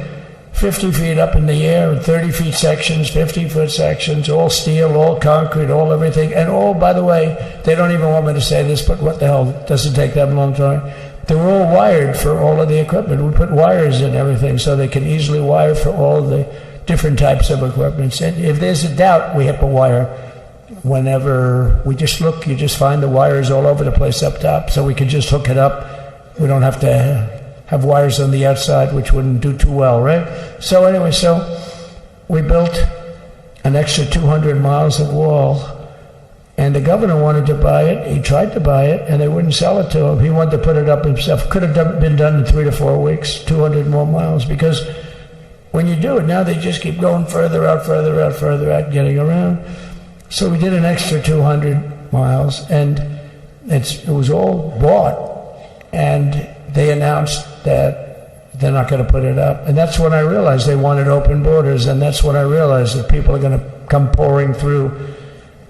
50 feet up in the air, and 30 feet sections, 50-foot sections, all steel, all concrete, all everything. And all, by the way, they don't even want me to say this, but what the hell, it doesn't take that long time. They were all wired for all of the equipment. We put wires in everything so they can easily wire for all the different types of equipment. And if there's a doubt, we have a wire. Whenever we just look, you just find the wires all over the place up top, so we can just hook it up. We don't have to have wires on the outside, which wouldn't do too well, right? So anyway, we built an extra 200 miles of wall, and the governor wanted to buy it. He tried to buy it, and they wouldn't sell it to him. He wanted to put it up himself. Could have been done in 3 to 4 weeks, 200 more miles, because when you do it now, they just keep going further out, getting around. So we did an extra 200 miles, and it was all bought, and they announced that they're not going to put it up. And that's when I realized they wanted open borders, and that's when I realized that people are going to come pouring through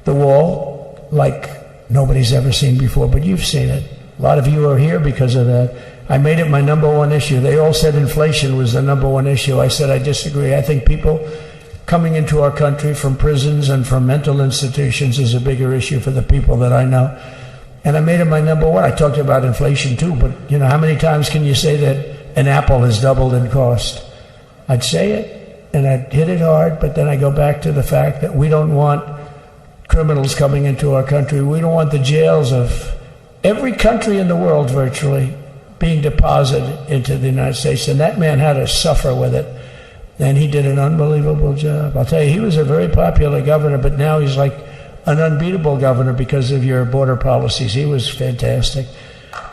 the wall like nobody's ever seen before, but you've seen it. A lot of you are here because of that. I made it my number one issue. They all said inflation was the number one issue. I said I disagree. I think people coming into our country from prisons and from mental institutions is a bigger issue for the people that I know. And I made it my number one. I talked about inflation too, but how many times can you say that an apple has doubled in cost? I'd say it, and I'd hit it hard, but then I go back to the fact that we don't want criminals coming into our country. We don't want the jails of every country in the world virtually being deposited into the United States, and that man had to suffer with it. And he did an unbelievable job. I'll tell you, he was a very popular governor, but now he's like an unbeatable governor because of your border policies. He was fantastic.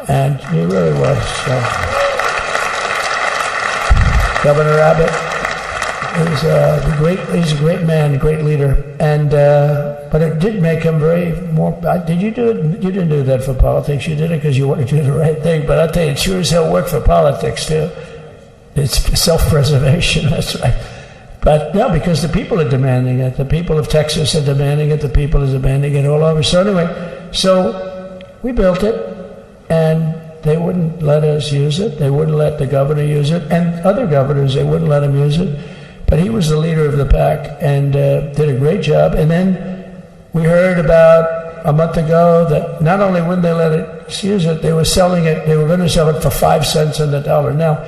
And he really was. So. Governor Abbott is he's a great man, a great leader. And but it did make him did you do it? You didn't do that for politics. You did it because you wanted to do the right thing. But I'll tell you, it sure as hell worked for politics too. It's self-preservation, that's right. But no, because the people are demanding it. The people of Texas are demanding it. The people are demanding it all over. So anyway, we built it, and they wouldn't let us use it. They wouldn't let the governor use it. And other governors, they wouldn't let him use it. But he was the leader of the pack and did a great job. And then we heard about a month ago that not only wouldn't they let us use it, they were selling it, they were going to sell it for 5 cents on the dollar. Now,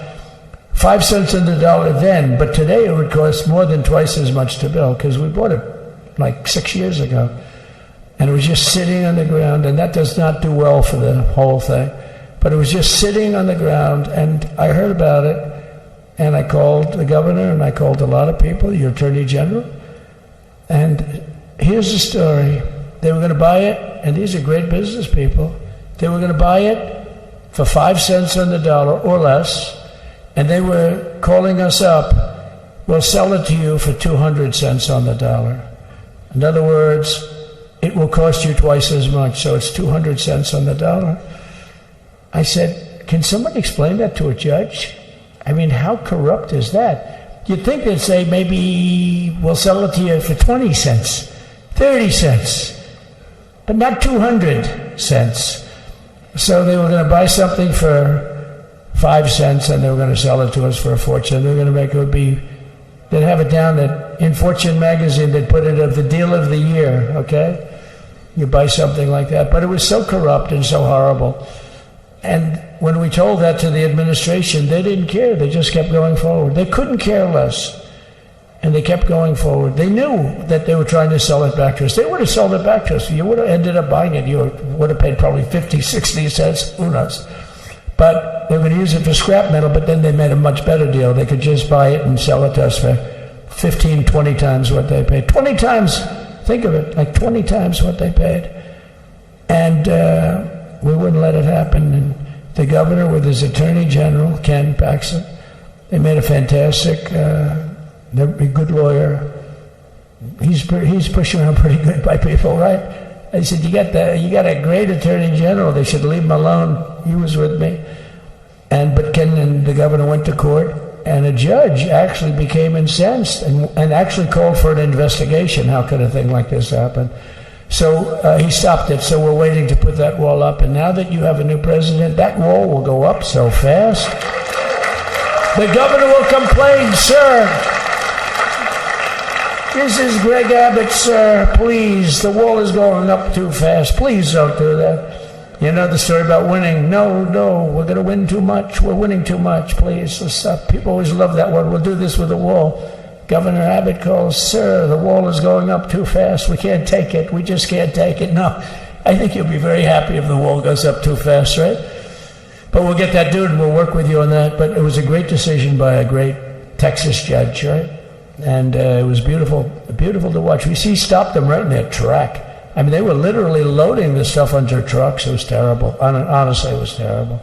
5 cents on the dollar then, but today it would cost more than twice as much to build because we bought it like 6 years ago. And it was just sitting on the ground, and that does not do well for the whole thing. But it was just sitting on the ground, and I heard about it, and I called the governor, and I called a lot of people, your attorney general. And here's the story. They were going to buy it, and these are great business people. They were going to buy it for 5 cents on the dollar or less, and they were calling us up, we'll sell it to you for 200 cents on the dollar. In other words, it will cost you twice as much, so it's 200 cents on the dollar. I said, can somebody explain that to a judge? I mean, how corrupt is that? You'd think they'd say, maybe we'll sell it to you for 20 cents, 30 cents, but not 200 cents. So they were going to buy something for 5 cents, and they were going to sell it to us for a fortune. They were going to make it would be, they'd have it down that in Fortune magazine, they'd put it as the deal of the year, okay? You buy something like that. But it was so corrupt and so horrible. And when we told that to the administration, they didn't care. They just kept going forward. They couldn't care less. And they kept going forward. They knew that they were trying to sell it back to us. They would have sold it back to us. You would have ended up buying it. You would have paid probably 50, 60 cents. Who knows? But they were going to use it for scrap metal, but then they made a much better deal. They could just buy it and sell it to us for 15, 20 times what they paid. 20 times, think of it, like 20 times what they paid. And we wouldn't let it happen. And the governor with his attorney general, Ken Paxton, they made a fantastic, they're a good lawyer. He's pushed around pretty good by people, right? I said, you got a great attorney general. They should leave him alone. He was with me. But Ken and the governor went to court, and a judge actually became incensed and actually called for an investigation. How could a thing like this happen? So he stopped it. So we're waiting to put that wall up. And now that you have a new president, that wall will go up so fast. The governor will complain, sir. This is Greg Abbott, sir. Please, the wall is going up too fast. Please don't do that. You know the story about winning. No, we're going to win too much. We're winning too much. Please, let's stop. People always love that word. We'll do this with the wall. Governor Abbott calls, sir, the wall is going up too fast. We can't take it. We just can't take it. No, I think you'll be very happy if the wall goes up too fast, right? But we'll get that dude and we'll work with you on that. But it was a great decision by a great Texas judge, right? And it was beautiful to watch. He stopped them right in their track. I mean, they were literally loading this stuff onto trucks. It was terrible. Honestly, it was terrible.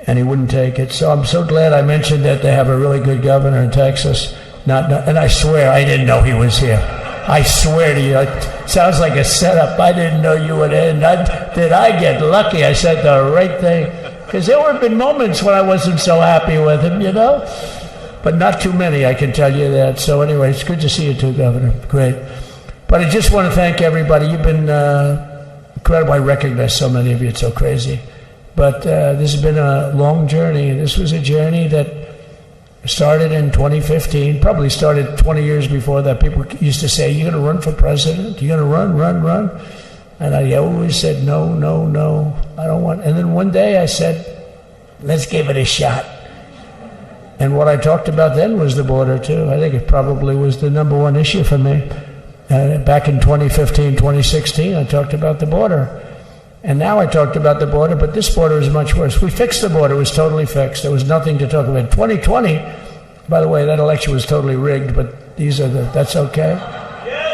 And he wouldn't take it. So I'm so glad I mentioned that they have a really good governor in Texas. And I swear, I didn't know he was here. I swear to you, it sounds like a setup. I didn't know you would end. Did I get lucky? I said the right thing. Because there have been moments when I wasn't so happy with him, you know? But not too many, I can tell you that. So anyway, it's good to see you too, Governor. Great. But I just want to thank everybody. You've been incredible. I recognize so many of you. It's so crazy. But this has been a long journey. This was a journey that started in 2015, probably started 20 years before that. People used to say, you're going to run for president? You're going to run? And I always said, no, I don't want. And then one day I said, let's give it a shot. And what I talked about then was the border, too. I think it probably was the number one issue for me. Back in 2015, 2016, I talked about the border. And now I talked about the border, but this border is much worse. We fixed the border. It was totally fixed. There was nothing to talk about. 2020, by the way, that election was totally rigged, but that's okay.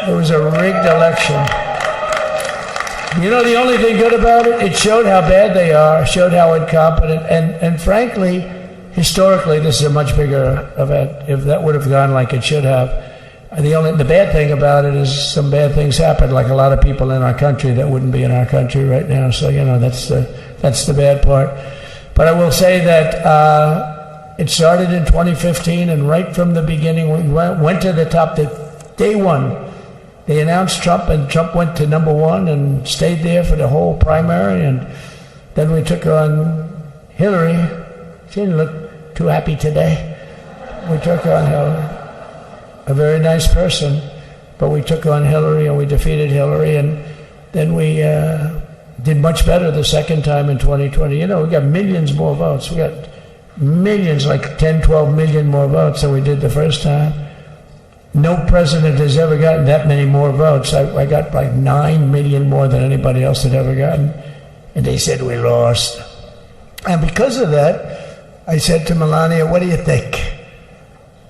It was a rigged election. You know the only thing good about it? It showed how bad they are, showed how incompetent, and frankly, historically, this is a much bigger event. If that would have gone like it should have. The bad thing about it is some bad things happened, like a lot of people in our country that wouldn't be in our country right now. So, you know, that's the bad part. But I will say that it started in 2015, and right from the beginning, we went to the top. Day one, they announced Trump, and Trump went to number one and stayed there for the whole primary. And then we took on Hillary, she didn't look too happy today. We took on Hillary. A very nice person, but we took on Hillary and we defeated Hillary, and then we did much better the second time in 2020. You know, we got millions more votes. We got millions, like 10, 12 million more votes than we did the first time. No president has ever gotten that many more votes. I got like 9 million more than anybody else had ever gotten. And they said we lost. And because of that, I said to Melania, what do you think?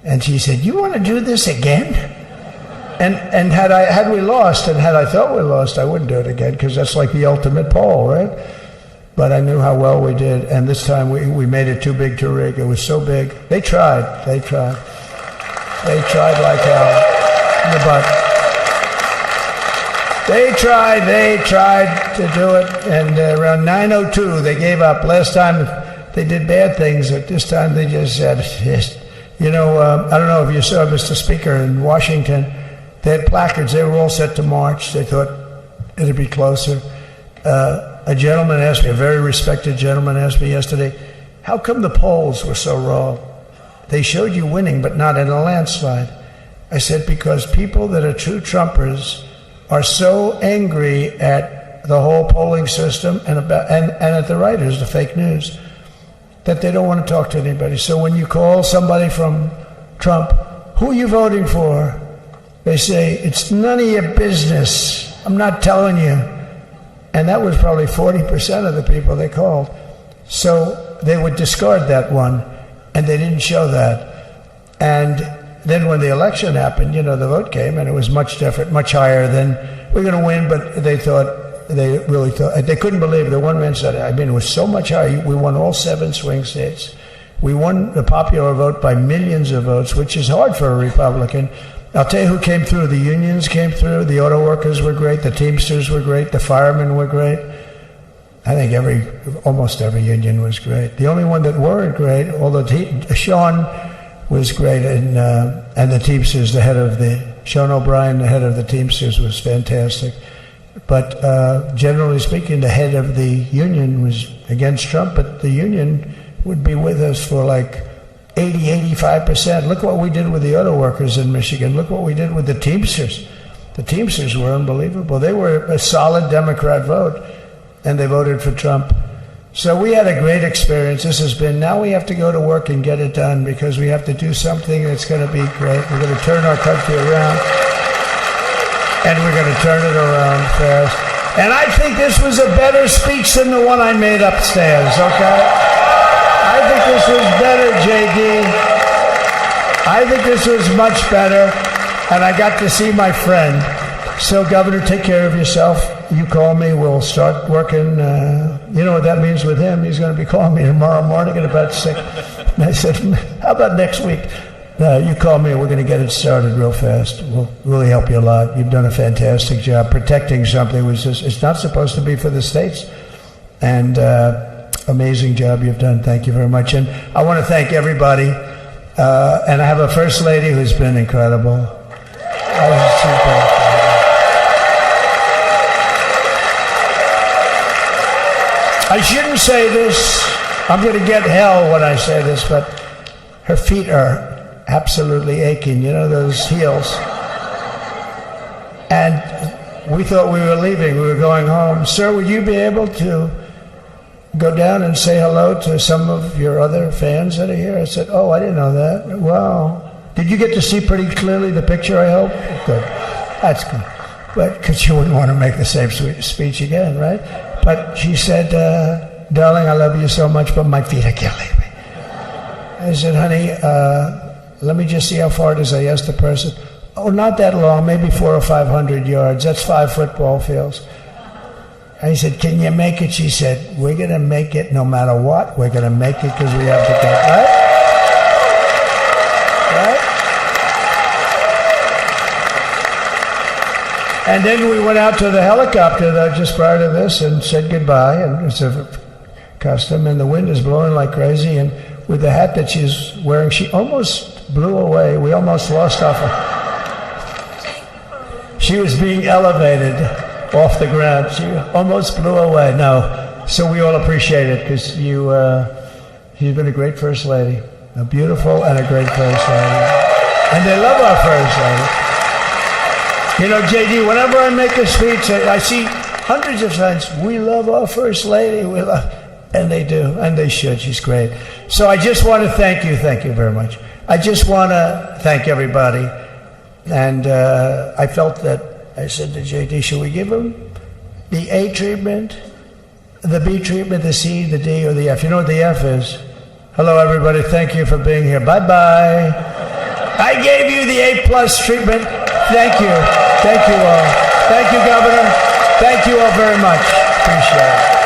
And she said, you want to do this again? And had we lost, and had I thought we lost, I wouldn't do it again, because that's like the ultimate poll, right? But I knew how well we did, and this time we made it too big to rig. It was so big. They tried. They tried like hell. But they tried to do it, and around 9:02 they gave up. Last time they did bad things, but this time they just said, you know, I don't know if you saw Mr. Speaker in Washington, they had placards. They were all set to march. They thought it'd be closer. A gentleman asked me, a very respected gentleman asked me yesterday, how come the polls were so wrong? They showed you winning, but not in a landslide. I said, because people that are true Trumpers are so angry at the whole polling system and at the writers, the fake news, that they don't want to talk to anybody. So when you call somebody from Trump, who are you voting for? They say, it's none of your business. I'm not telling you. And that was probably 40% of the people they called. So they would discard that one, and they didn't show that. And then when the election happened, you know, the vote came, and it was much different, much higher than we're going to win, but they really thought, they couldn't believe it. The one man said, I mean, it was so much higher. We won all 7 swing states. We won the popular vote by millions of votes, which is hard for a Republican. I'll tell you who came through. The unions came through. The auto workers were great. The Teamsters were great. The firemen were great. I think almost every union was great. The only one that weren't great, although Sean was great, and the Teamsters, Sean O'Brien, the head of the Teamsters, was fantastic. But generally speaking, the head of the union was against Trump, but the union would be with us for like 80-85%. Look what we did with the auto workers in Michigan. Look what we did with the Teamsters. The Teamsters were unbelievable. They were a solid Democrat vote, and they voted for Trump. So we had a great experience. Now we have to go to work and get it done, because we have to do something that's going to be great. We're going to turn our country around, and we're going to turn it around fast. And I think this was a better speech than the one I made upstairs, okay? I think this was better, JD. I think this was much better, and I got to see my friend. So, Governor, take care of yourself. You call me, we'll start working. You know what that means with him? He's going to be calling me tomorrow morning at about 6. And I said, how about next week? You call me, we're going to get it started real fast. We'll really help you a lot. You've done a fantastic job protecting something which it's not supposed to be for the states. And amazing job you've done. Thank you very much. And I want to thank everybody. And I have a First Lady who's been incredible. I shouldn't say this. I'm going to get hell when I say this, but her feet are absolutely aching. You know, those heels. And we thought we were leaving. We were going home. Sir, would you be able to go down and say hello to some of your other fans that are here? I said, oh, I didn't know that. Wow. Did you get to see pretty clearly the picture, I hope? Good. That's good. But because you wouldn't want to make the same speech again, right? But she said, darling, I love you so much, but my feet are killing me. I said, honey, let me just see how far it is. I asked the person. Oh, not that long, maybe 400 or 500 yards. That's 5 football fields. I said, can you make it? She said, we're going to make it no matter what. We're going to make it because we have to go. Right? Right? And then we went out to the helicopter just prior to this and said goodbye. And it's a custom. And the wind is blowing like crazy. And with the hat that she's wearing, she almost blew away. We almost lost off her. She was being elevated off the ground. She almost blew away. No. So we all appreciate it because you She's been a great First Lady, a beautiful and a great First Lady. And they love our First Lady. You know, JD, whenever I make a speech, I see hundreds of friends. We love our First Lady. We love, and they do, and they should. She's great. So I just want to thank you. Thank you very much. I just want to thank everybody. And I felt that, I said to JD, should we give him the A treatment, the B treatment, the C, the D, or the F? You know what the F is? Hello, everybody. Thank you for being here. Bye-bye. I gave you the A+ treatment. Thank you. Thank you all. Thank you, Governor. Thank you all very much. Appreciate it.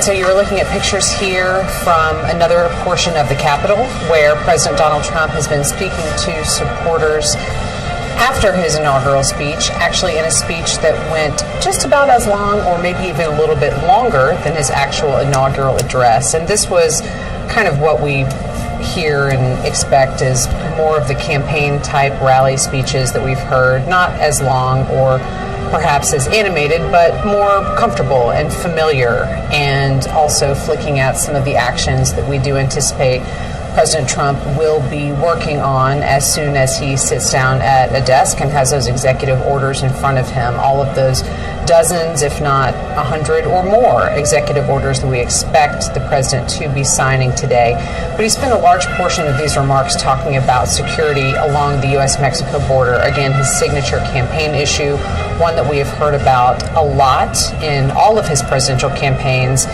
So you were looking at pictures here from another portion of the Capitol where President Donald Trump has been speaking to supporters after his inaugural speech, actually in a speech that went just about as long or maybe even a little bit longer than his actual inaugural address. And this was kind of what we hear and expect is more of the campaign type rally speeches that we've heard, not as long or perhaps as animated, but more comfortable and familiar, and also flicking at some of the actions that we do anticipate President Trump will be working on as soon as he sits down at a desk and has those executive orders in front of him. All of those dozens, if not 100 or more executive orders that we expect the president to be signing today. But he spent a large portion of these remarks talking about security along the U.S.-Mexico border. Again, his signature campaign issue, one that we have heard about a lot in all of his presidential campaigns,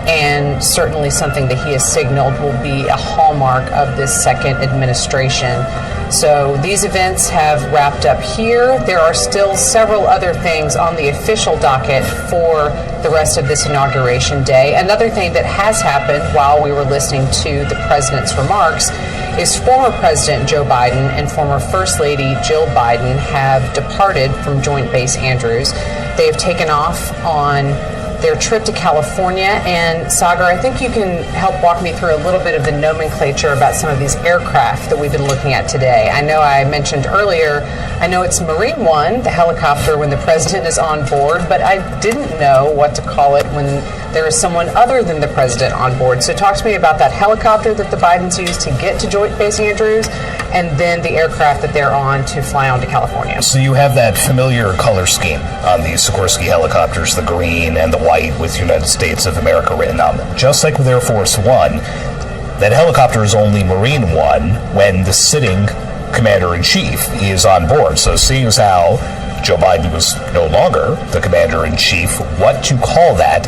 and certainly something that he has signaled will be a hallmark of this second administration. So these events have wrapped up here. There are still several other things on the official docket for the rest of this inauguration day. Another thing that has happened while we were listening to the president's remarks is former President Joe Biden and former First Lady Jill Biden have departed from Joint Base Andrews. They have taken off on their trip to California. And Sagar, I think you can help walk me through a little bit of the nomenclature about some of these aircraft that we've been looking at today. I know I mentioned earlier, I know it's Marine One, the helicopter when the president is on board, but I didn't know what to call it when there is someone other than the president on board. So talk to me about that helicopter that the Bidens used to get to Joint Base Andrews, and then the aircraft that they're on to fly on to California. So you have that familiar color scheme on these Sikorsky helicopters, the green and the white with United States of America written on them. Just like with Air Force One, that helicopter is only Marine One when the sitting commander-in-chief is on board. So seeing as how Joe Biden was no longer the commander-in-chief, what to call that?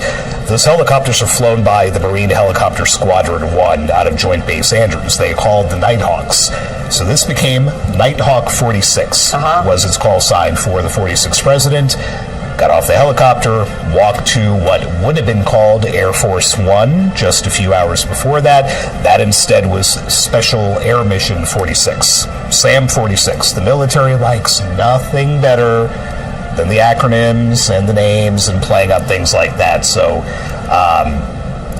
Those helicopters are flown by the Marine Helicopter Squadron 1 out of Joint Base Andrews. They are called the Nighthawks. So this became Nighthawk 46, was its call sign for the 46th president. Got off the helicopter, walked to what would have been called Air Force One just a few hours before that. That instead was Special Air Mission 46, SAM 46. The military likes nothing better than the acronyms and the names and playing on things like that. So,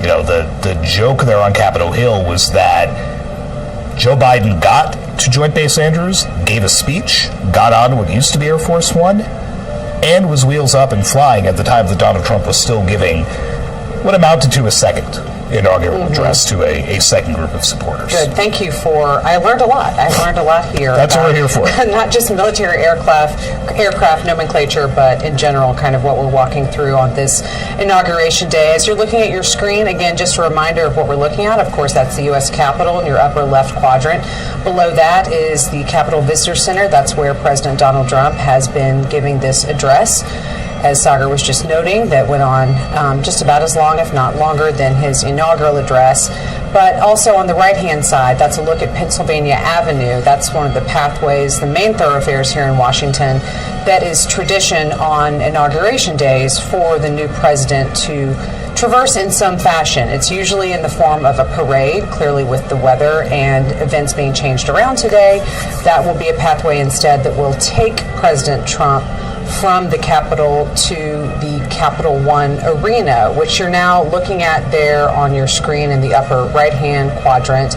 the joke there on Capitol Hill was that Joe Biden got to Joint Base Andrews, gave a speech, got on what used to be Air Force One, and was wheels up and flying at the time that Donald Trump was still giving what amounted to a second inaugural address to a second group of supporters. Good. Thank you I learned a lot. I learned a lot here. That's what we're here for. Not just military aircraft nomenclature, but in general, kind of what we're walking through on this Inauguration Day. As you're looking at your screen, again, just a reminder of what we're looking at. Of course, that's the U.S. Capitol in your upper left quadrant. Below that is the Capitol Visitor Center. That's where President Donald Trump has been giving this address. As Sagar was just noting, that went on just about as long, if not longer, than his inaugural address. But also on the right-hand side, that's a look at Pennsylvania Avenue. That's one of the pathways, the main thoroughfares here in Washington, that is tradition on inauguration days for the new president to traverse in some fashion. It's usually in the form of a parade, clearly with the weather and events being changed around today. That will be a pathway instead that will take President Trump from the Capitol to the Capital One Arena, which you're now looking at there on your screen in the upper right-hand quadrant.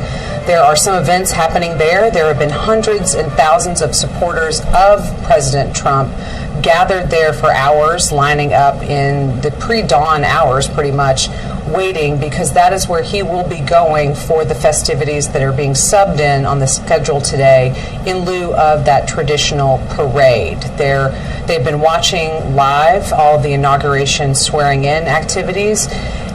There are some events happening there. There have been hundreds and thousands of supporters of President Trump gathered there for hours, lining up in the pre-dawn hours pretty much, waiting, because that is where he will be going for the festivities that are being subbed in on the schedule today in lieu of that traditional parade. They've been watching live all the inauguration swearing-in activities,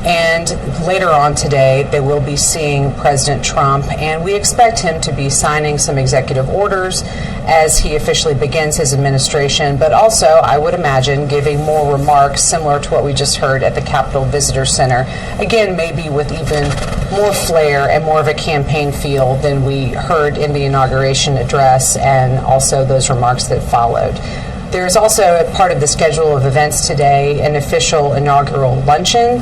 and later on today they will be seeing President Trump, and we expect him to be signing some executive orders as he officially begins his administration, but also, I would imagine, giving more remarks similar to what we just heard at the Capitol Visitor Center. Again, maybe with even more flair and more of a campaign feel than we heard in the inauguration address and also those remarks that followed. There's also, a part of the schedule of events today, an official inaugural luncheon.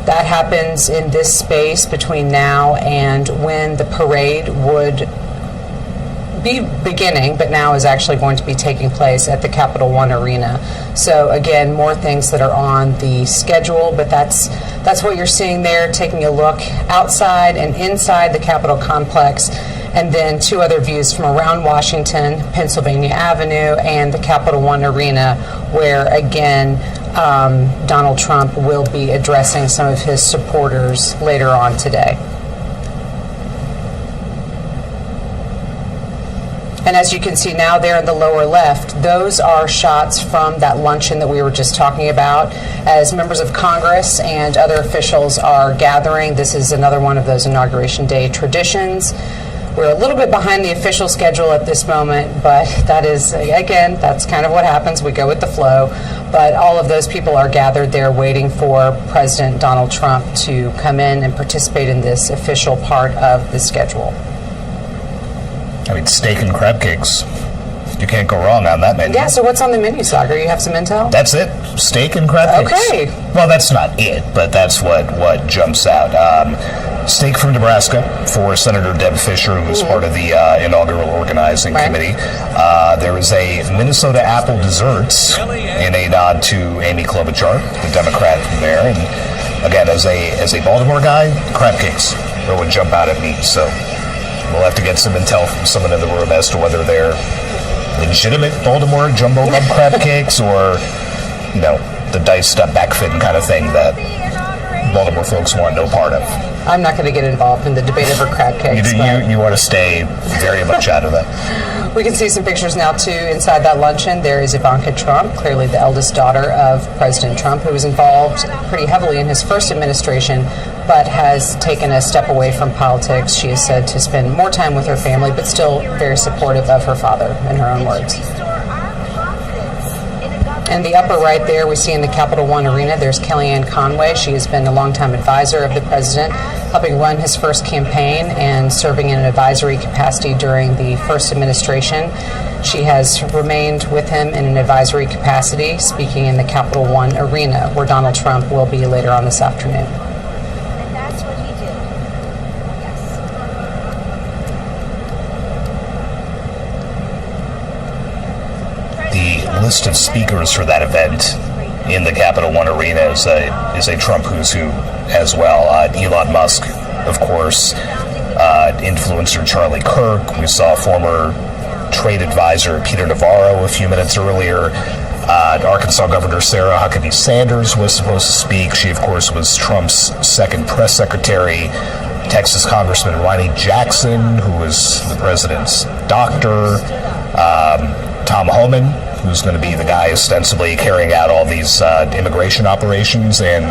That happens in this space between now and when the parade would be beginning, but now is actually going to be taking place at the Capital One Arena. So again, more things that are on the schedule, but that's what you're seeing there, taking a look outside and inside the Capitol complex, and then two other views from around Washington, Pennsylvania Avenue, and the Capital One Arena, where again, Donald Trump will be addressing some of his supporters later on today. And as you can see now there in the lower left, those are shots from that luncheon that we were just talking about. As members of Congress and other officials are gathering, this is another one of those Inauguration Day traditions. We're a little bit behind the official schedule at this moment, but that is, again, that's kind of what happens. We go with the flow. But all of those people are gathered there waiting for President Donald Trump to come in and participate in this official part of the schedule. I mean, steak and crab cakes. You can't go wrong on that menu. Yeah, so what's on the menu, Sagar? You have some intel? That's it. Steak and crab cakes. Okay. Well, that's not it, but that's what jumps out. Steak from Nebraska for Senator Deb Fischer, who's part of the inaugural organizing committee. There is a Minnesota apple desserts in a nod to Amy Klobuchar, the Democrat there. And again, as a Baltimore guy, crab cakes are what jump out at me. So we'll have to get some intel from someone in the room as to whether they're legitimate Baltimore jumbo love crab cakes or, you know, the diced up backfitting kind of thing that Baltimore folks want no part of. I'm not going to get involved in the debate over crab cakes. You want to stay very much out of that. We can see some pictures now, too, inside that luncheon. There is Ivanka Trump, clearly the eldest daughter of President Trump, who was involved pretty heavily in his first administration, but has taken a step away from politics. She is said to spend more time with her family, but still very supportive of her father, in her own words. In the upper right there, we see in the Capital One Arena, there's Kellyanne Conway. She has been a longtime advisor of the president, helping run his first campaign and serving in an advisory capacity during the first administration. She has remained with him in an advisory capacity, speaking in the Capital One Arena, where Donald Trump will be later on this afternoon. List of speakers for that event in the Capital One Arena is a Trump who's who as well. Elon Musk, of course, influencer Charlie Kirk. We saw former trade advisor Peter Navarro a few minutes earlier. Arkansas Governor Sarah Huckabee Sanders was supposed to speak. She, of course, was Trump's second press secretary. Texas Congressman Ronnie Jackson, who was the president's doctor. Tom Homan, who's going to be the guy ostensibly carrying out all these immigration operations and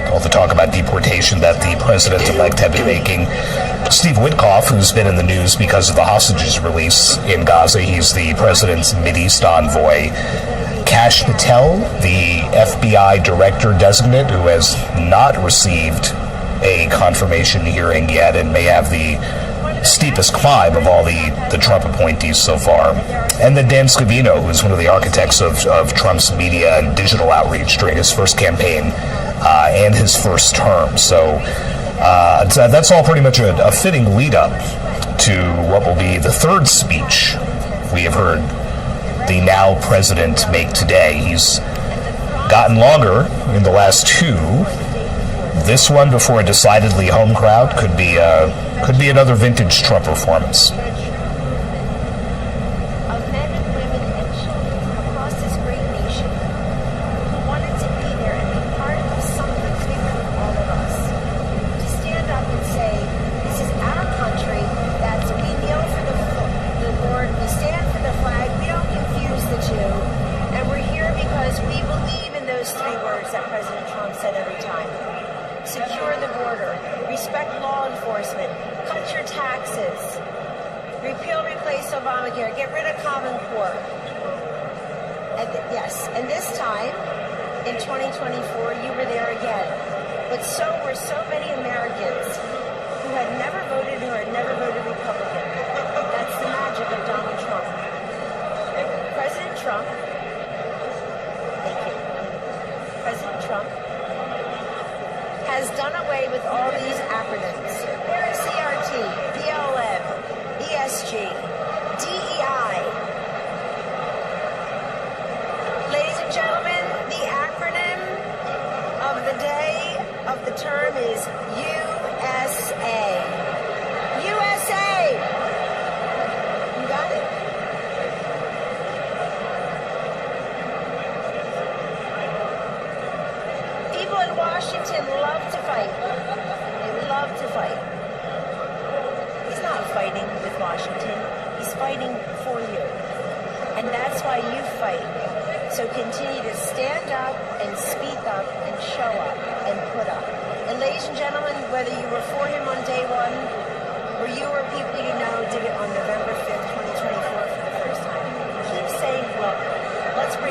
all the talk about deportation that the president-elect had been making. Steve Witkoff, who's been in the news because of the hostages release in Gaza. He's the president's Mideast envoy. Kash Patel, the FBI director designate, who has not received a confirmation hearing yet and may have the steepest climb of all the Trump appointees so far. And then Dan Scavino, who's one of the architects of Trump's media and digital outreach during his first campaign and his first term. So that's all pretty much a fitting lead up to what will be the third speech we have heard the now president make today. He's gotten longer in the last two. This one, before a decidedly home crowd, could be another vintage Trump performance.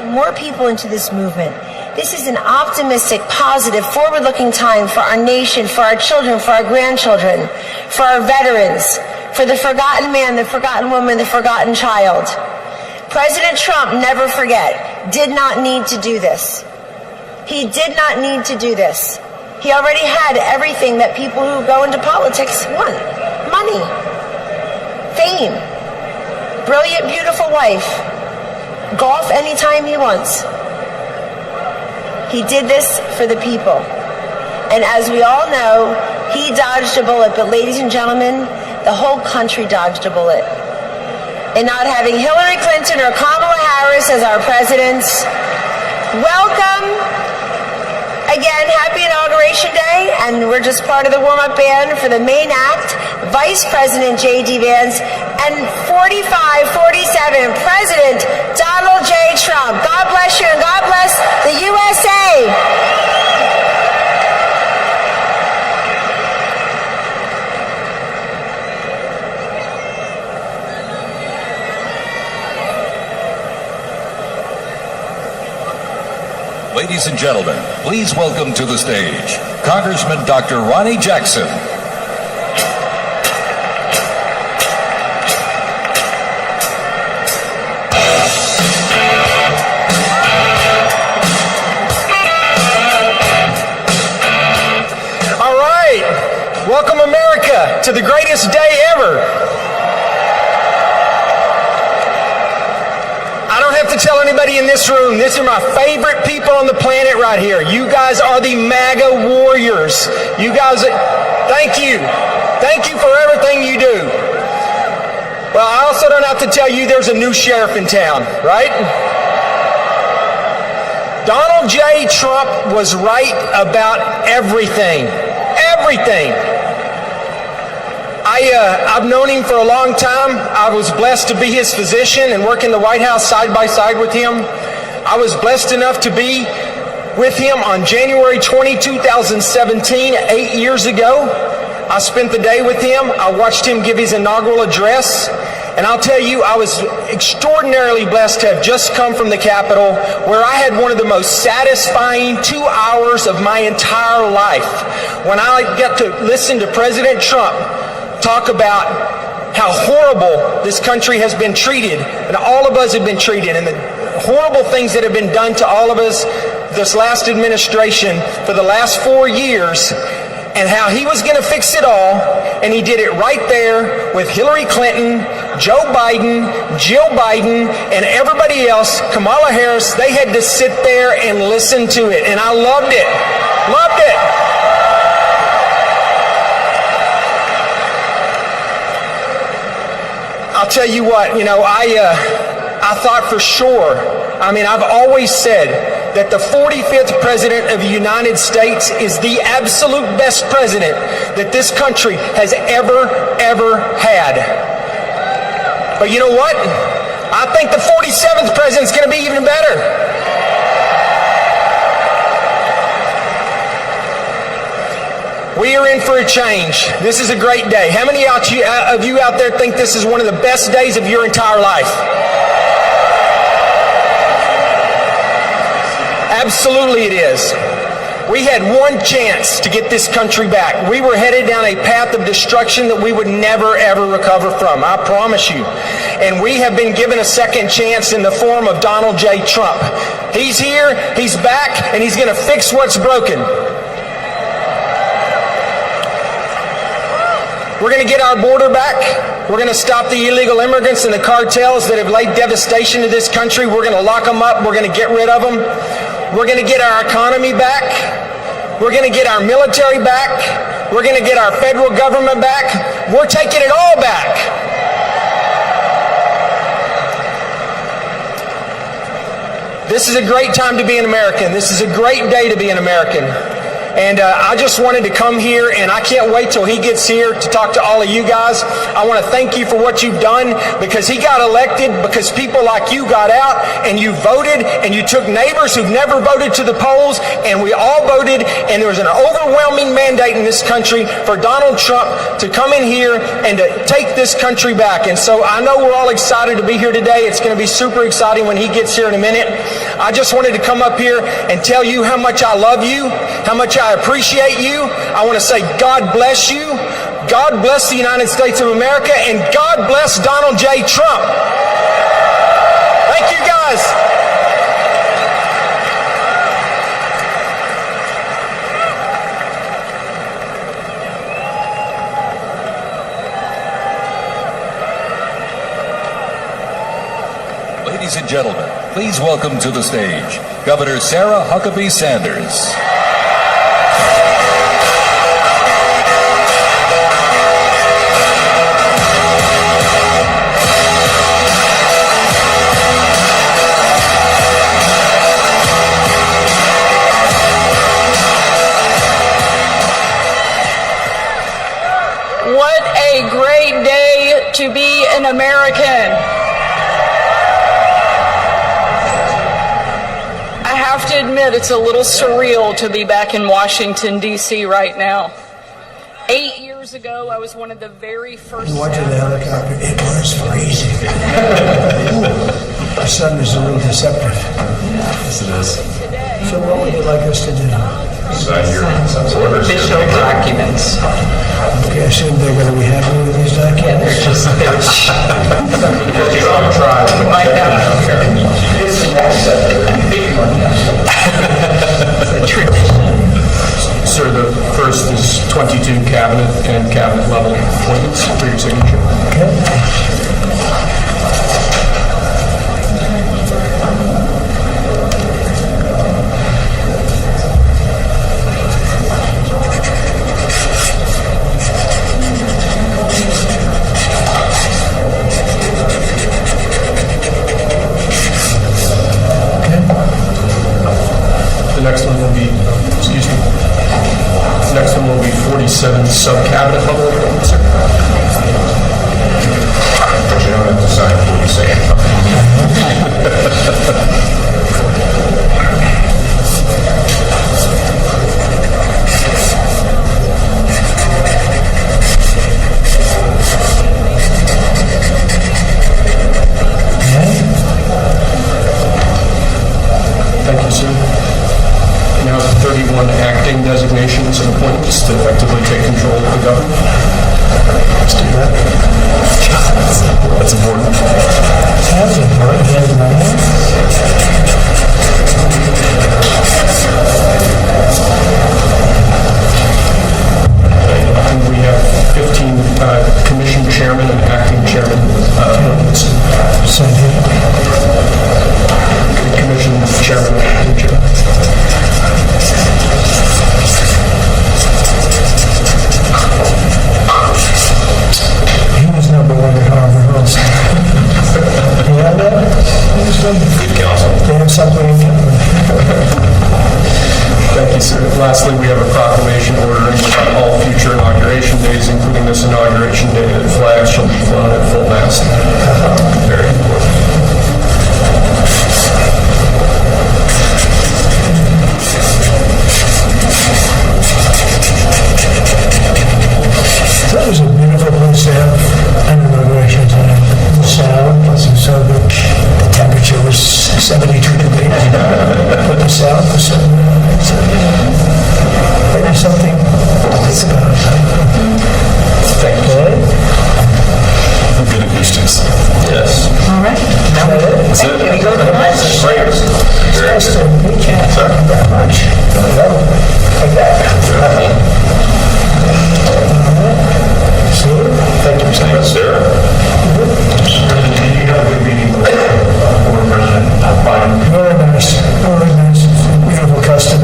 More people into this movement. This is an optimistic, positive, forward-looking time for our nation, for our children, for our grandchildren, for our veterans, for the forgotten man, the forgotten woman, the forgotten child. President Trump, never forget, did not need to do this. He did not need to do this. He already had everything that people who go into politics want. Money, fame, brilliant, beautiful wife, golf anytime he wants. He did this for the people. And as we all know, he dodged a bullet. But ladies and gentlemen, the whole country dodged a bullet. In not having Hillary Clinton or Kamala Harris as our presidents. Welcome. Again, happy Inauguration Day. And we're just part of the warm-up band for the main act, Vice President J.D. Vance, and 45-47, President Donald J. Trump. God bless you and God bless the USA. Ladies and gentlemen, please welcome to the stage Congressman Dr. Ronnie Jackson. All right, welcome America to the greatest day ever. I don't have to tell anybody in this room, these are my favorite people on the planet right here. You guys are the MAGA warriors. You guys, thank you. Thank you for everything you do. Well, I also don't have to tell you there's a new sheriff in town, right? Donald J. Trump was right about everything. Everything. I've known him for a long time. I was blessed to be his physician and work in the White House side by side with him. I was blessed enough to be with him on January 20, 2017, 8 years ago. I spent the day with him. I watched him give his inaugural address. And I'll tell you, I was extraordinarily blessed to have just come from the Capitol, where I had one of the most satisfying 2 hours of my entire life, when I got to listen to President Trump talk about how horrible this country has been treated, and all of us have been treated, and the horrible things that have been done to all of us this last administration for the last 4 years, and how he was going to fix it all, and he did it right there with Hillary Clinton, Joe Biden, Jill Biden, and everybody else, Kamala Harris. They had to sit there and listen to it, and I loved it. Loved it. I'll tell you what, I thought for sure, I've always said that the 45th President of the United States is the absolute best president that this country has ever had. But you know what? I think the 47th President is going to be even better. We are in for a change. This is a great day. How many of you out there think this is one of the best days of your entire life? Absolutely it is. We had one chance to get this country back. We were headed down a path of destruction that we would never, ever recover from. I promise you. And we have been given a second chance in the form of Donald J. Trump. He's here, he's back, and he's going to fix what's broken. We're going to get our border back. We're going to stop the illegal immigrants and the cartels that have laid devastation to this country. We're going to lock them up. We're going to get rid of them. We're going to get our economy back. We're going to get our military back. We're going to get our federal government back. We're taking it all back. This is a great time to be an American. This is a great day to be an American. And I just wanted to come here, and I can't wait till he gets here to talk to all of you guys. I want to thank you for what you've done, because he got elected because people like you got out and you voted, and you took neighbors who've never voted to the polls, and we all voted, and there was an overwhelming mandate in this country for Donald Trump to come in here and to take this country back. And so I know we're all excited to be here today. It's going to be super exciting when he gets here in a minute. I just wanted to come up here and tell you how much I love you, how much I appreciate you. I want to say God bless you. God bless the United States of America, and God bless Donald J. Trump. Thank you, guys. Ladies and gentlemen, please welcome to the stage Governor Sarah Huckabee Sanders. What a great day to be an American. I have to admit, it's a little surreal to be back in Washington, D.C. right now. 8 years ago, I was one of the very first... Watching the helicopter, it was freezing. The sun is a little deceptive. Yes, it is. So what would you like us to do? Official documents. Okay, I assume they're going to be happy with these documents? Yeah, they're just... Sir, the first is 22 cabinet and cabinet level appointments for your signature. Okay. 47 sub-cabinet level appointments, sir. But you don't have to sign what you say. Thank you, sir. Now 31 acting designations and appointments to effectively take control of the government. Let's do that. That's important. That's important. And we have 15 commission chairman and acting chairman appointments. Commission chairman and acting chairman. He was number one at Harvard also. You know that? Good counsel. They have something in common. Thank you, sir. Lastly, we have a proclamation ordering that all future inauguration days, including this inauguration day, that flags shall be flown at full mast. Very important. That was a beautiful place to have an inauguration tonight. The sound wasn't so good. The temperature was 72 degrees. But the sound was so good. Maybe something to think about. Thank you. Good acoustics. Yes. All right. Now that's it. Can we go to lunch? Great. It's nice to meet you. Thank you very much. Like that. Thank you, Mr. Sarah. You have a good meeting with former President Biden. Very nice. Very nice. Beautiful custom.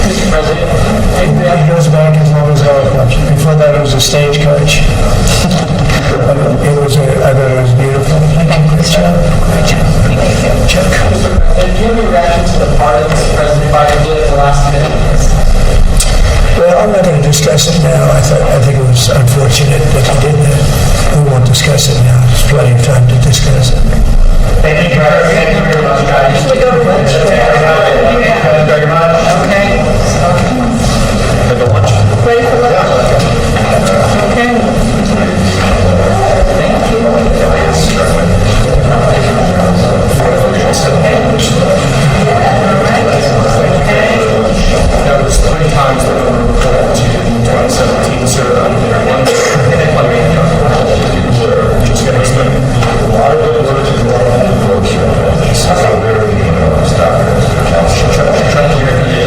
Mr. President, it goes back as long as I was. Before that, it was a stagecoach. I thought it was beautiful. Great job. Great job. Chuck. And do you have any reaction to the pardons that President Biden did at the last minute? Well, I'm not going to discuss it now. I think it was unfortunate that he did that. We won't discuss it now. There's plenty of time to discuss it. Thank you very much, guys. Should we go to lunch? Very much. Okay. Head to lunch. Ready for lunch? Okay. Thank you. That was 3 times the number of reported to in 2017, sir. Just getting started. A lot of good work to do on the approach. So very, trying to hear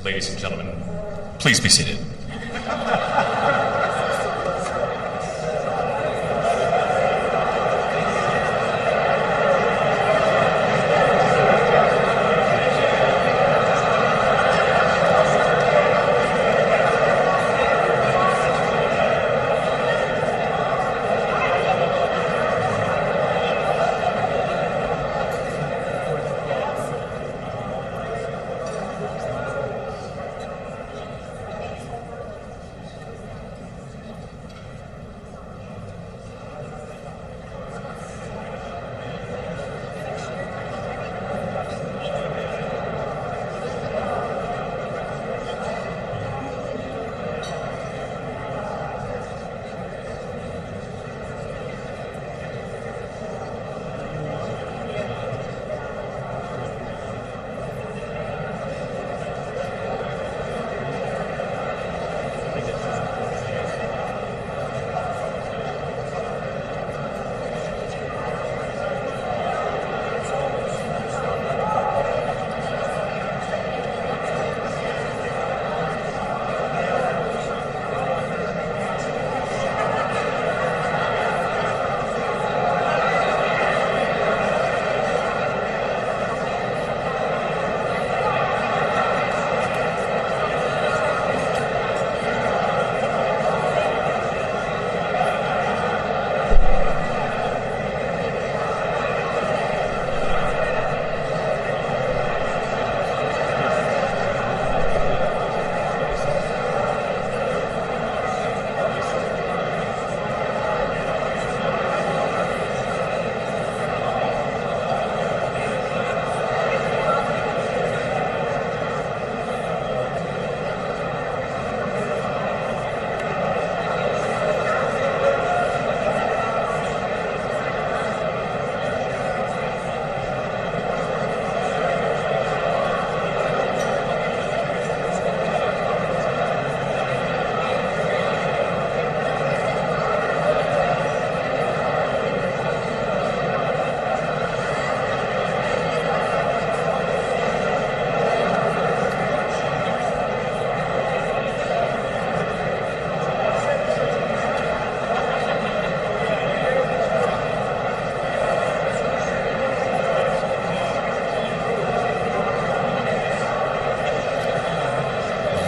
Ladies and gentlemen, please be seated.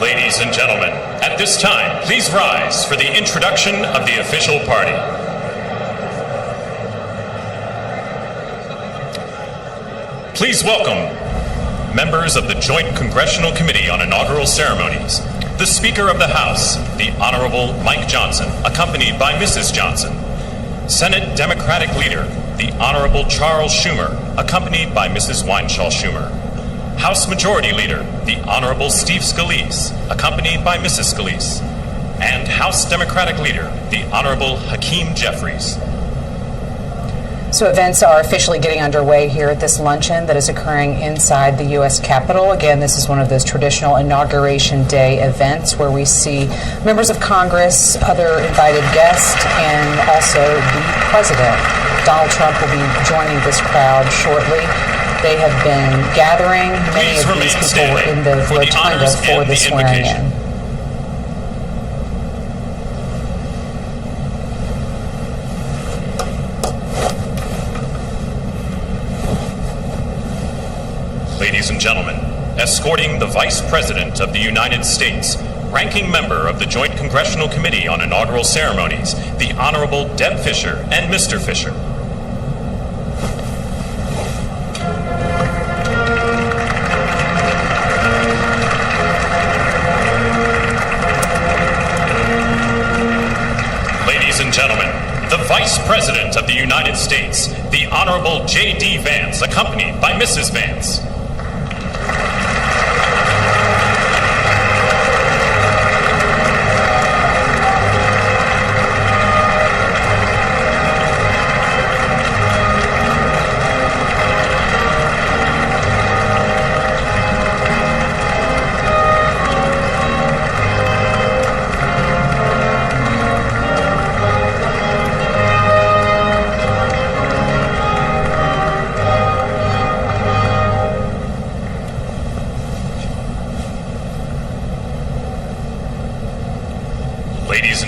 Ladies and gentlemen, at this time, please rise for the introduction of the official party. Please welcome members of the Joint Congressional Committee on Inaugural Ceremonies, the Speaker of the House, the Honorable Mike Johnson, accompanied by Mrs. Johnson, Senate Democratic Leader, the Honorable Charles Schumer, accompanied by Mrs. Weinshaw Schumer, House Majority Leader, the Honorable Steve Scalise, accompanied by Mrs. Scalise, and House Democratic Leader, the Honorable Hakeem Jeffries. So events are officially getting underway here at this luncheon that is occurring inside the U.S. Capitol. Again, this is one of those traditional Inauguration Day events where we see members of Congress, other invited guests, and also the President. Donald Trump will be joining this crowd shortly. They have been gathering. Many of these people were in the rotunda for the swearing-in. Ladies and gentlemen, escorting the Vice President of the United States, ranking member of the Joint Congressional Committee on Inaugural Ceremonies, the Honorable Deb Fischer and Mr. Fischer. Ladies and gentlemen, the Vice President of the United States, the Honorable J.D. Vance, accompanied by Mrs. Vance.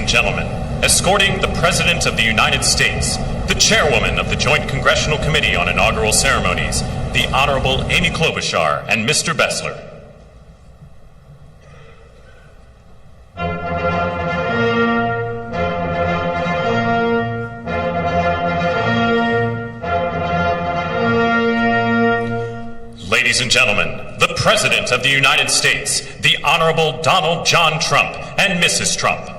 and gentlemen, escorting the President of the United States, the Chairwoman of the Joint Congressional Committee on Inaugural Ceremonies, the Honorable Amy Klobuchar and Mr. Bessler. Ladies and gentlemen, the President of the United States, the Honorable Donald John Trump and Mrs. Trump.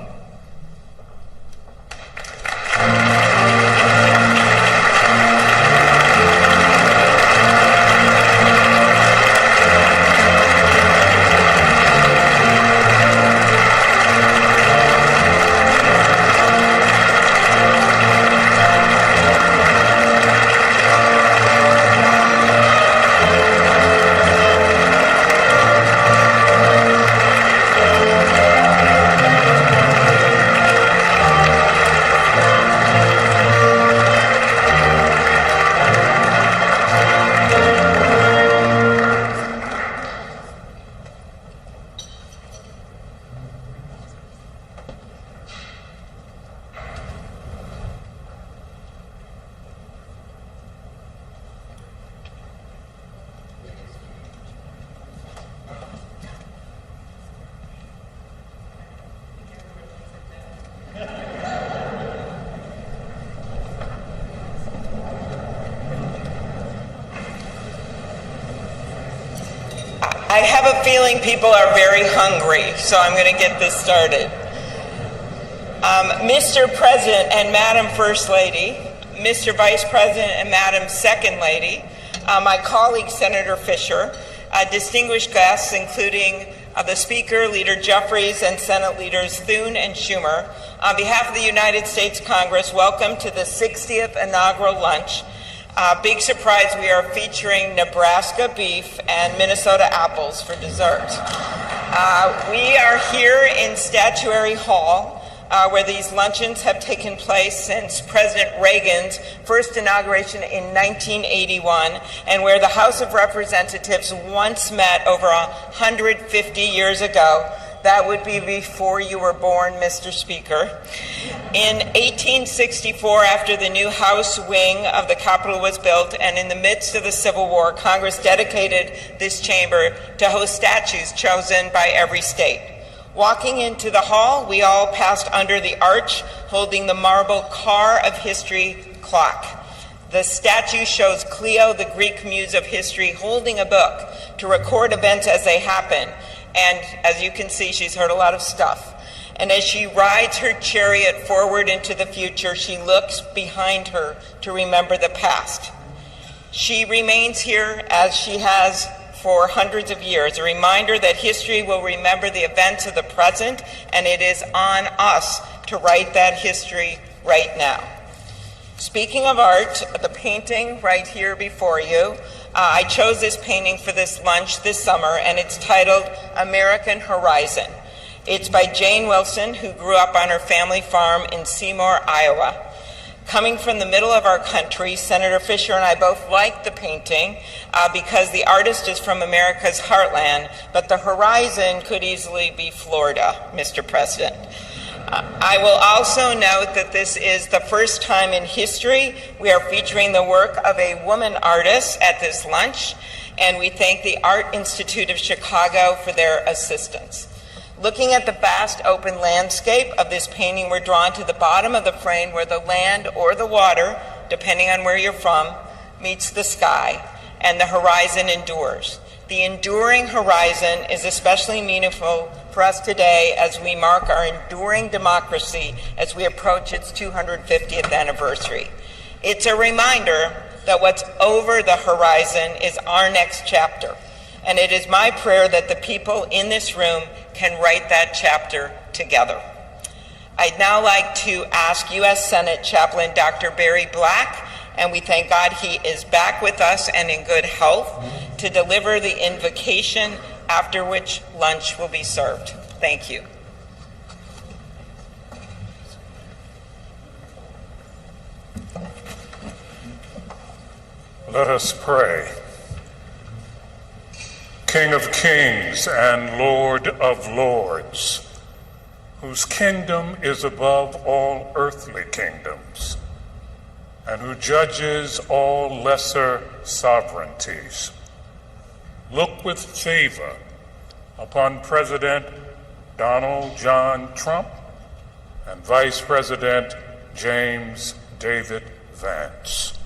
I have a feeling people are very hungry, so I'm going to get this started. Mr. President and Madam First Lady, Mr. Vice President and Madam Second Lady, my colleague Senator Fisher, distinguished guests including the Speaker, Leader Jeffries, and Senate Leaders Thune and Schumer, on behalf of the United States Congress, welcome to the 60th inaugural lunch. Big surprise, we are featuring Nebraska beef and Minnesota apples for dessert. We are here in Statuary Hall, where these luncheons have taken place since President Reagan's first inauguration in 1981, and where the House of Representatives once met over 150 years ago. That would be before you were born, Mr. Speaker. In 1864, after the new House wing of the Capitol was built, and in the midst of the Civil War, Congress dedicated this chamber to host statues chosen by every state. Walking into the hall, we all passed under the arch, holding the marble Car of History clock. The statue shows Clio, the Greek muse of history, holding a book to record events as they happen. And as you can see, she's heard a lot of stuff. And as she rides her chariot forward into the future, she looks behind her to remember the past. She remains here as she has for hundreds of years, a reminder that history will remember the events of the present, and it is on us to write that history right now. Speaking of art, the painting right here before you, I chose this painting for this lunch this summer, and it's titled American Horizon. It's by Jane Wilson, who grew up on her family farm in Seymour, Iowa. Coming from the middle of our country, Senator Fisher and I both liked the painting because the artist is from America's heartland, but the horizon could easily be Florida, Mr. President. I will also note that this is the first time in history we are featuring the work of a woman artist at this lunch, and we thank the Art Institute of Chicago for their assistance. Looking at the vast open landscape of this painting, we're drawn to the bottom of the frame where the land or the water, depending on where you're from, meets the sky, and the horizon endures. The enduring horizon is especially meaningful for us today as we mark our enduring democracy as we approach its 250th anniversary. It's a reminder that what's over the horizon is our next chapter. And it is my prayer that the people in this room can write that chapter together. I'd now like to ask U.S. Senate Chaplain Dr. Barry Black, and we thank God he is back with us and in good health, to deliver the invocation, after which lunch will be served. Thank you. Let us pray. King of kings and Lord of lords, whose kingdom is above all earthly kingdoms, and who judges all lesser sovereignties. Look with favor upon President Donald John Trump and Vice President James David Vance.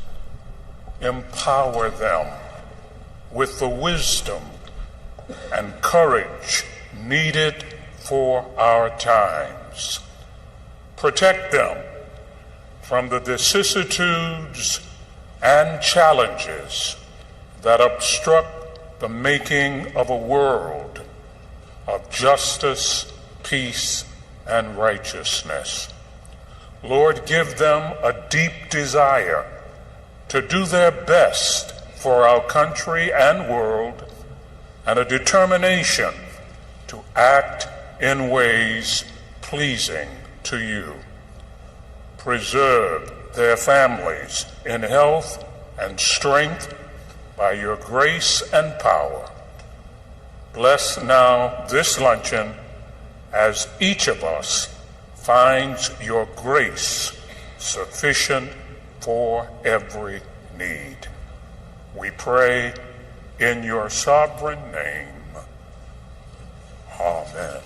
Empower them with the wisdom and courage needed for our times. Protect them from the vicissitudes and challenges that obstruct the making of a world of justice, peace, and righteousness. Lord, give them a deep desire to do their best for our country and world, and a determination to act in ways pleasing to you. Preserve their families in health and strength by your grace and power. Bless now this luncheon as each of us finds your grace sufficient for every need. We pray in your sovereign name. Amen.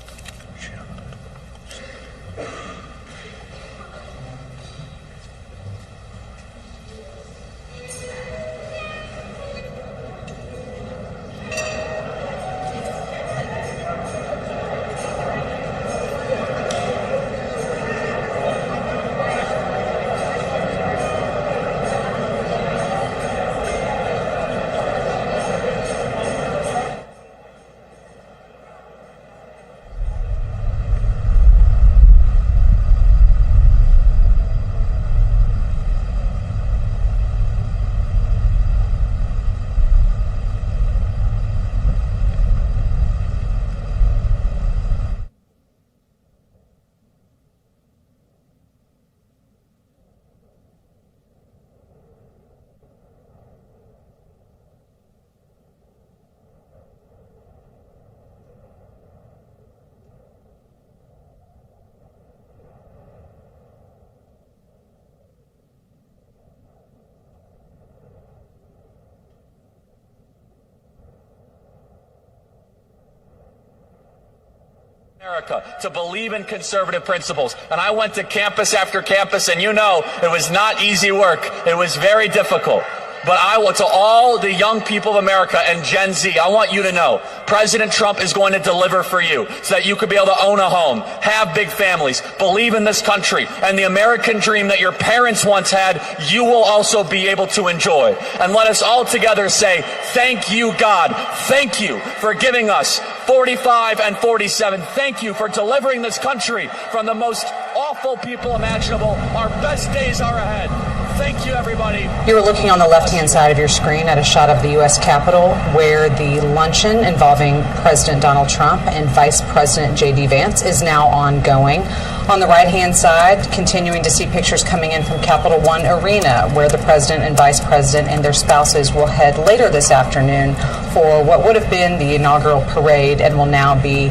America to believe in conservative principles. And I went to campus after campus, and you know, it was not easy work. It was very difficult. But I want to all the young people of America and Gen Z, I want you to know, President Trump is going to deliver for you so that you could be able to own a home, have big families, believe in this country, and the American dream that your parents once had, you will also be able to enjoy. And let us all together say, thank you, God. Thank you for giving us 45 and 47. Thank you for delivering this country from the most awful people imaginable. Our best days are ahead. Thank you, everybody. You are looking on the left-hand side of your screen at a shot of the U.S. Capitol, where the luncheon involving President Donald Trump and Vice President J.D. Vance is now ongoing. On the right-hand side, continuing to see pictures coming in from Capitol One Arena, where the President and Vice President and their spouses will head later this afternoon for what would have been the inaugural parade and will now be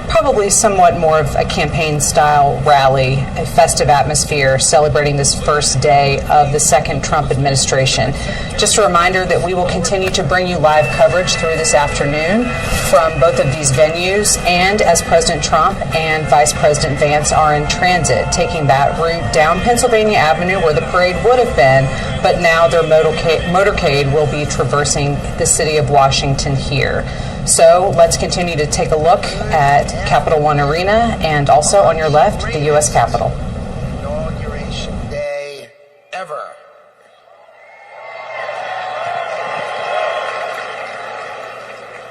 probably somewhat more of a campaign-style rally, a festive atmosphere celebrating this first day of the second Trump administration. Just a reminder that we will continue to bring you live coverage through this afternoon from both of these venues, and as President Trump and Vice President Vance are in transit, taking that route down Pennsylvania Avenue where the parade would have been, but now their motorcade will be traversing the city of Washington here. So let's continue to take a look at Capitol One Arena and also on your left, the U.S. Capitol. Inauguration day ever.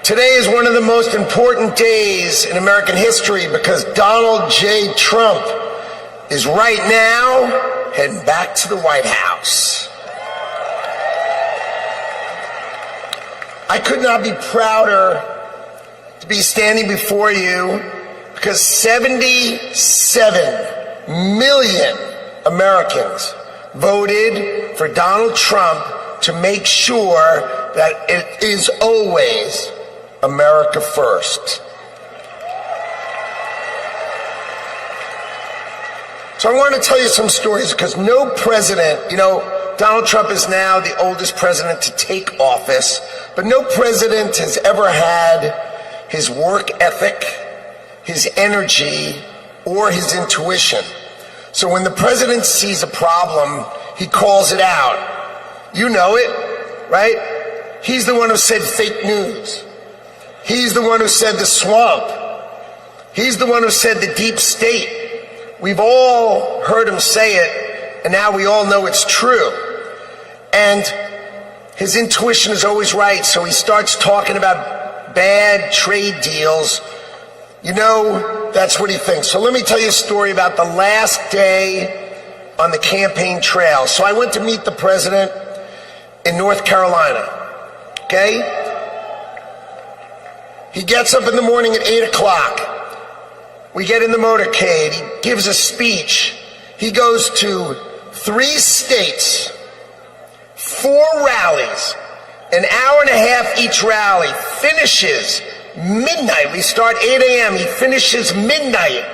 Today is one of the most important days in American history because Donald J. Trump is right now heading back to the White House. I could not be prouder to be standing before you because 77 million Americans voted for Donald Trump to make sure that it is always America first. So I want to tell you some stories because no president, Donald Trump is now the oldest president to take office, but no president has ever had his work ethic, his energy, or his intuition. So when the president sees a problem, he calls it out. You know it, right? He's the one who said fake news. He's the one who said the swamp. He's the one who said the deep state. We've all heard him say it, and now we all know it's true. And his intuition is always right, so he starts talking about bad trade deals. That's what he thinks. So let me tell you a story about the last day on the campaign trail. So I went to meet the president in North Carolina, okay? He gets up in the morning at 8 o'clock. We get in the motorcade. He gives a speech. He goes to 3 states, 4 rallies, an hour and a half each rally, finishes midnight. We start 8 a.m. He finishes midnight,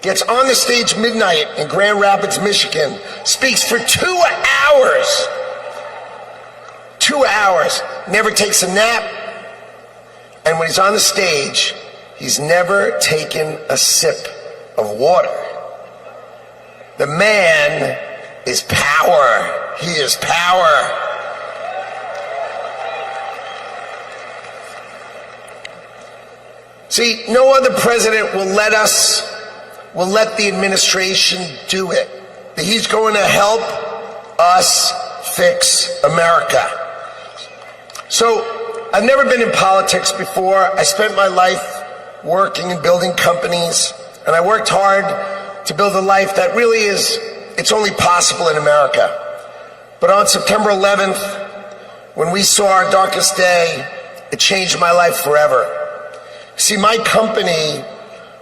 gets on the stage midnight in Grand Rapids, Michigan, speaks for 2 hours. 2 hours, never takes a nap. And when he's on the stage, he's never taken a sip of water. The man is power. He is power. See, no other president will let the administration do it. He's going to help us fix America. So, I've never been in politics before. I spent my life working and building companies, and I worked hard to build a life that really it's only possible in America. But on September 11th, when we saw our darkest day, it changed my life forever. See, my company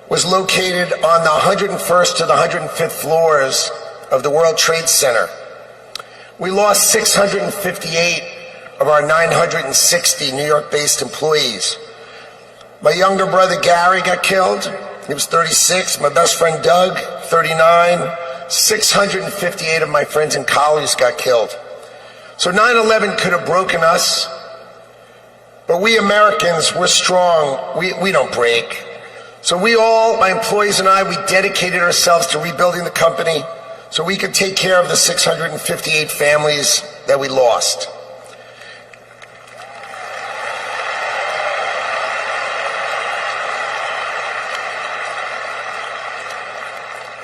was located on the 101st to the 105th floors of the World Trade Center. We lost 658 of our 960 New York-based employees. My younger brother Gary got killed. He was 36. My best friend Doug, 39. 658 of my friends and colleagues got killed. So 9/11 could have broken us, but we Americans, we're strong. We don't break. So we all, my employees and I, we dedicated ourselves to rebuilding the company so we could take care of the 658 families that we lost.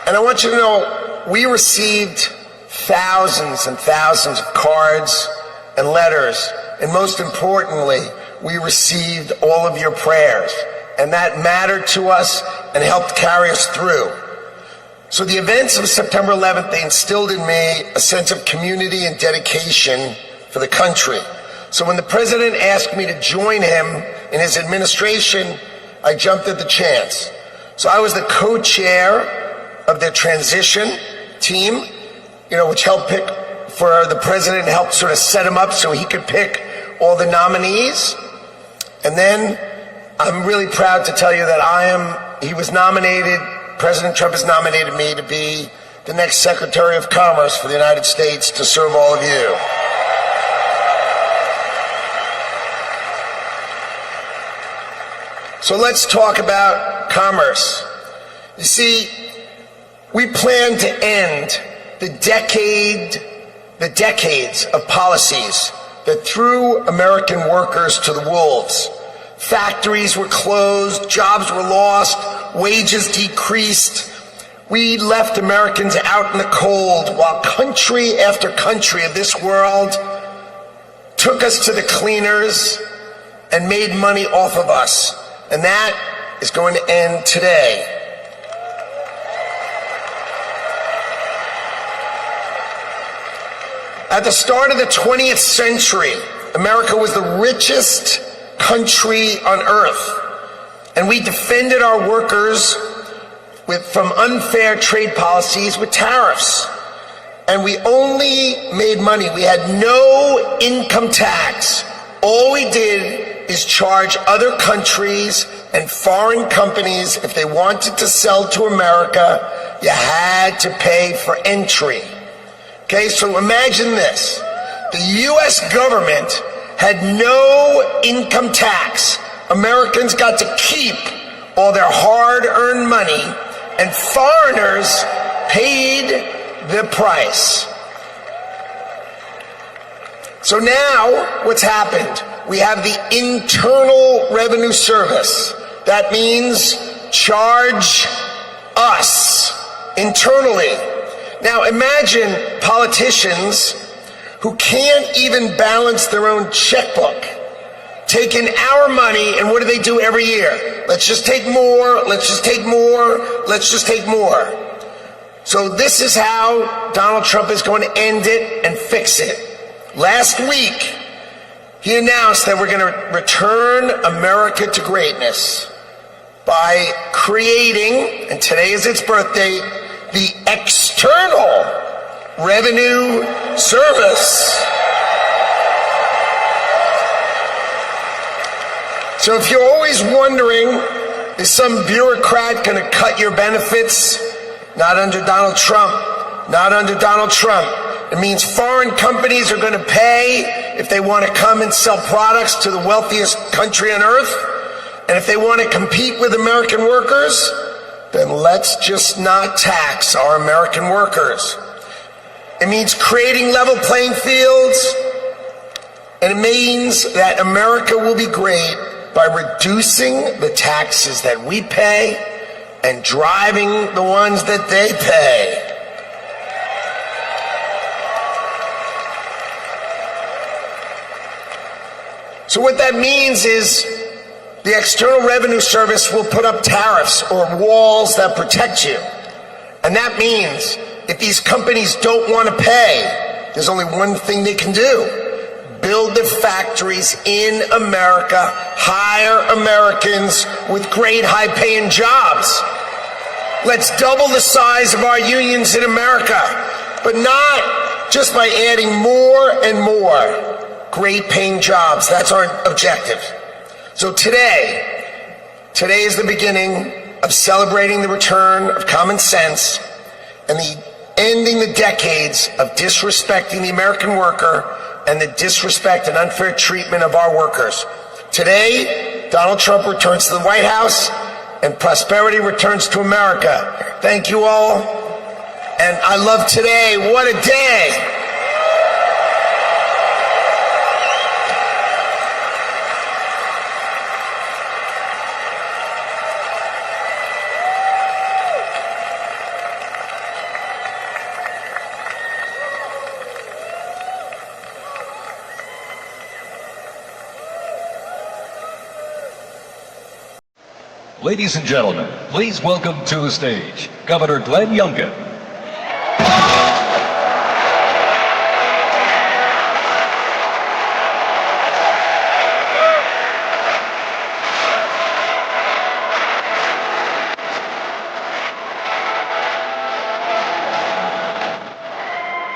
And I want you to know, we received thousands and thousands of cards and letters, and most importantly, we received all of your prayers, and that mattered to us and helped carry us through. So the events of September 11th, they instilled in me a sense of community and dedication for the country. So when the president asked me to join him in his administration, I jumped at the chance. So I was the co-chair of the transition team, which helped pick for the president, helped sort of set him up so he could pick all the nominees. And then I'm really proud to tell you that he was nominated, President Trump has nominated me to be the next Secretary of Commerce for the United States to serve all of you. So let's talk about commerce. You see, we plan to end the decades of policies that threw American workers to the wolves. Factories were closed, jobs were lost, wages decreased. We left Americans out in the cold while country after country of this world took us to the cleaners and made money off of us. And that is going to end today. At the start of the 20th century, America was the richest country on earth, and we defended our workers from unfair trade policies with tariffs. And we only made money. We had no income tax. All we did is charge other countries and foreign companies, if they wanted to sell to America, you had to pay for entry. Okay, so imagine this. The U.S. government had no income tax. Americans got to keep all their hard-earned money, and foreigners paid the price. So now, what's happened? We have the Internal Revenue Service. That means charge us internally. Now imagine politicians who can't even balance their own checkbook, taking our money, and what do every year? Let's just take more, let's just take more, let's just take more. So this is how Donald Trump is going to end it and fix it. Last week, he announced that we're going to return America to greatness by creating, and today is its birthday, the External Revenue Service. So if you're always wondering, is some bureaucrat going to cut your benefits? Not under Donald Trump. Not under Donald Trump. It means foreign companies are going to pay if they want to come and sell products to the wealthiest country on earth. And if they want to compete with American workers, then let's just not tax our American workers. It means creating level playing fields. And it means that America will be great by reducing the taxes that we pay and driving the ones that they pay. So what that means is the External Revenue Service will put up tariffs or walls that protect you. And that means if these companies don't want to pay, there's only one thing they can do. Build the factories in America, hire Americans with great high-paying jobs. Let's double the size of our unions in America, but not just by adding more and more great paying jobs. That's our objective. So today is the beginning of celebrating the return of common sense and ending the decades of disrespecting the American worker and the disrespect and unfair treatment of our workers. Today, Donald Trump returns to the White House and prosperity returns to America. Thank you all. And I love today. What a day. Ladies and gentlemen, please welcome to the stage Governor Glenn Youngkin.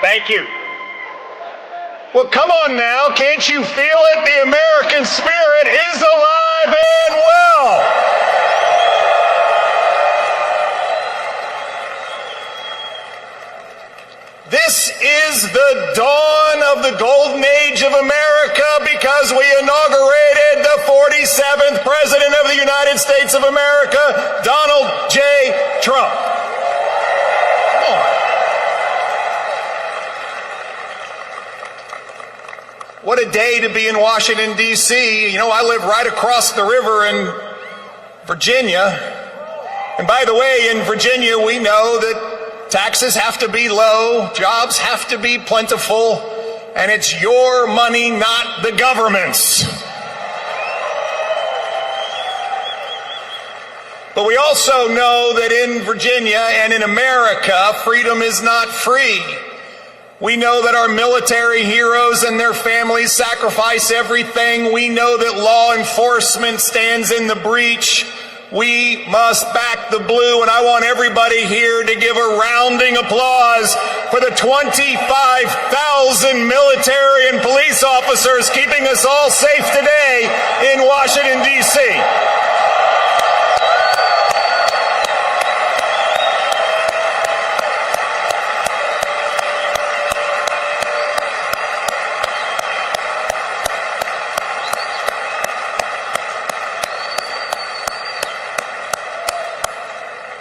Thank you. Well, come on now, can't you feel it? The American spirit is alive and well. This is the dawn of the golden age of America because we inaugurated the 47th President of the United States of America, Donald J. Trump. Come on. What a day to be in Washington, D.C. You know, I live right across the river in Virginia. And by the way, in Virginia, we know that taxes have to be low, jobs have to be plentiful, and it's your money, not the government's. But we also know that in Virginia and in America, freedom is not free. We know that our military heroes and their families sacrifice everything. We know that law enforcement stands in the breach. We must back the blue, and I want everybody here to give a rounding applause for the 25,000 military and police officers keeping us all safe today in Washington, D.C.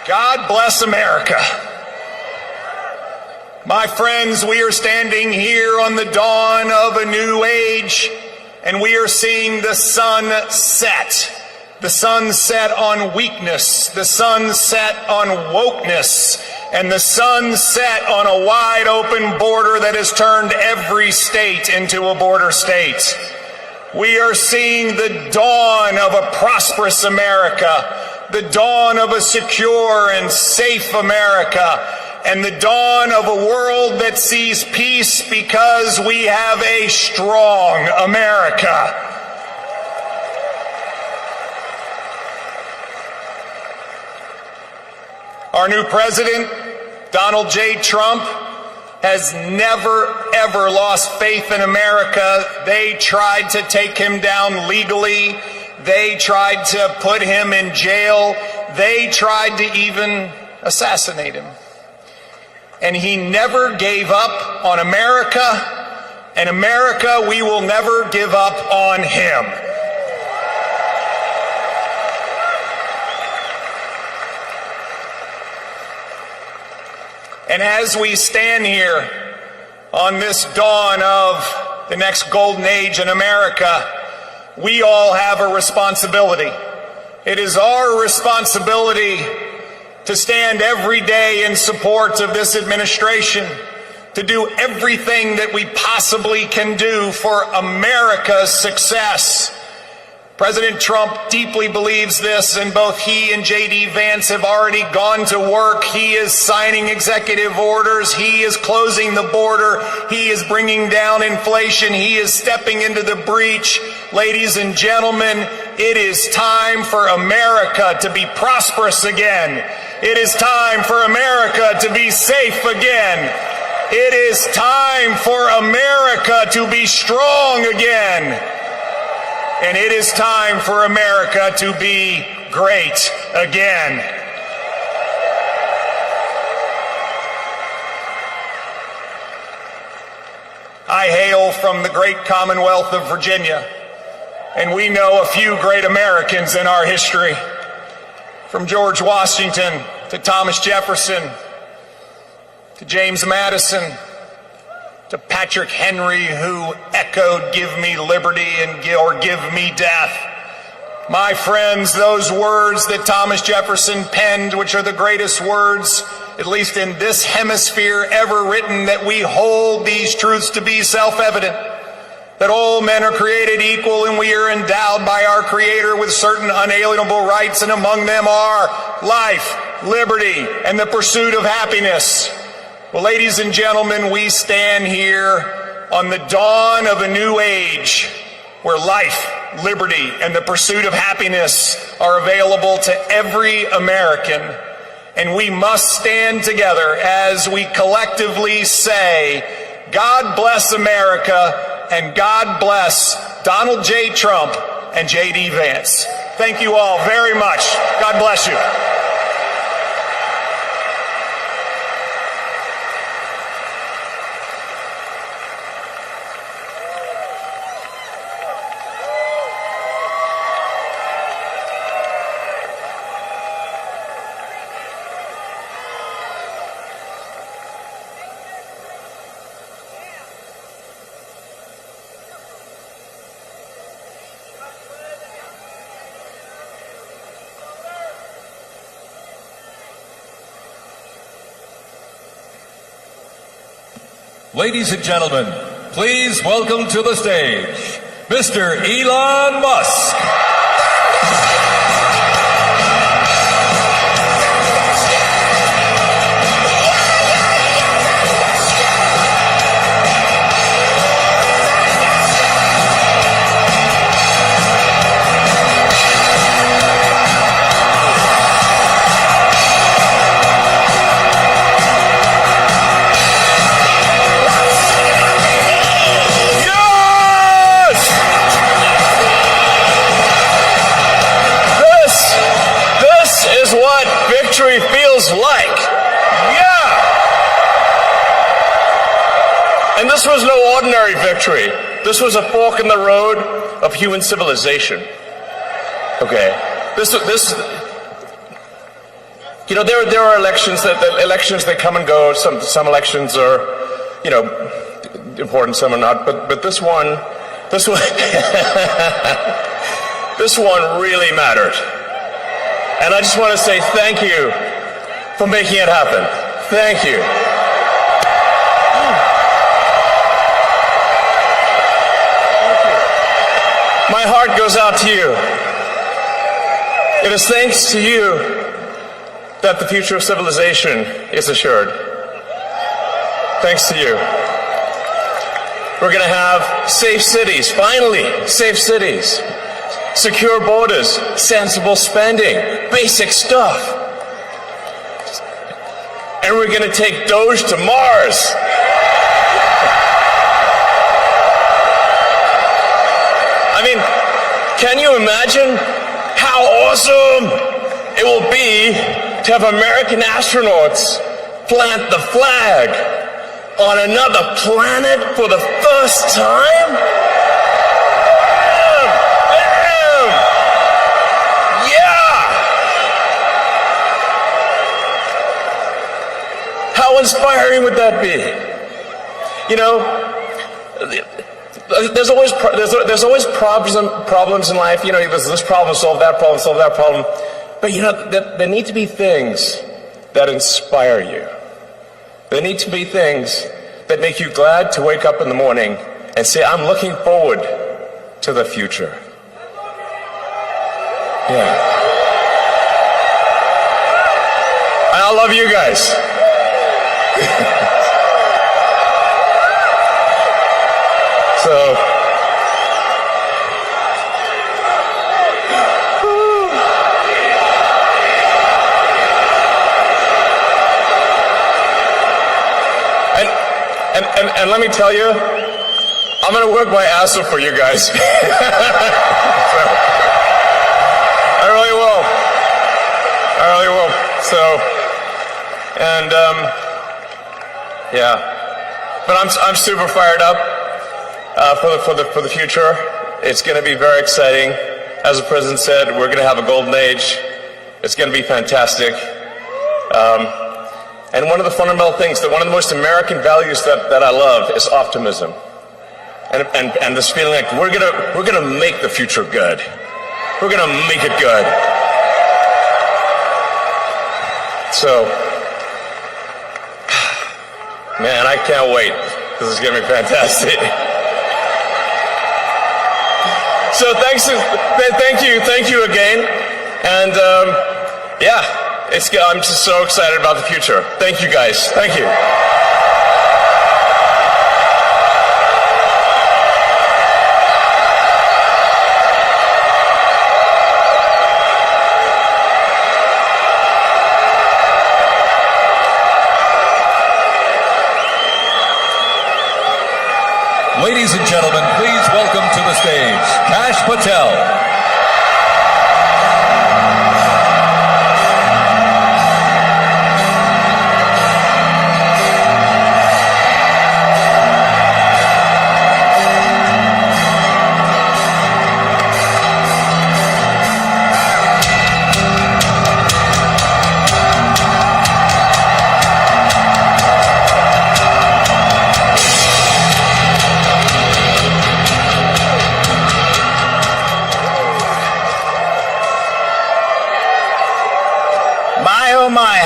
God bless America. My friends, we are standing here on the dawn of a new age, and we are seeing the sun set. The sun set on weakness, the sun set on wokeness, and the sun set on a wide open border that has turned every state into a border state. We are seeing the dawn of a prosperous America, the dawn of a secure and safe America, and the dawn of a world that sees peace because we have a strong America. Our new president, Donald J. Trump, has never, ever lost faith in America. They tried to take him down legally. They tried to put him in jail. They tried to even assassinate him. And he never gave up on America, and America, we will never give up on him. And as we stand here on this dawn of the next golden age in America, we all have a responsibility. It is our responsibility to stand every day in support of this administration, to do everything that we possibly can do for America's success. President Trump deeply believes this, and both he and J.D. Vance have already gone to work. He is signing executive orders. He is closing the border. He is bringing down inflation. He is stepping into the breach. Ladies and gentlemen, it is time for America to be prosperous again. It is time for America to be safe again. It is time for America to be strong again. And it is time for America to be great again. I hail from the great Commonwealth of Virginia, and we know a few great Americans in our history. From George Washington to Thomas Jefferson to James Madison to Patrick Henry, who echoed, "Give me liberty or give me death." My friends, those words that Thomas Jefferson penned, which are the greatest words, at least in this hemisphere, ever written, that we hold these truths to be self-evident, that all men are created equal and we are endowed by our Creator with certain unalienable rights, and among them are life, liberty, and the pursuit of happiness. Well, ladies and gentlemen, we stand here on the dawn of a new age where life, liberty, and the pursuit of happiness are available to every American. And we must stand together as we collectively say, God bless America, and God bless Donald J. Trump and J.D. Vance. Thank you all very much. God bless you. Ladies and gentlemen, please welcome to the stage, Mr. Elon Musk. Victory feels like. Yeah! And this was no ordinary victory. This was a fork in the road of human civilization. Okay. You know, there are elections that come and go. Some elections are, you know, important, some are not. But this one, this one really mattered. And I just want to say thank you for making it happen. Thank you. My heart goes out to you. It is thanks to you that the future of civilization is assured. Thanks to you. We're going to have safe cities, finally, safe cities. Secure borders, sensible spending, basic stuff. And we're going to take Doge to Mars. I mean, can you imagine how awesome it will be to have American astronauts plant the flag on another planet for the first time? Yeah! How inspiring would that be? You know, there's always problems in life. You know, there's this problem, solve that problem. But you know, there need to be things that inspire you. There need to be things that make you glad to wake up in the morning and say, I'm looking forward to the future. Yeah. And I love you guys. So, and let me tell you, I'm going to work my ass off for you guys. So, I really will. So, and yeah, but I'm super fired up for the future. It's going to be very exciting. As the president said, we're going to have a golden age. It's going to be fantastic. And one of the fundamental things, one of the most American values that I love is optimism, and this feeling like we're gonna make the future good. We're gonna make it good. So, man, I can't wait. This is gonna be fantastic. So thank you again, and yeah. I'm just so excited about the future. Thank you, guys. Thank you. Ladies and gentlemen, please welcome to the stage Kash Patel.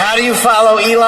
How do you follow Elon